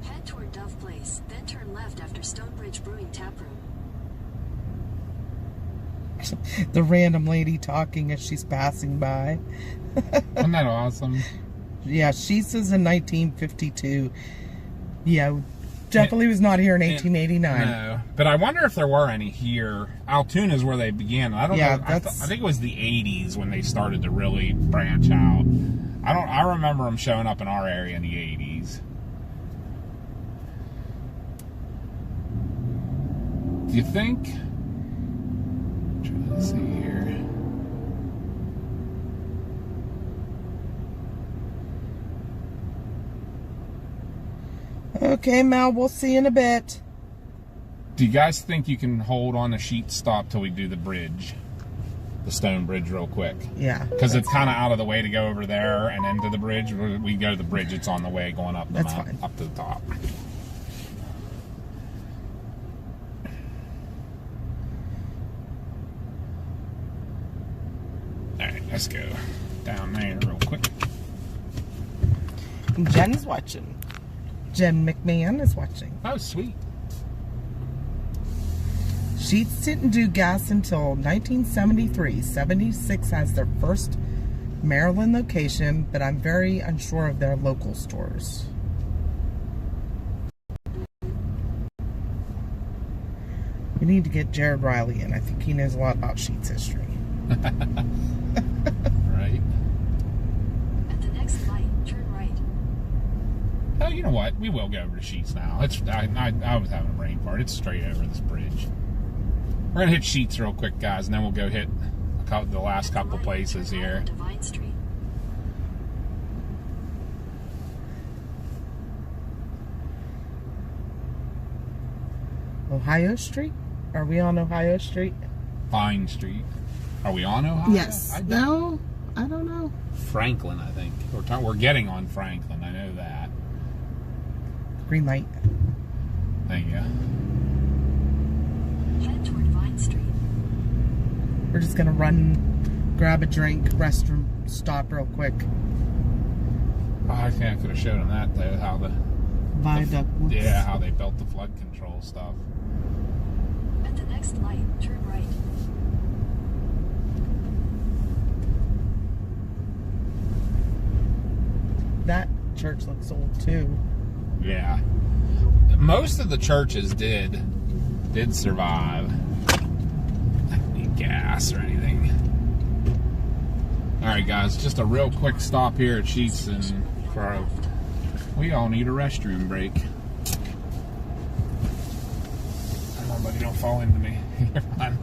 [SPEAKER 3] Head toward Dove Place, then turn left after Stonebridge Brewing Taproom.
[SPEAKER 1] The random lady talking as she's passing by.
[SPEAKER 2] Wasn't that awesome?
[SPEAKER 1] Yeah, she says in 1952. Yeah, definitely was not here in 1889.
[SPEAKER 2] No, but I wonder if there were any here. Altoona is where they began. I don't
[SPEAKER 1] Yeah,
[SPEAKER 2] know. I think it was the 80s when they started to really branch out. I remember them showing up in our area in the 80s. Do you think? Trying to see here.
[SPEAKER 1] Okay, Mel, we'll see you in a bit.
[SPEAKER 2] Do you guys think you can hold on a sheet stop till we do the bridge? The stone bridge real quick?
[SPEAKER 1] Yeah.
[SPEAKER 2] Because it's kind of out of the way to go over there and into the bridge. We go to the bridge, it's on the way going up the
[SPEAKER 1] That's
[SPEAKER 2] mountain,
[SPEAKER 1] fine.
[SPEAKER 2] up to the top. Alright, let's go down there real quick.
[SPEAKER 1] And Jen is watching. Jen McMahon is watching.
[SPEAKER 2] Oh, sweet.
[SPEAKER 1] Sheetz didn't do gas until 1973. 76 has their first Maryland location, but I'm very unsure of their local stores. We need to get Jared Riley in. I think he knows a lot about Sheetz history.
[SPEAKER 2] Right.
[SPEAKER 3] At the next light, turn right.
[SPEAKER 2] Oh, you know what? We will go over to Sheetz now. I was having a brain fart. It's straight over this bridge. We're gonna hit Sheetz real quick, guys, and then we'll go hit the last couple places here.
[SPEAKER 3] Divine Street.
[SPEAKER 1] Ohio Street? Are we on Ohio Street?
[SPEAKER 2] Vine Street. Are we on Ohio?
[SPEAKER 1] Yes. No, I don't know.
[SPEAKER 2] Franklin, I think. We're getting on Franklin. I know that.
[SPEAKER 1] Green light.
[SPEAKER 2] Thank you.
[SPEAKER 3] Head toward Vine Street.
[SPEAKER 1] We're just gonna run, grab a drink, restroom stop real quick.
[SPEAKER 2] Oh, I think I could have showed them that, though, how
[SPEAKER 1] Viaduct.
[SPEAKER 2] yeah, how they built the flood control stuff.
[SPEAKER 3] At the next light, turn right.
[SPEAKER 1] That church looks old too.
[SPEAKER 2] Yeah. Most of the churches did survive. I don't need gas or anything. Alright guys, just a real quick stop here at Sheetz and we all need a restroom break. Come on buddy, don't fall into me. You're fine.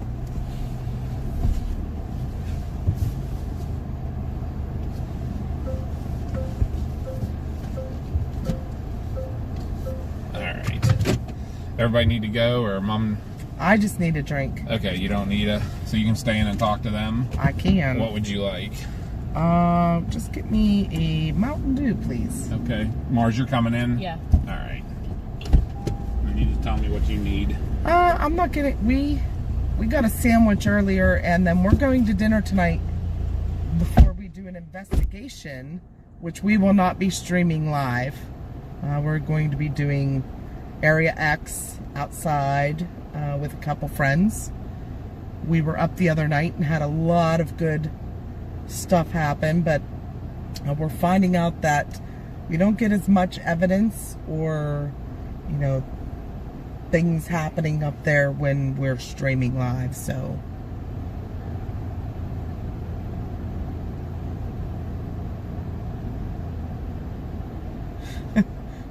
[SPEAKER 2] Everybody need to go, or Mom?
[SPEAKER 1] I just need a drink.
[SPEAKER 2] Okay, you don't need so you can stay in and talk to them?
[SPEAKER 1] I can.
[SPEAKER 2] What would you like?
[SPEAKER 1] Just get me a Mountain Dew, please.
[SPEAKER 2] Okay. Mars, you're coming in?
[SPEAKER 5] Yeah.
[SPEAKER 2] Alright. You need to tell me what you need.
[SPEAKER 1] I'm not getting, we got a sandwich earlier, and then we're going to dinner tonight before we do an investigation, which we will not be streaming live. We're going to be doing Area X outside with a couple friends. We were up the other night and had a lot of good stuff happen, but we're finding out that we don't get as much evidence or, you know, things happening up there when we're streaming live, so.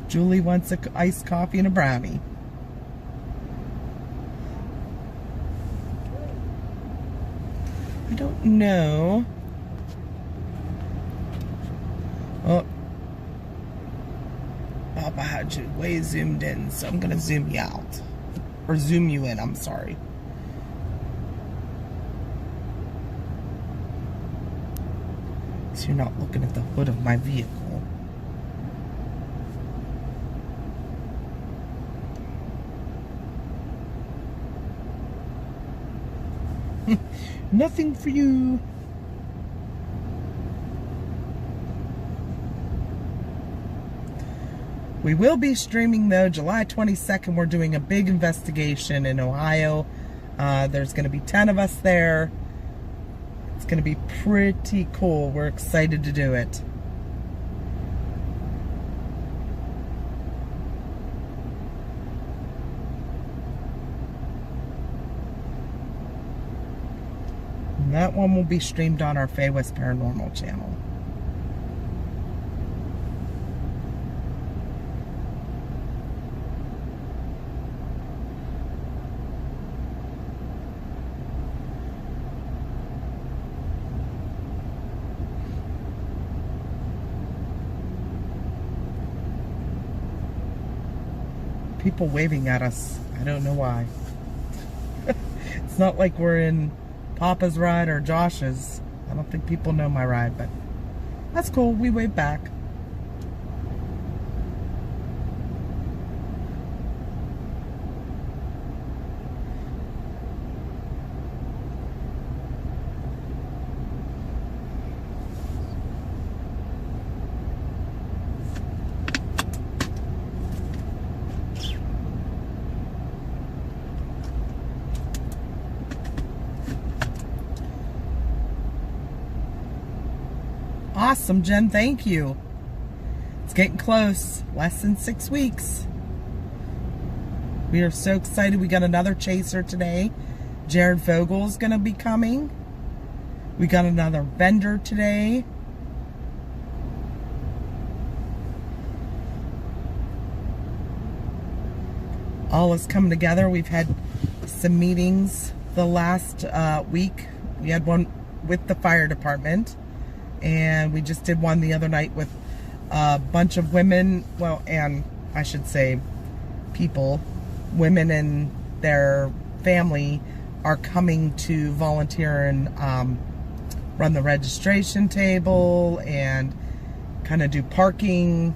[SPEAKER 1] Julie wants an iced coffee and a brownie. I don't know. Oh. Papa had you way zoomed in, so I'm going to zoom you out. Or zoom you in, I'm sorry. So you're not looking at the hood of my vehicle. Nothing for you. We will be streaming though. July 22nd, we're doing a big investigation in Ohio. There's going to be 10 of us there. It's going to be pretty cool. We're excited to do it. And that one will be streamed on our Faye West Paranormal channel. People waving at us. I don't know why. It's not like we're in Papa's ride or Josh's. I don't think people know my ride, but that's cool. We wave back. Awesome, Jen. Thank you. It's getting close. Less than 6 weeks. We are so excited. We got another chaser today. Jared Vogel's going to be coming. We got another vendor today. All is coming together. We've had some meetings the last week. We had one with the fire department, and we just did one the other night with a bunch of women, well, and I should say people, women and their family are coming to volunteer and run the registration table and kind of do parking,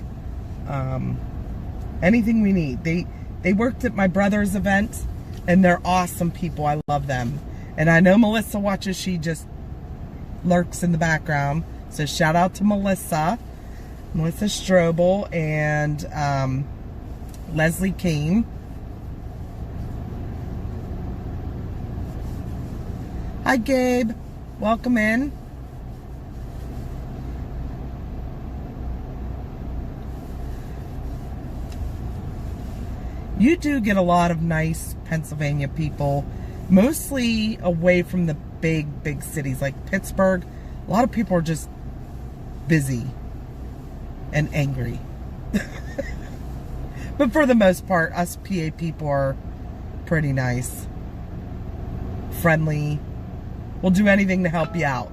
[SPEAKER 1] anything we need. They worked at my brother's event, and they're awesome people. I love them. And I know Melissa watches. She just lurks in the background. So shout out to Melissa Strobel, and Leslie Kane. Hi, Gabe. Welcome in. You do get a lot of nice Pennsylvania people, mostly away from the big cities like Pittsburgh. A lot of people are just busy and angry. But for the most part, us PA people are pretty nice, friendly. We'll do anything to help you out.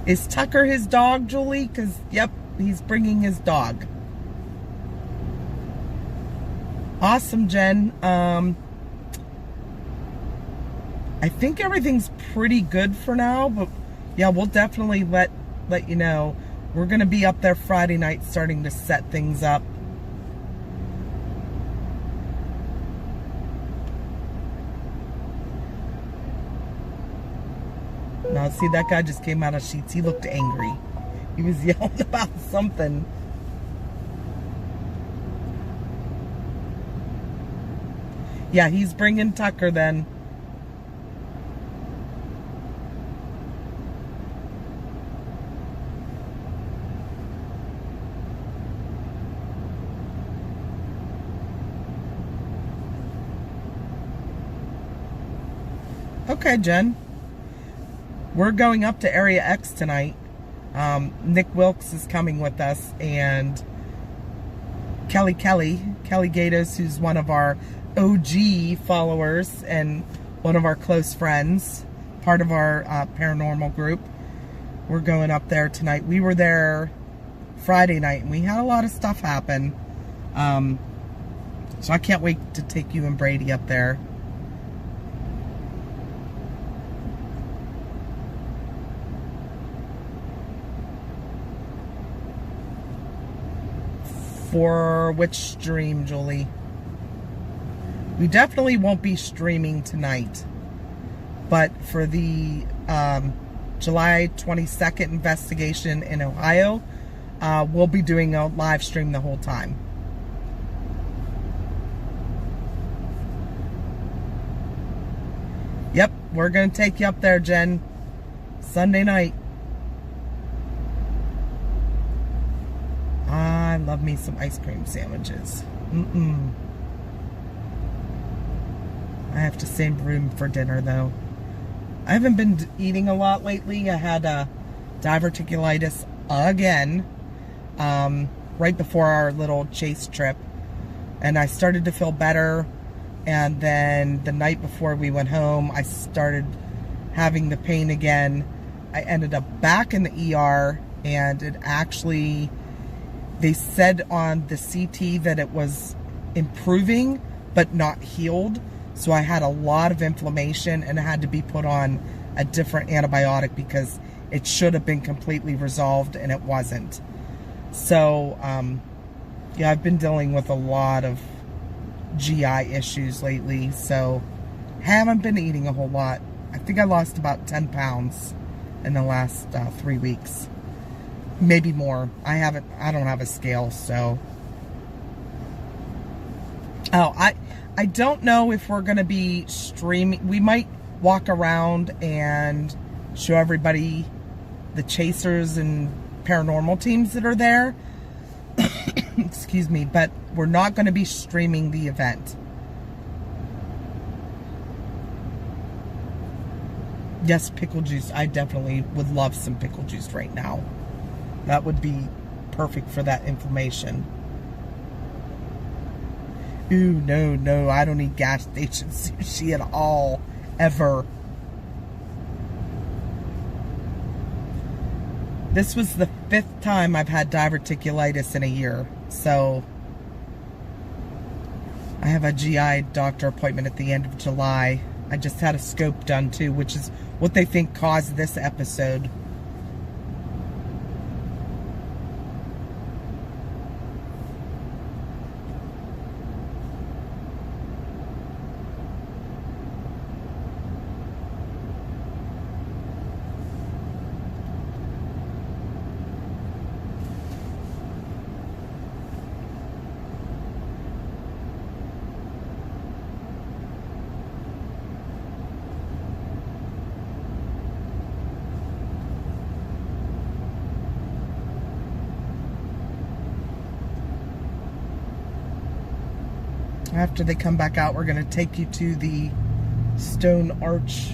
[SPEAKER 1] Is Tucker his dog, Julie? Because, yep, he's bringing his dog. Awesome, Jen. I think everything's pretty good for now, but yeah, we'll definitely let you know. We're going to be up there Friday night starting to set things up. Now, see, that guy just came out of Sheets. He looked angry. He was yelling about something. Yeah, he's bringing Tucker then. Okay, Jen. We're going up to Area X tonight. Nick Wilkes is coming with us, and Kelly Gatos, who's one of our OG followers and one of our close friends, part of our paranormal group. We're going up there tonight. We were there Friday night, and we had a lot of stuff happen. So I can't wait to take you and Brady up there. For which stream, Julie? We definitely won't be streaming tonight. But for the July 22nd investigation in Ohio, we'll be doing a live stream the whole time. Yep, we're going to take you up there, Jen. Sunday night. I love me some ice cream sandwiches. I have to save room for dinner, though. I haven't been eating a lot lately. I had diverticulitis again right before our little chase trip. And I started to feel better. And then the night before we went home, I started having the pain again. I ended up back in the ER, and it actually... They said on the CT that it was improving, but not healed. So I had a lot of inflammation, and I had to be put on a different antibiotic because it should have been completely resolved, and it wasn't. So, yeah, I've been dealing with a lot of GI issues lately. So, haven't been eating a whole lot. I think I lost about 10 pounds in the last 3 weeks. Maybe more. I don't have a scale, so Oh, I don't know if we're going to be streaming. We might walk around and show everybody the chasers and paranormal teams that are there. Excuse me, but we're not going to be streaming the event. Yes, pickle juice. I definitely would love some pickle juice right now. That would be perfect for that inflammation. Ooh, no, I don't eat gas station sushi at all, ever. This was the 5th time I've had diverticulitis in a year, so I have a GI doctor appointment at the end of July. I just had a scope done too, which is what they think caused this episode. After they come back out, we're going to take you to the stone arch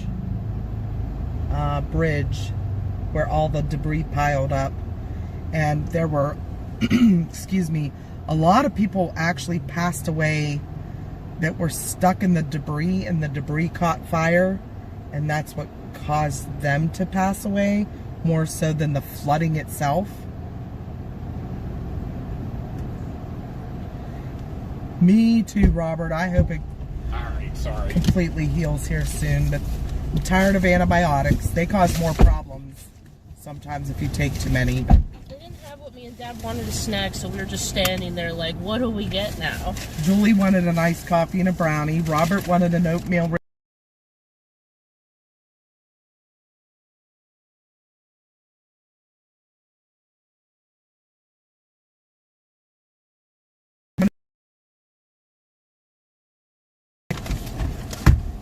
[SPEAKER 1] bridge where all the debris piled up. And there were, excuse me, a lot of people actually passed away that were stuck in the debris, and the debris caught fire. And that's what caused them to pass away, more so than the flooding itself. Me too, Robert. I hope it completely heals here soon, but I'm tired of antibiotics. They cause more problems sometimes if you take too many.
[SPEAKER 5] They didn't have what me and Dad wanted a snack, so we were just standing there like, what do we get now?
[SPEAKER 1] Julie wanted an iced coffee and a brownie. Robert wanted an oatmeal.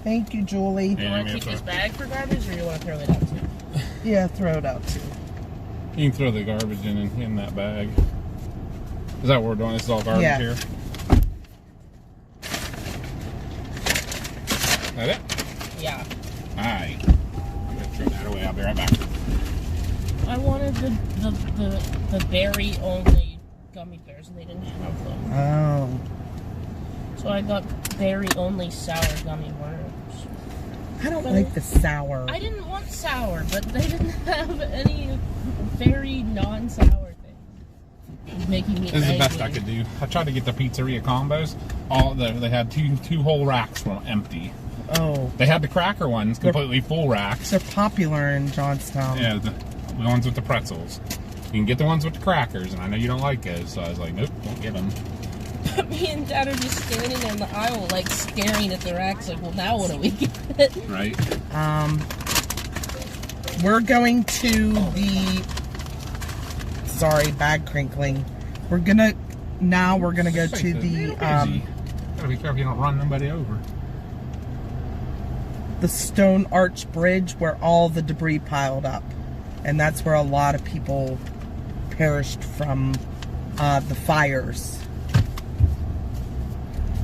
[SPEAKER 1] Thank you, Julie.
[SPEAKER 5] You want to keep this bag for garbage, or you want to throw it out too?
[SPEAKER 1] Yeah, throw it out too.
[SPEAKER 2] You can throw the garbage in that bag. Is that what we're doing? This is all garbage here? That it?
[SPEAKER 5] Yeah.
[SPEAKER 2] Alright. I'm going to throw that away. I'll be right back.
[SPEAKER 5] I wanted the berry-only gummy bears, and they didn't have them.
[SPEAKER 1] Oh.
[SPEAKER 5] So I got berry-only sour gummy worms.
[SPEAKER 1] I don't like the sour.
[SPEAKER 5] I didn't want sour, but they didn't have any very non-sour things. Making me
[SPEAKER 2] This is the best I could do. I tried to get the pizzeria combos. They had two whole racks from empty.
[SPEAKER 1] Oh.
[SPEAKER 2] They had the cracker ones, completely full racks.
[SPEAKER 1] They're popular in Johnstown.
[SPEAKER 2] Yeah, the ones with the pretzels. You can get the ones with the crackers, and I know you don't like those, so I was like, nope, won't get them.
[SPEAKER 5] Me and Dad are just standing in the aisle, like, staring at the racks, like, well, now what do we get?
[SPEAKER 2] Right.
[SPEAKER 1] We're going to the... Sorry, bag crinkling. We're gonna go to the,
[SPEAKER 2] Gotta be careful you don't run nobody over.
[SPEAKER 1] the stone arch bridge where all the debris piled up. And that's where a lot of people perished from the fires.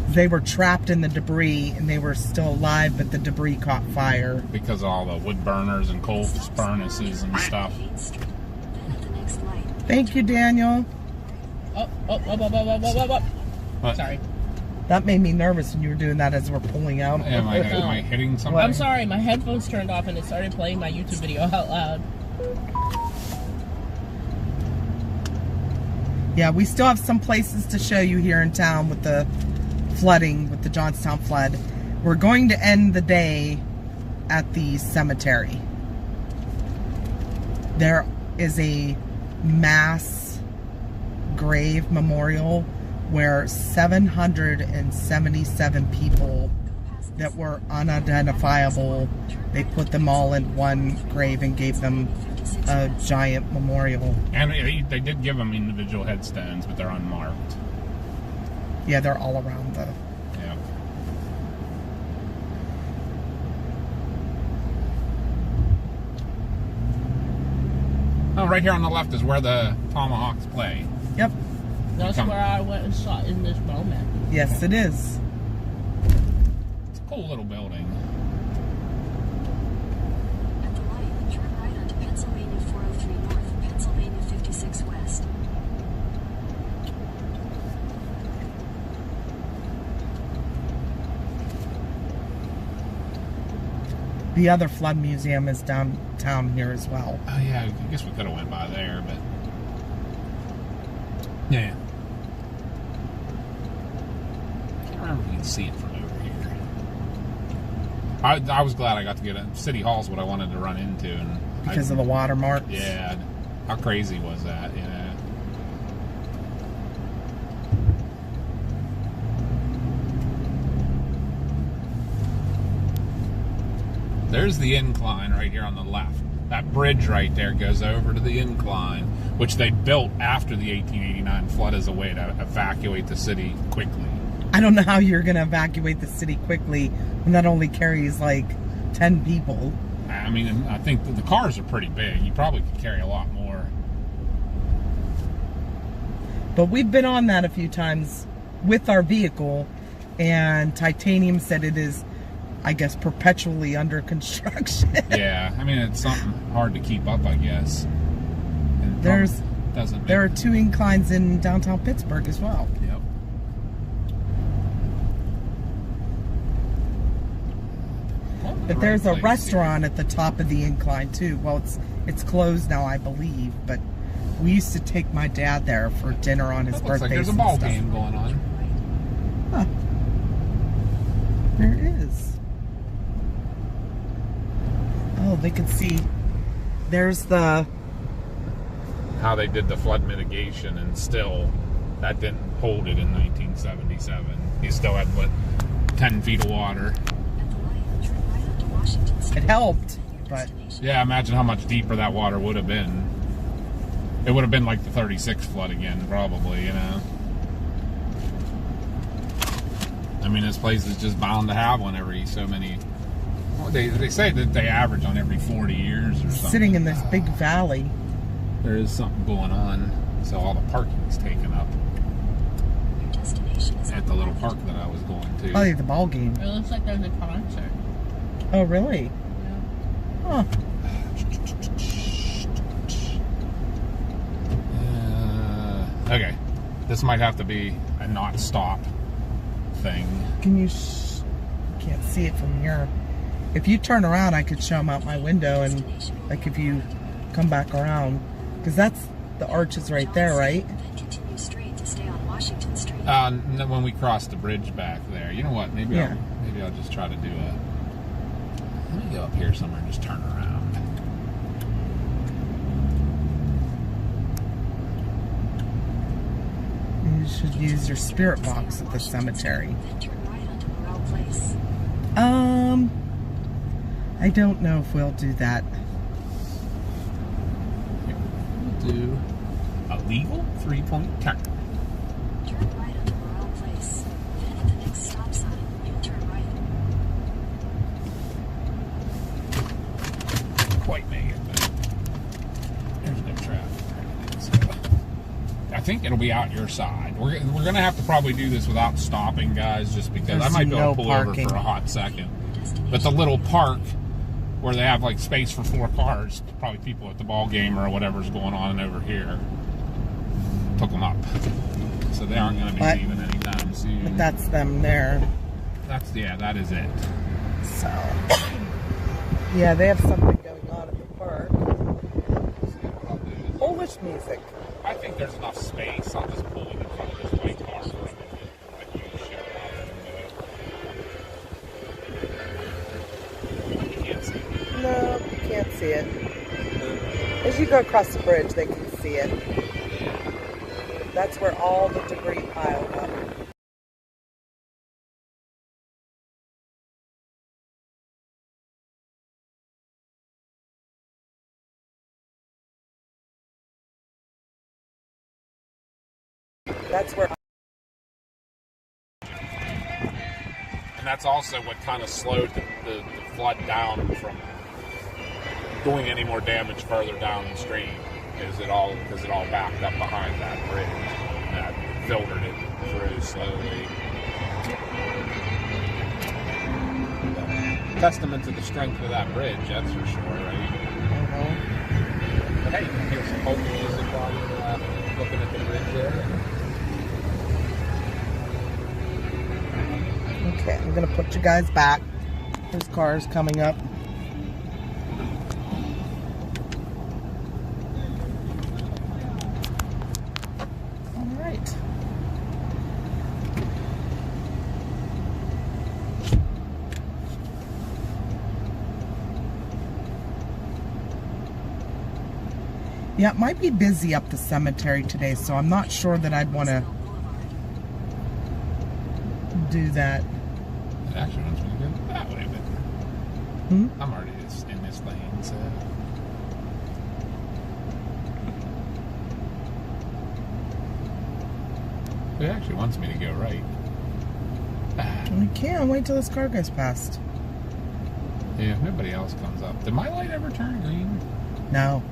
[SPEAKER 1] They were trapped in the debris and they were still alive, but the debris caught fire.
[SPEAKER 2] Because of all the wood burners and coal furnaces and stuff.
[SPEAKER 1] Thank you, Daniel.
[SPEAKER 2] What?
[SPEAKER 5] Sorry.
[SPEAKER 1] That made me nervous when you were doing that as we're pulling out.
[SPEAKER 2] Am I hitting something?
[SPEAKER 5] I'm sorry, my headphones turned off and it started playing my YouTube video out loud.
[SPEAKER 1] Yeah, we still have some places to show you here in town with the flooding, with the Johnstown flood. We're going to end the day at the cemetery. There is a mass grave memorial where 777 people that were unidentifiable, they put them all in one grave and gave them a giant memorial.
[SPEAKER 2] And they did give them individual headstones, but they're unmarked.
[SPEAKER 1] Yeah, they're all around the
[SPEAKER 2] Oh, right here on the left is where the Tomahawks play.
[SPEAKER 1] Yep.
[SPEAKER 5] That's where I went and saw in this moment.
[SPEAKER 1] Yes, it is.
[SPEAKER 2] It's a cool little building.
[SPEAKER 3] At the light, turn right onto Pennsylvania 403 North, Pennsylvania 56 West.
[SPEAKER 1] The other flood museum is downtown here as well.
[SPEAKER 2] Oh yeah, I guess we could have went by there, but yeah. I can't remember if you can see it from over here. I was glad I got to get it. City Hall's what I wanted to run into, and
[SPEAKER 1] Because of the watermarks.
[SPEAKER 2] Yeah, how crazy was that? Yeah. There's the incline right here on the left. That bridge right there goes over to the incline, which they built after the 1889 flood as a way to evacuate the city quickly.
[SPEAKER 1] I don't know how you're going to evacuate the city quickly when that only carries like 10 people.
[SPEAKER 2] I mean, I think the cars are pretty big. You probably could carry a lot more.
[SPEAKER 1] But we've been on that a few times with our vehicle, and Titanium said it is, I guess, perpetually under construction.
[SPEAKER 2] Yeah, I mean, it's something hard to keep up, I guess. And
[SPEAKER 1] there are 2 inclines in downtown Pittsburgh as well.
[SPEAKER 2] Yep.
[SPEAKER 1] But there's a restaurant at the top of the incline too. Well, it's closed now, I believe, but we used to take my dad there for dinner on his birthday.
[SPEAKER 2] Looks like there's a ball game going on.
[SPEAKER 1] Huh. There is. Oh, they can see. There's the...
[SPEAKER 2] How they did the flood mitigation, and still, that didn't hold it in 1977. You still had, what, 10 feet of water.
[SPEAKER 3] At the light, turn right onto Washington Street.
[SPEAKER 1] It helped, but...
[SPEAKER 2] Yeah, imagine how much deeper that water would have been. It would have been like the 36 flood again, probably, you know. I mean, this place is just bound to have one every so many... Well, they say that they average on every 40 years or something.
[SPEAKER 1] Sitting in this big valley.
[SPEAKER 2] There is something going on. So all the parking is taken up
[SPEAKER 3] Your destination is
[SPEAKER 2] at the little park that I was going to.
[SPEAKER 1] Probably the ball game.
[SPEAKER 5] It looks like there's a concert.
[SPEAKER 1] Oh, really?
[SPEAKER 5] Yeah.
[SPEAKER 1] Huh.
[SPEAKER 2] Okay. This might have to be a not stop thing.
[SPEAKER 1] Can you... can't see it from here. If you turn around, I could show them out my window, and like if you come back around, because that's the arches right there, right?
[SPEAKER 3] Then continue straight to stay on Washington Street.
[SPEAKER 2] When we cross the bridge back there, you know what? Maybe
[SPEAKER 1] Yeah.
[SPEAKER 2] I'll just try to do a. Let me go up here somewhere and just turn around.
[SPEAKER 1] You should use your spirit box at the cemetery.
[SPEAKER 3] Then turn right onto Morrell Place.
[SPEAKER 1] I don't know if we'll do that.
[SPEAKER 2] We'll do a legal 3-point turn.
[SPEAKER 3] Turn right onto Morrell Place. Then at the next stop sign, you'll turn right.
[SPEAKER 2] Quite make it, but there's no traffic or anything. So I think it'll be out your side. We're gonna have to probably do this without stopping, guys, just because I
[SPEAKER 1] There's
[SPEAKER 2] might be able
[SPEAKER 1] no
[SPEAKER 2] to pull
[SPEAKER 1] parking.
[SPEAKER 2] over for a hot second. But the little park where they have like space for 4 cars, probably people at the ball game or whatever's going on over here, took them up. So they aren't going to be
[SPEAKER 1] But-
[SPEAKER 2] leaving anytime soon.
[SPEAKER 1] But that's them there.
[SPEAKER 2] That is it.
[SPEAKER 1] So, yeah, they have something going on at the park. Polish music.
[SPEAKER 2] I think there's enough space. I'll just pull it in front of this white car for a minute. Let you show up. You can't see it.
[SPEAKER 1] No, you can't see it. As you go across the bridge, they can see it. That's where all the debris piled up. That's where...
[SPEAKER 2] And that's also what kind of slowed the flood down from doing any more damage further downstream. because it all backed up behind that bridge that filtered it through slowly. Testament to the strength of that bridge, that's for sure, right? But hey, here's some folk music while you're looking at the bridge there.
[SPEAKER 1] Okay, I'm gonna put you guys back. His car is coming up. All right. Yeah, it might be busy up the cemetery today, so I'm not sure that I'd want to do that.
[SPEAKER 2] It actually runs pretty good that way, but I'm already in this lane, so. It actually wants me to go right.
[SPEAKER 1] I can't wait till this car goes past.
[SPEAKER 2] Yeah, if nobody else comes up. Did my light ever turn green?
[SPEAKER 1] No.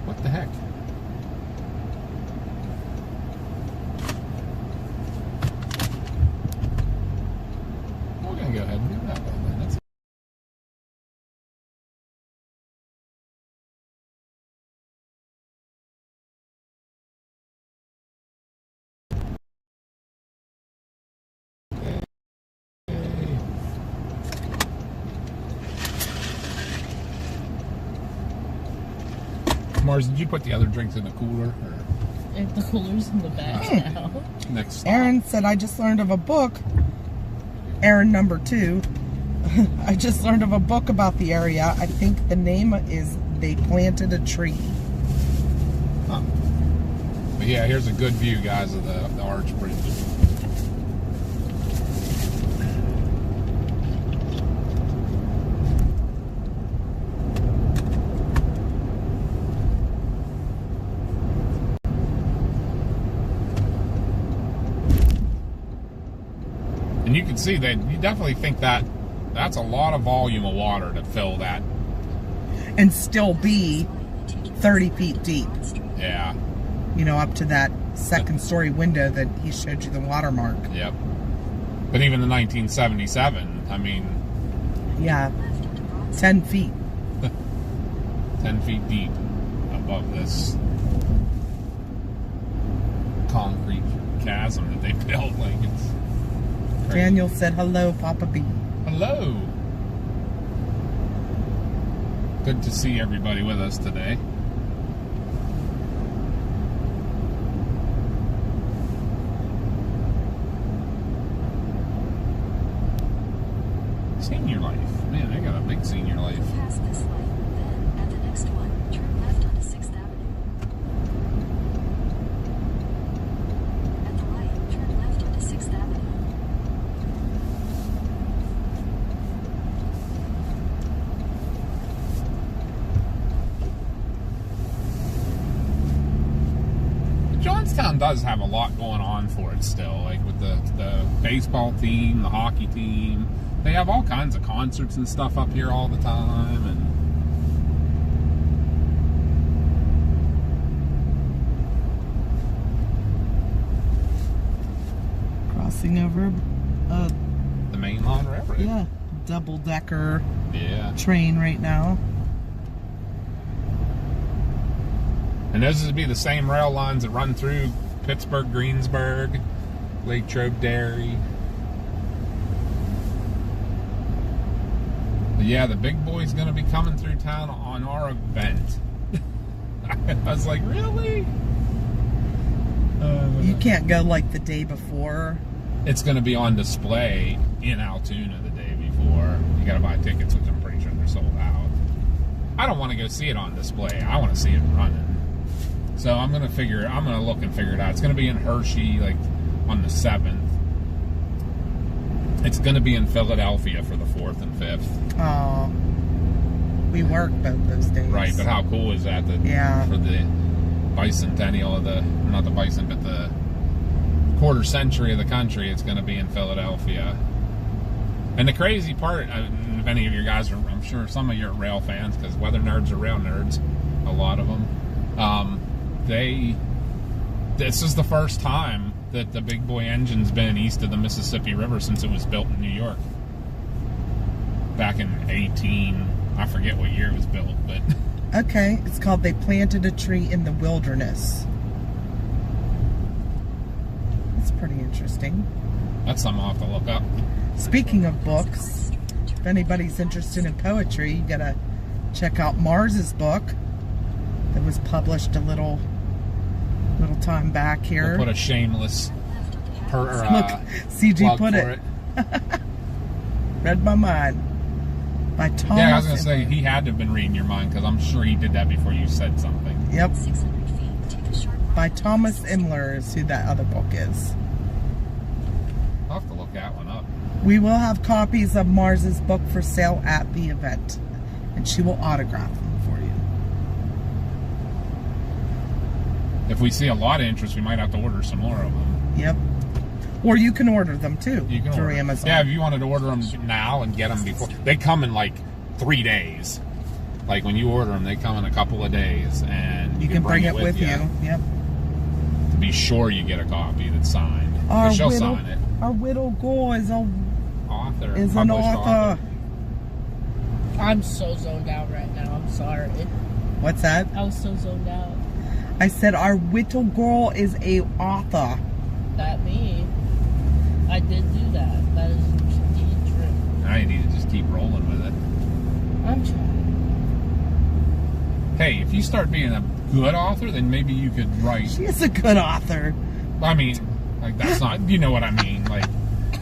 [SPEAKER 2] What the heck? We're gonna go ahead and do that one then. That's Mars, did you put the other drinks in the cooler? Or
[SPEAKER 5] If the cooler's in the back now.
[SPEAKER 2] next stop?
[SPEAKER 1] Aaron said, I just learned of a book. Aaron number 2. I just learned of a book about the area. I think the name is They Planted a Tree.
[SPEAKER 2] Huh. But yeah, here's a good view, guys, of the Arch Bridge. And you can see that you definitely think that that's a lot of volume of water to fill that.
[SPEAKER 1] And still be 30 feet deep.
[SPEAKER 2] Yeah.
[SPEAKER 1] You know, up to that second story window that he showed you the watermark.
[SPEAKER 2] Yep. But even in 1977, I mean,
[SPEAKER 1] Yeah. 10 feet.
[SPEAKER 2] 10 feet deep above this concrete chasm that they built. Like, it's crazy.
[SPEAKER 1] Daniel said, hello, Papa B.
[SPEAKER 2] Hello. Good to see everybody with us today. Senior life. Man, I got a big senior life.
[SPEAKER 3] Pass this light, then at the next one, turn left onto 6th Avenue. At the light, turn left onto 6th Avenue.
[SPEAKER 2] Johnstown does have a lot going on for it still, like with the baseball team, the hockey team. They have all kinds of concerts and stuff up here all the time, and
[SPEAKER 1] Crossing over,
[SPEAKER 2] the main line river.
[SPEAKER 1] yeah, double-decker
[SPEAKER 2] Yeah.
[SPEAKER 1] train right now.
[SPEAKER 2] And those would be the same rail lines that run through Pittsburgh, Greensburg, Lake Trobe Dairy. But yeah, the big boy's going to be coming through town on our event. I was like, really?
[SPEAKER 1] You can't go like the day before.
[SPEAKER 2] It's going to be on display in Altoona the day before. You got to buy tickets, which I'm pretty sure they're sold out. I don't want to go see it on display. I want to see it running. So I'm going to look and figure it out. It's going to be in Hershey, like, on the 7th. It's going to be in Philadelphia for the 4th and 5th.
[SPEAKER 1] Oh, we work both those days.
[SPEAKER 2] Right, but how cool is that?
[SPEAKER 1] Yeah.
[SPEAKER 2] For the bicentennial of not the bison, but the quarter century of the country, it's going to be in Philadelphia. And the crazy part, if any of you guys are, I'm sure some of you are rail fans, because weather nerds are rail nerds, a lot of them. This is the first time that the big boy engine's been east of the Mississippi River since it was built in New York. Back in I forget what year it was built, but...
[SPEAKER 1] Okay, it's called They Planted a Tree in the Wilderness. That's pretty interesting.
[SPEAKER 2] That's something I'll have to look up.
[SPEAKER 1] Speaking of books, if anybody's interested in poetry, you gotta check out Mars's book that was published a little time back here.
[SPEAKER 2] We'll put a shameless
[SPEAKER 1] Look, CG put it. Read my mind. By Thomas.
[SPEAKER 2] Yeah, I was going to say, he had to have been reading your mind, because I'm sure he did that before you said something.
[SPEAKER 1] Yep.
[SPEAKER 3] 600 feet, take a sharp right.
[SPEAKER 1] By Thomas Imler is who that other book is.
[SPEAKER 2] I'll have to look that one up.
[SPEAKER 1] We will have copies of Mars's book for sale at the event, and she will autograph them for you.
[SPEAKER 2] If we see a lot of interest, we might have to order some more of them.
[SPEAKER 1] Yep. Or you can order them too
[SPEAKER 2] You can
[SPEAKER 1] through
[SPEAKER 2] order.
[SPEAKER 1] Amazon.
[SPEAKER 2] Yeah, if you wanted to order them now and get them before, they come in like 3 days. Like when you order them, they come in a couple of days, and
[SPEAKER 1] you can bring it with you. Yep.
[SPEAKER 2] To be sure you get a copy that's signed.
[SPEAKER 1] Our
[SPEAKER 2] But she'll
[SPEAKER 1] widow,
[SPEAKER 2] sign it.
[SPEAKER 1] our widow girl is an
[SPEAKER 2] Published
[SPEAKER 1] author.
[SPEAKER 5] I'm so zoned out right now. I'm sorry.
[SPEAKER 1] What's that?
[SPEAKER 5] I was so zoned out.
[SPEAKER 1] I said our widow girl is a author.
[SPEAKER 5] That me. I did do that. That is indeed true.
[SPEAKER 2] Now you need to just keep rolling with it.
[SPEAKER 5] I'm trying.
[SPEAKER 2] Hey, if you start being a good author, then maybe you could write.
[SPEAKER 1] She is a good author.
[SPEAKER 2] I mean, like that's not. You know what I mean? Like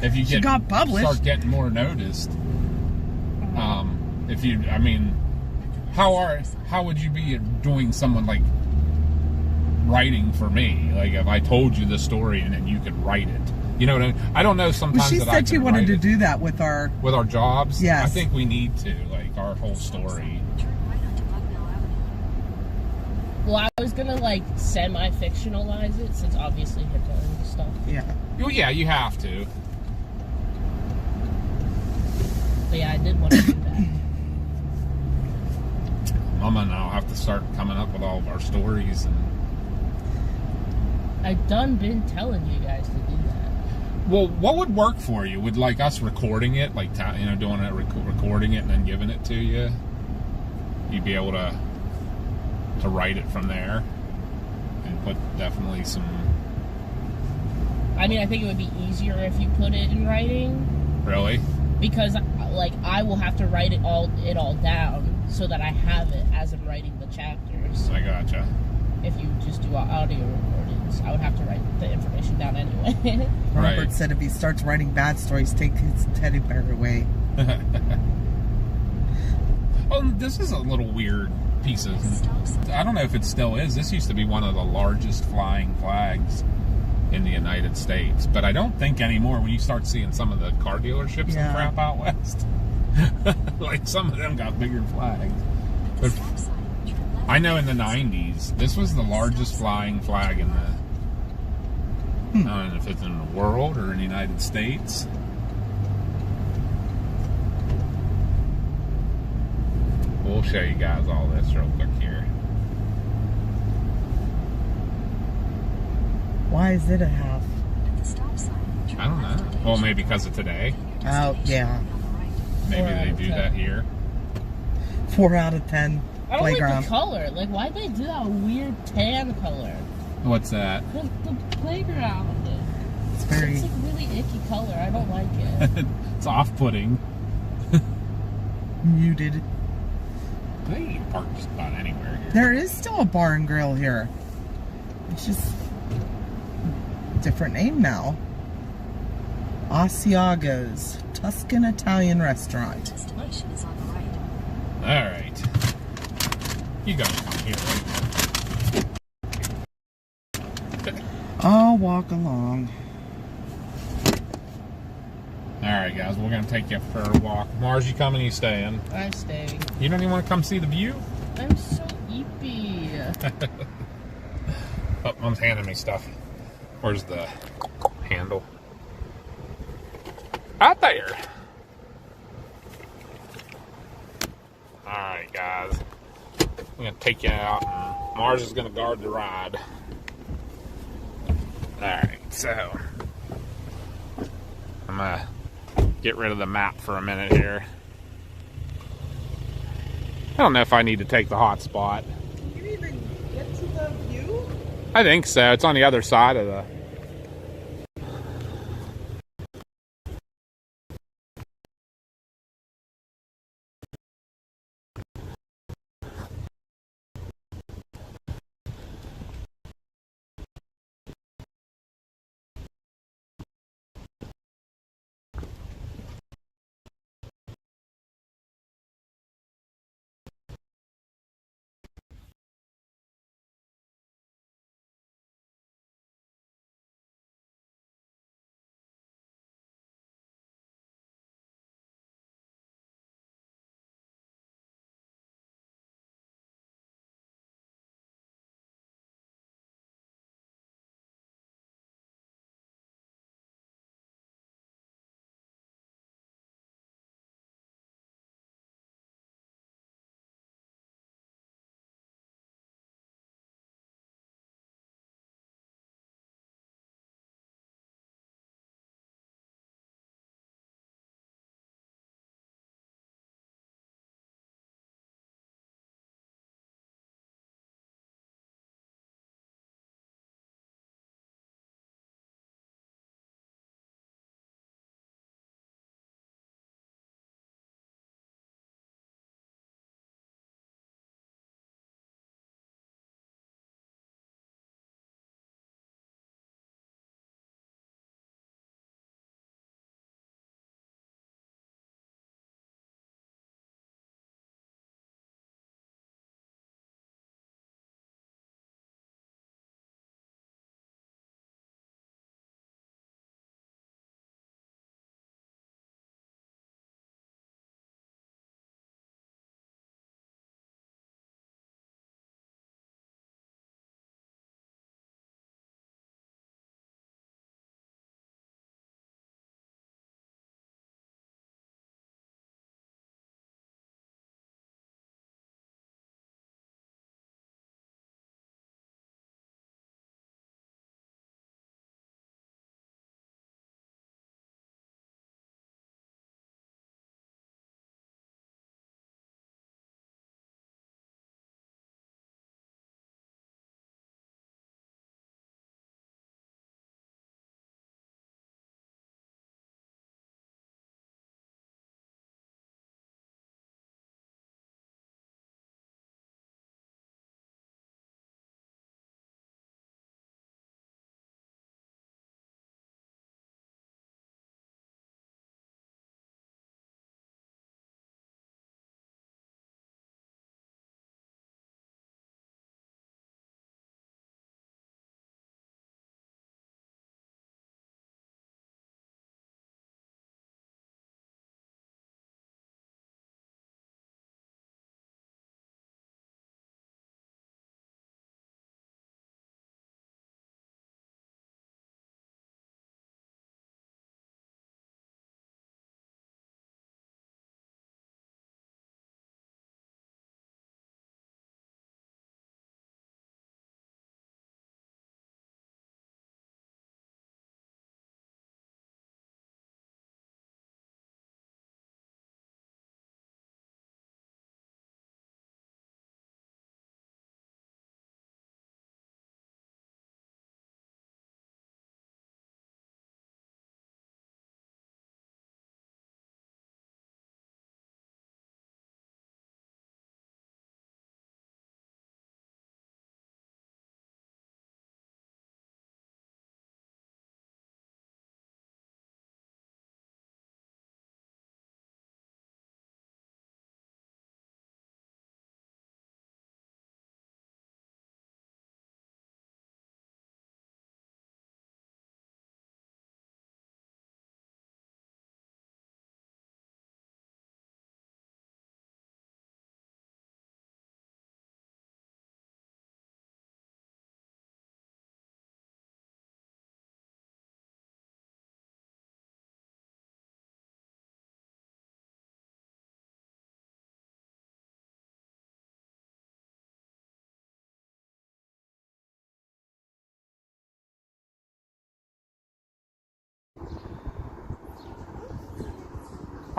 [SPEAKER 2] if you
[SPEAKER 1] She got published.
[SPEAKER 2] start getting more noticed. If you, I mean, how would you be doing someone like writing for me? Like if I told you the story and then you could write it. You know what I mean? I don't know sometimes
[SPEAKER 1] Well, she
[SPEAKER 2] that I
[SPEAKER 1] said she
[SPEAKER 2] could
[SPEAKER 1] wanted
[SPEAKER 2] write
[SPEAKER 1] to
[SPEAKER 2] it.
[SPEAKER 1] do that with our.
[SPEAKER 2] With our jobs.
[SPEAKER 1] Yes.
[SPEAKER 2] I think we need to, like, our whole story.
[SPEAKER 3] Turn right onto Bucknell Avenue.
[SPEAKER 5] Well, I was gonna like semi-fictionalize it since obviously her and stuff.
[SPEAKER 1] Yeah.
[SPEAKER 2] Well, yeah, you have to.
[SPEAKER 5] But yeah, I did want to do that.
[SPEAKER 2] Mama and I'll have to start coming up with all of our stories. And
[SPEAKER 5] I done been telling you guys to do that.
[SPEAKER 2] well, what would work for you? Would like us recording it, like doing it, recording it, and then giving it to you? You'd be able to write it from there, and put definitely some.
[SPEAKER 5] I mean, I think it would be easier if you put it in writing
[SPEAKER 2] Really?
[SPEAKER 5] because, like, I will have to write it all down so that I have it as I'm writing the chapters.
[SPEAKER 2] I gotcha.
[SPEAKER 5] If you just do audio recordings, I would have to write the information down anyway.
[SPEAKER 1] Robert
[SPEAKER 2] Right.
[SPEAKER 1] said if he starts writing bad stories, take his teddy bear away.
[SPEAKER 2] Oh, this is a little weird piece of.
[SPEAKER 3] Stop sign.
[SPEAKER 2] I don't know if it still is. This used to be one of the largest flying flags in the United States, but I don't think anymore. When you start seeing some of the car dealerships
[SPEAKER 1] Yeah.
[SPEAKER 2] and crap out west, like some of them got bigger flags.
[SPEAKER 3] At the
[SPEAKER 2] But
[SPEAKER 3] stop sign, turn left
[SPEAKER 2] I know in the
[SPEAKER 3] onto
[SPEAKER 2] 90s, this was the largest flying flag in the. I don't know if it's in the world or in the United States. We'll show you guys all this real quick here.
[SPEAKER 1] Why is it a half?
[SPEAKER 3] At the stop sign, turn
[SPEAKER 2] I don't
[SPEAKER 3] left
[SPEAKER 2] know.
[SPEAKER 3] onto
[SPEAKER 2] Well,
[SPEAKER 3] H.
[SPEAKER 2] maybe because of today.
[SPEAKER 3] Then your
[SPEAKER 1] Oh,
[SPEAKER 3] destination
[SPEAKER 1] yeah.
[SPEAKER 3] will be on the right.
[SPEAKER 2] Maybe
[SPEAKER 5] Or,
[SPEAKER 2] they do that here.
[SPEAKER 1] 4 out of 10
[SPEAKER 5] I don't
[SPEAKER 1] playground.
[SPEAKER 5] like the color. Like, why'd they do that weird tan color?
[SPEAKER 2] What's that?
[SPEAKER 5] The playground.
[SPEAKER 1] It's very.
[SPEAKER 5] It's like really icky color. I don't like it.
[SPEAKER 2] It's off-putting.
[SPEAKER 1] Muted.
[SPEAKER 2] They can park just about anywhere here.
[SPEAKER 1] There is still a bar and grill here. It's just different name now. Asiago's Tuscan Italian Restaurant.
[SPEAKER 3] Destination is on the right.
[SPEAKER 2] All right. You gotta come here.
[SPEAKER 1] I'll walk along.
[SPEAKER 2] All right, guys. We're gonna take you for a walk. Mars, you coming? You staying?
[SPEAKER 5] I'm staying.
[SPEAKER 2] You don't even want to come see the view?
[SPEAKER 5] I'm so eepy.
[SPEAKER 2] Oh, Mom's handing me stuff. Where's the handle? Out there. All right, guys. I'm gonna take you out and Mars is going to guard the ride. Alright, so I'm going to get rid of the map for a minute here. I don't know if I need to take the hotspot.
[SPEAKER 1] Can you even get to the view?
[SPEAKER 2] I think so. It's on the other side of the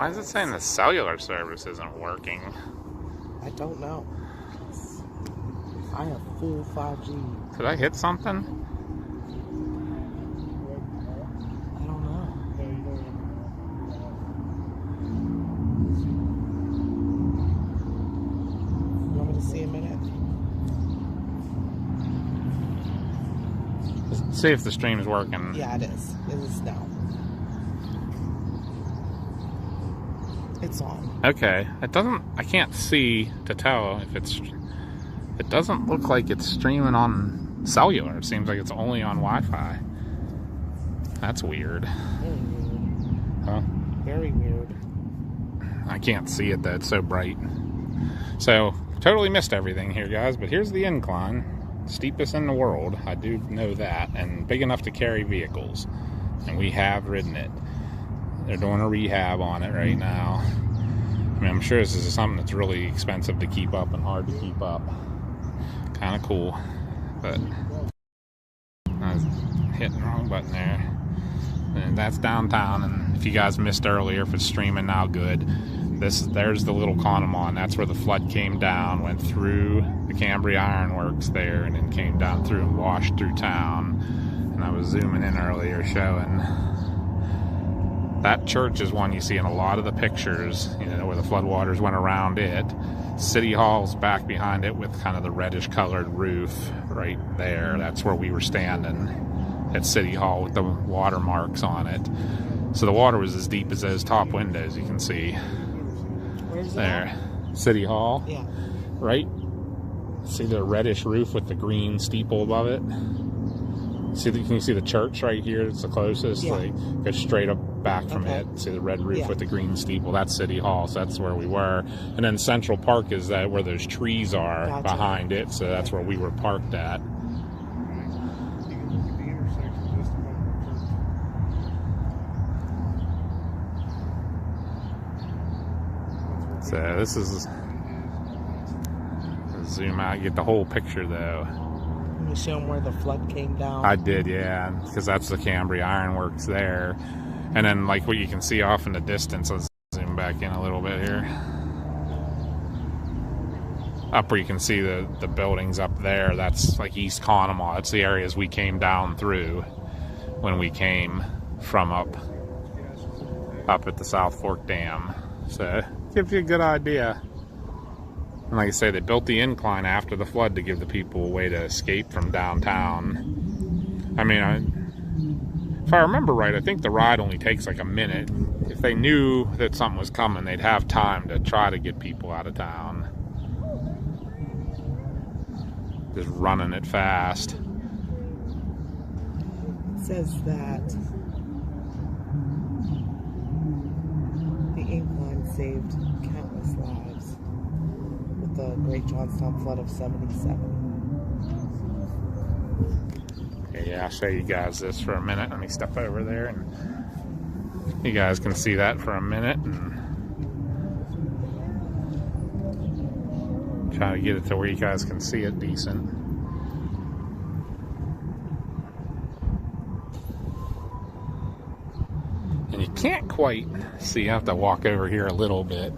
[SPEAKER 2] Why is it saying the cellular service isn't working?
[SPEAKER 1] I don't know. I have full 5G.
[SPEAKER 2] Did I hit something?
[SPEAKER 1] I don't know. You want me to see a minute?
[SPEAKER 2] Let's see if the stream's working.
[SPEAKER 1] Yeah, it is. It is now. It's on.
[SPEAKER 2] Okay. It doesn't, I can't see to tell if it's, it doesn't look like it's streaming on cellular. It seems like it's only on Wi-Fi. That's weird.
[SPEAKER 1] Very weird.
[SPEAKER 2] Huh?
[SPEAKER 1] Very weird.
[SPEAKER 2] I can't see it though, it's so bright. So, totally missed everything here, guys, but here's the incline. Steepest in the world, I do know that, and big enough to carry vehicles. And we have ridden it. They're doing a rehab on it right now. I mean, I'm sure this is something that's really expensive to keep up and hard to keep up. Kind of cool, but I was hitting the wrong button there. And that's downtown, and if you guys missed earlier, if it's streaming now, good. There's the little Conemaugh, and that's where the flood came down, went through the Cambria Ironworks there, and then came down through and washed through town. And I was zooming in earlier showing that church is one you see in a lot of the pictures, you know, where the floodwaters went around it. City Hall's back behind it with kind of the reddish colored roof right there. That's where we were standing at City Hall with the watermarks on it. So the water was as deep as those top windows you can see.
[SPEAKER 1] Where's
[SPEAKER 2] There.
[SPEAKER 1] that?
[SPEAKER 2] City Hall.
[SPEAKER 1] Yeah.
[SPEAKER 2] Right? See the reddish roof with the green steeple above it? Can you see the church right here? It's the closest.
[SPEAKER 1] Yeah.
[SPEAKER 2] Like, go straight up back from
[SPEAKER 1] Okay.
[SPEAKER 2] it. See the red roof
[SPEAKER 1] Yeah.
[SPEAKER 2] with the green steeple? That's City Hall, so that's where we were. And then Central Park is that where those trees are
[SPEAKER 1] Gotcha.
[SPEAKER 2] behind it, so that's where we were parked at. So this is, zoom out, get the whole picture though.
[SPEAKER 1] Let me show them where the flood came down.
[SPEAKER 2] I did, yeah, because that's the Cambria Ironworks there. And then like what you can see off in the distance, let's zoom back in a little bit here. Up where you can see the buildings up there, that's like East Conemaugh. That's the areas we came down through when we came from up at the South Fork Dam. So gives you a good idea. And like I say, they built the incline after the flood to give the people a way to escape from downtown. I mean, if I remember right, I think the ride only takes like a minute. If they knew that something was coming, they'd have time to try to get people out of town. Just running it fast.
[SPEAKER 1] It says that the incline saved countless lives with the Great Johnstown flood of '77.
[SPEAKER 2] Yeah, I'll show you guys this for a minute. Let me step over there and you guys can see that for a minute and try to get it to where you guys can see it decent. And you can't quite see, you have to walk over here a little bit.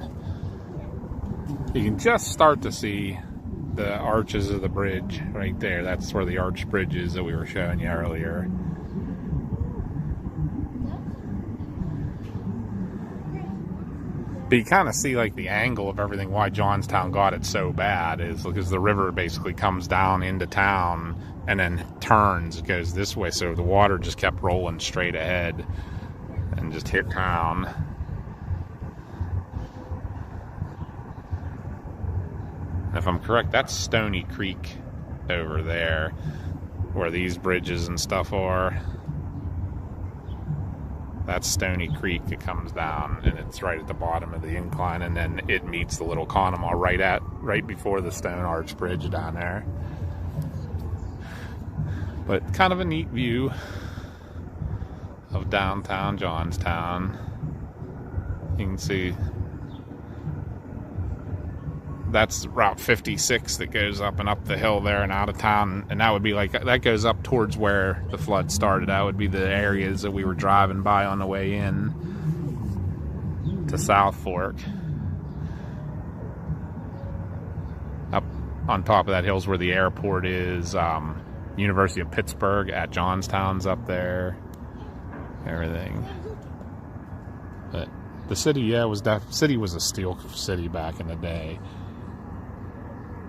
[SPEAKER 2] You can just start to see the arches of the bridge right there. That's where the arch bridge is that we were showing you earlier. But you kind of see like the angle of everything, why Johnstown got it so bad is because the river basically comes down into town and then turns, it goes this way, so the water just kept rolling straight ahead and just hit town. If I'm correct, that's Stony Creek over there, where these bridges and stuff are. That's Stony Creek. It comes down and it's right at the bottom of the incline, and then it meets the little Conemaugh right before the Stone Arch Bridge down there. But kind of a neat view of downtown Johnstown. You can see that's Route 56 that goes up and up the hill there and out of town, and that would be like, that goes up towards where the flood started. That would be the areas that we were driving by on the way in to South Fork. Up on top of that hill's where the airport is. University of Pittsburgh at Johnstown's up there. Everything. But the city, yeah, city was a steel city back in the day.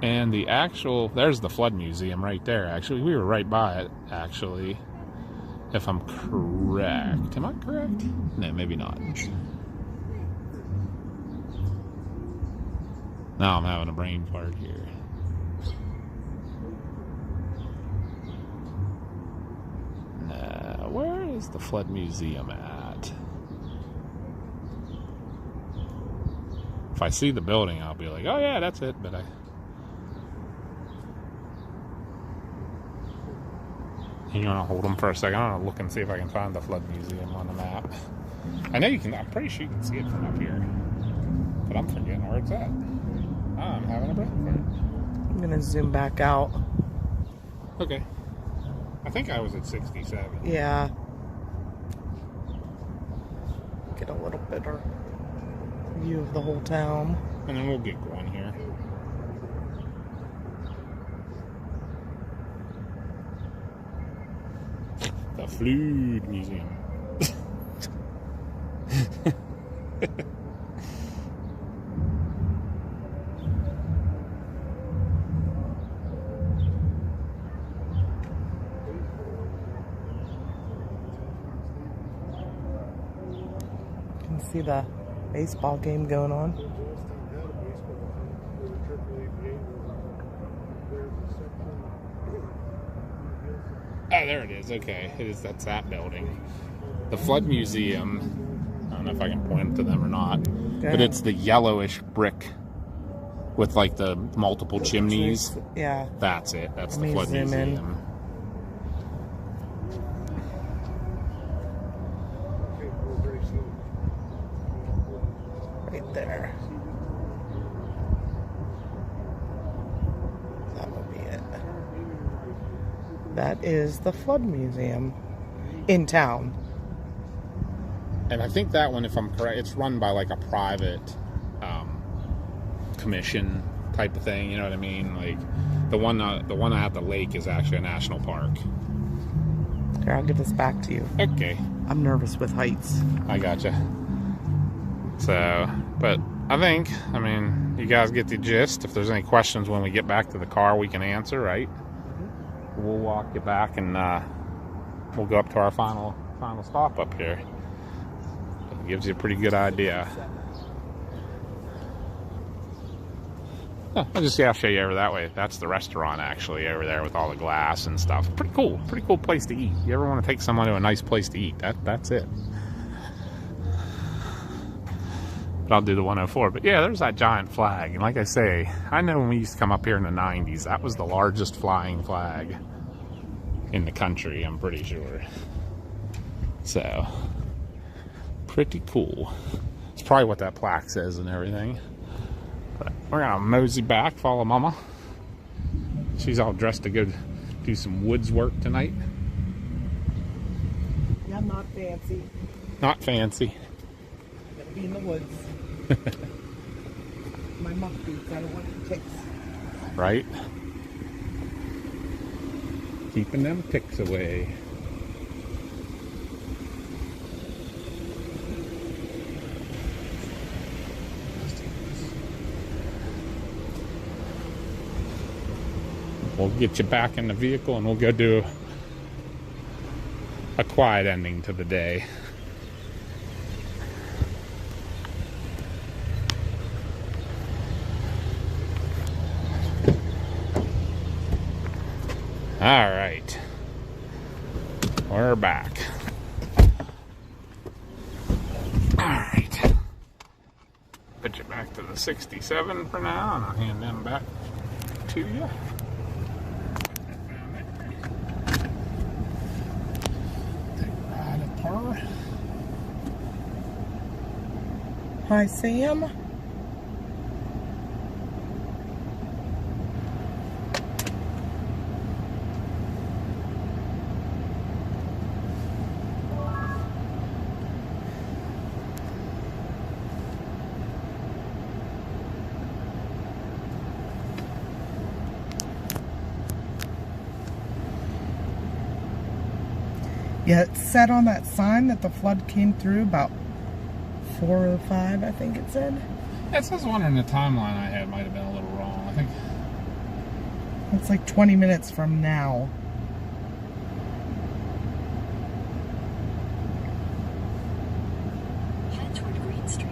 [SPEAKER 2] And the actual, there's the Flood Museum right there, actually. We were right by it, actually. If I'm correct. Am I correct? No, maybe not. Now I'm having a brain fart here. Now, where is the Flood Museum at? If I see the building, I'll be like, oh yeah, that's it, but You want to hold them for a second? I want to look and see if I can find the Flood Museum on the map. I know you can, I'm pretty sure you can see it from up here. But I'm forgetting where it's at. I'm having a brain fart.
[SPEAKER 1] I'm going to zoom back out.
[SPEAKER 2] Okay. I think I was at 67.
[SPEAKER 1] Yeah. Get a little better view of the whole town.
[SPEAKER 2] And then we'll get going here. The Flood Museum.
[SPEAKER 1] You can see the baseball game going on.
[SPEAKER 2] Oh, there it is. Okay, that's that building. The Flood Museum. I don't know if I can point to them or not, but it's the yellowish brick with like the multiple chimneys.
[SPEAKER 1] Yeah.
[SPEAKER 2] That's it. That's the Flood Museum.
[SPEAKER 1] Right there. That will be it. That is the Flood Museum in town.
[SPEAKER 2] And I think that one, if I'm correct, it's run by like a private commission type of thing. You know what I mean? Like the one at the lake is actually a national park.
[SPEAKER 1] Here, I'll give this back to you.
[SPEAKER 2] Okay.
[SPEAKER 1] I'm nervous with heights.
[SPEAKER 2] I gotcha. So, but I mean, you guys get the gist. If there's any questions when we get back to the car, we can answer, right? We'll walk you back and we'll go up to our final stop up here. It gives you a pretty good idea. I'll show you over that way. That's the restaurant actually over there with all the glass and stuff. Pretty cool place to eat. You ever want to take someone to a nice place to eat? That's it. But I'll do the 104. But yeah, there's that giant flag. And like I say, I know when we used to come up here in the 90s, that was the largest flying flag in the country, I'm pretty sure. So, pretty cool. It's probably what that plaque says and everything. But we're gonna mosey back, follow Mama. She's all dressed to go do some woods work tonight.
[SPEAKER 1] Yeah, I'm not fancy.
[SPEAKER 2] Not fancy.
[SPEAKER 1] I'm gonna be in the woods. My muck boots, I don't want ticks.
[SPEAKER 2] Right? Keeping them ticks away. We'll get you back in the vehicle and we'll go do a quiet ending to the day. All right, we're back. All right, put you back to the 67 for now, and I'll hand them back to you. Take a ride up her.
[SPEAKER 1] Hi, Sam. Yeah, it said on that sign that the flood came through about 4:05, I think it said.
[SPEAKER 2] Yes, I was wondering, the timeline I had might have been a little wrong. I think
[SPEAKER 1] It's like 20 minutes from now.
[SPEAKER 3] Head toward Green Street.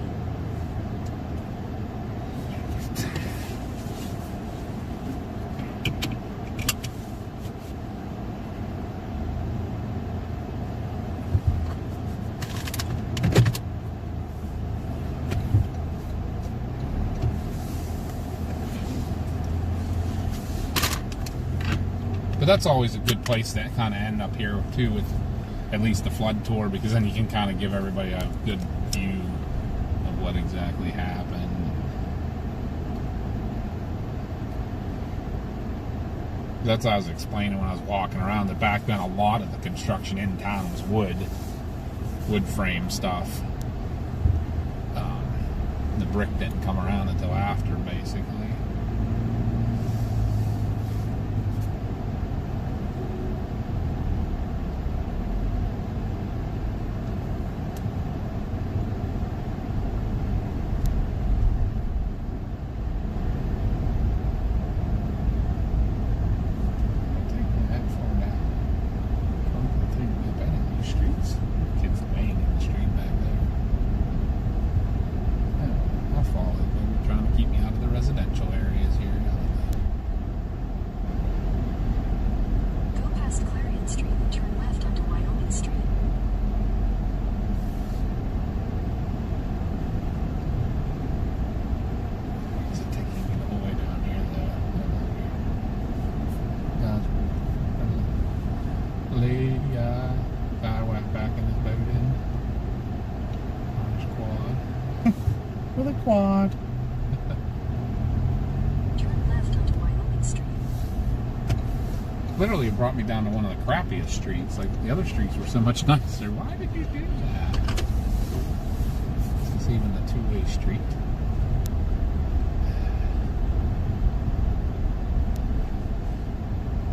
[SPEAKER 2] But that's always a good place to kind of end up here too, with at least the flood tour, because then you can kind of give everybody a good view of what exactly happened. That's what I was explaining when I was walking around, that back then a lot of the construction in town was wood frame stuff. The brick didn't come around until after, basically.
[SPEAKER 3] Go past Clarion Street and turn left onto Wyoming Street.
[SPEAKER 2] Is it taking me the whole way down here, though? Lady, I went back in this boat in. Orange quad.
[SPEAKER 1] For the quad.
[SPEAKER 3] Turn left onto Wyoming Street.
[SPEAKER 2] Literally, it brought me down to one of the crappiest streets. Like, the other streets were so much nicer. Why did you do that? This is even a two-way street.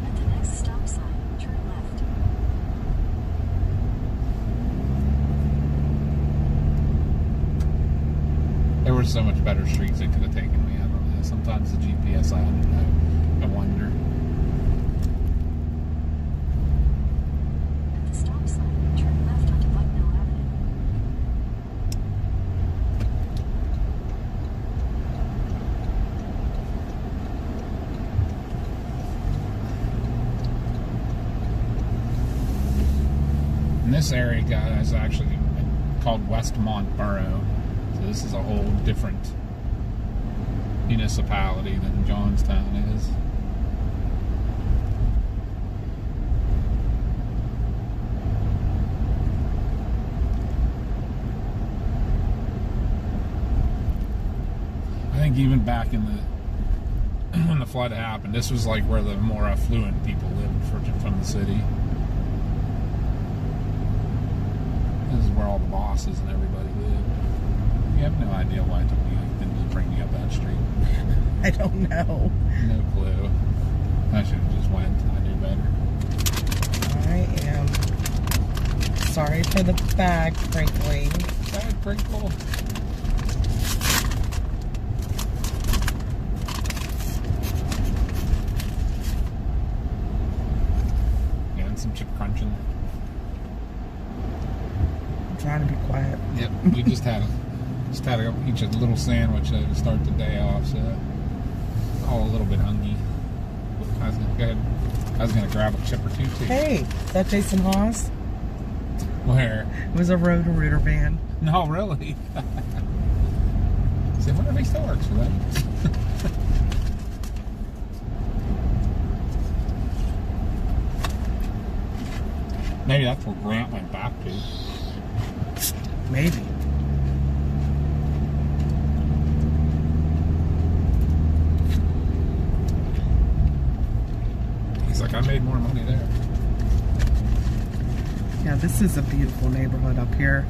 [SPEAKER 3] At the next stop sign, turn left.
[SPEAKER 2] There were so much better streets it could have taken me. I don't know. Sometimes the GPS, I don't know. I wonder.
[SPEAKER 3] At the stop sign, turn left onto Bucknell Avenue.
[SPEAKER 2] And this area, guys, is actually called Westmont Borough. So this is a whole different municipality than Johnstown is. I think even back in the when the flood happened, this was like where the more affluent people lived from the city. This is where all the bosses and everybody lived. You have no idea why it took me, didn't just bring me up that street.
[SPEAKER 1] I don't know.
[SPEAKER 2] No clue. I should have just went. I knew better.
[SPEAKER 1] I am sorry for the bag crinkling.
[SPEAKER 2] Bad crinkle. And some chip crunching.
[SPEAKER 1] I'm trying to be quiet.
[SPEAKER 2] Yep. We just had each a little sandwich to start the day off, so all a little bit hungry. I was gonna grab a chip or two too.
[SPEAKER 1] Hey, is that Jason Hawes?
[SPEAKER 2] Where?
[SPEAKER 1] It was a Roto-Rooter van.
[SPEAKER 2] No, really. See, I wonder if he still works for them. Maybe that's where Grant went back to.
[SPEAKER 1] Maybe.
[SPEAKER 2] He's like, I made more money there.
[SPEAKER 1] Yeah, this is a beautiful neighborhood up here.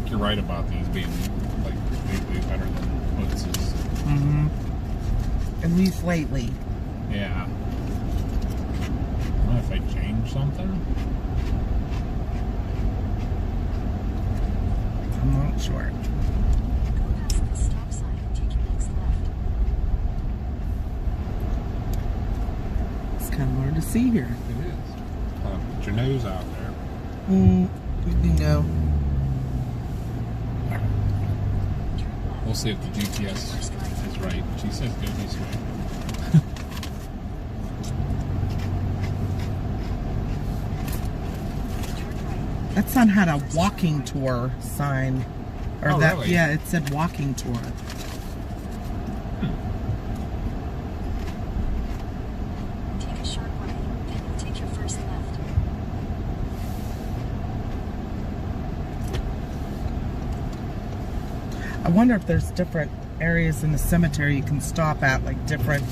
[SPEAKER 2] think you're right about these being like way better than Woods's.
[SPEAKER 1] At least lately.
[SPEAKER 2] Yeah. I don't know if they changed something.
[SPEAKER 1] I'm not sure.
[SPEAKER 3] Go past the stop sign and take your next left.
[SPEAKER 1] It's kind of hard to see here.
[SPEAKER 2] It is. Put your nose out there.
[SPEAKER 1] You can go.
[SPEAKER 3] Turn left.
[SPEAKER 2] We'll see if the GPS
[SPEAKER 3] First right.
[SPEAKER 2] is right. She says go this way.
[SPEAKER 3] Turn right.
[SPEAKER 1] That sign had a walking tour sign. Or
[SPEAKER 2] Oh,
[SPEAKER 1] that,
[SPEAKER 2] really?
[SPEAKER 1] yeah, it said walking tour.
[SPEAKER 3] Take a sharp right. Then you'll take your first left.
[SPEAKER 1] I wonder if there's different areas in the cemetery you can stop at, like different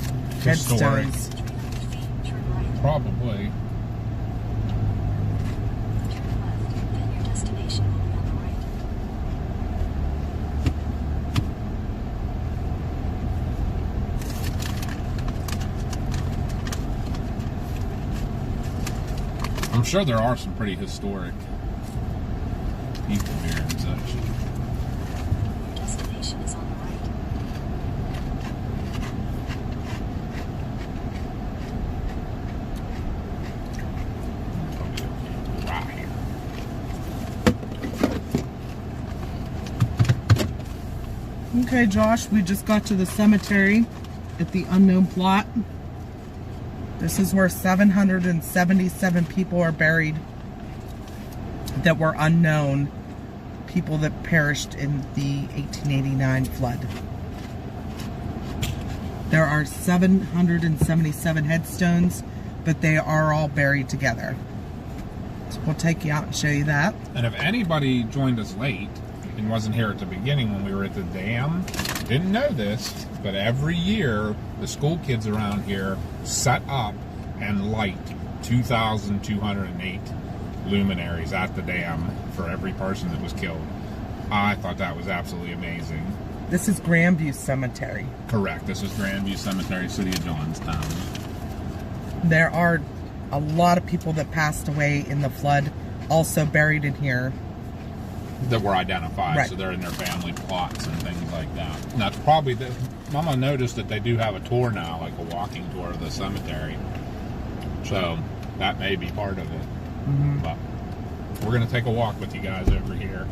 [SPEAKER 2] Historic.
[SPEAKER 1] headstones.
[SPEAKER 3] 300 feet. Turn right.
[SPEAKER 2] Probably.
[SPEAKER 3] Turn left. Then your destination will be on the right.
[SPEAKER 2] I'm sure there are some pretty historic people here and such.
[SPEAKER 3] Your destination is on the right.
[SPEAKER 2] Probably okay. Right here.
[SPEAKER 1] Okay, Josh, we just got to the cemetery at the unknown plot. This is where 777 people are buried that were unknown, people that perished in the 1889 flood. There are 777 headstones, but they are all buried together. So we'll take you out and show you that.
[SPEAKER 2] And if anybody joined us late and wasn't here at the beginning when we were at the dam, didn't know this, but every year the school kids around here set up and light 2,208 luminaries at the dam for every person that was killed. I thought that was absolutely amazing.
[SPEAKER 1] This is Grandview Cemetery.
[SPEAKER 2] Correct. This is Grandview Cemetery, City of Johnstown.
[SPEAKER 1] There are a lot of people that passed away in the flood also buried in here.
[SPEAKER 2] That were identified,
[SPEAKER 1] Right.
[SPEAKER 2] so they're in their family plots and things like that. And that's probably the. Mama noticed that they do have a tour now, like a walking tour of the cemetery. So that may be part of it. But we're gonna take a walk with you guys over here,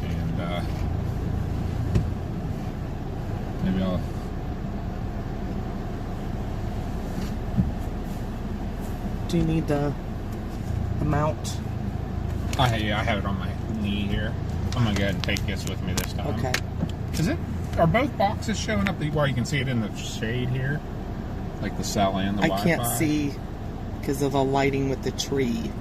[SPEAKER 2] and maybe I'll.
[SPEAKER 1] Do you need the mount?
[SPEAKER 2] I have it on my knee here. I'm gonna go ahead and take this with me this time.
[SPEAKER 1] Okay.
[SPEAKER 2] Is it? Are both boxes showing up? Well, you can see it in the shade here, like the cell and the
[SPEAKER 1] I
[SPEAKER 2] Wi-Fi.
[SPEAKER 1] can't see because of the lighting with the tree.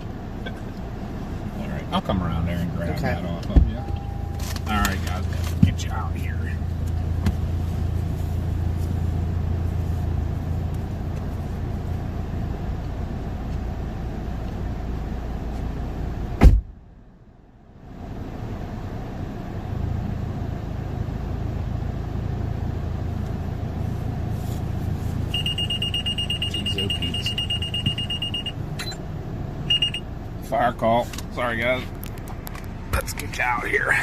[SPEAKER 2] All right, I'll come around there and grab
[SPEAKER 1] Okay.
[SPEAKER 2] that off of you. All right, guys, let's get you out here. Jeez, oh, Pete. Fire call. Sorry, guys. Let's get you out here.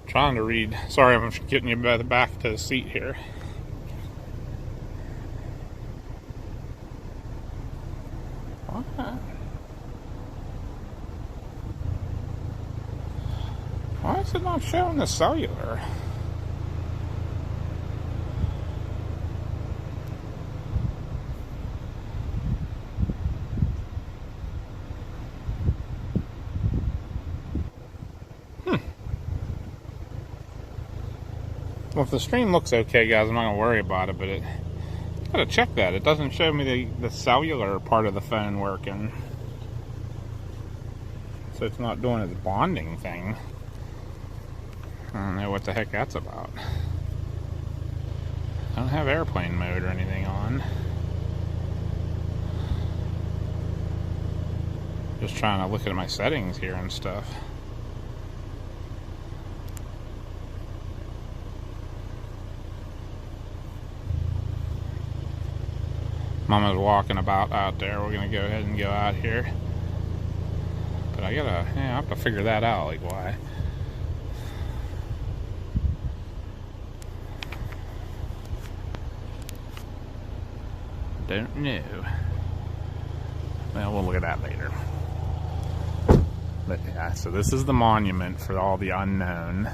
[SPEAKER 2] Trying to read. Sorry, I'm getting you back to the seat here. Why is it not showing the cellular? Well, if the stream looks okay, guys, I'm not gonna worry about it, but it gotta check that. It doesn't show me the cellular part of the phone working. So it's not doing its bonding thing. I don't know what the heck that's about. I don't have airplane mode or anything on. Just trying to look at my settings here and stuff. Mama's walking about out there. We're gonna go ahead and go out here. But I have to figure that out, like why. Don't know. Well, we'll look at that later. But yeah, so this is the monument for all the unknown.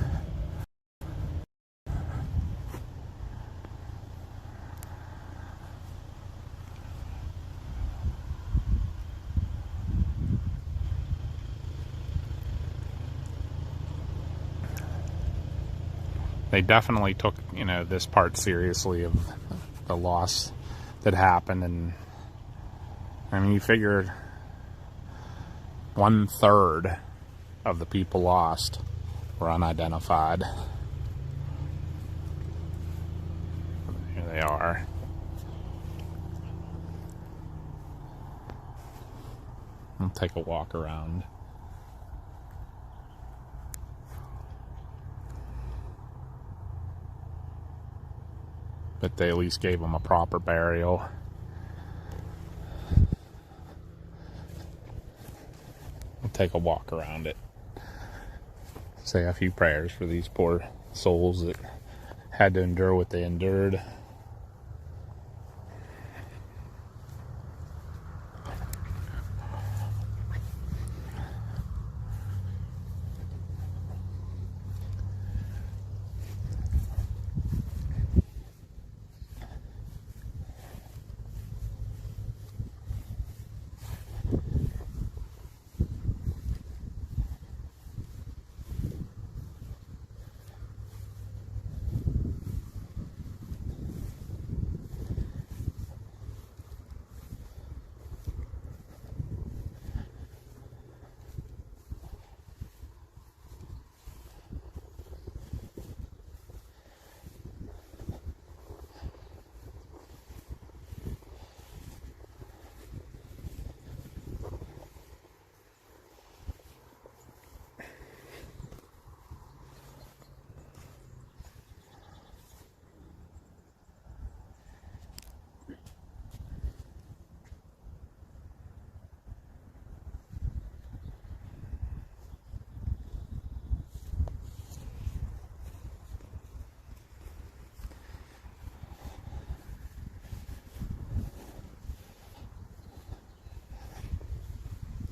[SPEAKER 2] They definitely took, this part seriously of the loss that happened. And I mean, you figure 1/3 of the people lost were unidentified. Here they are. I'll take a walk around. But they at least gave them a proper burial. I'll take a walk around it. Say a few prayers for these poor souls that had to endure what they endured.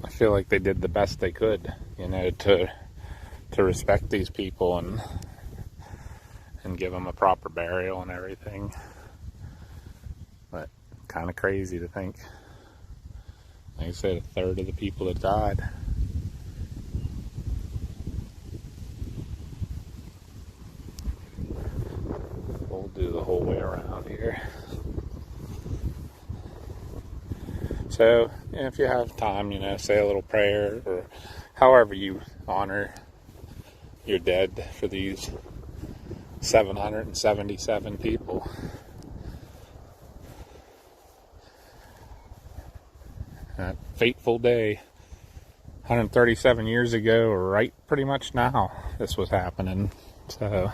[SPEAKER 2] I feel like they did the best they could, to respect these people and give them a proper burial and everything. But kind of crazy to think, like I said, 1/3 of the people that died. We'll do the whole way around here. So, if you have time, say a little prayer, or however you honor your dead for these 777 people. That fateful day, 137 years ago, right pretty much now, this was happening. So,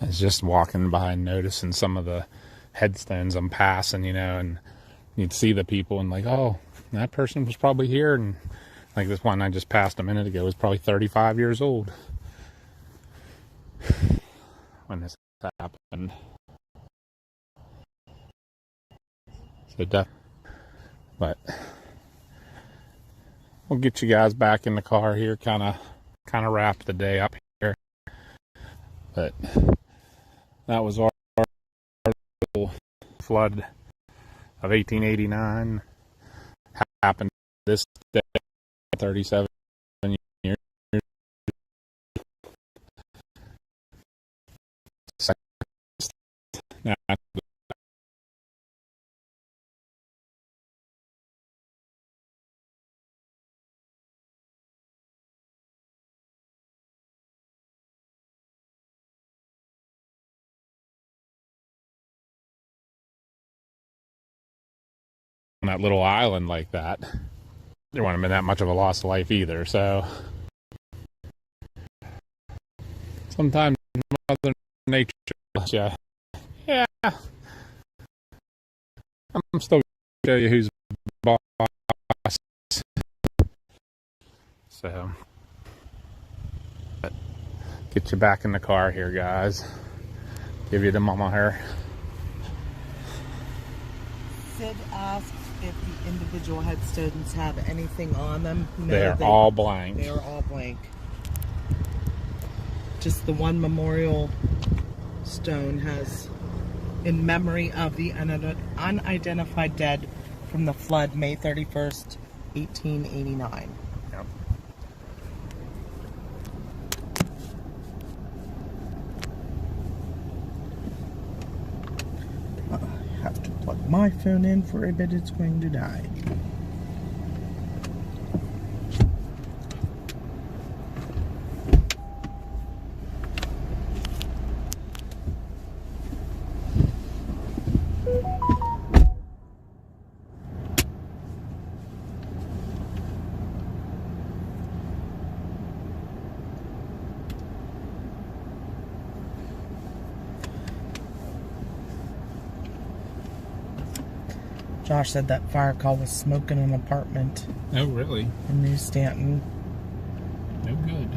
[SPEAKER 2] I was just walking by and noticing some of the headstones I'm passing, and you'd see the people and like, oh, that person was probably here. And like this one I just passed a minute ago was probably 35 years old. when this happened. So but we'll get you guys back in the car here, kind of wrap the day up here. But that was our flood of 1889. Happened this day, 37 years. Now, on that little island like that, there wouldn't have been that much of a loss of life either. So sometimes Mother Nature, yeah, I'm still gonna show you who's boss. So, but get you back in the car here, guys. Give you the mama hair.
[SPEAKER 1] Sid asked if the individual headstones have anything on them. No,
[SPEAKER 2] They're all blank.
[SPEAKER 1] They are all blank. Just the one memorial stone has, in memory of the unidentified dead from the flood, May 31st, 1889.
[SPEAKER 2] Yep.
[SPEAKER 1] I have to plug my phone in for a bit, it's going to die. Josh said that fire call was smoke in an apartment
[SPEAKER 2] Oh, really?
[SPEAKER 1] in New Stanton.
[SPEAKER 2] No good.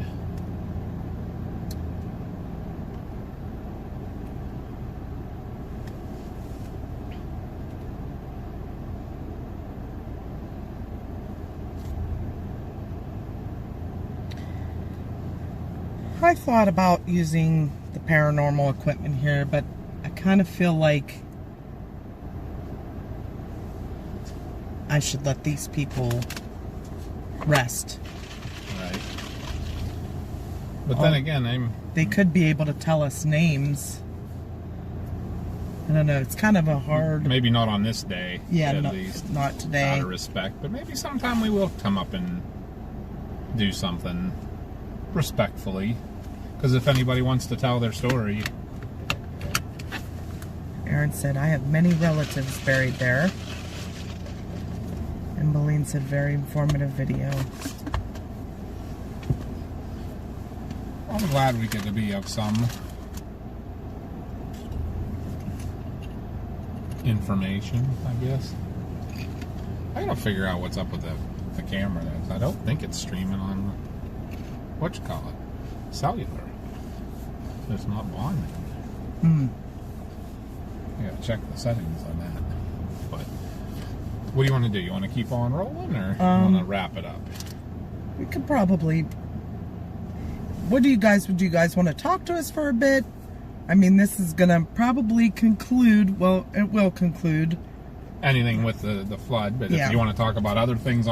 [SPEAKER 1] I thought about using the paranormal equipment here, but I kind of feel like I should let these people rest.
[SPEAKER 2] Right. But then again,
[SPEAKER 1] They could be able to tell us names. I don't know. It's kind of a hard.
[SPEAKER 2] maybe not on this day.
[SPEAKER 1] Yeah,
[SPEAKER 2] at
[SPEAKER 1] not,
[SPEAKER 2] least.
[SPEAKER 1] not today.
[SPEAKER 2] Out of respect, but maybe sometime we will come up and do something respectfully. Because if anybody wants to tell their story,
[SPEAKER 1] Aaron said, I have many relatives buried there. And Boleen said, very informative video.
[SPEAKER 2] I'm glad we get to be of some information, I guess. I gotta figure out what's up with the camera there. I don't think it's streaming on whatchamacallit, cellular. So it's not bonding. I gotta check the settings on that. But what do you want to do? You want to keep on rolling, or you want to wrap it up?
[SPEAKER 1] We could probably. Would you guys want to talk to us for a bit? I mean, this is gonna probably conclude. Well, it will conclude.
[SPEAKER 2] Anything with the flood, but
[SPEAKER 1] Yeah.
[SPEAKER 2] if you want to talk about other things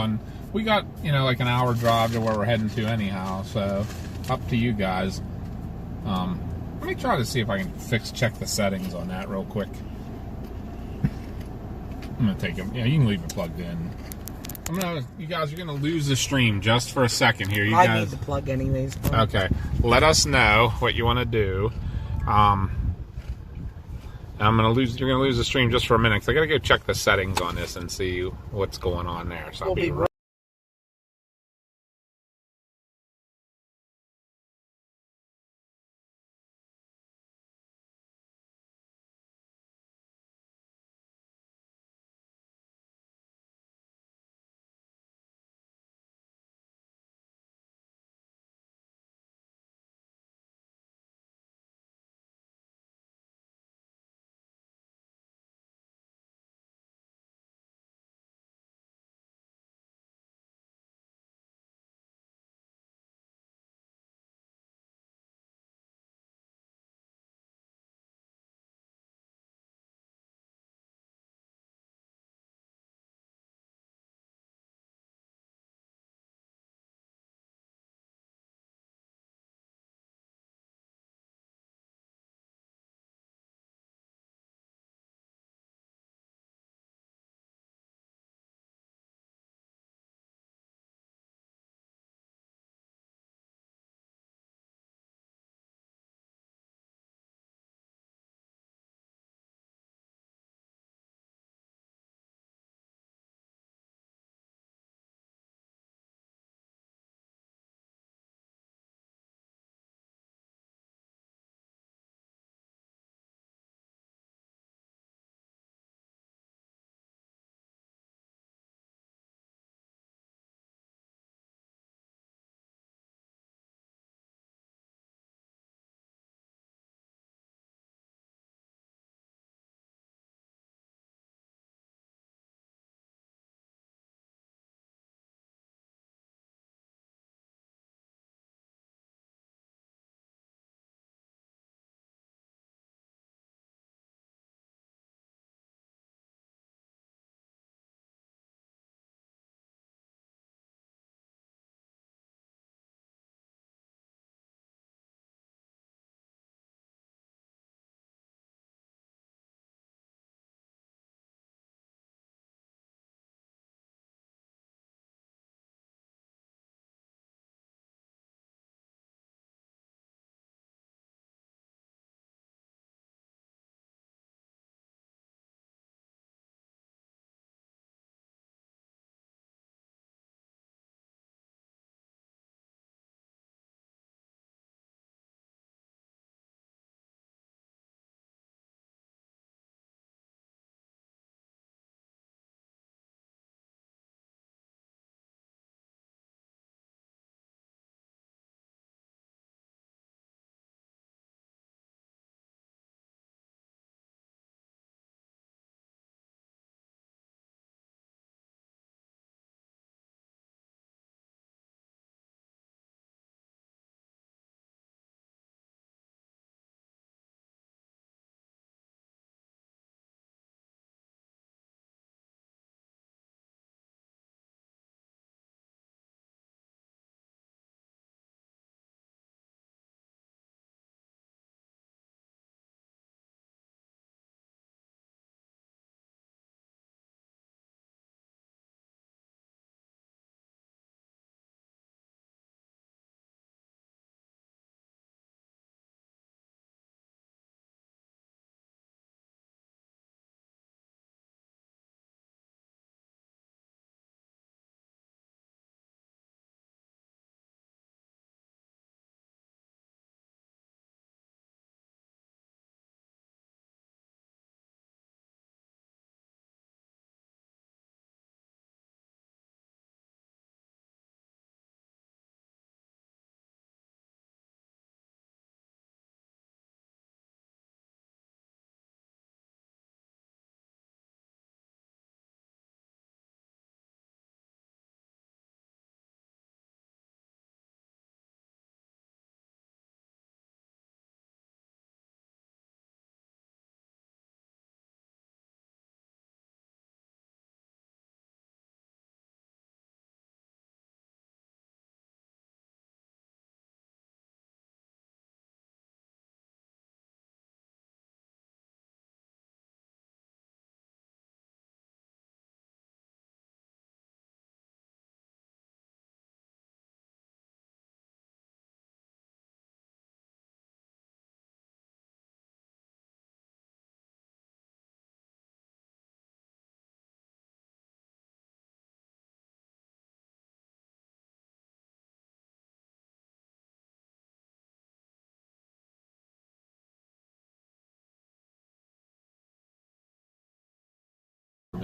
[SPEAKER 2] we got, like an hour drive to where we're heading to anyhow, so up to you guys. Let me try to see if I can check the settings on that real quick. I'm gonna take them. Yeah, you can leave it plugged in. You guys are gonna lose the stream just for a second here. You
[SPEAKER 1] I
[SPEAKER 2] guys
[SPEAKER 1] need the plug anyways.
[SPEAKER 2] Okay, let us know what you want to do. You're gonna lose the stream just for a minute because I gotta go check the settings on this and see what's going on there. So I'll be right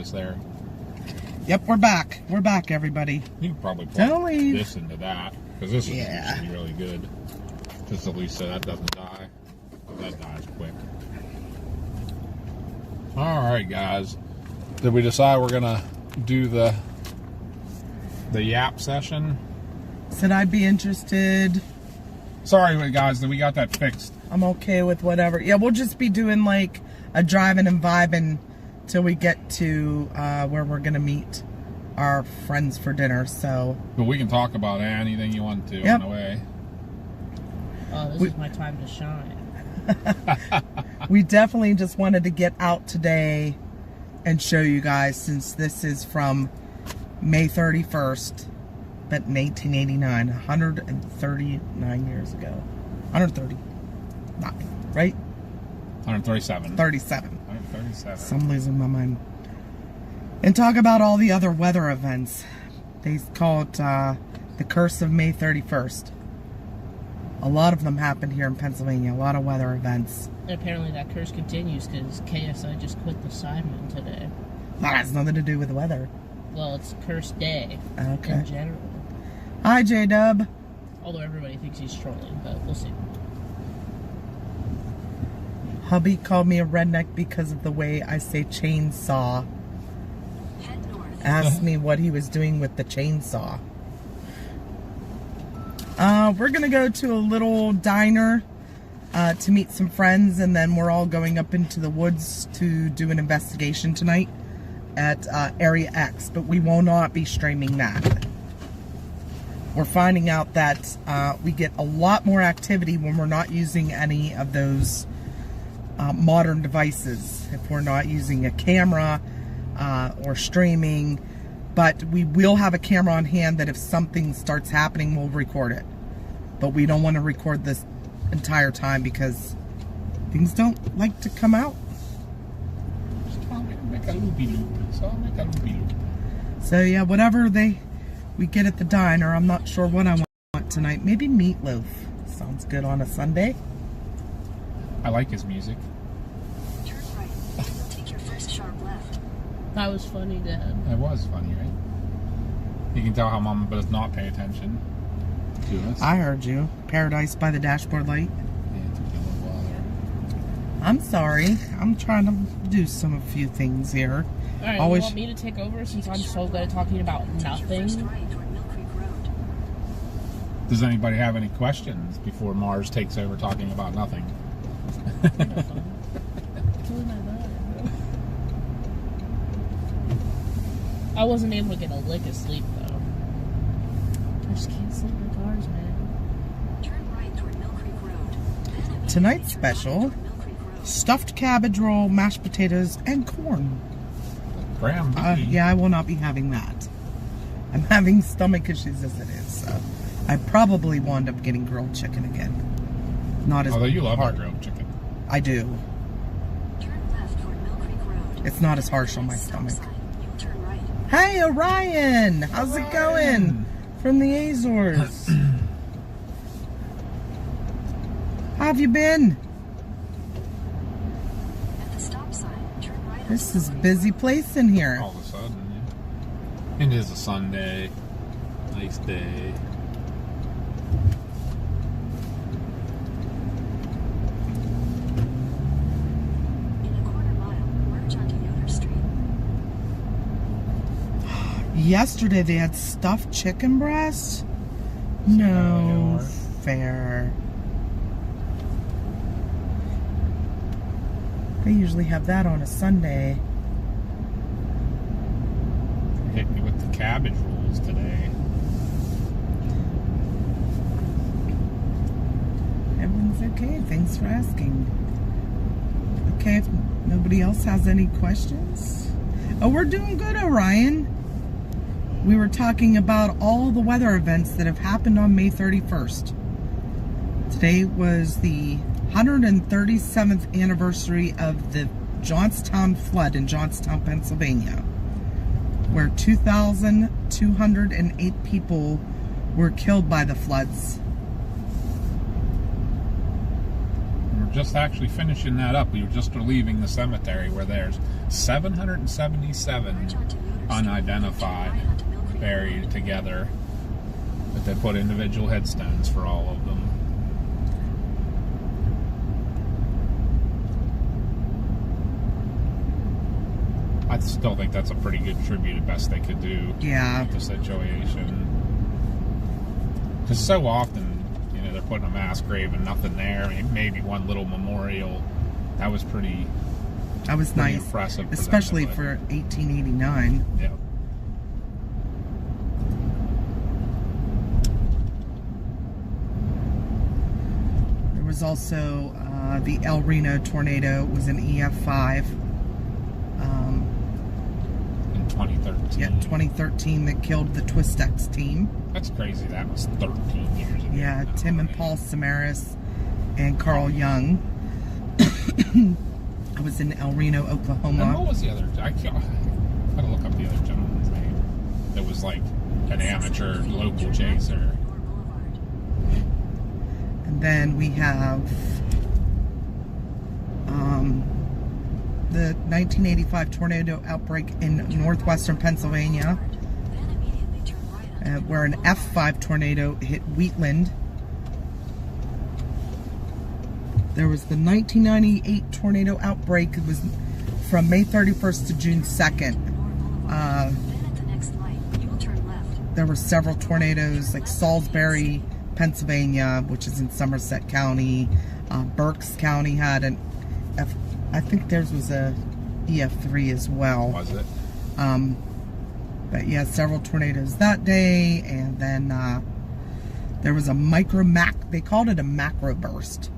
[SPEAKER 2] service there.
[SPEAKER 1] Yep, we're back. We're back, everybody.
[SPEAKER 2] You can probably
[SPEAKER 1] Don't
[SPEAKER 2] plug
[SPEAKER 1] leave.
[SPEAKER 2] this into that, because this is
[SPEAKER 1] Yeah.
[SPEAKER 2] usually really good. Just at least so that doesn't die. That dies quick. Alright, guys. Did we decide we're going to do the yap session?
[SPEAKER 1] Said I'd be interested.
[SPEAKER 2] Sorry, guys, that we got that fixed.
[SPEAKER 1] I'm okay with whatever. Yeah, we'll just be doing like a driving and vibing till we get to where we're going to meet our friends for dinner. So,
[SPEAKER 2] But we can talk about anything you want to
[SPEAKER 1] Yep.
[SPEAKER 2] on the way.
[SPEAKER 5] Oh, this is my time to shine.
[SPEAKER 1] we definitely just wanted to get out today and show you guys, since this is from May 31st, but in 1889, 139 years ago. 139, right?
[SPEAKER 2] 137.
[SPEAKER 1] 37.
[SPEAKER 2] 137.
[SPEAKER 1] So I'm losing my mind. And talk about all the other weather events. They call it the curse of May 31st. A lot of them happened here in Pennsylvania. A lot of weather events.
[SPEAKER 5] And apparently that curse continues because KSI just quit the assignment today.
[SPEAKER 1] That has nothing to do with the weather.
[SPEAKER 5] Well, it's curse day
[SPEAKER 1] Okay.
[SPEAKER 5] in general.
[SPEAKER 1] Hi, J-Dub.
[SPEAKER 5] Although everybody thinks he's trolling, but we'll see.
[SPEAKER 1] Hubby called me a redneck because of the way I say chainsaw.
[SPEAKER 3] Head north.
[SPEAKER 1] Asked me what he was doing with the chainsaw. We're gonna go to a little diner to meet some friends, and then we're all going up into the woods to do an investigation tonight at Area X, but we will not be streaming that. We're finding out that we get a lot more activity when we're not using any of those modern devices. If we're not using a camera or streaming, but we will have a camera on hand that if something starts happening, we'll record it. But we don't want to record this entire time because things don't like to come out.
[SPEAKER 2] Make a loopy loop. So make a loopy loop.
[SPEAKER 1] So yeah, whatever we get at the diner, I'm not sure what I want tonight. Maybe meatloaf. Sounds good on a Sunday.
[SPEAKER 2] I like his music.
[SPEAKER 3] Turn right. You'll take your first sharp left.
[SPEAKER 5] That was funny, Dad.
[SPEAKER 2] It was funny, right? You can tell how Mama does not pay attention to us.
[SPEAKER 1] I heard you. Paradise by the dashboard light.
[SPEAKER 2] Yeah, it took me a little while there.
[SPEAKER 1] I'm sorry. I'm trying to do a few things here.
[SPEAKER 5] Alright,
[SPEAKER 1] Always-
[SPEAKER 5] you want me to take over since I'm so good at talking about
[SPEAKER 3] Take your first
[SPEAKER 5] nothing?
[SPEAKER 3] right toward Mill Creek Road.
[SPEAKER 2] Does anybody have any questions before Mars takes over talking about nothing?
[SPEAKER 5] I wasn't able to get a lick of sleep though. I just can't sleep in cars, man.
[SPEAKER 3] Turn right toward Mill Creek Road. Then immediately
[SPEAKER 1] Tonight's
[SPEAKER 3] turn left
[SPEAKER 1] special,
[SPEAKER 3] toward Mill Creek Road.
[SPEAKER 1] stuffed cabbage roll, mashed potatoes, and corn.
[SPEAKER 2] Graham,
[SPEAKER 1] Yeah, I will not be having that. I'm having stomach issues as it is, so I probably will end up getting grilled chicken again. Not as
[SPEAKER 2] although you love our
[SPEAKER 1] hard.
[SPEAKER 2] grilled chicken.
[SPEAKER 1] I do.
[SPEAKER 3] Turn left toward Mill Creek Road.
[SPEAKER 1] It's not as harsh on my
[SPEAKER 3] Stop
[SPEAKER 1] stomach.
[SPEAKER 3] sign. You'll turn right.
[SPEAKER 1] Hey, Orion! How's it going? From the Azores. How have you been?
[SPEAKER 3] At the stop sign, turn right.
[SPEAKER 1] This
[SPEAKER 3] onto
[SPEAKER 1] is a
[SPEAKER 3] Mill Creek
[SPEAKER 1] busy
[SPEAKER 3] Road.
[SPEAKER 1] place in here.
[SPEAKER 2] All of a sudden, yeah. It is a Sunday. Nice day.
[SPEAKER 3] In a quarter mile, merge onto Yoder Street.
[SPEAKER 1] Yesterday they had stuffed chicken breast. No fair. They usually have that on a Sunday.
[SPEAKER 2] Hit me with the cabbage rolls today.
[SPEAKER 1] Everyone's okay. Thanks for asking. Okay, if nobody else has any questions. Oh, we're doing good, Orion. We were talking about all the weather events that have happened on May 31st. Today was the 137th anniversary of the Johnstown flood in Johnstown, Pennsylvania, where 2,208 people were killed by the floods.
[SPEAKER 2] We're just actually finishing that up. We were just leaving the cemetery where there's 777 unidentified buried together, but they put individual headstones for all of them. I still think that's a pretty good tribute, the best they could do.
[SPEAKER 1] Yeah.
[SPEAKER 2] With the situation. Because so often, you know, they're putting a mass grave and nothing there. I mean, maybe one little memorial. That was pretty.
[SPEAKER 1] That was
[SPEAKER 2] pretty
[SPEAKER 1] nice,
[SPEAKER 2] impressive,
[SPEAKER 1] especially for 1889.
[SPEAKER 2] Yeah.
[SPEAKER 1] There was also the El Reno tornado. It was an EF5.
[SPEAKER 2] In 2013.
[SPEAKER 1] Yeah, 2013 that killed the Twistex team.
[SPEAKER 2] That's crazy. That was 13 years ago.
[SPEAKER 1] Yeah, Tim and Paul Samaras and Carl Young. I was in El Reno,
[SPEAKER 2] And
[SPEAKER 1] Oklahoma.
[SPEAKER 2] what was the other? I gotta look up the other gentleman's name. It was like an amateur local chaser.
[SPEAKER 1] And then we have the 1985 tornado outbreak in northwestern Pennsylvania, where an F5 tornado hit Wheatland. There was the 1998 tornado outbreak. It was from May 31st to June 2nd. There were several tornadoes, like Salisbury, Pennsylvania, which is in Somerset County. Berks County had an F. I think theirs was a EF3 as well.
[SPEAKER 2] Was it?
[SPEAKER 1] But yeah, several tornadoes that day, and then there was a they called it a macro burst.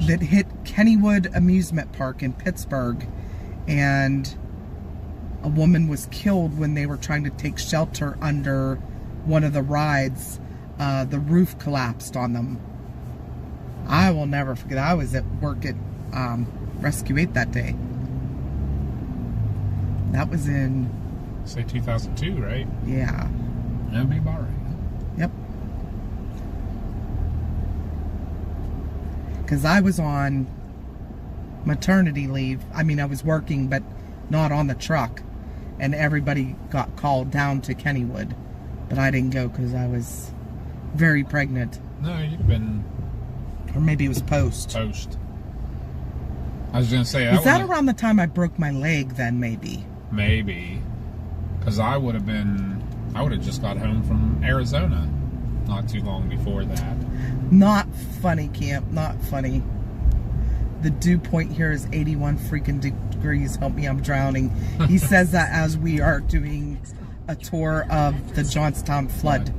[SPEAKER 1] That hit Kennywood Amusement Park in Pittsburgh, and a woman was killed when they were trying to take shelter under one of the rides. The roof collapsed on them. I will never forget. I was at work at Rescue 8 that day. That was in...
[SPEAKER 2] Say 2002, right?
[SPEAKER 1] Yeah.
[SPEAKER 2] That'd be about right.
[SPEAKER 1] Yep. Because I was on maternity leave. I mean, I was working, but not on the truck. And everybody got called down to Kennywood. But I didn't go because I was very pregnant.
[SPEAKER 2] No, you'd have been...
[SPEAKER 1] Or maybe it was post.
[SPEAKER 2] Post. I was going to say...
[SPEAKER 1] Was that around the time I broke my leg then, maybe?
[SPEAKER 2] Maybe. Because I would have just got home from Arizona not too long before that.
[SPEAKER 1] Not funny, Camp. Not funny. The dew point here is 81 freaking degrees. Help me, I'm drowning. He says that as we are doing a tour of the Johnstown flood.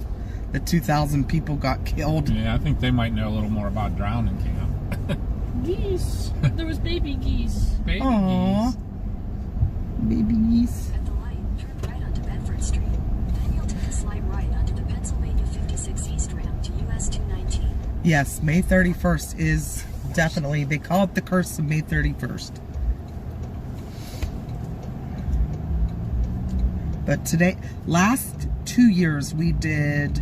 [SPEAKER 1] The 2,000 people got killed.
[SPEAKER 2] Yeah, I think they might know a little more about drowning, Camp.
[SPEAKER 5] Geese. There was baby geese.
[SPEAKER 2] Baby
[SPEAKER 1] Aww.
[SPEAKER 2] geese.
[SPEAKER 1] Baby geese.
[SPEAKER 3] At the light, turn right onto Bedford Street. Then you'll take a slight right onto the Pennsylvania 56 East ramp to US 219.
[SPEAKER 1] Yes, May 31st is definitely, they call it the curse of May 31st. But today, last 2 years, we did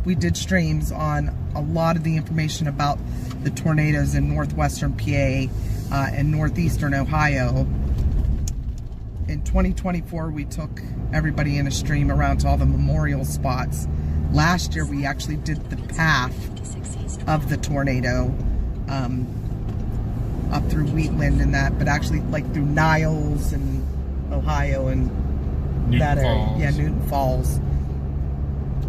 [SPEAKER 1] we did streams on a lot of the information about the tornadoes in northwestern PA and northeastern Ohio. In 2024, we took everybody in a stream around to all the memorial spots. Last year, we actually did the path of the tornado up through Wheatland and that, but actually like through Niles and Ohio and
[SPEAKER 2] Newton
[SPEAKER 1] that area.
[SPEAKER 2] Falls.
[SPEAKER 1] Yeah, Newton Falls.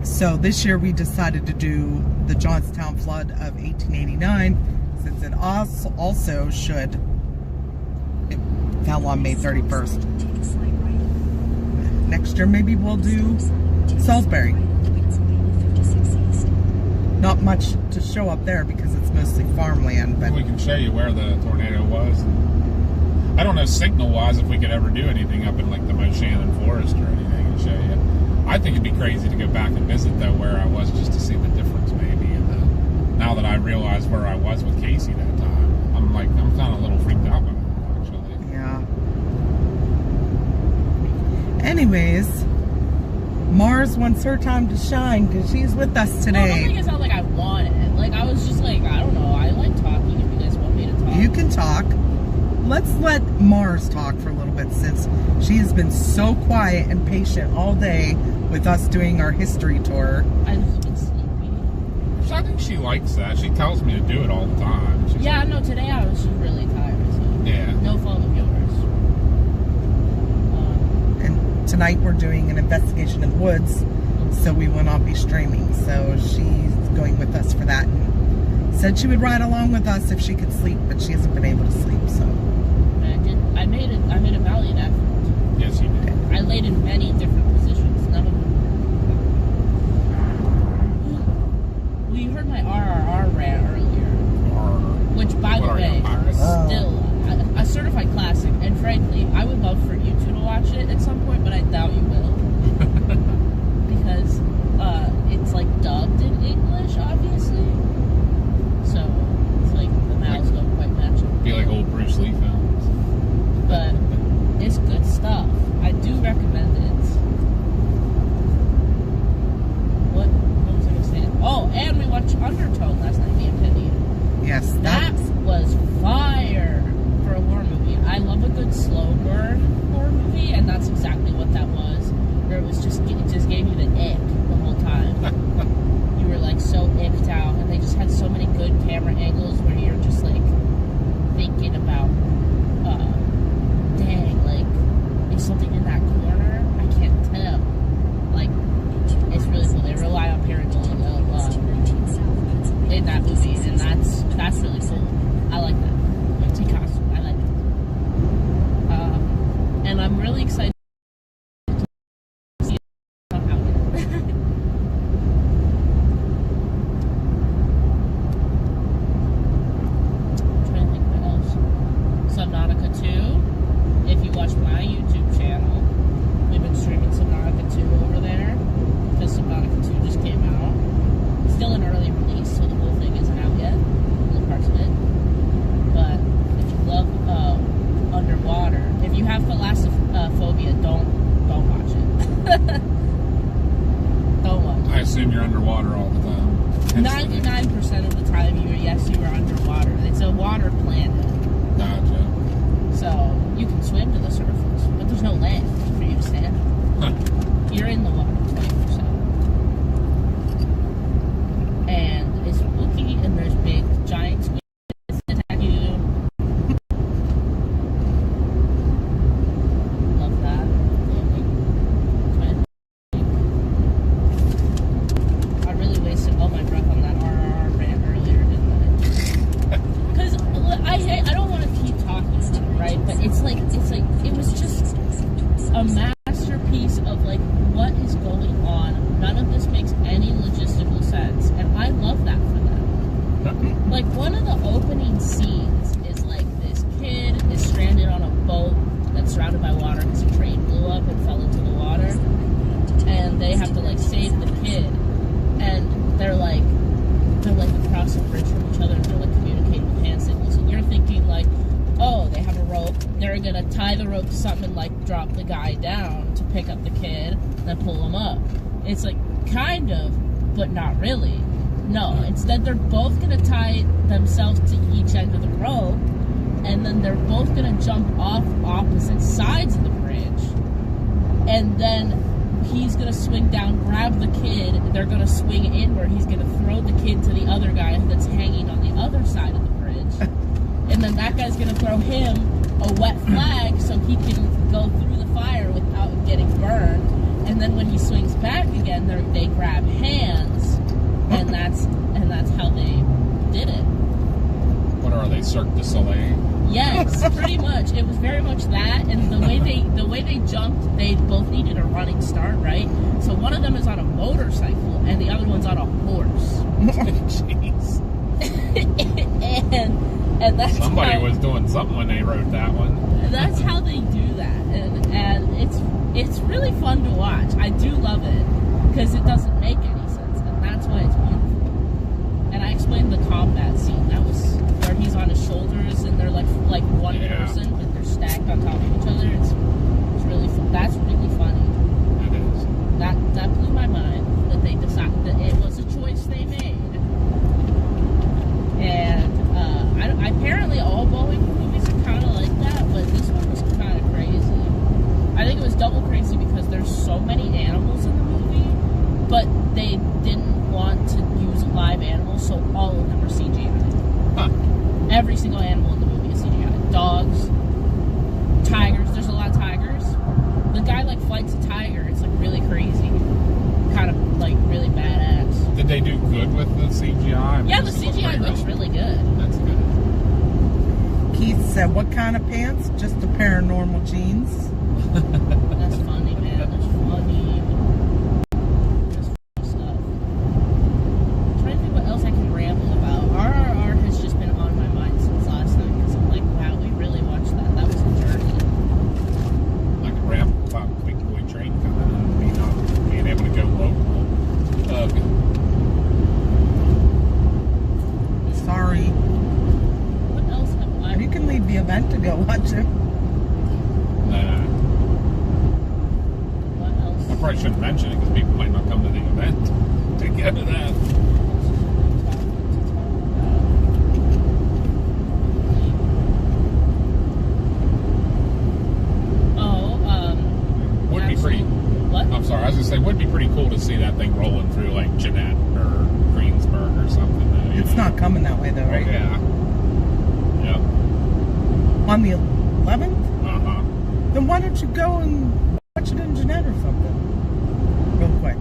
[SPEAKER 1] So this year we decided to do the Johnstown flood of 1889, since it also it fell on May 31st.
[SPEAKER 3] Take a slight right.
[SPEAKER 1] Next year maybe we'll do Salisbury.
[SPEAKER 3] Pennsylvania 56 East.
[SPEAKER 1] Not much to show up there because it's mostly farmland, but
[SPEAKER 2] We can show you where the tornado was. I don't know signal-wise if we could ever do anything up in like the Moshannon Forest or anything to show you. I think it'd be crazy to go back and visit though where I was just to see the difference maybe. And now that I realize where I was with Casey that time, I'm kind of a little freaked out by it actually.
[SPEAKER 1] yeah. Anyways, Mars wants her time to shine because she's with us
[SPEAKER 5] No, don't
[SPEAKER 1] today.
[SPEAKER 5] make it sound like I want it. Like, I was just like, I don't know. I like talking if you guys want me to talk.
[SPEAKER 1] You can talk. Let's let Mars talk for a little bit since she has been so quiet and patient all day with us doing our history tour.
[SPEAKER 5] I've just been sleepy.
[SPEAKER 2] So I think she likes that. She tells me to do it all the time. She's
[SPEAKER 5] Yeah,
[SPEAKER 2] like,
[SPEAKER 5] no, today I was just really tired, so.
[SPEAKER 2] Yeah.
[SPEAKER 5] No fault of yours.
[SPEAKER 1] And tonight we're doing an investigation in the woods, so we will not be streaming. So she's going with us for that and said she would ride along with us if she could sleep, but she hasn't been able to sleep, so.
[SPEAKER 5] I made a valiant effort.
[SPEAKER 2] Yes, you did.
[SPEAKER 5] I laid in many different positions. None of them. Well, you heard my RRR rant earlier, which, by the
[SPEAKER 2] What are you,
[SPEAKER 5] way,
[SPEAKER 2] a pirate?
[SPEAKER 5] still a certified classic. And frankly, I would love for you two to watch it at some point, but I doubt you will, because it's like dubbed in English, obviously. So it's like the mouths don't quite match it.
[SPEAKER 2] Be like old Bruce Lee films.
[SPEAKER 5] But it's good stuff. I do recommend it. What was I gonna say? Oh, and we watched Undertone last night, me and Penny.
[SPEAKER 1] Yes,
[SPEAKER 5] That was fire for a horror movie. I love a good slow burn horror movie, and that's exactly what that was. Where it just gave you the ick the whole time. You were like so icked out, and they just had so many good camera angles where you're just like thinking about, dang, like, is something in that corner? I can't tell. Like, it's really cool. They rely on pareidolia in that movie, and that's really cool. I like that. Like, Picasso, I like it. And I'm really excited to see it come out. I'm trying to think what else. Subnautica 2. If you watch my YouTube channel, we've been streaming Subnautica 2 over there because Subnautica 2 just came out. It's still an early release, so the whole thing isn't out yet, little parts of it. But if you love underwater, if you have thalassophobia, don't watch it. Don't watch it.
[SPEAKER 2] I assume you're underwater all the time.
[SPEAKER 5] 99% of the time, you are underwater. It's a water planet.
[SPEAKER 2] Gotcha.
[SPEAKER 5] So you can swim to the surface, but there's no land for you to stand on. You're in the water 20%. And it's spooky, and there's big giant squids that attack you. Love that. I really wasted all my breath on that RRR rant earlier, didn't I? Because I don't want to keep talking about it, right? But it's like it was just a masterpiece of like what is going on. None of this makes any logistical sense, and I love that for them. Like, one of the opening scenes is like this kid is stranded on a boat that's surrounded by water because a train blew up and fell into the water, and they have to like save the kid, and they're like across a bridge from each other, and they're like communicating with hand signals, and you're thinking like, oh, they have a rope, they're gonna tie the rope to something and like drop the guy down to pick up the kid and then pull him up. It's like kind of, but not really. No, instead they're both gonna tie themselves to each end of the rope, and then they're both gonna jump off opposite sides of the bridge, and then he's gonna swing down, grab the kid, they're gonna swing in where he's gonna throw the kid to the other guy that's hanging on the other side of the bridge, and then that guy's gonna throw him a wet flag so he can go through the fire without getting burned, and then when he swings back again, they grab hands, and that's how they did it.
[SPEAKER 2] What are they, Cirque du Soleil?
[SPEAKER 5] Yes, pretty much. It was very much that, and the way they jumped, they both needed a running start, right? So one of them is on a motorcycle, and the other one's on a horse.
[SPEAKER 2] Jeez.
[SPEAKER 5] and that's
[SPEAKER 2] Somebody was doing something when they wrote that one.
[SPEAKER 5] That's how they do that, and it's really fun to watch. I do love it because it doesn't make any sense, and that's why it's beautiful. And I explained the combat scene. That was where he's on his shoulders, and they're like one person, but they're stacked on top of each other. It's really fun. That's really funny.
[SPEAKER 2] It is.
[SPEAKER 5] That blew my mind that they decided that it was a choice they made.
[SPEAKER 2] good with the CGI? I mean,
[SPEAKER 5] Yeah, the
[SPEAKER 2] does it look
[SPEAKER 5] CGI
[SPEAKER 2] pretty
[SPEAKER 5] looks
[SPEAKER 2] real?
[SPEAKER 5] really good.
[SPEAKER 2] That's good.
[SPEAKER 1] Keith said, what kind of pants? Just a pair of normal jeans.
[SPEAKER 5] That's funny, man. That's funny. That's funny stuff. I'm trying to think what else I can ramble about. RRR has just been on my mind since last night because I'm like, wow, we really watched that. That was a journey.
[SPEAKER 2] Like a ramble about Quick Boy Train coming in and being able to go local.
[SPEAKER 1] Sorry.
[SPEAKER 5] What else have I?
[SPEAKER 1] You can leave the event to go watch it.
[SPEAKER 2] Nah.
[SPEAKER 5] What else?
[SPEAKER 2] I probably shouldn't mention it because people might not come to the event to get to that. Would be pretty.
[SPEAKER 5] What?
[SPEAKER 2] I'm sorry, I was gonna say, would be pretty cool to see that thing rolling through like Jeanette or Greensburg or something. Though, you
[SPEAKER 1] It's
[SPEAKER 2] know?
[SPEAKER 1] not coming that way though, right?
[SPEAKER 2] Yeah. Yep.
[SPEAKER 1] On the 11th?
[SPEAKER 2] Uh-huh.
[SPEAKER 1] Then why don't you go and watch it in Jeanette or something? Real quick.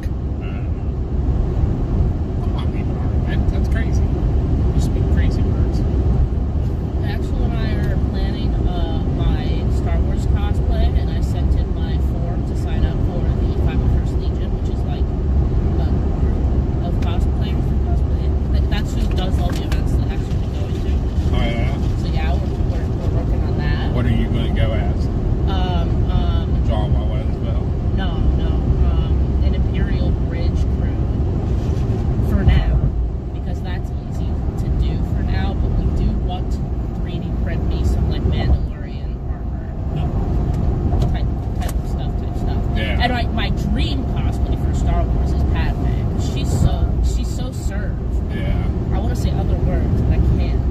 [SPEAKER 2] I'm not leaving our event. That's crazy. You speak crazy words.
[SPEAKER 5] Axel and I are planning my Star Wars cosplay, and I sent in my form to sign up for the 501st Legion, which is like a group of cosplayers for cosplay. That's who does all the events that Axel will go into.
[SPEAKER 2] Oh yeah.
[SPEAKER 5] So yeah, we're working on that.
[SPEAKER 2] What are you going to go as? John Wellesville?
[SPEAKER 5] No, an Imperial Bridge crew for now, because that's easy to do for now, but we do want to 3D print me some like Mandalorian armor type of stuff.
[SPEAKER 2] Yeah.
[SPEAKER 5] And my dream cosplay for Star Wars is Padme. She's so served.
[SPEAKER 2] Yeah.
[SPEAKER 5] I want to say other words, but I can't.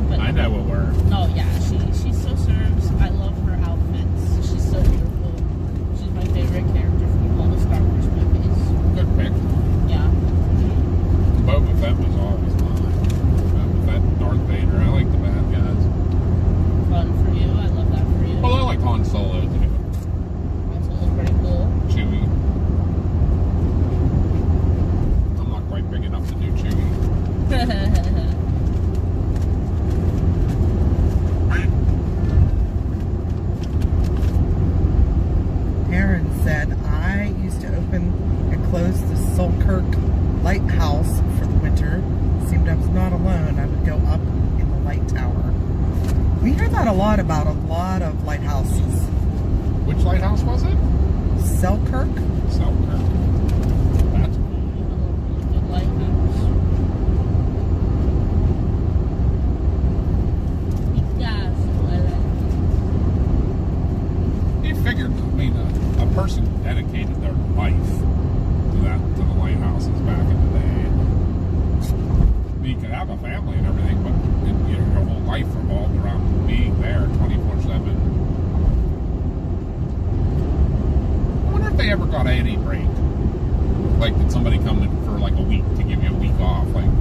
[SPEAKER 5] But
[SPEAKER 2] I know what word.
[SPEAKER 5] no, yeah, she's so serves. I love her outfits. She's so beautiful. She's my favorite character from all the Star Wars movies.
[SPEAKER 2] Good pick.
[SPEAKER 5] Yeah.
[SPEAKER 2] Boba Fett was always mine. Boba Fett and Darth Vader. I like the bad guys.
[SPEAKER 5] Fun for you. I love that for you.
[SPEAKER 2] Well, I like Han Solo too.
[SPEAKER 5] That's also pretty cool.
[SPEAKER 2] Chewie. I'm not quite big enough to do Chewie.
[SPEAKER 1] Aaron said, I used to open and close the Selkirk Lighthouse for the winter. Seemed I was not alone. I would go up in the light tower. We hear that a lot about a lot of lighthouses.
[SPEAKER 2] Which lighthouse was it?
[SPEAKER 1] Selkirk?
[SPEAKER 2] Selkirk. That's cool.
[SPEAKER 5] Good lighthouse.
[SPEAKER 2] You figured, I mean, a person dedicated their life to the lighthouses back in the day. You could have a family and everything, but your whole life revolved around being there 24/7. I wonder if they ever got any break. Like, did somebody come in for like a week to give you a week off? Like,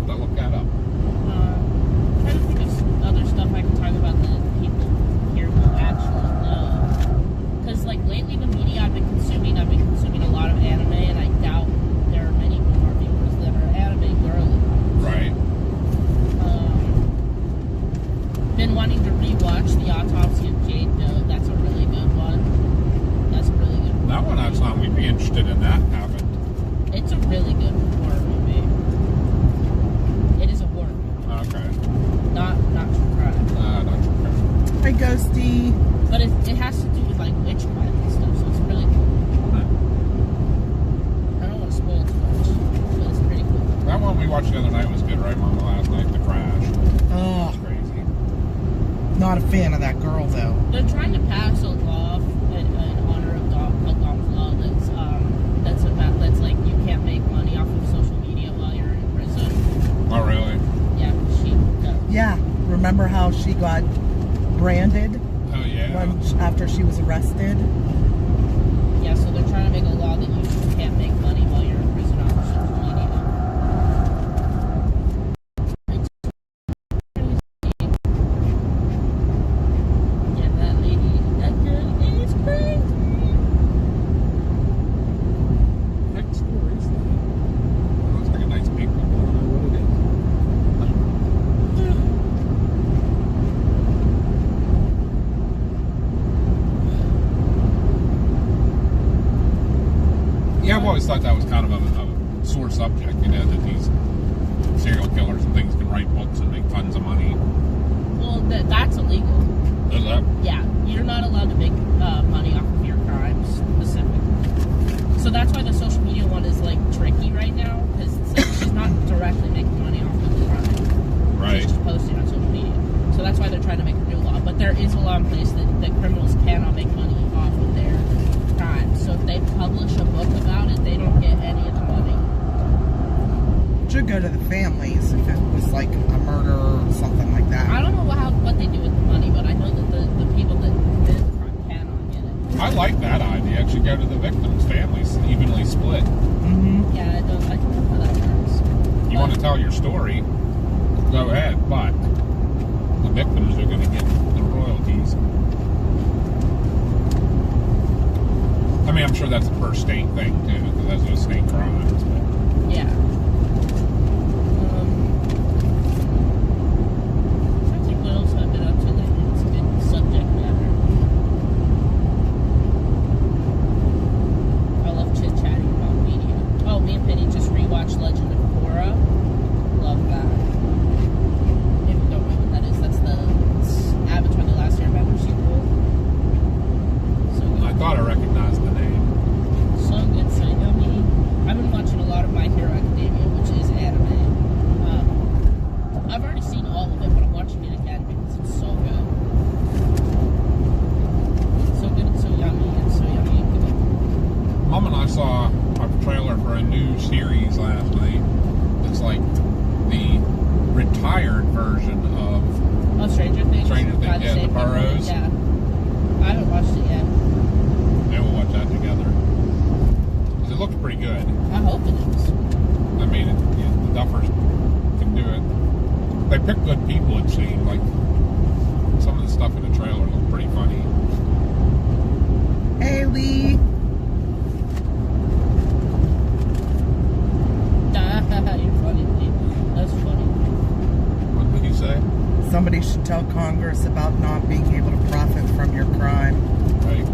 [SPEAKER 2] don't look that up.
[SPEAKER 5] Trying to think of some other stuff I can talk about that people here will actually know. Because like lately the media I've been consuming a lot of anime, and I doubt there are many more viewers that are anime girly.
[SPEAKER 2] Right.
[SPEAKER 5] Been wanting to rewatch The Autopsy of Jane Doe. That's a really good one. That's a really good one.
[SPEAKER 2] That one, I thought we'd be interested in that happened.
[SPEAKER 5] It's a really good horror movie. It is a horror movie.
[SPEAKER 2] Okay.
[SPEAKER 5] Not true crime.
[SPEAKER 2] Not true.
[SPEAKER 1] Hi, Ghosty.
[SPEAKER 5] But it has to do with like witchcraft and stuff, so it's really cool. I don't want to spoil too much, but it's pretty cool.
[SPEAKER 2] That one we watched the other night was good, right, Mama? Last night, The Crash.
[SPEAKER 1] Oh,
[SPEAKER 2] That's crazy.
[SPEAKER 1] not a fan of that girl though.
[SPEAKER 5] They're trying to pass a law in honor of Dom's law that's like you can't make money off of social media while you're in prison.
[SPEAKER 2] Oh, really?
[SPEAKER 5] Yeah, she does.
[SPEAKER 1] Yeah, remember how she got branded
[SPEAKER 2] Oh, yeah.
[SPEAKER 1] after she was arrested?
[SPEAKER 5] Yeah, so they're trying to make a law that you can't make money while you're in prison off of social media. It's crazy. Yeah, that girl is crazy.
[SPEAKER 2] just thought that was kind of a sore subject, you know, that these serial killers and things can write books and make tons of money.
[SPEAKER 5] Well, that's illegal.
[SPEAKER 2] Is that?
[SPEAKER 5] Yeah, you're not allowed to make money off of your crimes specifically. So that's why the social media one is like tricky right now, because she's not directly making money off of the crime.
[SPEAKER 2] Right.
[SPEAKER 5] She's just posting on social media. So that's why they're trying to make a new law. But there is a law in place that criminals cannot make money off of their crimes. So if they publish a book about it, they don't get any of the money.
[SPEAKER 1] It should go to the families if it was like a murder or something like that.
[SPEAKER 5] I don't know what they do with the money, but I know that the people that committed the crime cannot get it.
[SPEAKER 2] I like that idea. It should go to the victims' families, evenly split.
[SPEAKER 1] Mm-hmm.
[SPEAKER 5] Yeah, I don't know how that works.
[SPEAKER 2] You want to tell your story, go ahead, but the victims are going to get the royalties. I mean, I'm sure that's a per state thing too, because that's a state crime.
[SPEAKER 5] Yeah. I think what else I've been up to lately. It's a good subject matter. I love chit-chatting about media. Oh, me and Penny just rewatched Legend of Korra. Love that. If you don't know what that is, that's the Avatar: The Last Airbender sequel. So good.
[SPEAKER 2] I thought I recognized the name.
[SPEAKER 5] So good, so yummy. I've been watching a lot of My Hero Academia, which is anime. I've already seen all of it, but I'm watching it again because it's so good. So good and so yummy and so yummy and good.
[SPEAKER 2] Mom and I saw a trailer for a new series last night. It's like the retired version of
[SPEAKER 5] Oh, Stranger Things?
[SPEAKER 2] Stranger Things,
[SPEAKER 5] By
[SPEAKER 2] yeah, the
[SPEAKER 5] same people?
[SPEAKER 2] Burrows.
[SPEAKER 5] Yeah. I haven't watched it yet.
[SPEAKER 2] Yeah, we'll watch that together. 'Cause it looks pretty good.
[SPEAKER 5] I hope it is.
[SPEAKER 2] I mean, the Duffers can do it. They pick good people, it seemed. Like, some of the stuff in the trailer looked pretty funny.
[SPEAKER 1] Hey, Lee.
[SPEAKER 5] You're funny, Lee. That's funny.
[SPEAKER 2] What did he say?
[SPEAKER 1] Somebody should tell Congress about not being able to profit from your crime.
[SPEAKER 2] Right?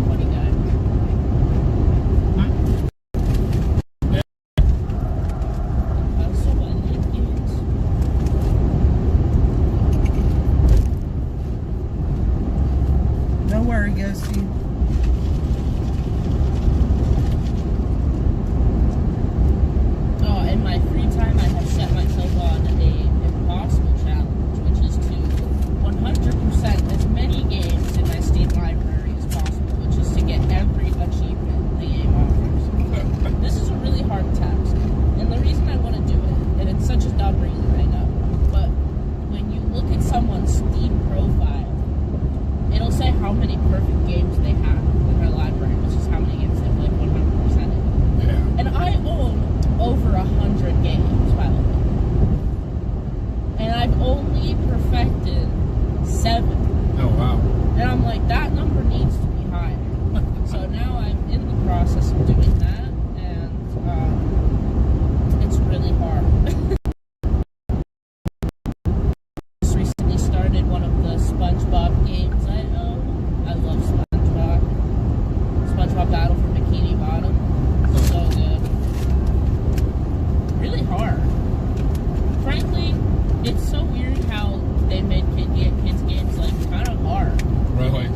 [SPEAKER 5] Funny guy. So many games.
[SPEAKER 1] No worry, Ghosty.
[SPEAKER 5] Oh, in my free time, I have set myself on a impossible challenge, which is to 100% as many games in my Steam library as possible, which is to get every achievement the game offers. This is a really hard task, and the reason I want to do it, and it's such a dumb reason, I know, but when you look at someone's Steam profile, it'll say how many perfect games they have in their library, which is how many games they've like 100% in.
[SPEAKER 2] Yeah.
[SPEAKER 5] And I own over 100 games, by the way. And I've only perfected 7.
[SPEAKER 2] Oh, wow.
[SPEAKER 5] And I'm like, that number needs to be higher. So now I'm in the process of doing that, and it's really hard. Just recently started one of the SpongeBob games I own. I love SpongeBob. SpongeBob Battle for Bikini Bottom. So good. Really hard. Frankly, it's so weird how they made kids games like kind of hard.
[SPEAKER 2] Really?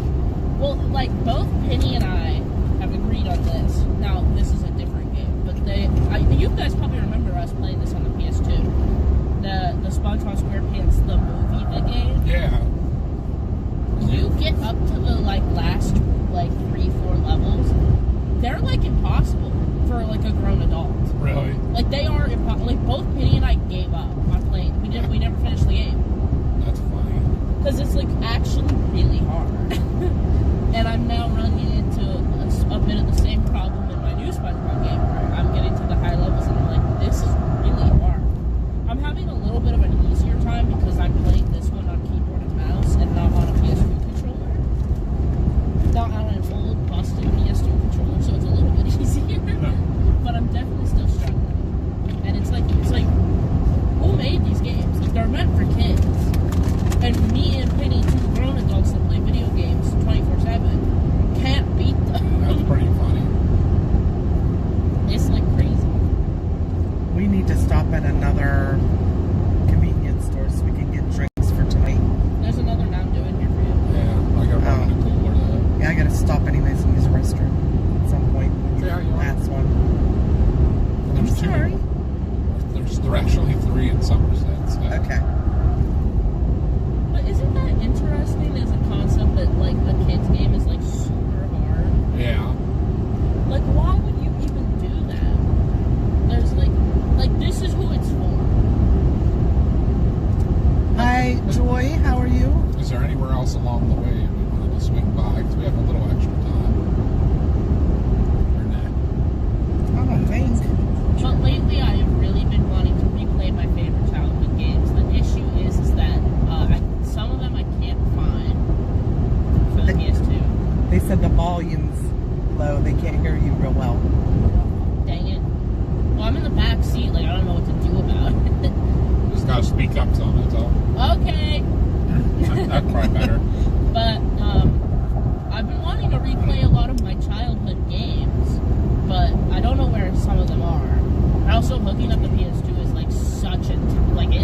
[SPEAKER 5] Well, like both Penny and I have agreed on this. Now this is a different game, but you guys probably remember us playing this on the PS2. The SpongeBob SquarePants the movie, the game.
[SPEAKER 2] Yeah.
[SPEAKER 5] You get up to the like last like 3-4 levels. They're like impossible for like a grown adult.
[SPEAKER 2] Really?
[SPEAKER 5] Like they are impossible. Like both Penny and I gave up on playing. We never finished the game
[SPEAKER 2] That's funny.
[SPEAKER 5] because it's like actually really hard. And I'm now running into a bit of the same problem in my new SpongeBob game where I'm getting to the high levels and I'm like, this is really hard. I'm having a little bit of an easier time because I'm playing this one on keyboard and mouse and not on a PS2 controller. Not on an old busted PS2 controller, so it's a little bit easier. But I'm definitely still struggling. And it's like, who made these games? Like, they're meant for kids. And me and Penny, 2 grown adults that play video games 24/7, can't beat them.
[SPEAKER 2] That's pretty funny.
[SPEAKER 1] They said the volume's low. They can't hear you real well.
[SPEAKER 5] Dang it. Well, I'm in the back seat. Like, I don't know what to do about it.
[SPEAKER 2] Just gotta speak up some, that's all.
[SPEAKER 5] Okay.
[SPEAKER 2] That's probably better.
[SPEAKER 5] But, I've been wanting to replay a lot of my childhood games, but I don't know where some of them are. And also, hooking up the PS2 is like it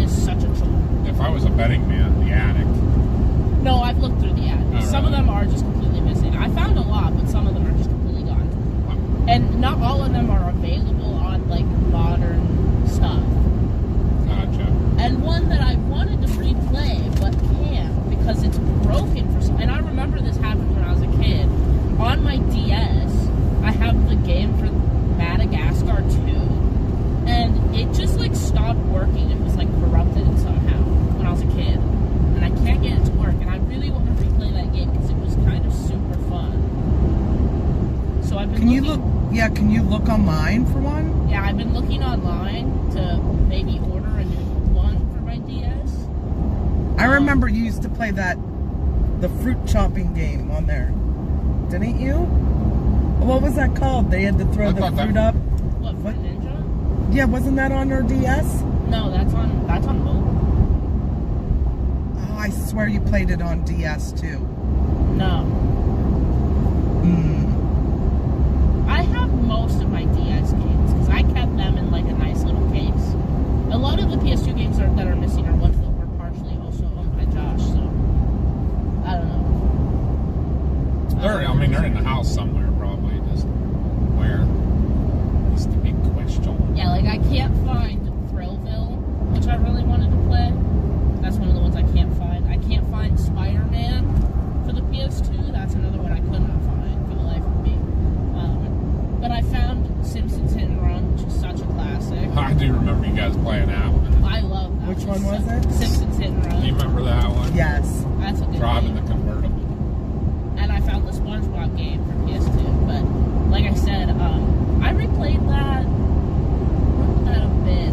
[SPEAKER 5] is such a chore.
[SPEAKER 2] If I was a betting man, the attic.
[SPEAKER 5] No, I've looked through the attic.
[SPEAKER 2] Oh,
[SPEAKER 5] Some of
[SPEAKER 2] really?
[SPEAKER 5] them are just completely missing. I found a lot, but some of them are just completely gone.
[SPEAKER 2] Wow.
[SPEAKER 5] And not all of them are available on like modern stuff.
[SPEAKER 2] Gotcha.
[SPEAKER 5] And one that I wanted to replay but can't because it's broken for some. And I remember this happened when I was a kid. On my DS, I have the game for Madagascar 2, and it just like stopped working. It was like corrupted somehow when I was a kid, and I can't get it to work. And I really want to replay that game because it was kind of super fun. So I've been.
[SPEAKER 1] Can you look? Yeah, can you look online for one?
[SPEAKER 5] Yeah, I've been looking online to maybe order a new one for my DS.
[SPEAKER 1] I remember you used to play the fruit chopping game on there, didn't you? What was that called? They had to throw
[SPEAKER 2] I
[SPEAKER 1] the
[SPEAKER 2] thought that-
[SPEAKER 1] fruit up.
[SPEAKER 5] What,
[SPEAKER 1] What?
[SPEAKER 5] Fruit Ninja?
[SPEAKER 1] Yeah, wasn't that on your DS?
[SPEAKER 5] No, that's on mobile.
[SPEAKER 1] Oh, I swear you played it on DS too.
[SPEAKER 5] No. I have most of my DS games because I kept them in like a nice little case. A lot of the PS2 games that are missing are ones that were partially also owned by Josh, so I don't know.
[SPEAKER 2] They're in the house somewhere, probably. Just where is the big question.
[SPEAKER 5] Yeah, like I can't find Thrillville, which I really wanted to play. That's one of the ones I can't find. I can't find Spider-Man for the PS2. That's another one I could not find for the life of me. But I found Simpsons Hit and Run, which is such a classic.
[SPEAKER 2] I do remember you guys playing that one.
[SPEAKER 5] I love that.
[SPEAKER 1] Which one was it?
[SPEAKER 5] Simpsons Hit and Run.
[SPEAKER 2] Do you remember that one?
[SPEAKER 1] Yes.
[SPEAKER 5] That's a good
[SPEAKER 2] Driving
[SPEAKER 5] game.
[SPEAKER 2] the convertible.
[SPEAKER 5] And I found the SpongeBob game for PS2. But like I said, I replayed that a bit.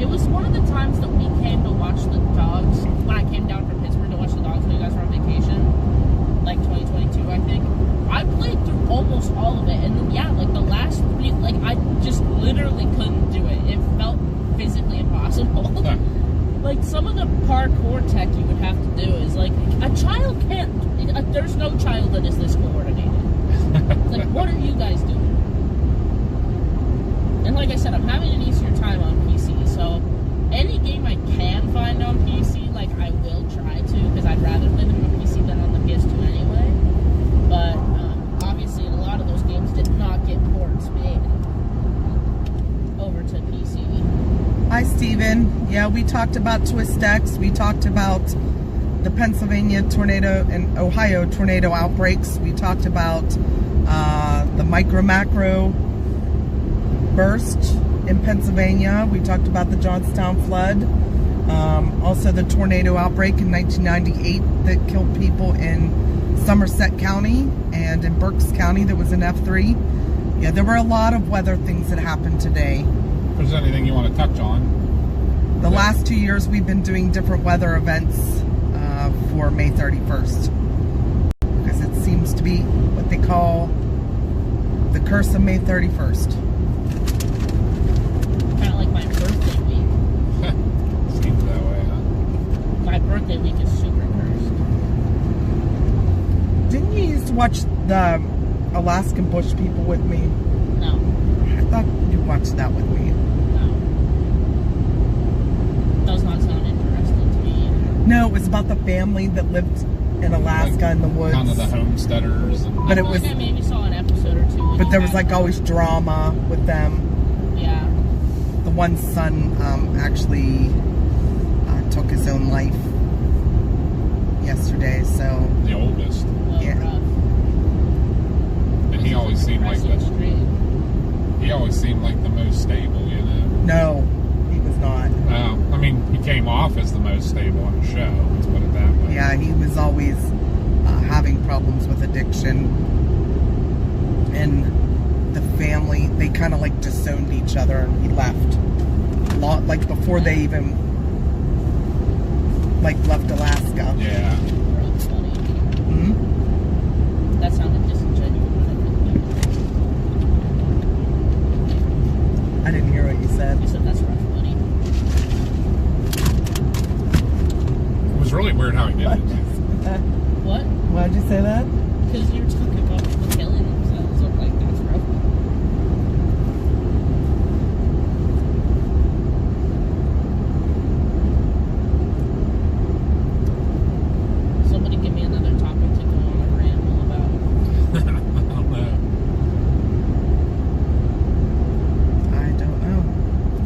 [SPEAKER 5] It was one of the times that we came to watch the dogs when I came down from Pittsburgh to watch the dogs when you guys were on vacation, like 2022, I think. I played through almost all of it, and then yeah, like the last 3, like I just literally couldn't do it. It felt physically impossible. Like some of the parkour tech you would have to do is like a child can't. There's no child that is this coordinated. It's like, what are you guys doing? And like I said, I'm having an easier time on PC, so any game I can find on PC, like I will try to, because I'd rather play them on PC than on the PS2 anyway. But obviously, a lot of those games did not get ports made over to PC.
[SPEAKER 1] Hi, Steven. Yeah, we talked about Twist X. We talked about the Pennsylvania tornado and Ohio tornado outbreaks. We talked about the micro-macro burst in Pennsylvania. We talked about the Johnstown flood. Also the tornado outbreak in 1998 that killed people in Somerset County and in Berks County that was an F3. Yeah, there were a lot of weather things that happened today.
[SPEAKER 2] If there's anything you want to touch on.
[SPEAKER 1] The last 2 years we've been doing different weather events for May 31st. Because it seems to be what they call the curse of May 31st.
[SPEAKER 5] Kind of like my birthday week.
[SPEAKER 2] Seems that way, huh?
[SPEAKER 5] My birthday week is super cursed.
[SPEAKER 1] Didn't you used to watch the Alaskan Bush People with me?
[SPEAKER 5] No.
[SPEAKER 1] I thought you watched that with me.
[SPEAKER 5] No. Does not sound interesting to me either.
[SPEAKER 1] No, it was about the family that lived in Alaska in the woods.
[SPEAKER 2] Kind of the homesteaders. And
[SPEAKER 1] But
[SPEAKER 5] I
[SPEAKER 1] it
[SPEAKER 5] feel
[SPEAKER 1] was-
[SPEAKER 5] like I maybe saw an episode or two.
[SPEAKER 1] But there was like always drama with them.
[SPEAKER 5] Yeah.
[SPEAKER 1] The one son actually took his own life yesterday, so
[SPEAKER 2] the oldest.
[SPEAKER 5] Well,
[SPEAKER 1] Yeah.
[SPEAKER 5] rough.
[SPEAKER 2] And he always seemed like
[SPEAKER 5] Wrestling
[SPEAKER 2] the,
[SPEAKER 5] Street.
[SPEAKER 2] he always seemed like the most stable, you know.
[SPEAKER 1] no, he was not.
[SPEAKER 2] I mean, he came off as the most stable on the show. Let's put it that way.
[SPEAKER 1] Yeah, he was always having problems with addiction. And the family, they kind of like disowned each other and he left. Like before they even like left Alaska.
[SPEAKER 2] Yeah.
[SPEAKER 5] Real funny.
[SPEAKER 1] Hmm?
[SPEAKER 5] That sounded just What?
[SPEAKER 1] Why'd you say that?
[SPEAKER 5] Because you're talking about people killing themselves. I'm like, that's rough. Somebody give me another topic to go on a ramble about.
[SPEAKER 1] I don't know.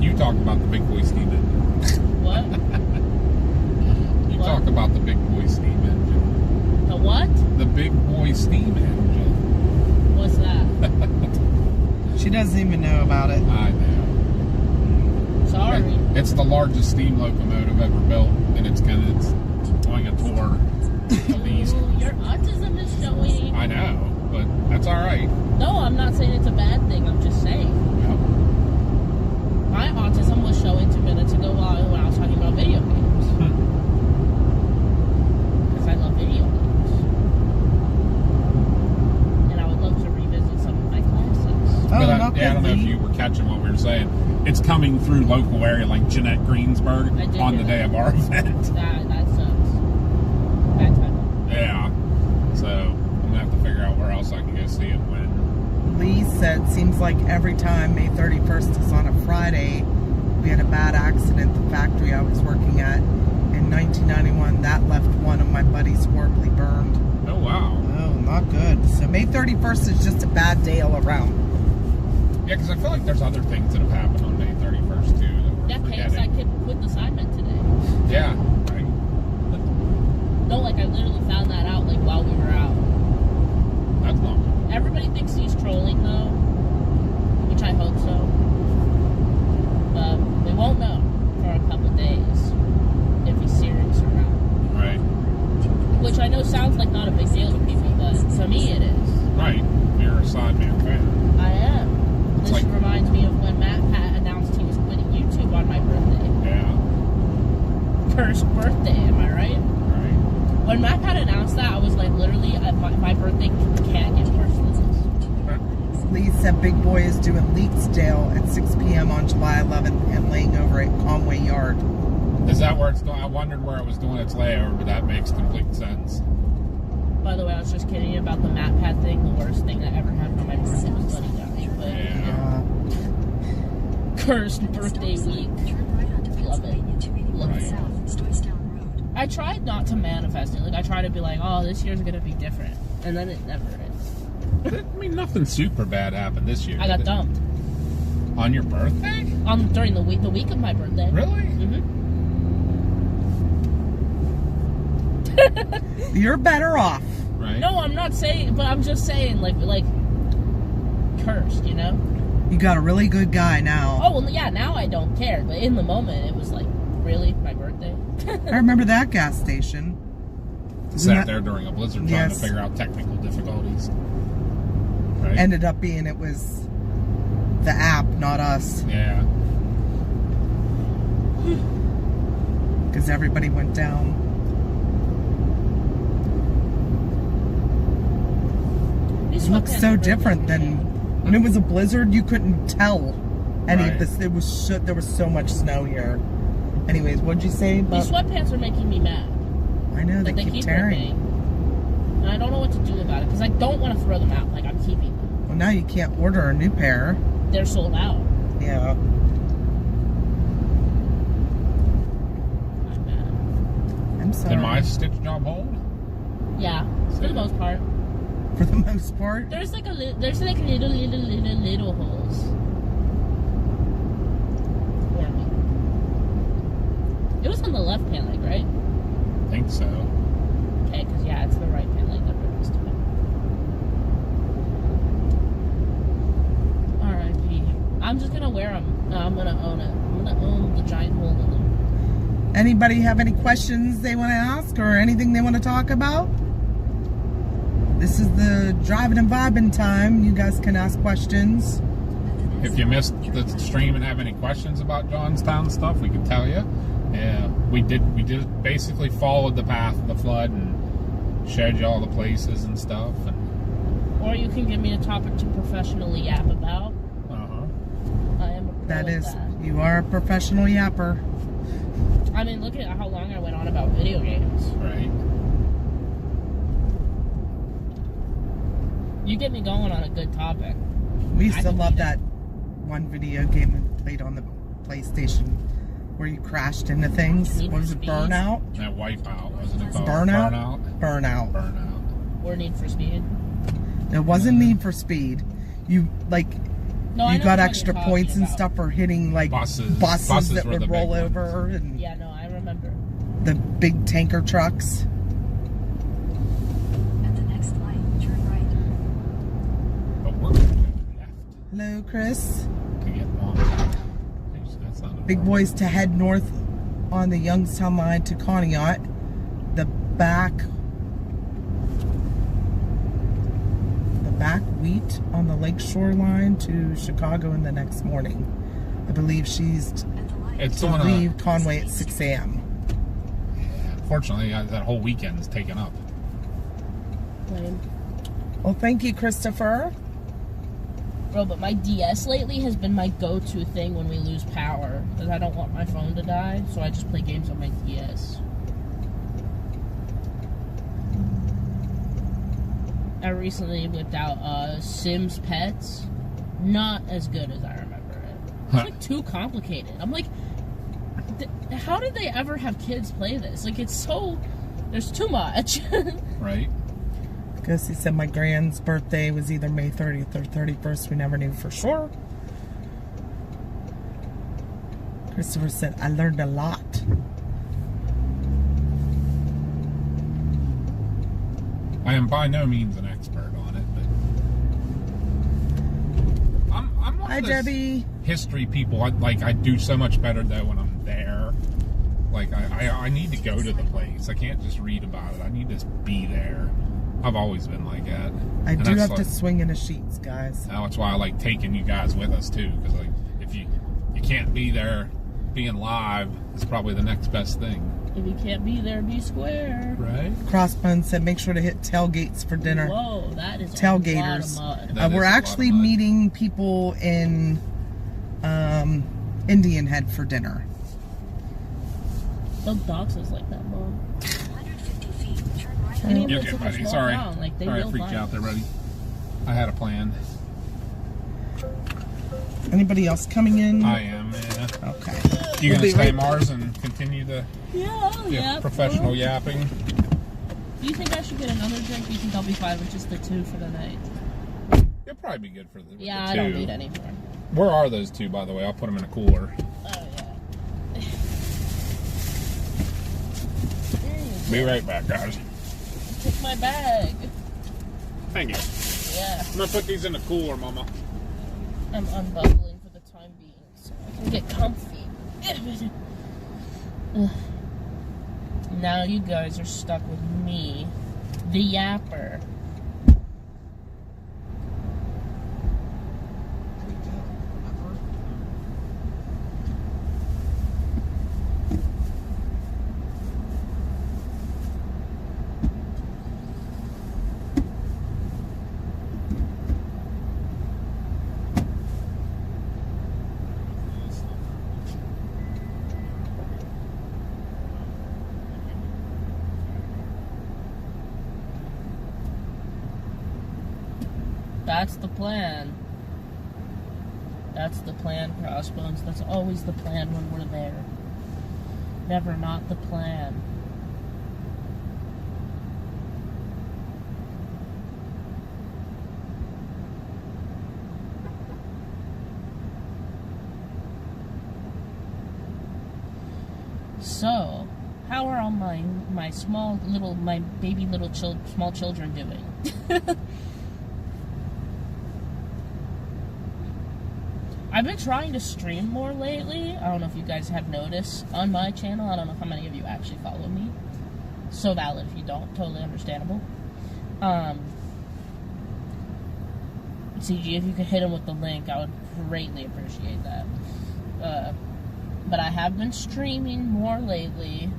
[SPEAKER 2] You talk about the big boy steam engine.
[SPEAKER 5] What?
[SPEAKER 2] You
[SPEAKER 5] What?
[SPEAKER 2] talk about the big boy steam engine.
[SPEAKER 5] The what?
[SPEAKER 2] The big boy steam engine.
[SPEAKER 5] What's that?
[SPEAKER 1] She doesn't even know about it.
[SPEAKER 2] I know.
[SPEAKER 5] Sorry.
[SPEAKER 2] It's the largest steam locomotive ever built, and it's going a tour of the East.
[SPEAKER 5] Ooh, your autism is showing.
[SPEAKER 2] I know, but that's all right.
[SPEAKER 5] No, I'm not saying it's a bad thing. I'm just saying.
[SPEAKER 2] Yep.
[SPEAKER 5] My autism was showing 2 minutes ago when I was talking about video games. Because I love video games. And I would love to revisit some of my classics.
[SPEAKER 1] Oh,
[SPEAKER 2] But
[SPEAKER 1] not
[SPEAKER 2] I don't know if
[SPEAKER 1] Lee.
[SPEAKER 2] you were catching what we were saying. It's coming through local area like Jeanette Greensburg
[SPEAKER 5] I did
[SPEAKER 2] on the
[SPEAKER 5] hear
[SPEAKER 2] day
[SPEAKER 5] that.
[SPEAKER 2] of our event.
[SPEAKER 5] That sucks. Bad time.
[SPEAKER 2] Yeah. So I'm gonna have to figure out where else I can go see it when.
[SPEAKER 1] Lee said, seems like every time May 31st is on a Friday, we had a bad accident at the factory I was working at. In 1991, that left one of my buddies horribly burned.
[SPEAKER 2] Oh wow.
[SPEAKER 1] Oh, not good. So May 31st is just a bad day all around.
[SPEAKER 2] Yeah, because I feel like there's other things that have happened on May 31st too. That we're
[SPEAKER 5] Yeah, KS, I
[SPEAKER 2] forgetting.
[SPEAKER 5] could quit the assignment today.
[SPEAKER 2] Yeah. Right.
[SPEAKER 5] No, like I literally found that out like while we were out.
[SPEAKER 2] That's not good.
[SPEAKER 5] Everybody thinks he's trolling though, which I hope so. But we won't know for a couple days if he's serious or not.
[SPEAKER 2] Right.
[SPEAKER 5] Which I know sounds like not a big deal to people, but to me it is.
[SPEAKER 2] Right. You're a Sideman fan.
[SPEAKER 5] I am.
[SPEAKER 2] It's
[SPEAKER 5] This
[SPEAKER 2] like-
[SPEAKER 5] reminds me of when Matt Pat announced he was quitting YouTube on my birthday.
[SPEAKER 2] Yeah.
[SPEAKER 5] Cursed birthday, am I right?
[SPEAKER 2] Right.
[SPEAKER 5] When Matt Pat announced that, I was like, literally, my birthday can't get worse than this.
[SPEAKER 1] Lee said Big Boy is doing Leaksdale at 6 p.m. on July 11th and laying over at Conway Yard.
[SPEAKER 2] Is that where it's doing? I wondered where it was doing its layover, but that makes complete sense.
[SPEAKER 5] By the way, I was just kidding about the Matt Pat thing. The worst thing that ever happened on my birthday was Buddy dying. But
[SPEAKER 2] Yeah.
[SPEAKER 5] cursed birthday week.
[SPEAKER 3] Turn right onto
[SPEAKER 5] Love it.
[SPEAKER 3] Pennsylvania 281
[SPEAKER 2] Right.
[SPEAKER 3] South, Johnstown Road.
[SPEAKER 5] I tried not to manifest it. Like, I tried to be like, oh, this year's gonna be different. And then it never is.
[SPEAKER 2] I mean, nothing super bad happened this year.
[SPEAKER 5] I got
[SPEAKER 2] did it?
[SPEAKER 5] dumped.
[SPEAKER 2] On your birthday?
[SPEAKER 5] During the week of my birthday.
[SPEAKER 2] Really?
[SPEAKER 5] Mm-hmm.
[SPEAKER 1] You're better off.
[SPEAKER 2] Right.
[SPEAKER 5] No, I'm not saying, but I'm just saying, like cursed, you know?
[SPEAKER 1] You got a really good guy now.
[SPEAKER 5] Oh, well, yeah, now I don't care. But in the moment, it was like, really? My birthday?
[SPEAKER 1] I remember that gas station. Isn't
[SPEAKER 2] Sat
[SPEAKER 1] that-
[SPEAKER 2] there during a blizzard trying to
[SPEAKER 1] Yes.
[SPEAKER 2] figure out technical difficulties. Right?
[SPEAKER 1] Ended up being it was the app, not us.
[SPEAKER 2] Yeah.
[SPEAKER 1] Because everybody went down.
[SPEAKER 5] These
[SPEAKER 1] It looks
[SPEAKER 5] sweatpants
[SPEAKER 1] so
[SPEAKER 5] are really
[SPEAKER 1] different
[SPEAKER 5] good.
[SPEAKER 1] than when it was a blizzard. You couldn't tell any
[SPEAKER 2] Right.
[SPEAKER 1] of this. There was so much snow here. Anyways, what'd you say about?
[SPEAKER 5] These sweatpants are making me mad.
[SPEAKER 1] I know they
[SPEAKER 5] Like,
[SPEAKER 1] keep
[SPEAKER 5] keep
[SPEAKER 1] tearing.
[SPEAKER 5] ripping. And I don't know what to do about it because I don't want to throw them out. Like, I'm keeping them.
[SPEAKER 1] Well, now you can't order a new pair.
[SPEAKER 5] They're sold out.
[SPEAKER 1] Yeah.
[SPEAKER 5] I'm mad.
[SPEAKER 1] I'm sorry.
[SPEAKER 2] Did my stitch job hold?
[SPEAKER 5] Yeah, for the most part.
[SPEAKER 1] For the most part.
[SPEAKER 5] There's like little holes. For me. It was on the left pant leg, right?
[SPEAKER 2] I think so.
[SPEAKER 5] Okay, because yeah, it's the right pant leg that ripped this time. R.I.P. I'm just gonna wear them. No, I'm gonna own it. I'm gonna own the giant hole in them.
[SPEAKER 1] Anybody have any questions they want to ask or anything they want to talk about? This is the driving and vibing time. You guys can ask questions.
[SPEAKER 2] If you missed the stream and have any questions about Johnstown stuff, we can tell you. Yeah, we did basically followed the path of the flood and showed you all the places and stuff. And
[SPEAKER 5] Or you can give me a topic to professionally yap about. I am a pro
[SPEAKER 1] That
[SPEAKER 5] at
[SPEAKER 1] is,
[SPEAKER 5] that.
[SPEAKER 1] you are a professional yapper.
[SPEAKER 5] I mean, look at how long I went on about video games.
[SPEAKER 2] right.
[SPEAKER 5] You get me going on a good topic.
[SPEAKER 1] We used
[SPEAKER 5] I
[SPEAKER 1] to
[SPEAKER 5] can
[SPEAKER 1] love
[SPEAKER 5] beat it.
[SPEAKER 1] that one video game we played on the PlayStation where you crashed into things.
[SPEAKER 5] Need
[SPEAKER 1] What was
[SPEAKER 5] for
[SPEAKER 1] it?
[SPEAKER 5] Speed?
[SPEAKER 1] Burnout?
[SPEAKER 2] That Wipeout, wasn't it?
[SPEAKER 1] Burnout? Burnout.
[SPEAKER 2] Burnout.
[SPEAKER 5] Or Need for Speed.
[SPEAKER 1] It wasn't Need for Speed. You like
[SPEAKER 5] No, I
[SPEAKER 1] you
[SPEAKER 5] know
[SPEAKER 1] got
[SPEAKER 5] what
[SPEAKER 1] extra
[SPEAKER 5] you're
[SPEAKER 1] points
[SPEAKER 5] talking
[SPEAKER 1] and
[SPEAKER 5] about.
[SPEAKER 1] stuff for hitting like
[SPEAKER 2] Buses
[SPEAKER 1] buses that
[SPEAKER 2] were the
[SPEAKER 1] would
[SPEAKER 2] big
[SPEAKER 1] roll
[SPEAKER 2] ones.
[SPEAKER 1] over and
[SPEAKER 5] Yeah, no, I remember.
[SPEAKER 1] the big tanker trucks.
[SPEAKER 3] At the next light, turn right.
[SPEAKER 2] But we're going to go left
[SPEAKER 1] Hello, Chris.
[SPEAKER 2] to get on. That's not a
[SPEAKER 1] Big
[SPEAKER 2] problem.
[SPEAKER 1] boys to head north on the Youngstown line to Conneaut. The back wheat on the lakeshore line to Chicago in the next morning. I believe she's
[SPEAKER 3] At the light,
[SPEAKER 2] It's
[SPEAKER 1] to
[SPEAKER 2] on
[SPEAKER 1] leave Conway at 6 a.m.
[SPEAKER 2] Unfortunately, that whole weekend is taken up.
[SPEAKER 5] Lame.
[SPEAKER 1] Well, thank you, Christopher.
[SPEAKER 5] Bro, but my DS lately has been my go-to thing when we lose power. Because I don't want my phone to die, so I just play games on my DS. I recently whipped out Sims Pets. Not as good as I remember it. It's
[SPEAKER 2] Huh.
[SPEAKER 5] like too complicated. I'm like, how did they ever have kids play this? Like, it's so... There's too much.
[SPEAKER 2] Right?
[SPEAKER 1] Because he said my grand's birthday was either May 30th or 31st. We never knew for sure. Christopher said, I learned a lot.
[SPEAKER 2] I am by no means an expert on it, but I'm one
[SPEAKER 1] Hi,
[SPEAKER 2] of those
[SPEAKER 1] Debbie.
[SPEAKER 2] history people. I do so much better though when I'm there. Like I need to go to the place. I can't just read about it. I need to be there. I've always been like that.
[SPEAKER 1] I
[SPEAKER 2] And
[SPEAKER 1] do
[SPEAKER 2] that's
[SPEAKER 1] have to
[SPEAKER 2] like-
[SPEAKER 1] swing in the sheets, guys.
[SPEAKER 2] That's why I like taking you guys with us too, because like if you can't be there, being live is probably the next best thing.
[SPEAKER 5] If you can't be there, be square.
[SPEAKER 2] Right?
[SPEAKER 1] Crossbone said, make sure to hit tailgates for dinner.
[SPEAKER 5] Whoa, that is
[SPEAKER 1] Tailgaters.
[SPEAKER 5] a lot of mud.
[SPEAKER 2] That is
[SPEAKER 1] We're
[SPEAKER 2] a lot
[SPEAKER 1] actually
[SPEAKER 2] of mud.
[SPEAKER 1] meeting people in Indian Head for dinner.
[SPEAKER 5] Those boxes like that, Mom.
[SPEAKER 3] 150 feet, turn right.
[SPEAKER 5] I mean,
[SPEAKER 2] You're
[SPEAKER 5] it's
[SPEAKER 2] good,
[SPEAKER 5] like a
[SPEAKER 2] buddy.
[SPEAKER 5] small
[SPEAKER 2] Sorry.
[SPEAKER 5] town, like, they
[SPEAKER 2] Sorry I
[SPEAKER 5] build
[SPEAKER 2] freaked you
[SPEAKER 5] life.
[SPEAKER 2] out there, buddy. I had a plan.
[SPEAKER 1] Anybody else coming in?
[SPEAKER 2] I am, yeah.
[SPEAKER 1] Okay.
[SPEAKER 2] You
[SPEAKER 1] We'll
[SPEAKER 2] gonna
[SPEAKER 1] be
[SPEAKER 2] stay
[SPEAKER 1] right-
[SPEAKER 2] Mars and continue the
[SPEAKER 5] Yeah,
[SPEAKER 2] professional yapping?
[SPEAKER 5] Do you think I should get another drink? Do you think I'll be fine with just the two for the night?
[SPEAKER 2] You'll probably be good for the
[SPEAKER 5] Yeah,
[SPEAKER 2] the
[SPEAKER 5] I don't
[SPEAKER 2] two.
[SPEAKER 5] need any more.
[SPEAKER 2] Where are those two, by the way? I'll put them in a cooler.
[SPEAKER 5] Oh, yeah.
[SPEAKER 2] Be right back, guys.
[SPEAKER 5] Take my bag.
[SPEAKER 2] Thank you.
[SPEAKER 5] Yeah,
[SPEAKER 2] I'm gonna put these in the cooler, Mama.
[SPEAKER 5] I'm unbuckling for the time being so I can get comfy. Ugh. Now you guys are stuck with me, the yapper. That's the plan. That's the plan, Crossbones. That's always the plan when we're there. Never not the plan. So, how are all my baby little small children doing? I've been trying to stream more lately. I don't know if you guys have noticed on my channel. I don't know how many of you actually follow me. So valid if you don't. Totally understandable. CG, if you could hit him with the link, I would greatly appreciate that. But I have been streaming more lately,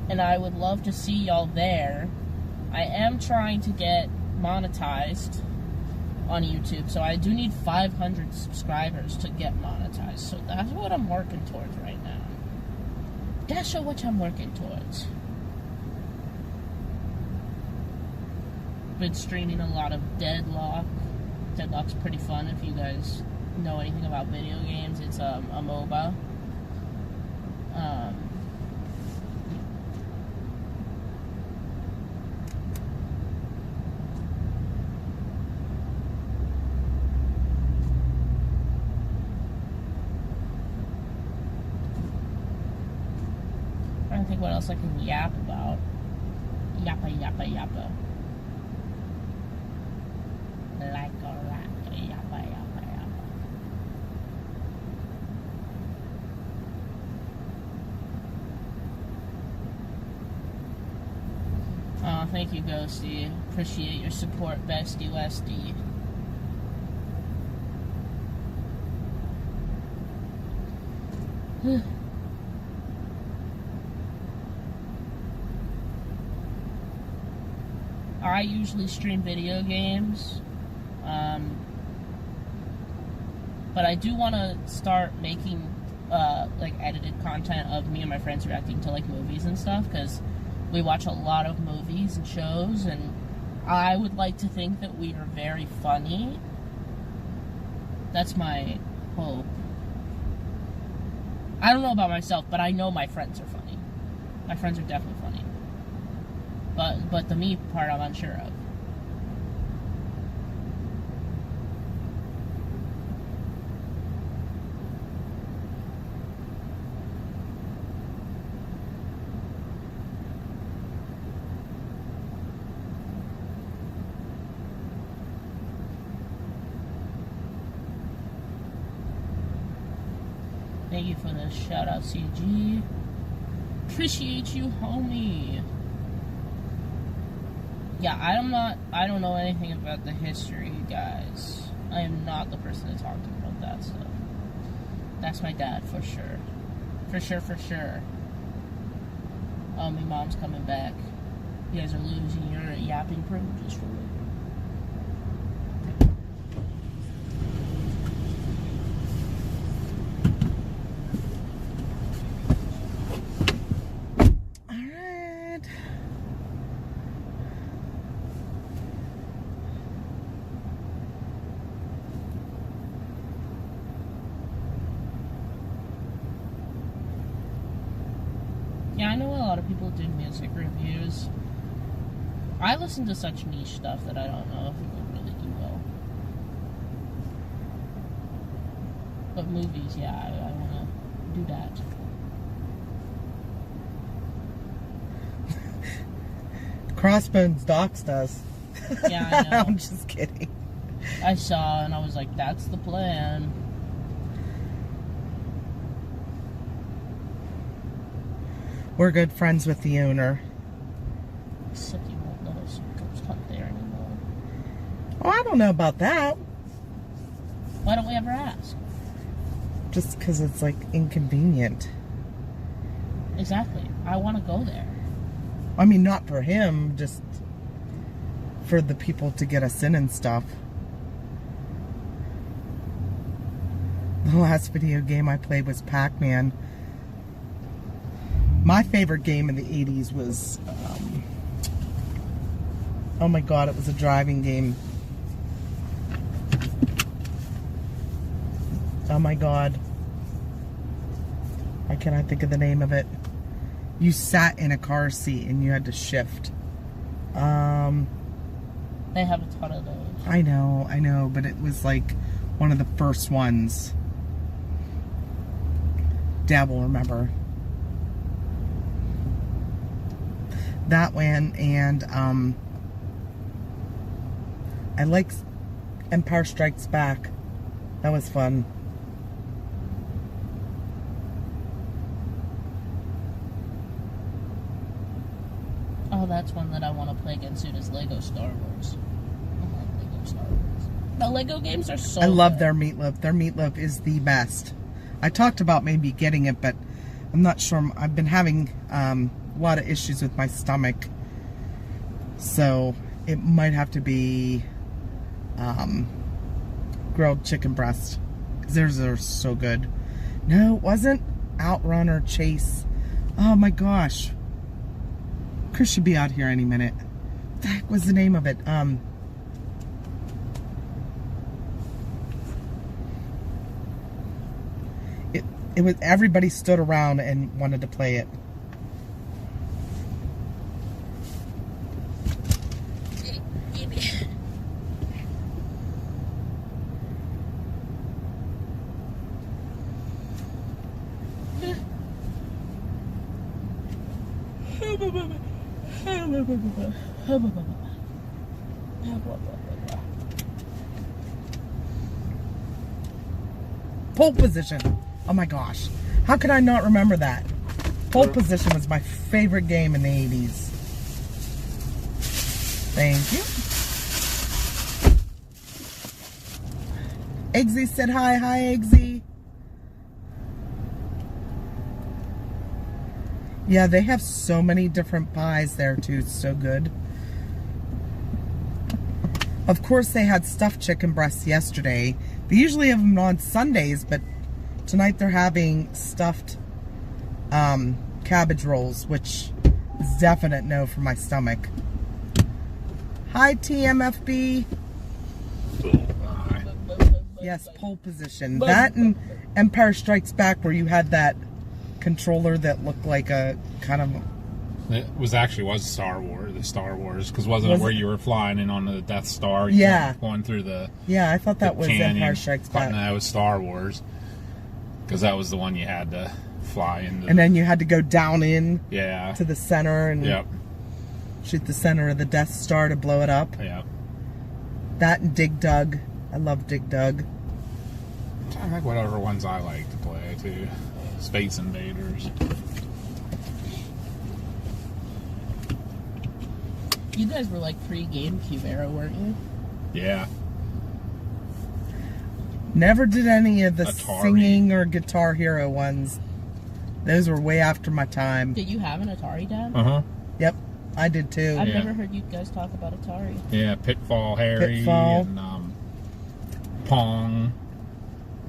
[SPEAKER 5] and I would love to see y'all there. I am trying to get monetized on YouTube, so I do need 500 subscribers to get monetized. So that's what I'm working towards right now. That's what I'm working towards. been streaming a lot of Deadlock. Deadlock's pretty fun if you guys know anything about video games. It's a MOBA. I don't think what else I can yap about. Yappa, yappa, yappa. Like a rat. Yappa, yappa, yappa. Oh, thank you, Ghosty. Appreciate your support, bestie Westy. I usually stream video games, but I do want to start making like edited content of me and my friends reacting to like movies and stuff, because we watch a lot of movies and shows, and I would like to think that we are very funny. That's my hope. I don't know about myself, but I know my friends are funny. My friends are definitely funny. But the me part I'm unsure of. Thank you for the shout out, CG. Appreciate you, homie. Yeah, I don't know anything about the history, guys. I am not the person to talk to about that stuff. That's my dad, for sure. For sure, for sure. Oh, my mom's coming back. You guys are losing your yapping privileges for me. Yeah, I know a lot of people do music reviews. I listen to such niche stuff that I don't know if it would really do well. But movies, yeah, I want to do that.
[SPEAKER 1] Crossbones docs does.
[SPEAKER 5] Yeah, I know.
[SPEAKER 1] I'm just kidding.
[SPEAKER 5] I saw and I was like, that's the plan.
[SPEAKER 1] We're good friends with the owner.
[SPEAKER 5] Except he won't let us ghost hunt there anymore.
[SPEAKER 1] Oh, I don't know about that.
[SPEAKER 5] Why don't we ever ask?
[SPEAKER 1] Just because it's like inconvenient.
[SPEAKER 5] Exactly. I want to go there.
[SPEAKER 1] I mean, not for him, just for the people to get us in and stuff. The last video game I played was Pac-Man. My favorite game in the 80s was, oh my god, it was a driving game. Oh my god. Why can't I think of the name of it? You sat in a car seat and you had to shift.
[SPEAKER 5] They have a ton of those.
[SPEAKER 1] I know, but it was like one of the first ones. Dad will remember. That one, and I like Empire Strikes Back. That was fun.
[SPEAKER 5] Oh, that's one that I want to play again soon, is Lego Star Wars. I like Lego Star Wars. The Lego games are so
[SPEAKER 1] I love
[SPEAKER 5] good.
[SPEAKER 1] their meatloaf. Their meatloaf is the best. I talked about maybe getting it, but I'm not sure. I've been having a lot of issues with my stomach, so it might have to be grilled chicken breast, because theirs are so good. No, it wasn't Outrun or Chase. Oh my gosh. Chris should be out here any minute. the heck was the name of it? It was, everybody stood around and wanted to play it. Pole position. Oh my gosh. How could I not remember that? Pole position was my favorite game in the 80s. Thank you. Eggsy said hi. Hi, Eggsy. Yeah, they have so many different pies there too. It's so good. Of course, they had stuffed chicken breasts yesterday. They usually have them on Sundays, but tonight they're having stuffed cabbage rolls, which is definite no for my stomach. Hi, TMFB. Yes, pole position. That and Empire Strikes Back, where you had that controller that looked like a kind of...
[SPEAKER 2] It was Star Wars, because wasn't it where you were flying in on the Death Star?
[SPEAKER 1] Yeah.
[SPEAKER 2] Going through the...
[SPEAKER 1] Yeah, I thought that was Empire Strikes Back.
[SPEAKER 2] No, it was Star Wars, because that was the one you had to fly into.
[SPEAKER 1] And then you had to go down in
[SPEAKER 2] yeah.
[SPEAKER 1] to the center and
[SPEAKER 2] Yep.
[SPEAKER 1] shoot the center of the Death Star to blow it up.
[SPEAKER 2] Yep.
[SPEAKER 1] That and Dig Dug. I love Dig Dug.
[SPEAKER 2] I think whatever ones I like to play, too. Space Invaders.
[SPEAKER 5] You guys were like pre-GameCube era, weren't you?
[SPEAKER 2] Yeah.
[SPEAKER 1] Never did any of the
[SPEAKER 2] Atari.
[SPEAKER 1] singing or Guitar Hero ones. Those were way after my time.
[SPEAKER 5] Did you have an Atari, Dad?
[SPEAKER 2] Uh-huh.
[SPEAKER 1] Yep, I did too.
[SPEAKER 5] I've
[SPEAKER 2] Yeah.
[SPEAKER 5] never heard you guys talk about Atari.
[SPEAKER 2] Yeah, Pitfall Harry
[SPEAKER 1] Pitfall.
[SPEAKER 2] and Pong.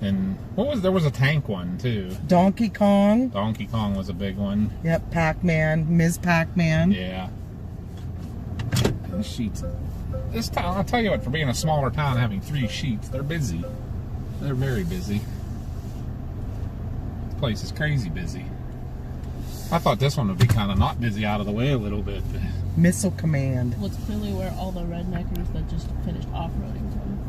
[SPEAKER 2] And there was a tank one, too.
[SPEAKER 1] Donkey Kong.
[SPEAKER 2] Donkey Kong was a big one.
[SPEAKER 1] Yep, Pac-Man. Ms. Pac-Man.
[SPEAKER 2] Yeah. These sheets. This town, I'll tell you what, for being a smaller town having 3 sheets, they're busy. They're very busy. This place is crazy busy. I thought this one would be kind of not busy out of the way a little bit.
[SPEAKER 1] Missile Command.
[SPEAKER 5] Well, it's clearly where all the redneckers that just finished off-roading from.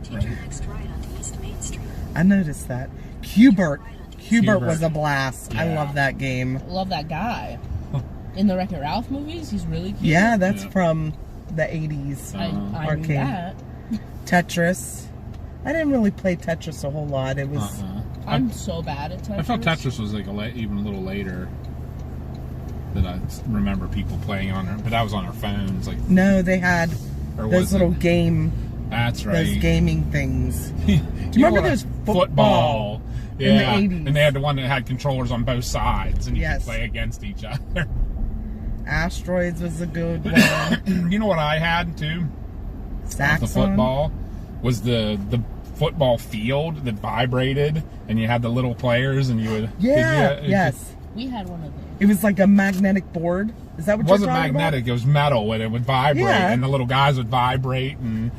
[SPEAKER 3] Take your next right onto East Main Street.
[SPEAKER 1] I noticed that. Qbert. Qbert was
[SPEAKER 2] Qbert.
[SPEAKER 1] a blast. I
[SPEAKER 2] Yeah.
[SPEAKER 1] love that game.
[SPEAKER 5] Love that guy. In the Wreck-It Ralph movies, he's really cute.
[SPEAKER 1] Yeah, that's
[SPEAKER 2] Yeah.
[SPEAKER 1] from the 80s.
[SPEAKER 5] I knew
[SPEAKER 1] Arcade.
[SPEAKER 5] that.
[SPEAKER 1] Tetris. I didn't really play Tetris a whole lot. It was...
[SPEAKER 5] I'm so bad at Tetris.
[SPEAKER 2] I thought Tetris was like even a little later that I remember people playing on it, but that was on their phones. Like,
[SPEAKER 1] No, they had
[SPEAKER 2] or
[SPEAKER 1] those
[SPEAKER 2] was
[SPEAKER 1] little
[SPEAKER 2] it?
[SPEAKER 1] game...
[SPEAKER 2] That's right.
[SPEAKER 1] Those gaming things.
[SPEAKER 2] Do you
[SPEAKER 1] remember those football
[SPEAKER 2] Yeah,
[SPEAKER 1] in the 80s?
[SPEAKER 2] and they had the one that had controllers on both sides, and you
[SPEAKER 1] Yes.
[SPEAKER 2] could play against each other.
[SPEAKER 1] Asteroids was a good one.
[SPEAKER 2] You know what I had too?
[SPEAKER 1] Saxon.
[SPEAKER 2] The football was the football field that vibrated, and you had the little players, and you would
[SPEAKER 1] Yes.
[SPEAKER 5] We had one of those.
[SPEAKER 1] It was like a magnetic board. Is that what
[SPEAKER 2] It
[SPEAKER 1] you're
[SPEAKER 2] wasn't
[SPEAKER 1] talking
[SPEAKER 2] magnetic; it was metal, and it would vibrate,
[SPEAKER 1] Yeah.
[SPEAKER 2] and the little guys would vibrate, and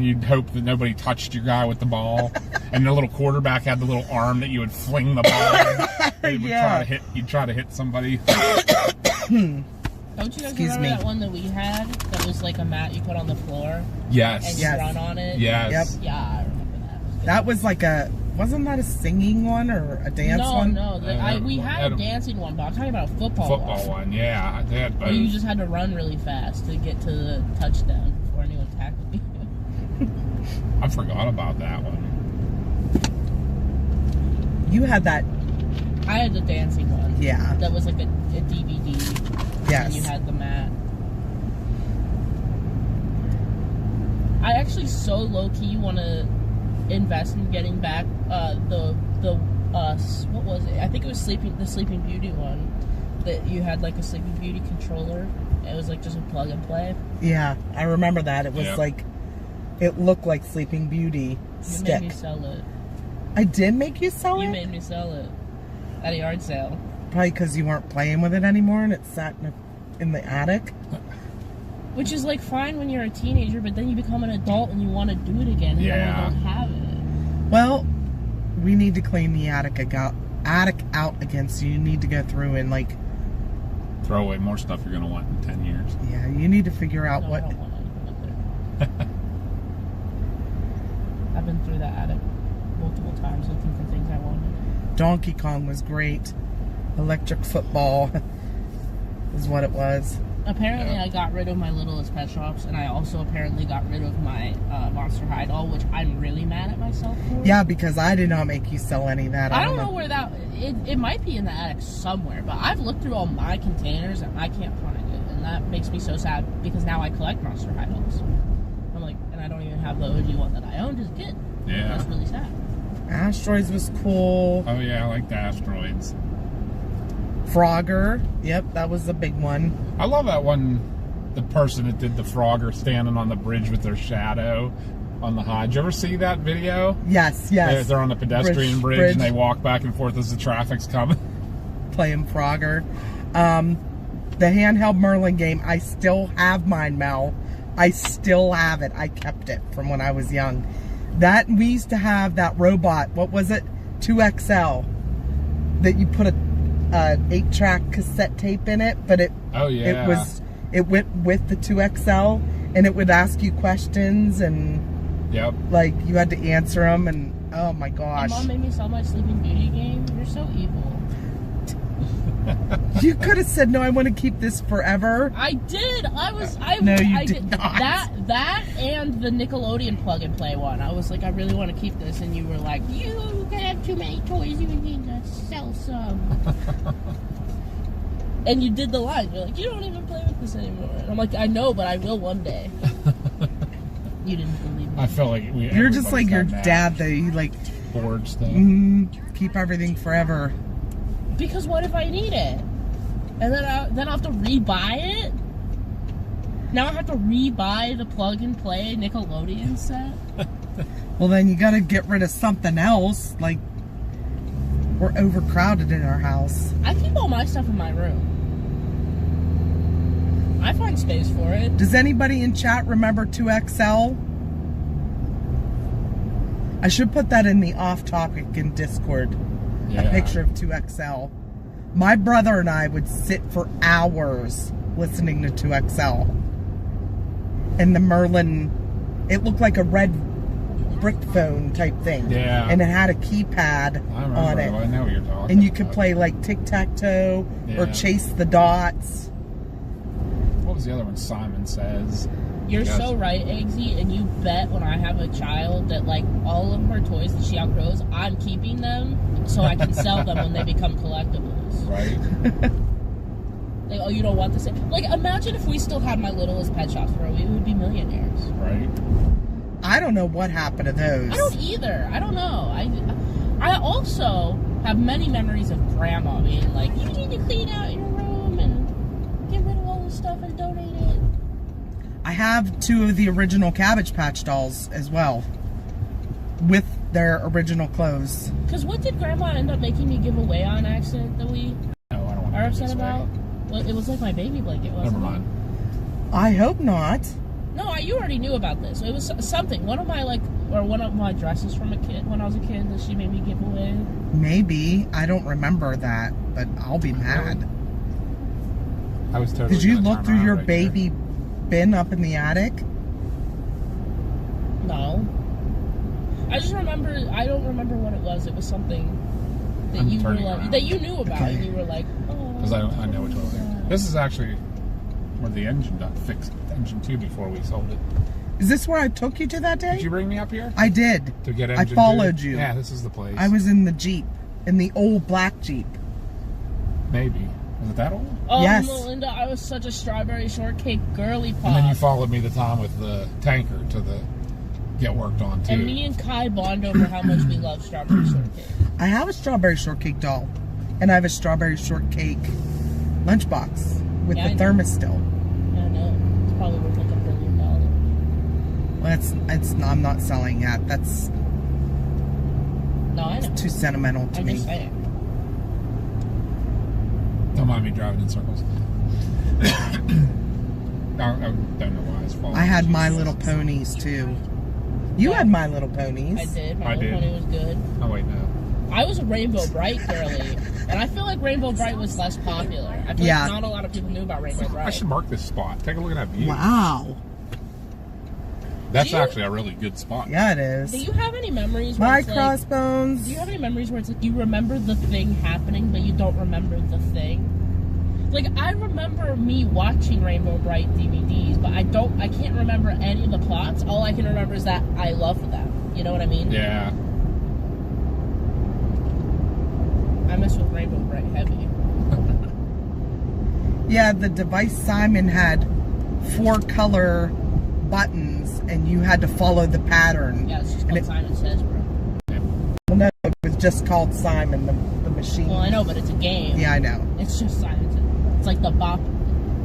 [SPEAKER 2] you'd hope that nobody touched your guy with the ball. And the little quarterback had the little arm that you would fling the ball. And
[SPEAKER 1] Yeah.
[SPEAKER 2] You'd try to hit somebody.
[SPEAKER 5] Don't you guys
[SPEAKER 1] Excuse
[SPEAKER 5] remember
[SPEAKER 1] me.
[SPEAKER 5] that one that we had that was like a mat you put on the floor and
[SPEAKER 2] Yes.
[SPEAKER 5] you
[SPEAKER 1] Yes.
[SPEAKER 5] run on it?
[SPEAKER 2] Yes.
[SPEAKER 1] Yep.
[SPEAKER 5] Yeah, I remember that.
[SPEAKER 1] That was like a... Wasn't that a singing one or a dance one?
[SPEAKER 5] No. We had a dancing one, but I'm talking about a football
[SPEAKER 2] One, yeah. They had both.
[SPEAKER 5] Where you just had to run really fast to get to the touchdown before anyone tackled you.
[SPEAKER 2] I forgot about that one.
[SPEAKER 1] You had that...
[SPEAKER 5] I had the dancing one.
[SPEAKER 1] Yeah.
[SPEAKER 5] That was like a DVD.
[SPEAKER 1] Yes.
[SPEAKER 5] And you had the mat. I actually so low-key want to invest in getting back what was it? I think it was the Sleeping Beauty one that you had like a Sleeping Beauty controller. It was like just a plug and play.
[SPEAKER 1] Yeah, I remember that. It was
[SPEAKER 2] Yep.
[SPEAKER 1] like... It looked like Sleeping Beauty
[SPEAKER 5] You
[SPEAKER 1] stick.
[SPEAKER 5] made me sell it.
[SPEAKER 1] I did make you sell
[SPEAKER 5] You
[SPEAKER 1] it?
[SPEAKER 5] made me sell it at a yard sale.
[SPEAKER 1] Probably because you weren't playing with it anymore and it sat in the attic.
[SPEAKER 5] Which is like fine when you're a teenager, but then you become an adult and you want to do it again. And then I don't have it.
[SPEAKER 1] Well, we need to clean the attic out again, so you need to go through and like
[SPEAKER 2] throw away more stuff you're gonna want in 10 years.
[SPEAKER 1] Yeah, you need to figure out
[SPEAKER 5] No,
[SPEAKER 1] what.
[SPEAKER 5] I don't want anything up there. I've been through that attic multiple times looking for things I wanted.
[SPEAKER 1] Donkey Kong was great. Electric football is what it was.
[SPEAKER 5] Apparently,
[SPEAKER 2] Yeah.
[SPEAKER 5] I got rid of my Littlest Pet Shops, and I also apparently got rid of my Monster High doll, which I'm really mad at myself for.
[SPEAKER 1] Yeah, because I did not make you sell any of that.
[SPEAKER 5] I don't know where that... It might be in the attic somewhere, but I've looked through all my containers, and I can't find it. And that makes me so sad, because now I collect Monster High dolls. I'm like, and I don't even have the OG one that I owned as a kid.
[SPEAKER 2] Yeah.
[SPEAKER 5] That's really sad.
[SPEAKER 1] Asteroids was cool.
[SPEAKER 2] Oh yeah, I like the asteroids.
[SPEAKER 1] Frogger. Yep, that was the big one.
[SPEAKER 2] I love that one. The person that did the Frogger standing on the bridge with their shadow on the high. Did you ever see that video?
[SPEAKER 1] Yes, yes.
[SPEAKER 2] They're on the pedestrian bridge and they walk back and forth as the traffic's coming.
[SPEAKER 1] Playing Frogger. The handheld Merlin game, I still have mine, Mel. I still have it. I kept it from when I was young. That we used to have that robot. What was it? 2XL. That you put a 8-track cassette tape in it, but it it went with the 2XL, and it would ask you questions, and like you had to answer them, and oh my gosh.
[SPEAKER 5] My mom made me sell my Sleeping Beauty game. You're so evil.
[SPEAKER 1] You could have said, no, I want to keep this forever.
[SPEAKER 5] I did.
[SPEAKER 1] No, you
[SPEAKER 5] I
[SPEAKER 1] did not.
[SPEAKER 5] That and the Nickelodeon plug and play one. I was like, I really want to keep this, and you were like, you have too many toys. You need to sell some. And you did the line. You're like, you don't even play with this anymore. And I'm like, I know, but I will one day. You didn't believe me.
[SPEAKER 2] I feel like
[SPEAKER 1] you're just like your dad, though. You like
[SPEAKER 2] board stuff.
[SPEAKER 1] Keep everything forever.
[SPEAKER 5] Because what if I need it? And then I'll have to rebuy it? Now I have to rebuy the plug and play Nickelodeon set?
[SPEAKER 1] Well, then you gotta get rid of something else. Like, we're overcrowded in our house.
[SPEAKER 5] I keep all my stuff in my room. I find space for it.
[SPEAKER 1] Does anybody in chat remember 2XL? I should put that in the off topic in Discord.
[SPEAKER 2] Yeah.
[SPEAKER 1] A picture of 2XL. My brother and I would sit for hours listening to 2XL. And the Merlin, it looked like a red brick phone type thing.
[SPEAKER 2] Yeah.
[SPEAKER 1] And it had a keypad on it.
[SPEAKER 2] I know what you're talking
[SPEAKER 1] And you could
[SPEAKER 2] about.
[SPEAKER 1] play like tic-tac-toe or
[SPEAKER 2] Yeah.
[SPEAKER 1] chase the dots.
[SPEAKER 2] What was the other one? Simon Says.
[SPEAKER 5] You're
[SPEAKER 2] Yes.
[SPEAKER 5] so right, Eggsy, and you bet when I have a child that, like, all of her toys that she outgrows, I'm keeping them so I can sell them when they become collectibles.
[SPEAKER 2] Right.
[SPEAKER 5] Like, oh, you don't want this? Like, imagine if we still had my Littlest Pet Shops where we would be millionaires.
[SPEAKER 2] Right.
[SPEAKER 1] I don't know what happened to those.
[SPEAKER 5] I don't either. I don't know. I also have many memories of Grandma being like, you need to clean out your room and get rid of all this stuff and donate it.
[SPEAKER 1] I have 2 of the original Cabbage Patch dolls as well. With their original clothes.
[SPEAKER 5] Because what did Grandma end up making me give away on accident that we
[SPEAKER 2] No, I don't want
[SPEAKER 5] are
[SPEAKER 2] to
[SPEAKER 5] upset about? Well, it was like my baby blanket, wasn't
[SPEAKER 2] Never
[SPEAKER 5] it?
[SPEAKER 2] mind.
[SPEAKER 1] I hope not.
[SPEAKER 5] No, you already knew about this. It was something. One of my dresses from a kid when I was a kid that she made me give away.
[SPEAKER 1] Maybe. I don't remember that, but I'll be mad.
[SPEAKER 2] I was totally.
[SPEAKER 1] Did you
[SPEAKER 2] gonna
[SPEAKER 1] look
[SPEAKER 2] turn
[SPEAKER 1] through
[SPEAKER 2] around
[SPEAKER 1] your
[SPEAKER 2] right
[SPEAKER 1] baby bin up in the attic?
[SPEAKER 5] No. I just remember, I don't remember what it was. It was something that
[SPEAKER 2] I'm
[SPEAKER 5] you were
[SPEAKER 2] turning
[SPEAKER 5] like,
[SPEAKER 2] around.
[SPEAKER 5] that you knew about,
[SPEAKER 1] Okay.
[SPEAKER 5] and you were like, oh.
[SPEAKER 2] Because I know which one. This is actually where the engine got fixed. Engine 2 before we sold it.
[SPEAKER 1] Is this where I took you to that day?
[SPEAKER 2] Did you bring me up here
[SPEAKER 1] I did.
[SPEAKER 2] to get
[SPEAKER 1] I
[SPEAKER 2] engine 2?
[SPEAKER 1] followed you.
[SPEAKER 2] Yeah, this is the place.
[SPEAKER 1] I was in the Jeep. In the old black Jeep.
[SPEAKER 2] Maybe. Was it that old?
[SPEAKER 5] Oh,
[SPEAKER 1] Yes.
[SPEAKER 5] Melinda, I was such a strawberry shortcake girly pop.
[SPEAKER 2] And then you followed me the time with the tanker to the get worked on too.
[SPEAKER 5] And me and Kai bond over how much we love strawberry shortcake.
[SPEAKER 1] I have a strawberry shortcake doll. And I have a strawberry shortcake lunchbox with
[SPEAKER 5] Yeah,
[SPEAKER 1] the
[SPEAKER 5] I know.
[SPEAKER 1] thermos still.
[SPEAKER 5] I know. It's probably worth like $1 billion.
[SPEAKER 1] Well, I'm not selling that. That's
[SPEAKER 5] No, I know.
[SPEAKER 1] too sentimental to
[SPEAKER 5] I'm
[SPEAKER 1] me.
[SPEAKER 5] just saying.
[SPEAKER 2] Don't mind me driving in circles. don't know why it's falling.
[SPEAKER 1] I had My Little Ponies too. You had My Little Ponies.
[SPEAKER 5] I did. My Little Pony was good.
[SPEAKER 2] Oh wait, no.
[SPEAKER 5] I was a Rainbow Bright girly, and I feel like Rainbow Bright was less popular. I feel like not a lot of people knew about Rainbow Bright.
[SPEAKER 2] I should mark this spot. Take a look at that view.
[SPEAKER 1] Wow.
[SPEAKER 2] That's actually a really good spot.
[SPEAKER 1] Yeah, it is.
[SPEAKER 5] Do you have any memories where
[SPEAKER 1] My
[SPEAKER 5] it's
[SPEAKER 1] crossbones.
[SPEAKER 5] Like, do you have any memories where it's like you remember the thing happening, but you don't remember the thing? Like, I remember me watching Rainbow Bright DVDs, but I can't remember any of the plots. All I can remember is that I loved them. You know what I mean?
[SPEAKER 2] Yeah.
[SPEAKER 5] I mess with Rainbow Bright heavy.
[SPEAKER 1] Yeah, the device Simon had 4 color buttons, and you had to follow the pattern.
[SPEAKER 5] Yeah, it's just called Simon Says, bro.
[SPEAKER 1] Well, no, it was just called Simon, the machine.
[SPEAKER 5] Well, I know, but it's a game.
[SPEAKER 1] Yeah, I know.
[SPEAKER 5] It's just Simon Says. It's like the bop.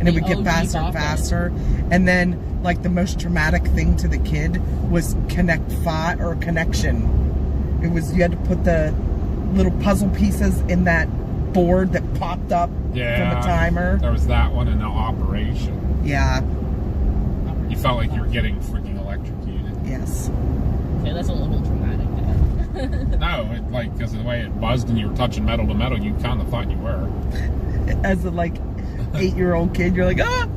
[SPEAKER 1] And it would get faster and faster. And then, like, the most traumatic thing to the kid was connection. It was, you had to put the little puzzle pieces in that board that popped up from the timer.
[SPEAKER 2] There was that one and the operation.
[SPEAKER 1] Yeah.
[SPEAKER 2] You felt like you were getting freaking electrocuted.
[SPEAKER 1] Yes.
[SPEAKER 5] Okay, that's a little traumatic.
[SPEAKER 2] No, because of the way it buzzed and you were touching metal to metal, you kind of thought you were.
[SPEAKER 1] As a 8-year-old kid, you're like, ah!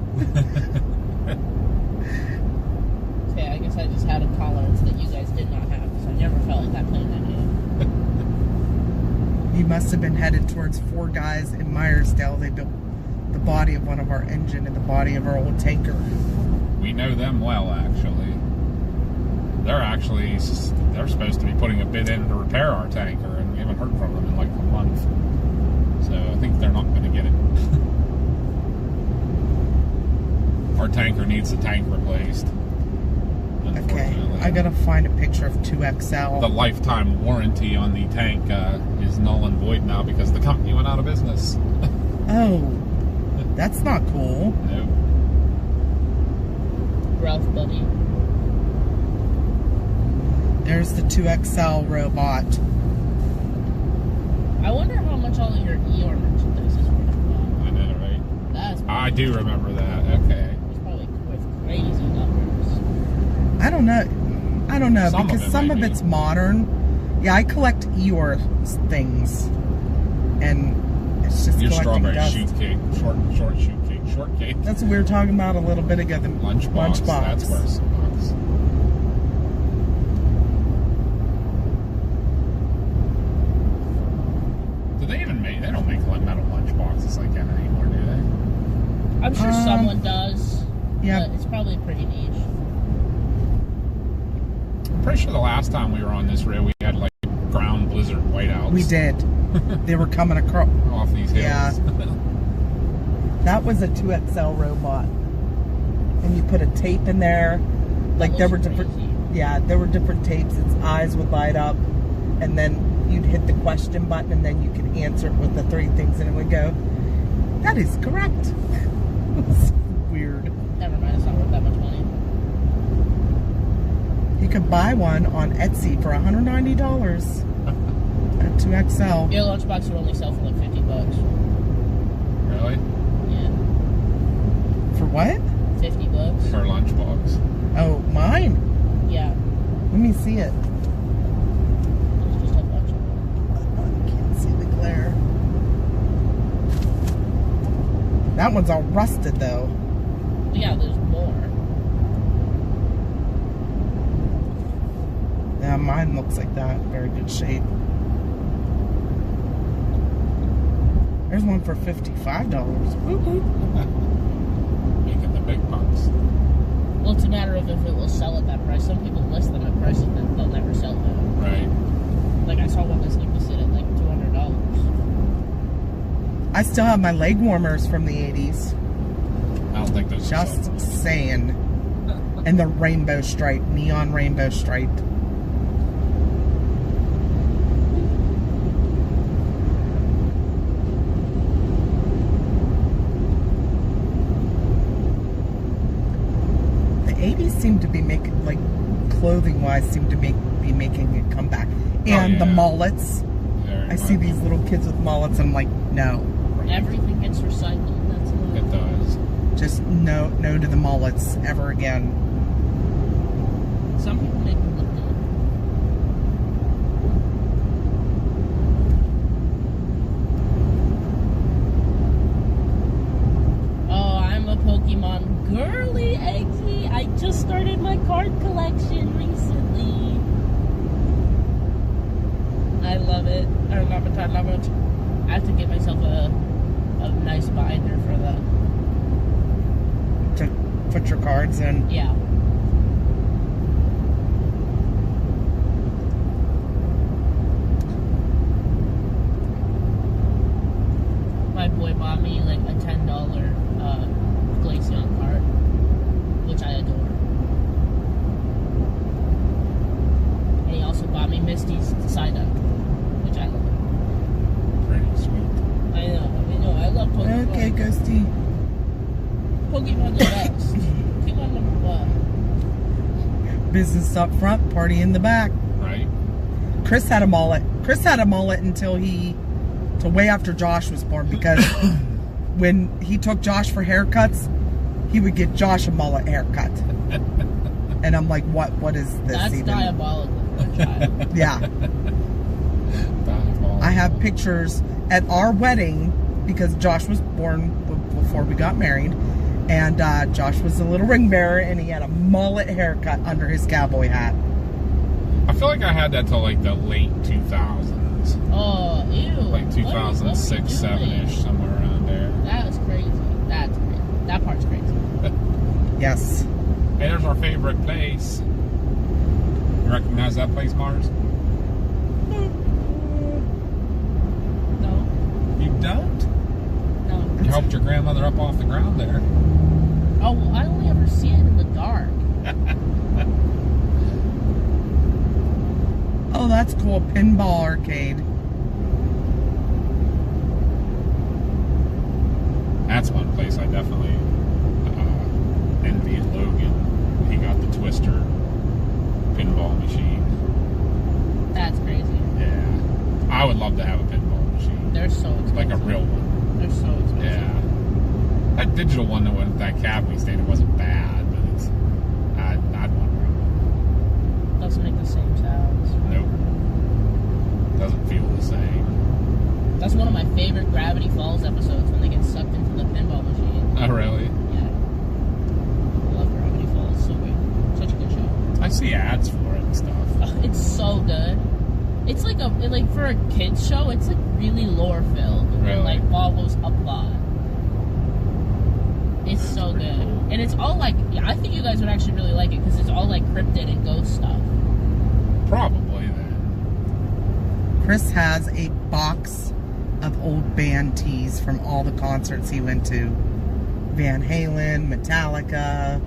[SPEAKER 5] Okay, I guess I just had a tolerance that you guys did not have, because I never felt like that playing that game.
[SPEAKER 1] You must have been headed towards 4 guys in Myersdale. They built the body of one of our engine and the body of our old tanker.
[SPEAKER 2] We know them well, actually. They're supposed to be putting a bid in to repair our tanker, and we haven't heard from them in like a month. So I think they're not going to get it. Our tanker needs the tank replaced.
[SPEAKER 1] Okay, I gotta find a picture of 2XL.
[SPEAKER 2] The lifetime warranty on the tank is null and void now because the company went out of business.
[SPEAKER 1] Oh, that's not cool.
[SPEAKER 2] No.
[SPEAKER 5] Ralph, buddy.
[SPEAKER 1] There's the 2XL robot.
[SPEAKER 5] I wonder how much all of your ER merchandise is worth now.
[SPEAKER 2] I know, right? I do remember that. Okay.
[SPEAKER 5] It's probably worth crazy numbers.
[SPEAKER 1] I don't know, because some of
[SPEAKER 2] might
[SPEAKER 1] it's
[SPEAKER 2] be.
[SPEAKER 1] modern. Yeah, I collect Eeyore things, and it's just
[SPEAKER 2] Your
[SPEAKER 1] collecting
[SPEAKER 2] strawberry
[SPEAKER 1] dust.
[SPEAKER 2] shoot cake, shortcake.
[SPEAKER 1] That's what we were talking about a little bit ago. The
[SPEAKER 2] Lunchbox. That's worth some bucks. Do they even make? They don't make metal lunchboxes like that anymore, do they?
[SPEAKER 5] I'm sure someone does.
[SPEAKER 1] Yeah.
[SPEAKER 5] But it's probably pretty niche.
[SPEAKER 2] I'm pretty sure the last time we were on this rail, we had like ground blizzard whiteouts.
[SPEAKER 1] We did. They were coming across.
[SPEAKER 2] Off these hills.
[SPEAKER 1] Yeah. That was a 2XL robot, and you put a tape in there. Like there were different.
[SPEAKER 5] Crazy.
[SPEAKER 1] Yeah, there were different tapes. Its eyes would light up, and then you'd hit the question button, and then you could answer it with the 3 things, and it would go, "That is correct." It was weird.
[SPEAKER 5] Never mind, it's not worth that much money.
[SPEAKER 1] You could buy one on Etsy for $190 at 2XL.
[SPEAKER 5] Your lunchbox would only sell for like $50.
[SPEAKER 2] Really?
[SPEAKER 5] Yeah.
[SPEAKER 1] For what?
[SPEAKER 5] $50.
[SPEAKER 2] For a lunchbox.
[SPEAKER 1] Oh, mine.
[SPEAKER 5] Yeah.
[SPEAKER 1] Let me see it.
[SPEAKER 5] There's just a bunch of them.
[SPEAKER 1] I can't see the glare. That one's all rusted though.
[SPEAKER 5] But yeah, there's more.
[SPEAKER 1] Yeah, mine looks like that. Very good shape. There's one for $55. Woo-hoo.
[SPEAKER 2] Making the big bucks.
[SPEAKER 5] Well, it's a matter of if it will sell at that price. Some people list them at prices that they'll never sell them.
[SPEAKER 2] Right.
[SPEAKER 5] Like I saw one that's listed at like $200.
[SPEAKER 1] I still have my leg warmers from the 80s.
[SPEAKER 2] I don't think those are
[SPEAKER 1] Just
[SPEAKER 2] sold.
[SPEAKER 1] saying. And the rainbow stripe, neon rainbow stripe. The 80s seem to be making, like, clothing-wise, seem to be making a comeback. And the
[SPEAKER 2] yeah.
[SPEAKER 1] mullets.
[SPEAKER 2] Very
[SPEAKER 1] I see
[SPEAKER 2] much.
[SPEAKER 1] these little kids with mullets, and I'm like, no.
[SPEAKER 5] Everything gets recycled. That's
[SPEAKER 2] It does.
[SPEAKER 1] Just no to the mullets ever again.
[SPEAKER 5] Some people make them look good. Oh, I'm a Pokemon girly, Eggsy. I just started my card collection recently. I love it. I love it. I love it. I have to get myself a nice binder for the...
[SPEAKER 1] To put your cards in.
[SPEAKER 5] Yeah. My boy bought me like a $10 Glaceon card, which I adore. And he also bought me Misty's Psyduck, which I love.
[SPEAKER 2] Pretty sweet.
[SPEAKER 5] I know, I love Pokemon.
[SPEAKER 1] Okay, Ghosty.
[SPEAKER 5] Pokemon the best. Pokemon number one.
[SPEAKER 1] Business up front, party in the back.
[SPEAKER 2] Right?
[SPEAKER 1] Chris had a mullet. Chris had a mullet until way after Josh was born, because when he took Josh for haircuts, he would get Josh a mullet haircut. And I'm like, what is this?
[SPEAKER 5] That's
[SPEAKER 1] even?
[SPEAKER 5] diabolical for a child.
[SPEAKER 1] Yeah. I have pictures at our wedding, because Josh was born before we got married, and Josh was a little ring bearer, and he had a mullet haircut under his cowboy hat.
[SPEAKER 2] I feel like I had that till like the late 2000s.
[SPEAKER 5] Oh, ew.
[SPEAKER 2] Like 2006, 7-ish, somewhere around there.
[SPEAKER 5] That was crazy. That's crazy. That part's crazy.
[SPEAKER 1] Yes.
[SPEAKER 2] Hey, there's our favorite place. You recognize that place, Mars?
[SPEAKER 5] No.
[SPEAKER 2] You don't?
[SPEAKER 5] No.
[SPEAKER 2] You helped your grandmother up off the ground there.
[SPEAKER 5] Oh, well, I only ever see it in the dark.
[SPEAKER 1] Oh, that's cool. Pinball arcade.
[SPEAKER 2] That's one place I definitely envied Logan. He got the Twister pinball machine.
[SPEAKER 5] That's crazy.
[SPEAKER 2] Yeah. I would love to have a pinball machine.
[SPEAKER 5] They're so expensive.
[SPEAKER 2] Like a real one.
[SPEAKER 5] They're so expensive.
[SPEAKER 2] Yeah. That digital one that went at that cabinet stand, it wasn't bad, but I'd want one.
[SPEAKER 5] Doesn't make the same sounds.
[SPEAKER 2] Nope. Doesn't feel the same.
[SPEAKER 5] That's one of my favorite Gravity Falls episodes, when they get sucked into the pinball machine.
[SPEAKER 2] Oh, really?
[SPEAKER 5] Yeah. I love Gravity Falls. So good. Such a good show.
[SPEAKER 2] I see ads for it and stuff.
[SPEAKER 5] Oh, it's so good. It's like for a kids show, it's like really lore filled.
[SPEAKER 2] Really?
[SPEAKER 5] And like follows a plot. It's so good.
[SPEAKER 2] Cool.
[SPEAKER 5] And it's all like, I think you guys would actually really like it, because it's all like cryptid and ghost stuff.
[SPEAKER 2] Probably then.
[SPEAKER 1] Chris has a box of old band tees from all the concerts he went to. Van Halen, Metallica,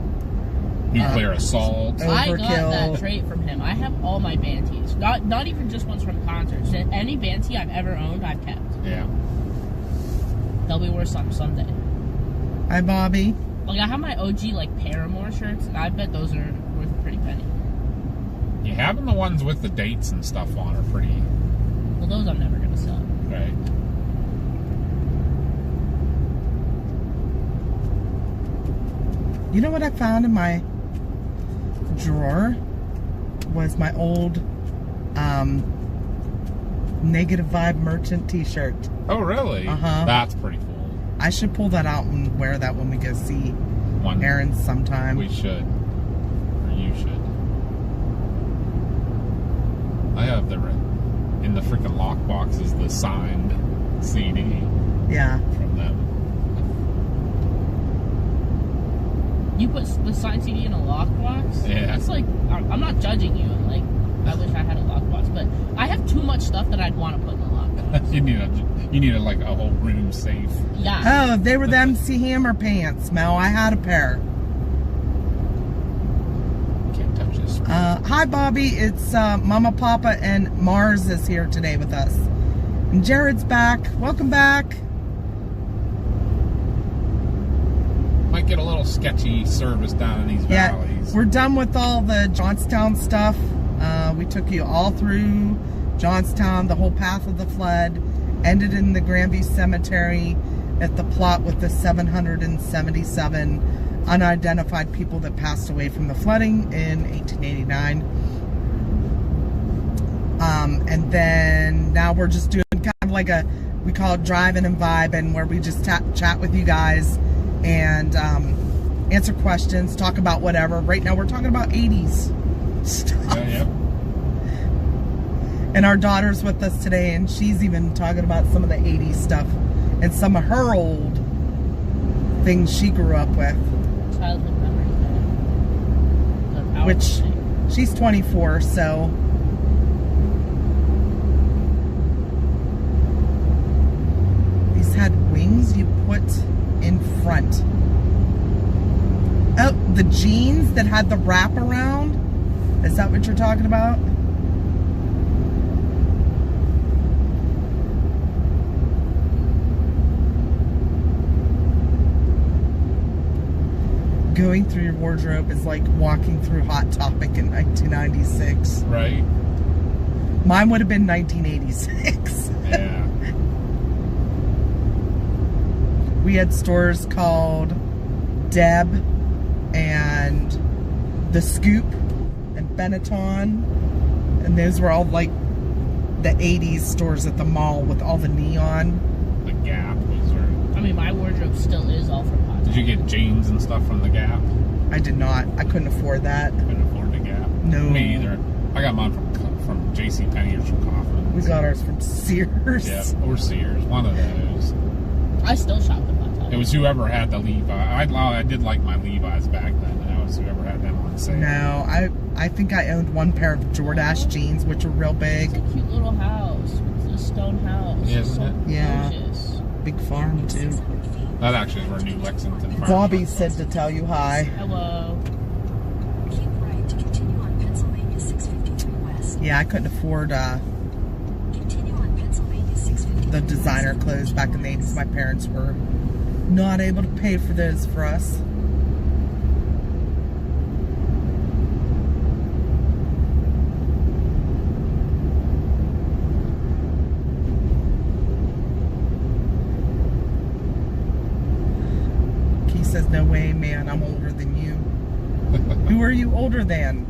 [SPEAKER 2] Nuclear assault.
[SPEAKER 5] I got
[SPEAKER 1] Overkill.
[SPEAKER 5] that trait from him. I have all my band tees. Not even just ones from concerts. Any band tee I've ever owned, I've kept.
[SPEAKER 2] Yeah.
[SPEAKER 5] They'll be worth something someday.
[SPEAKER 1] Hi, Bobby.
[SPEAKER 5] Like, I have my OG, like, Paramore shirts, and I bet those are worth a pretty penny.
[SPEAKER 2] Yeah, having the ones with the dates and stuff on are pretty...
[SPEAKER 5] Well, those I'm never gonna sell.
[SPEAKER 2] Right.
[SPEAKER 1] You know what I found in my drawer? Was my old Negative Vibe Merchant t-shirt.
[SPEAKER 2] Oh, really?
[SPEAKER 1] Uh-huh.
[SPEAKER 2] That's pretty cool.
[SPEAKER 1] I should pull that out and wear that when we go see
[SPEAKER 2] One
[SPEAKER 1] Aaron sometime.
[SPEAKER 2] we should. Or you should. I have in the freaking lockbox is the signed CD
[SPEAKER 1] Yeah.
[SPEAKER 2] from them.
[SPEAKER 5] You put the signed CD in a lockbox?
[SPEAKER 2] Yeah.
[SPEAKER 5] It's like, I'm not judging you. Like, I wish I had a lockbox, but I have too much stuff that I'd want to put in a lockbox.
[SPEAKER 2] you need like a whole room safe.
[SPEAKER 5] Yeah.
[SPEAKER 1] Oh, they were the MC Hammer pants, Mel. I had a pair.
[SPEAKER 2] Can't touch this.
[SPEAKER 1] Hi, Bobby. It's Mama, Papa, and Mars is here today with us. And Jared's back. Welcome back.
[SPEAKER 2] Might get a little sketchy service down in these
[SPEAKER 1] Yeah,
[SPEAKER 2] valleys.
[SPEAKER 1] we're done with all the Johnstown stuff. We took you all through Johnstown, the whole path of the flood, ended in the Grandview Cemetery, at the plot with the 777 unidentified people that passed away from the flooding in 1889. And then now we're just doing kind of like we call it driving and vibing, where we just chat with you guys and answer questions, talk about whatever. Right now we're talking about 80s stuff.
[SPEAKER 2] Yeah.
[SPEAKER 1] And our daughter's with us today, and she's even talking about some of the 80s stuff and some of her old things she grew up with.
[SPEAKER 5] Childhood memories.
[SPEAKER 1] Which, she's 24, so... These had wings you put in front. Oh, the jeans that had the wrap around? Is that what you're talking about? Going through your wardrobe is like walking through Hot Topic in 1996.
[SPEAKER 2] Right.
[SPEAKER 1] Mine would have been 1986.
[SPEAKER 2] Yeah.
[SPEAKER 1] We had stores called Deb and The Scoop and Benetton, and those were all like the 80s stores at the mall with all the neon.
[SPEAKER 2] The Gap was where...
[SPEAKER 5] I mean, my wardrobe still is all from Hot
[SPEAKER 2] Did you get jeans and stuff from the Gap?
[SPEAKER 1] I did not. I couldn't afford that.
[SPEAKER 2] Couldn't afford the Gap.
[SPEAKER 1] No.
[SPEAKER 2] Me either. I got mine from JCPenney or from Kaufman.
[SPEAKER 1] We got ours from Sears.
[SPEAKER 2] Yeah, or Sears. One of those.
[SPEAKER 5] I still shop at Hot Topic.
[SPEAKER 2] It was whoever had the Levi. I did like my Levi's back then. And it was whoever had them on sale.
[SPEAKER 1] No, I think I owned one pair of Jordache jeans, which were real big.
[SPEAKER 5] It's a cute little house. It's a stone house.
[SPEAKER 2] Yeah,
[SPEAKER 5] It's
[SPEAKER 2] isn't
[SPEAKER 5] so
[SPEAKER 2] it?
[SPEAKER 1] Yeah.
[SPEAKER 5] gorgeous.
[SPEAKER 1] Big farm, too.
[SPEAKER 3] 600 feet.
[SPEAKER 2] That actually is where New Lexington Farm
[SPEAKER 1] Bobby
[SPEAKER 2] was.
[SPEAKER 1] said to tell you hi.
[SPEAKER 5] Hello.
[SPEAKER 3] Keep right to continue on Pennsylvania 653 West.
[SPEAKER 1] Yeah, I couldn't afford
[SPEAKER 3] Continue on Pennsylvania 653
[SPEAKER 1] the designer
[SPEAKER 3] West.
[SPEAKER 1] clothes back in the 80s. My parents were not able to pay for those for us. He says, no way, man, I'm older than you. Who are you older than?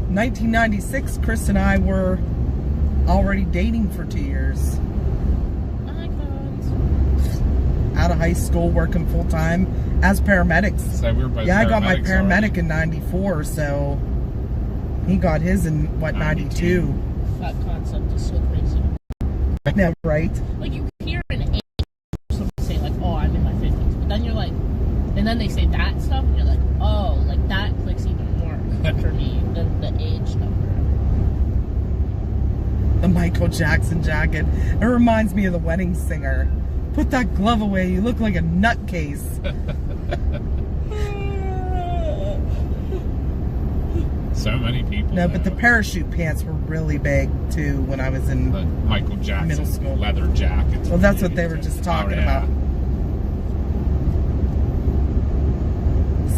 [SPEAKER 1] In 1996, Chris and I were already dating for 2 years.
[SPEAKER 5] Icons.
[SPEAKER 1] Out of high school, working full time as paramedics.
[SPEAKER 2] So we were both
[SPEAKER 1] Yeah, I got my
[SPEAKER 2] paramedics
[SPEAKER 1] paramedic
[SPEAKER 2] already.
[SPEAKER 1] in 94, so he got his in, what, 92?
[SPEAKER 5] That concept is so crazy.
[SPEAKER 1] I know, right?
[SPEAKER 5] Like, you hear an age, someone say, like, oh, I'm in my 50s. But then you're like, and then they say that stuff, and you're like, oh, like, that clicks even more for me than the age number.
[SPEAKER 1] The Michael Jackson jacket. It reminds me of The Wedding Singer. Put that glove away, you look like a nutcase.
[SPEAKER 2] So many people.
[SPEAKER 1] No, but the
[SPEAKER 2] know.
[SPEAKER 1] parachute pants were really big, too, when I was in...
[SPEAKER 2] The Michael Jackson
[SPEAKER 1] middle school.
[SPEAKER 2] leather jackets.
[SPEAKER 1] Well, that's what they were just talking about.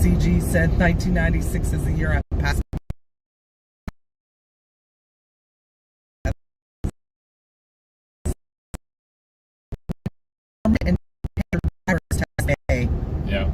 [SPEAKER 1] CG said 1996 is the year I passed. And May.
[SPEAKER 2] Yeah.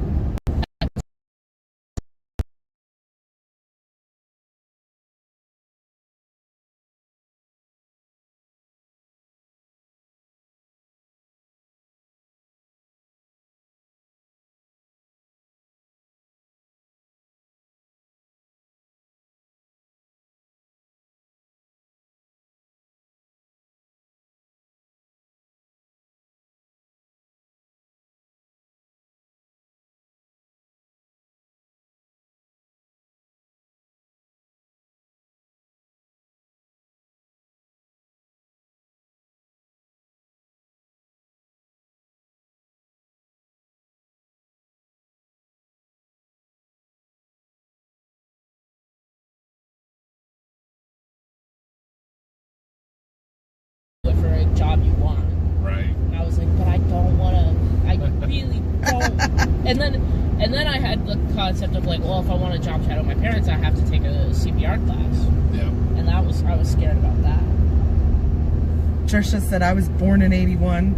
[SPEAKER 5] For a job you want.
[SPEAKER 2] Right.
[SPEAKER 5] And I was like, but I don't want to. I really don't. And then I had the concept of like, well, if I want to job shadow my parents, I have to take a CPR class.
[SPEAKER 2] Yeah.
[SPEAKER 5] And I was scared about that.
[SPEAKER 1] Trisha said I was born in 81.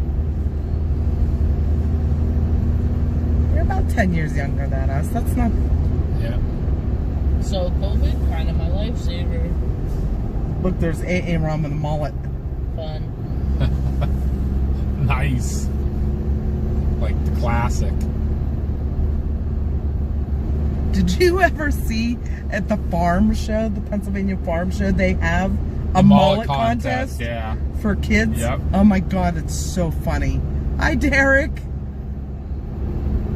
[SPEAKER 1] You're about 10 years younger than us. That's not...
[SPEAKER 2] Yeah.
[SPEAKER 5] So COVID, kind of my lifesaver.
[SPEAKER 1] Look, there's AA Rum with a mullet.
[SPEAKER 5] Fun.
[SPEAKER 2] Nice. Like the classic.
[SPEAKER 1] Did you ever see at the farm show, the Pennsylvania farm show, they have a
[SPEAKER 2] The
[SPEAKER 1] mullet contest
[SPEAKER 2] yeah.
[SPEAKER 1] for kids?
[SPEAKER 2] Yep.
[SPEAKER 1] Oh my God, it's so funny. Hi, Derek.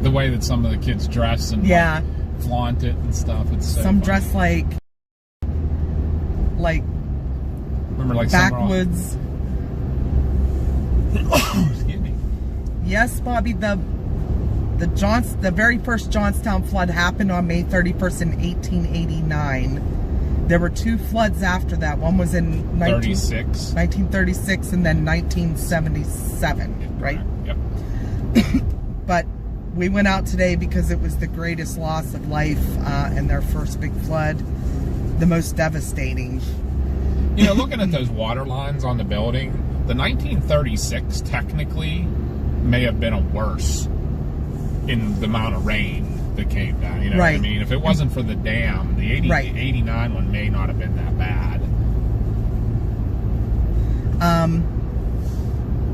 [SPEAKER 2] The way that some of the kids dress and
[SPEAKER 1] Yeah.
[SPEAKER 2] like, flaunt it and stuff. It's so
[SPEAKER 1] Some
[SPEAKER 2] funny.
[SPEAKER 1] dress like
[SPEAKER 2] Remember, like
[SPEAKER 1] backwoods.
[SPEAKER 2] Excuse me.
[SPEAKER 1] Yes, Bobby, the very first Johnstown flood happened on May 31st in 1889. There were 2 floods after that. One was in 1936 and then 1977, right?
[SPEAKER 2] Yep.
[SPEAKER 1] But we went out today because it was the greatest loss of life and their first big flood, the most devastating.
[SPEAKER 2] You know, looking at those water lines on the building, the 1936 technically may have been a worse in the amount of rain that came down. You know what I
[SPEAKER 1] Right.
[SPEAKER 2] mean? If it wasn't for the dam, the 89 one may not have been that bad.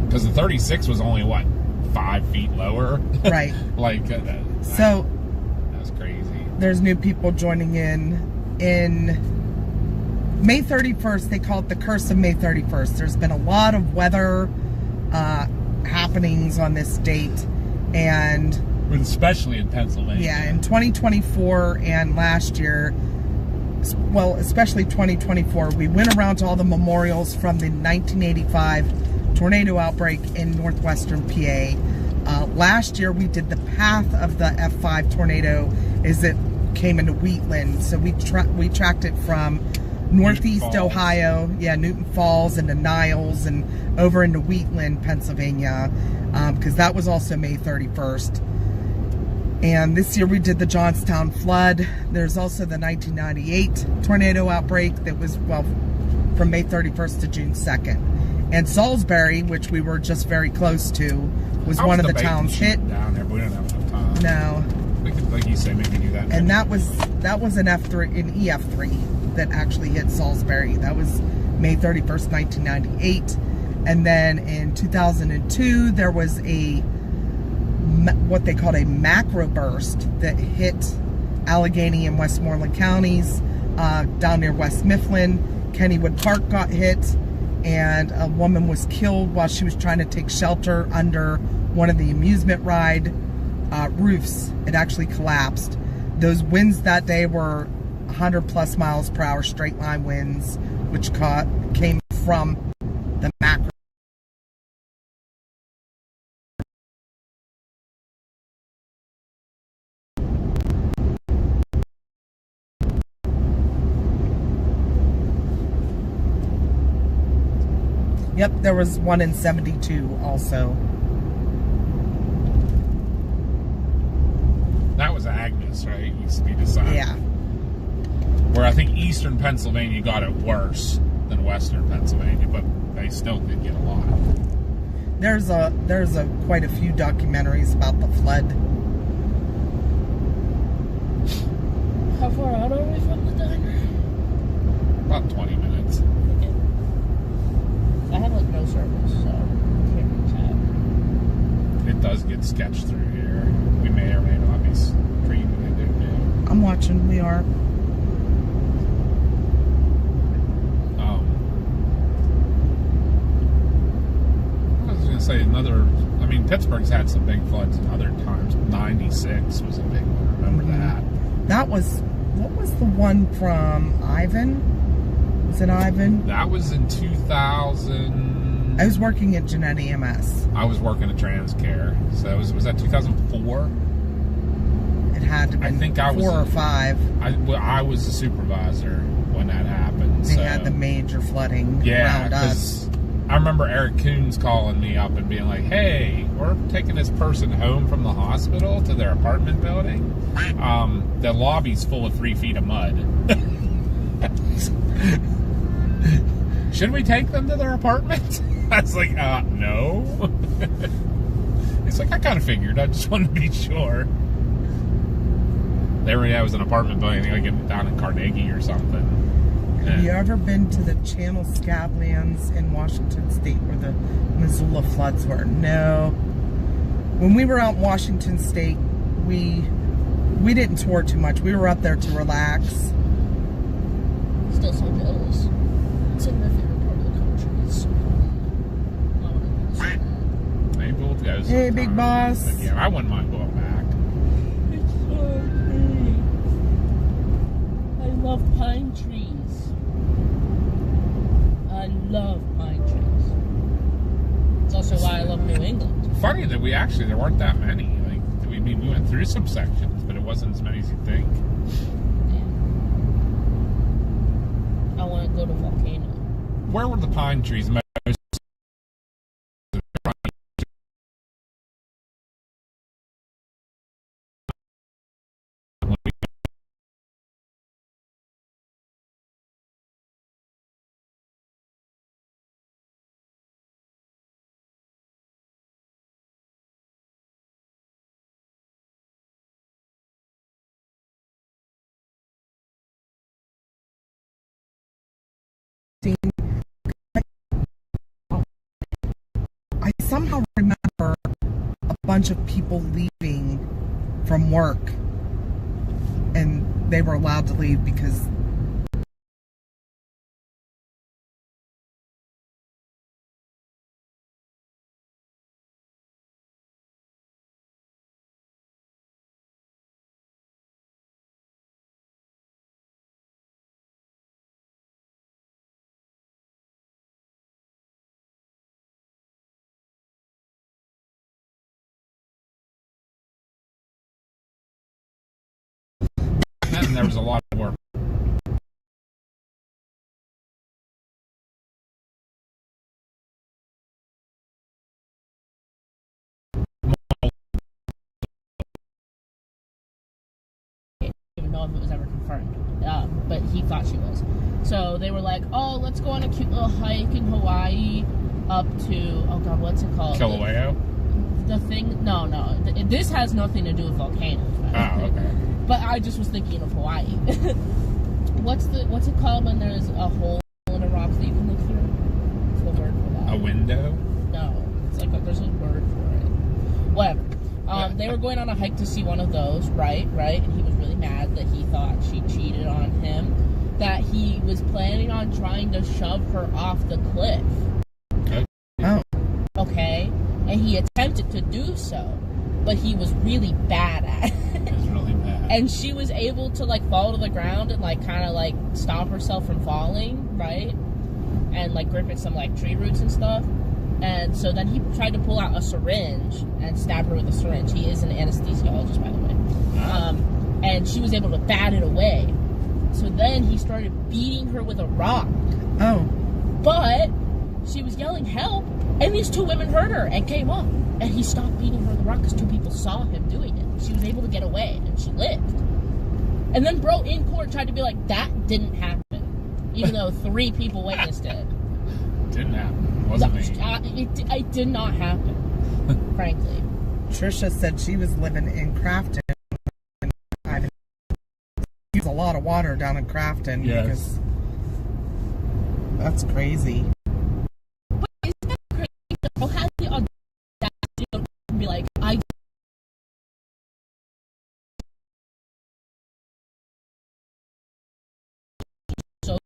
[SPEAKER 2] Because the 36 was only, what, 5 feet lower?
[SPEAKER 1] Right.
[SPEAKER 2] Like,
[SPEAKER 1] So
[SPEAKER 2] that's crazy.
[SPEAKER 1] there's new people joining in May 31st. They call it the curse of May 31st. There's been a lot of weather happenings on this date, and
[SPEAKER 2] Especially in Pennsylvania.
[SPEAKER 1] yeah, in 2024 and last year, well, especially 2024, we went around to all the memorials from the 1985 tornado outbreak in northwestern PA. Last year, we did the path of the F5 tornado as it came into Wheatland. So we tracked it from northeast Ohio, Newton Falls, into Niles, and over into Wheatland, Pennsylvania, because that was also May 31st. And this year we did the Johnstown flood. There's also the 1998 tornado outbreak that was, well, from May 31st to June 2nd. And Salisbury, which we were just very close to, was one of the towns hit.
[SPEAKER 2] Down there, but we don't have enough time.
[SPEAKER 1] No.
[SPEAKER 2] We could, like you say, maybe do that.
[SPEAKER 1] And that was an EF3 that actually hit Salisbury. That was May 31st, 1998. And then in 2002, there was what they called a macro burst that hit Allegheny and Westmoreland counties, down near West Mifflin. Kennywood Park got hit, and a woman was killed while she was trying to take shelter under one of the amusement ride roofs. It actually collapsed. Those winds that day were 100 plus miles per hour straight line winds, which came from the macro. Yep, there was one in 72 also.
[SPEAKER 2] That was Agnes, right? Used to be decided.
[SPEAKER 1] Yeah.
[SPEAKER 2] Where I think eastern Pennsylvania got it worse than western Pennsylvania, but they still did get a lot.
[SPEAKER 1] There's quite a few documentaries about the flood.
[SPEAKER 5] How far out are we from the diner?
[SPEAKER 2] About 20 minutes.
[SPEAKER 5] Okay. I have like no service, so can't reach out.
[SPEAKER 2] It does get sketched through here. We may or may not be streaming it.
[SPEAKER 1] I'm watching. We are.
[SPEAKER 2] I was going to say Pittsburgh's had some big floods in other times. 96 was a big one. Remember that?
[SPEAKER 1] That was, what was the one from Ivan? Was it Ivan?
[SPEAKER 2] That was in 2000.
[SPEAKER 1] I was working at Jeanette EMS.
[SPEAKER 2] I was working at Transcare. So was that 2004?
[SPEAKER 1] It had to be 4 or 5.
[SPEAKER 2] I was the supervisor when that happened.
[SPEAKER 1] They
[SPEAKER 2] so.
[SPEAKER 1] had the major flooding
[SPEAKER 2] Yeah,
[SPEAKER 1] around us.
[SPEAKER 2] I remember Eric Coons calling me up and being like, hey, we're taking this person home from the hospital to their apartment building. The lobby's full of 3 feet of mud. Should we take them to their apartment? I was like, no. It's like, I kind of figured. I just wanted to be sure. There was an apartment building, I think, like down in Carnegie or something.
[SPEAKER 1] Have you ever been to the Channel Scablands in Washington State where the Missoula floods were? No. When we were out in Washington State, we didn't tour too much. We were up there to relax.
[SPEAKER 5] Still so jealous. It's in my favorite part of the country. It's so cool.
[SPEAKER 2] Maybe we'll go
[SPEAKER 1] Hey, big
[SPEAKER 2] sometime.
[SPEAKER 1] boss.
[SPEAKER 2] But yeah, I wouldn't mind going back.
[SPEAKER 5] It's so pretty. I love pine trees. I love pine trees. It's also why I love New England.
[SPEAKER 2] Funny that there weren't that many. Like, we went through some sections, but it wasn't as many as you think.
[SPEAKER 5] I want to go to Volcano.
[SPEAKER 2] Where were the pine trees most?
[SPEAKER 1] I somehow remember a bunch of people leaving from work, and they were allowed to leave because
[SPEAKER 2] And there was a lot of work.
[SPEAKER 5] Even know if it was ever confirmed, but he thought she was. So they were like, "Oh, let's go on a cute little hike in Hawaii up to what's it called?
[SPEAKER 2] Kilauea?
[SPEAKER 5] The thing? No. This has nothing to do with volcanoes. Right?
[SPEAKER 2] Oh, okay.
[SPEAKER 5] But I just was thinking of Hawaii. What's it called when there's a hole in a rock that you can look through? What's the word for that?
[SPEAKER 2] A window?
[SPEAKER 5] No, it's like there's a word for it. Whatever. They were going on a hike to see one of those, right? And he was really mad that he thought she cheated on him. That he was planning on trying to shove her off the cliff.
[SPEAKER 2] Okay.
[SPEAKER 1] oh,
[SPEAKER 5] Okay? And he attempted to do so, but he was really bad at it.
[SPEAKER 2] It was really bad.
[SPEAKER 5] And she was able to like fall to the ground and like kind of like stop herself from falling, right? And like grip at some like tree roots and stuff. And so then he tried to pull out a syringe and stab her with a syringe. He is an anesthesiologist, by the way. And she was able to bat it away. So then he started beating her with a rock.
[SPEAKER 1] oh,
[SPEAKER 5] But she was yelling help, and these 2 women heard her and came up. And he stopped beating her with the rock because 2 people saw him doing it. She was able to get away, and she lived. And then bro in court tried to be like, that didn't happen. Even though 3 people witnessed it.
[SPEAKER 2] Didn't happen. Wasn't me.
[SPEAKER 5] It did not happen, frankly.
[SPEAKER 1] Trisha said she was living in Crafton. I use a lot of water down in Crafton
[SPEAKER 2] Yes.
[SPEAKER 1] because that's crazy.
[SPEAKER 5] But isn't that crazy? Girl has the audacity to be like, I so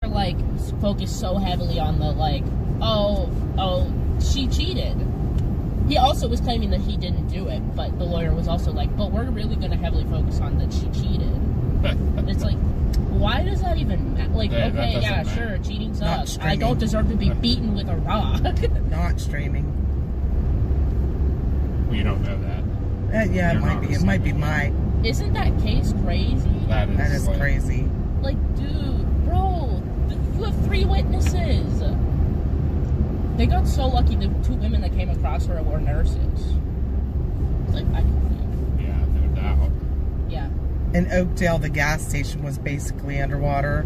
[SPEAKER 5] like focus so heavily on the like, oh, she cheated. He also was claiming that he didn't do it, but the lawyer was also like, but we're really going to heavily focus on that she cheated. And it's like, why does that even matter? Like,
[SPEAKER 2] Yeah, that
[SPEAKER 5] okay,
[SPEAKER 2] doesn't
[SPEAKER 5] yeah,
[SPEAKER 2] matter.
[SPEAKER 5] sure, cheating
[SPEAKER 1] Not
[SPEAKER 5] sucks. I don't
[SPEAKER 1] screaming.
[SPEAKER 5] deserve to be beaten with a rock.
[SPEAKER 1] Not not streaming.
[SPEAKER 2] Well, you don't know that.
[SPEAKER 1] Yeah, it
[SPEAKER 2] You're
[SPEAKER 1] might
[SPEAKER 2] not
[SPEAKER 1] be. It might be my.
[SPEAKER 5] Isn't that case crazy?
[SPEAKER 2] That
[SPEAKER 1] Is
[SPEAKER 2] like,
[SPEAKER 1] crazy.
[SPEAKER 5] Like, dude, bro, you have 3 witnesses. They got so lucky. The 2 women that came across her were nurses. Like, I can't.
[SPEAKER 2] Yeah, no doubt.
[SPEAKER 5] Yeah.
[SPEAKER 1] In Oakdale, the gas station was basically underwater.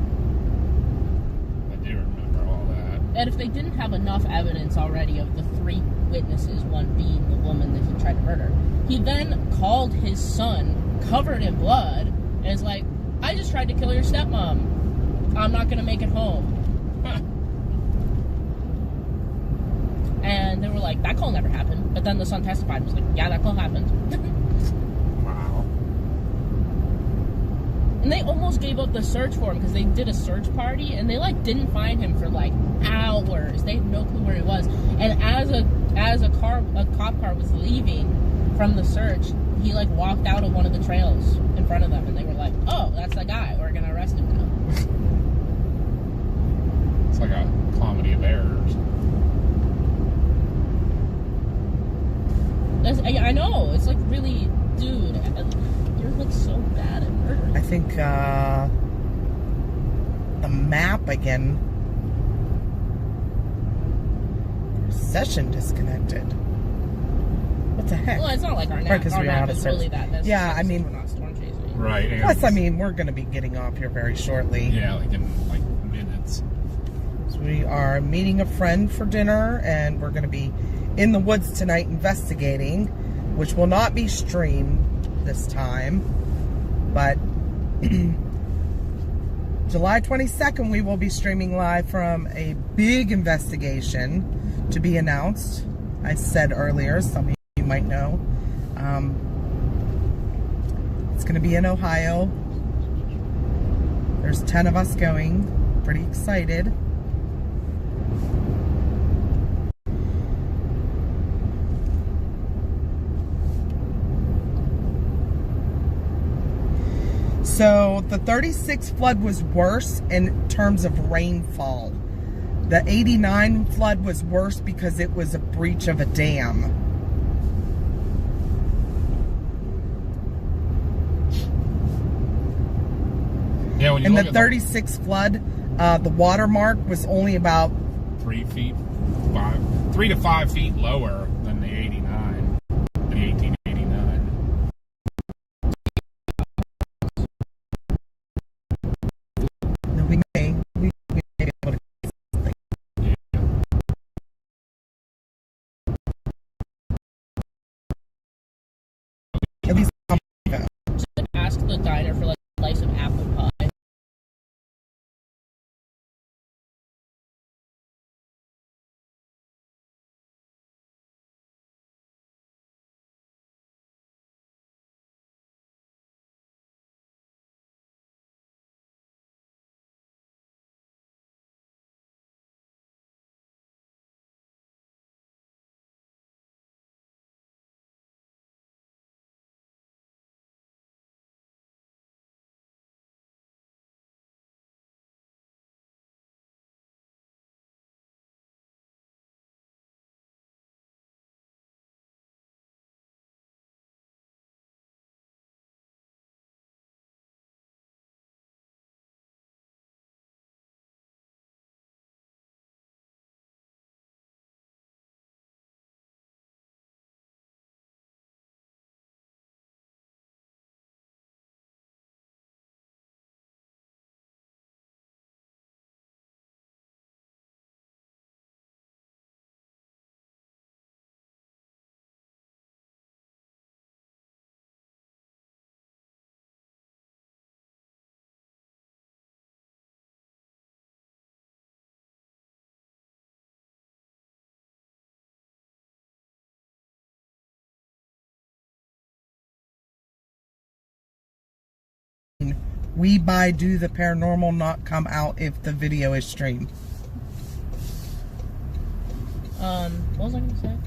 [SPEAKER 2] I do remember all that.
[SPEAKER 5] And if they didn't have enough evidence already of the 3 witnesses, one being the woman that he tried to murder, he then called his son, covered in blood, and is like, I just tried to kill your stepmom. I'm not going to make it home. And they were like, that call never happened. But then the son testified and was like, yeah, that call happened.
[SPEAKER 2] Wow.
[SPEAKER 5] And they almost gave up the search for him because they did a search party and they like didn't find him for like hours. They had no clue where he was. And as a cop car was leaving from the search, he like walked out of one of the trails in front of them and they were like, oh, that's the guy. We're gonna arrest him now.
[SPEAKER 2] It's like a comedy of errors.
[SPEAKER 5] I know. It's like really, dude, you're like so bad at murder.
[SPEAKER 1] I think the map again. Session disconnected. What the heck?
[SPEAKER 5] Well, it's not like our
[SPEAKER 1] Right,
[SPEAKER 5] nap.
[SPEAKER 1] 'cause
[SPEAKER 5] Our
[SPEAKER 1] we were
[SPEAKER 5] nap
[SPEAKER 1] out of
[SPEAKER 5] is
[SPEAKER 1] service.
[SPEAKER 5] really that necessary.
[SPEAKER 1] Yeah, I mean-
[SPEAKER 5] we're not storm chasing.
[SPEAKER 2] Right. And
[SPEAKER 1] Plus, I mean, we're going to be getting off here very shortly.
[SPEAKER 2] yeah, like in like minutes.
[SPEAKER 1] So we are meeting a friend for dinner, and we're going to be in the woods tonight investigating, which will not be streamed this time. But July 22nd, we will be streaming live from a big investigation to be announced. I said earlier, some of you might know. It's going to be in Ohio. There's 10 of us going. Pretty excited. So the 36 flood was worse in terms of rainfall. The 89 flood was worse because it was a breach of a dam.
[SPEAKER 2] Yeah, when you
[SPEAKER 1] In
[SPEAKER 2] look
[SPEAKER 1] the
[SPEAKER 2] at
[SPEAKER 1] 36 flood, the water mark was only about
[SPEAKER 2] 3 to 5 feet lower than the 89, the 1889.
[SPEAKER 1] we may be able to. At least
[SPEAKER 5] Just like, ask the diner for like a slice of apple pie.
[SPEAKER 1] we by do the paranormal not come out if the video is streamed.
[SPEAKER 5] What was I gonna say?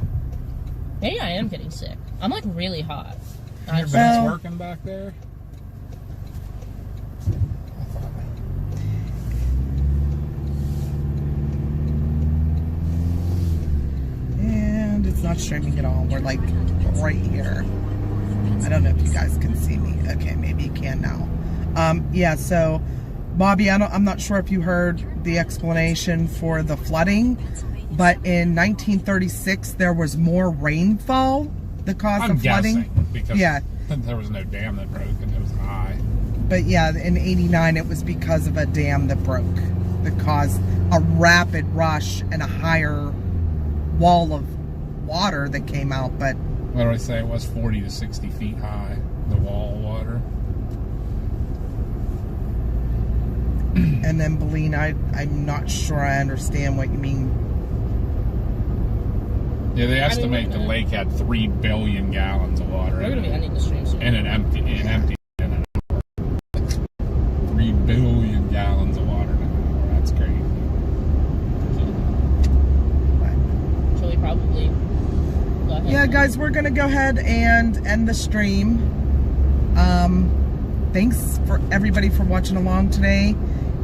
[SPEAKER 5] Maybe I am getting sick. I'm like really hot.
[SPEAKER 2] Your
[SPEAKER 5] I'm
[SPEAKER 2] vents
[SPEAKER 1] Well-
[SPEAKER 2] working back there?
[SPEAKER 1] not streaming at all. We're like right here. I don't know if you guys can see me. Okay, maybe you can now. Yeah, so Bobby, I'm not sure if you heard the explanation for the flooding, but in 1936 there was more rainfall that caused the flooding.
[SPEAKER 2] Because
[SPEAKER 1] yeah,
[SPEAKER 2] there was no dam that broke and it was high.
[SPEAKER 1] But yeah, in '89 it was because of a dam that broke that caused a rapid rush and a higher wall of water that came out. But
[SPEAKER 2] what do I say? It was 40 to 60 feet high, the wall of water.
[SPEAKER 1] And then Beline, I'm not sure I understand what you mean.
[SPEAKER 2] Yeah, they estimate the lake had 3 billion gallons of water.
[SPEAKER 5] We're gonna be ending the stream soon.
[SPEAKER 2] And it empty in an hour. 3 billion gallons of water in an hour. That's crazy.
[SPEAKER 5] So we probably go ahead.
[SPEAKER 1] Yeah, guys, we're gonna go ahead and end the stream. Thanks for everybody for watching along today.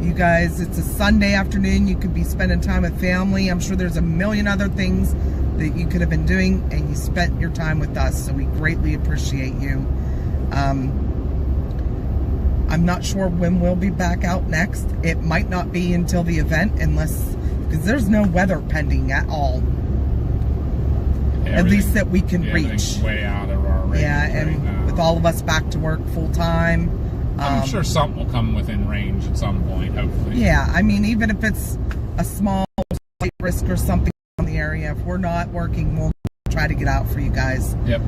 [SPEAKER 1] You guys, it's a Sunday afternoon. You could be spending time with family. I'm sure there's a million other things that you could have been doing, and you spent your time with us, so we greatly appreciate you. I'm not sure when we'll be back out next. It might not be until the event, because there's no weather pending at all. At least that we can reach.
[SPEAKER 2] Way out of our range.
[SPEAKER 1] Yeah, and
[SPEAKER 2] right now.
[SPEAKER 1] with all of us back to work full time.
[SPEAKER 2] I'm sure something will come within range at some point, hopefully.
[SPEAKER 1] Yeah, I mean, even if it's a small slight risk or something in the area, if we're not working, we'll try to get out for you guys.
[SPEAKER 2] Yep.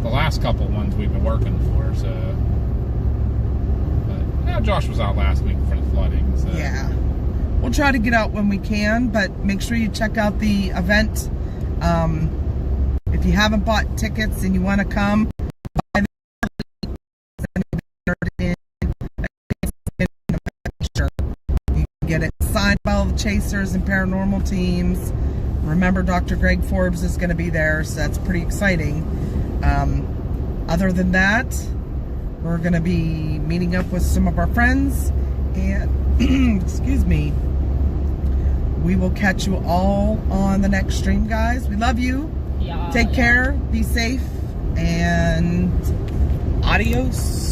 [SPEAKER 2] The last couple ones we've been working for, so. But, yeah, Josh was out last week for the flooding, so.
[SPEAKER 1] Yeah. We'll try to get out when we can, but make sure you check out the event. If you haven't bought tickets and you want to come, buy them. You can get it signed by all the chasers and paranormal teams. Remember, Dr. Greg Forbes is going to be there, so that's pretty exciting. Other than that, we're going to be meeting up with some of our friends, and excuse me, we will catch you all on the next stream, guys. We love you.
[SPEAKER 5] Yeah,
[SPEAKER 1] Take care, be safe, and adios.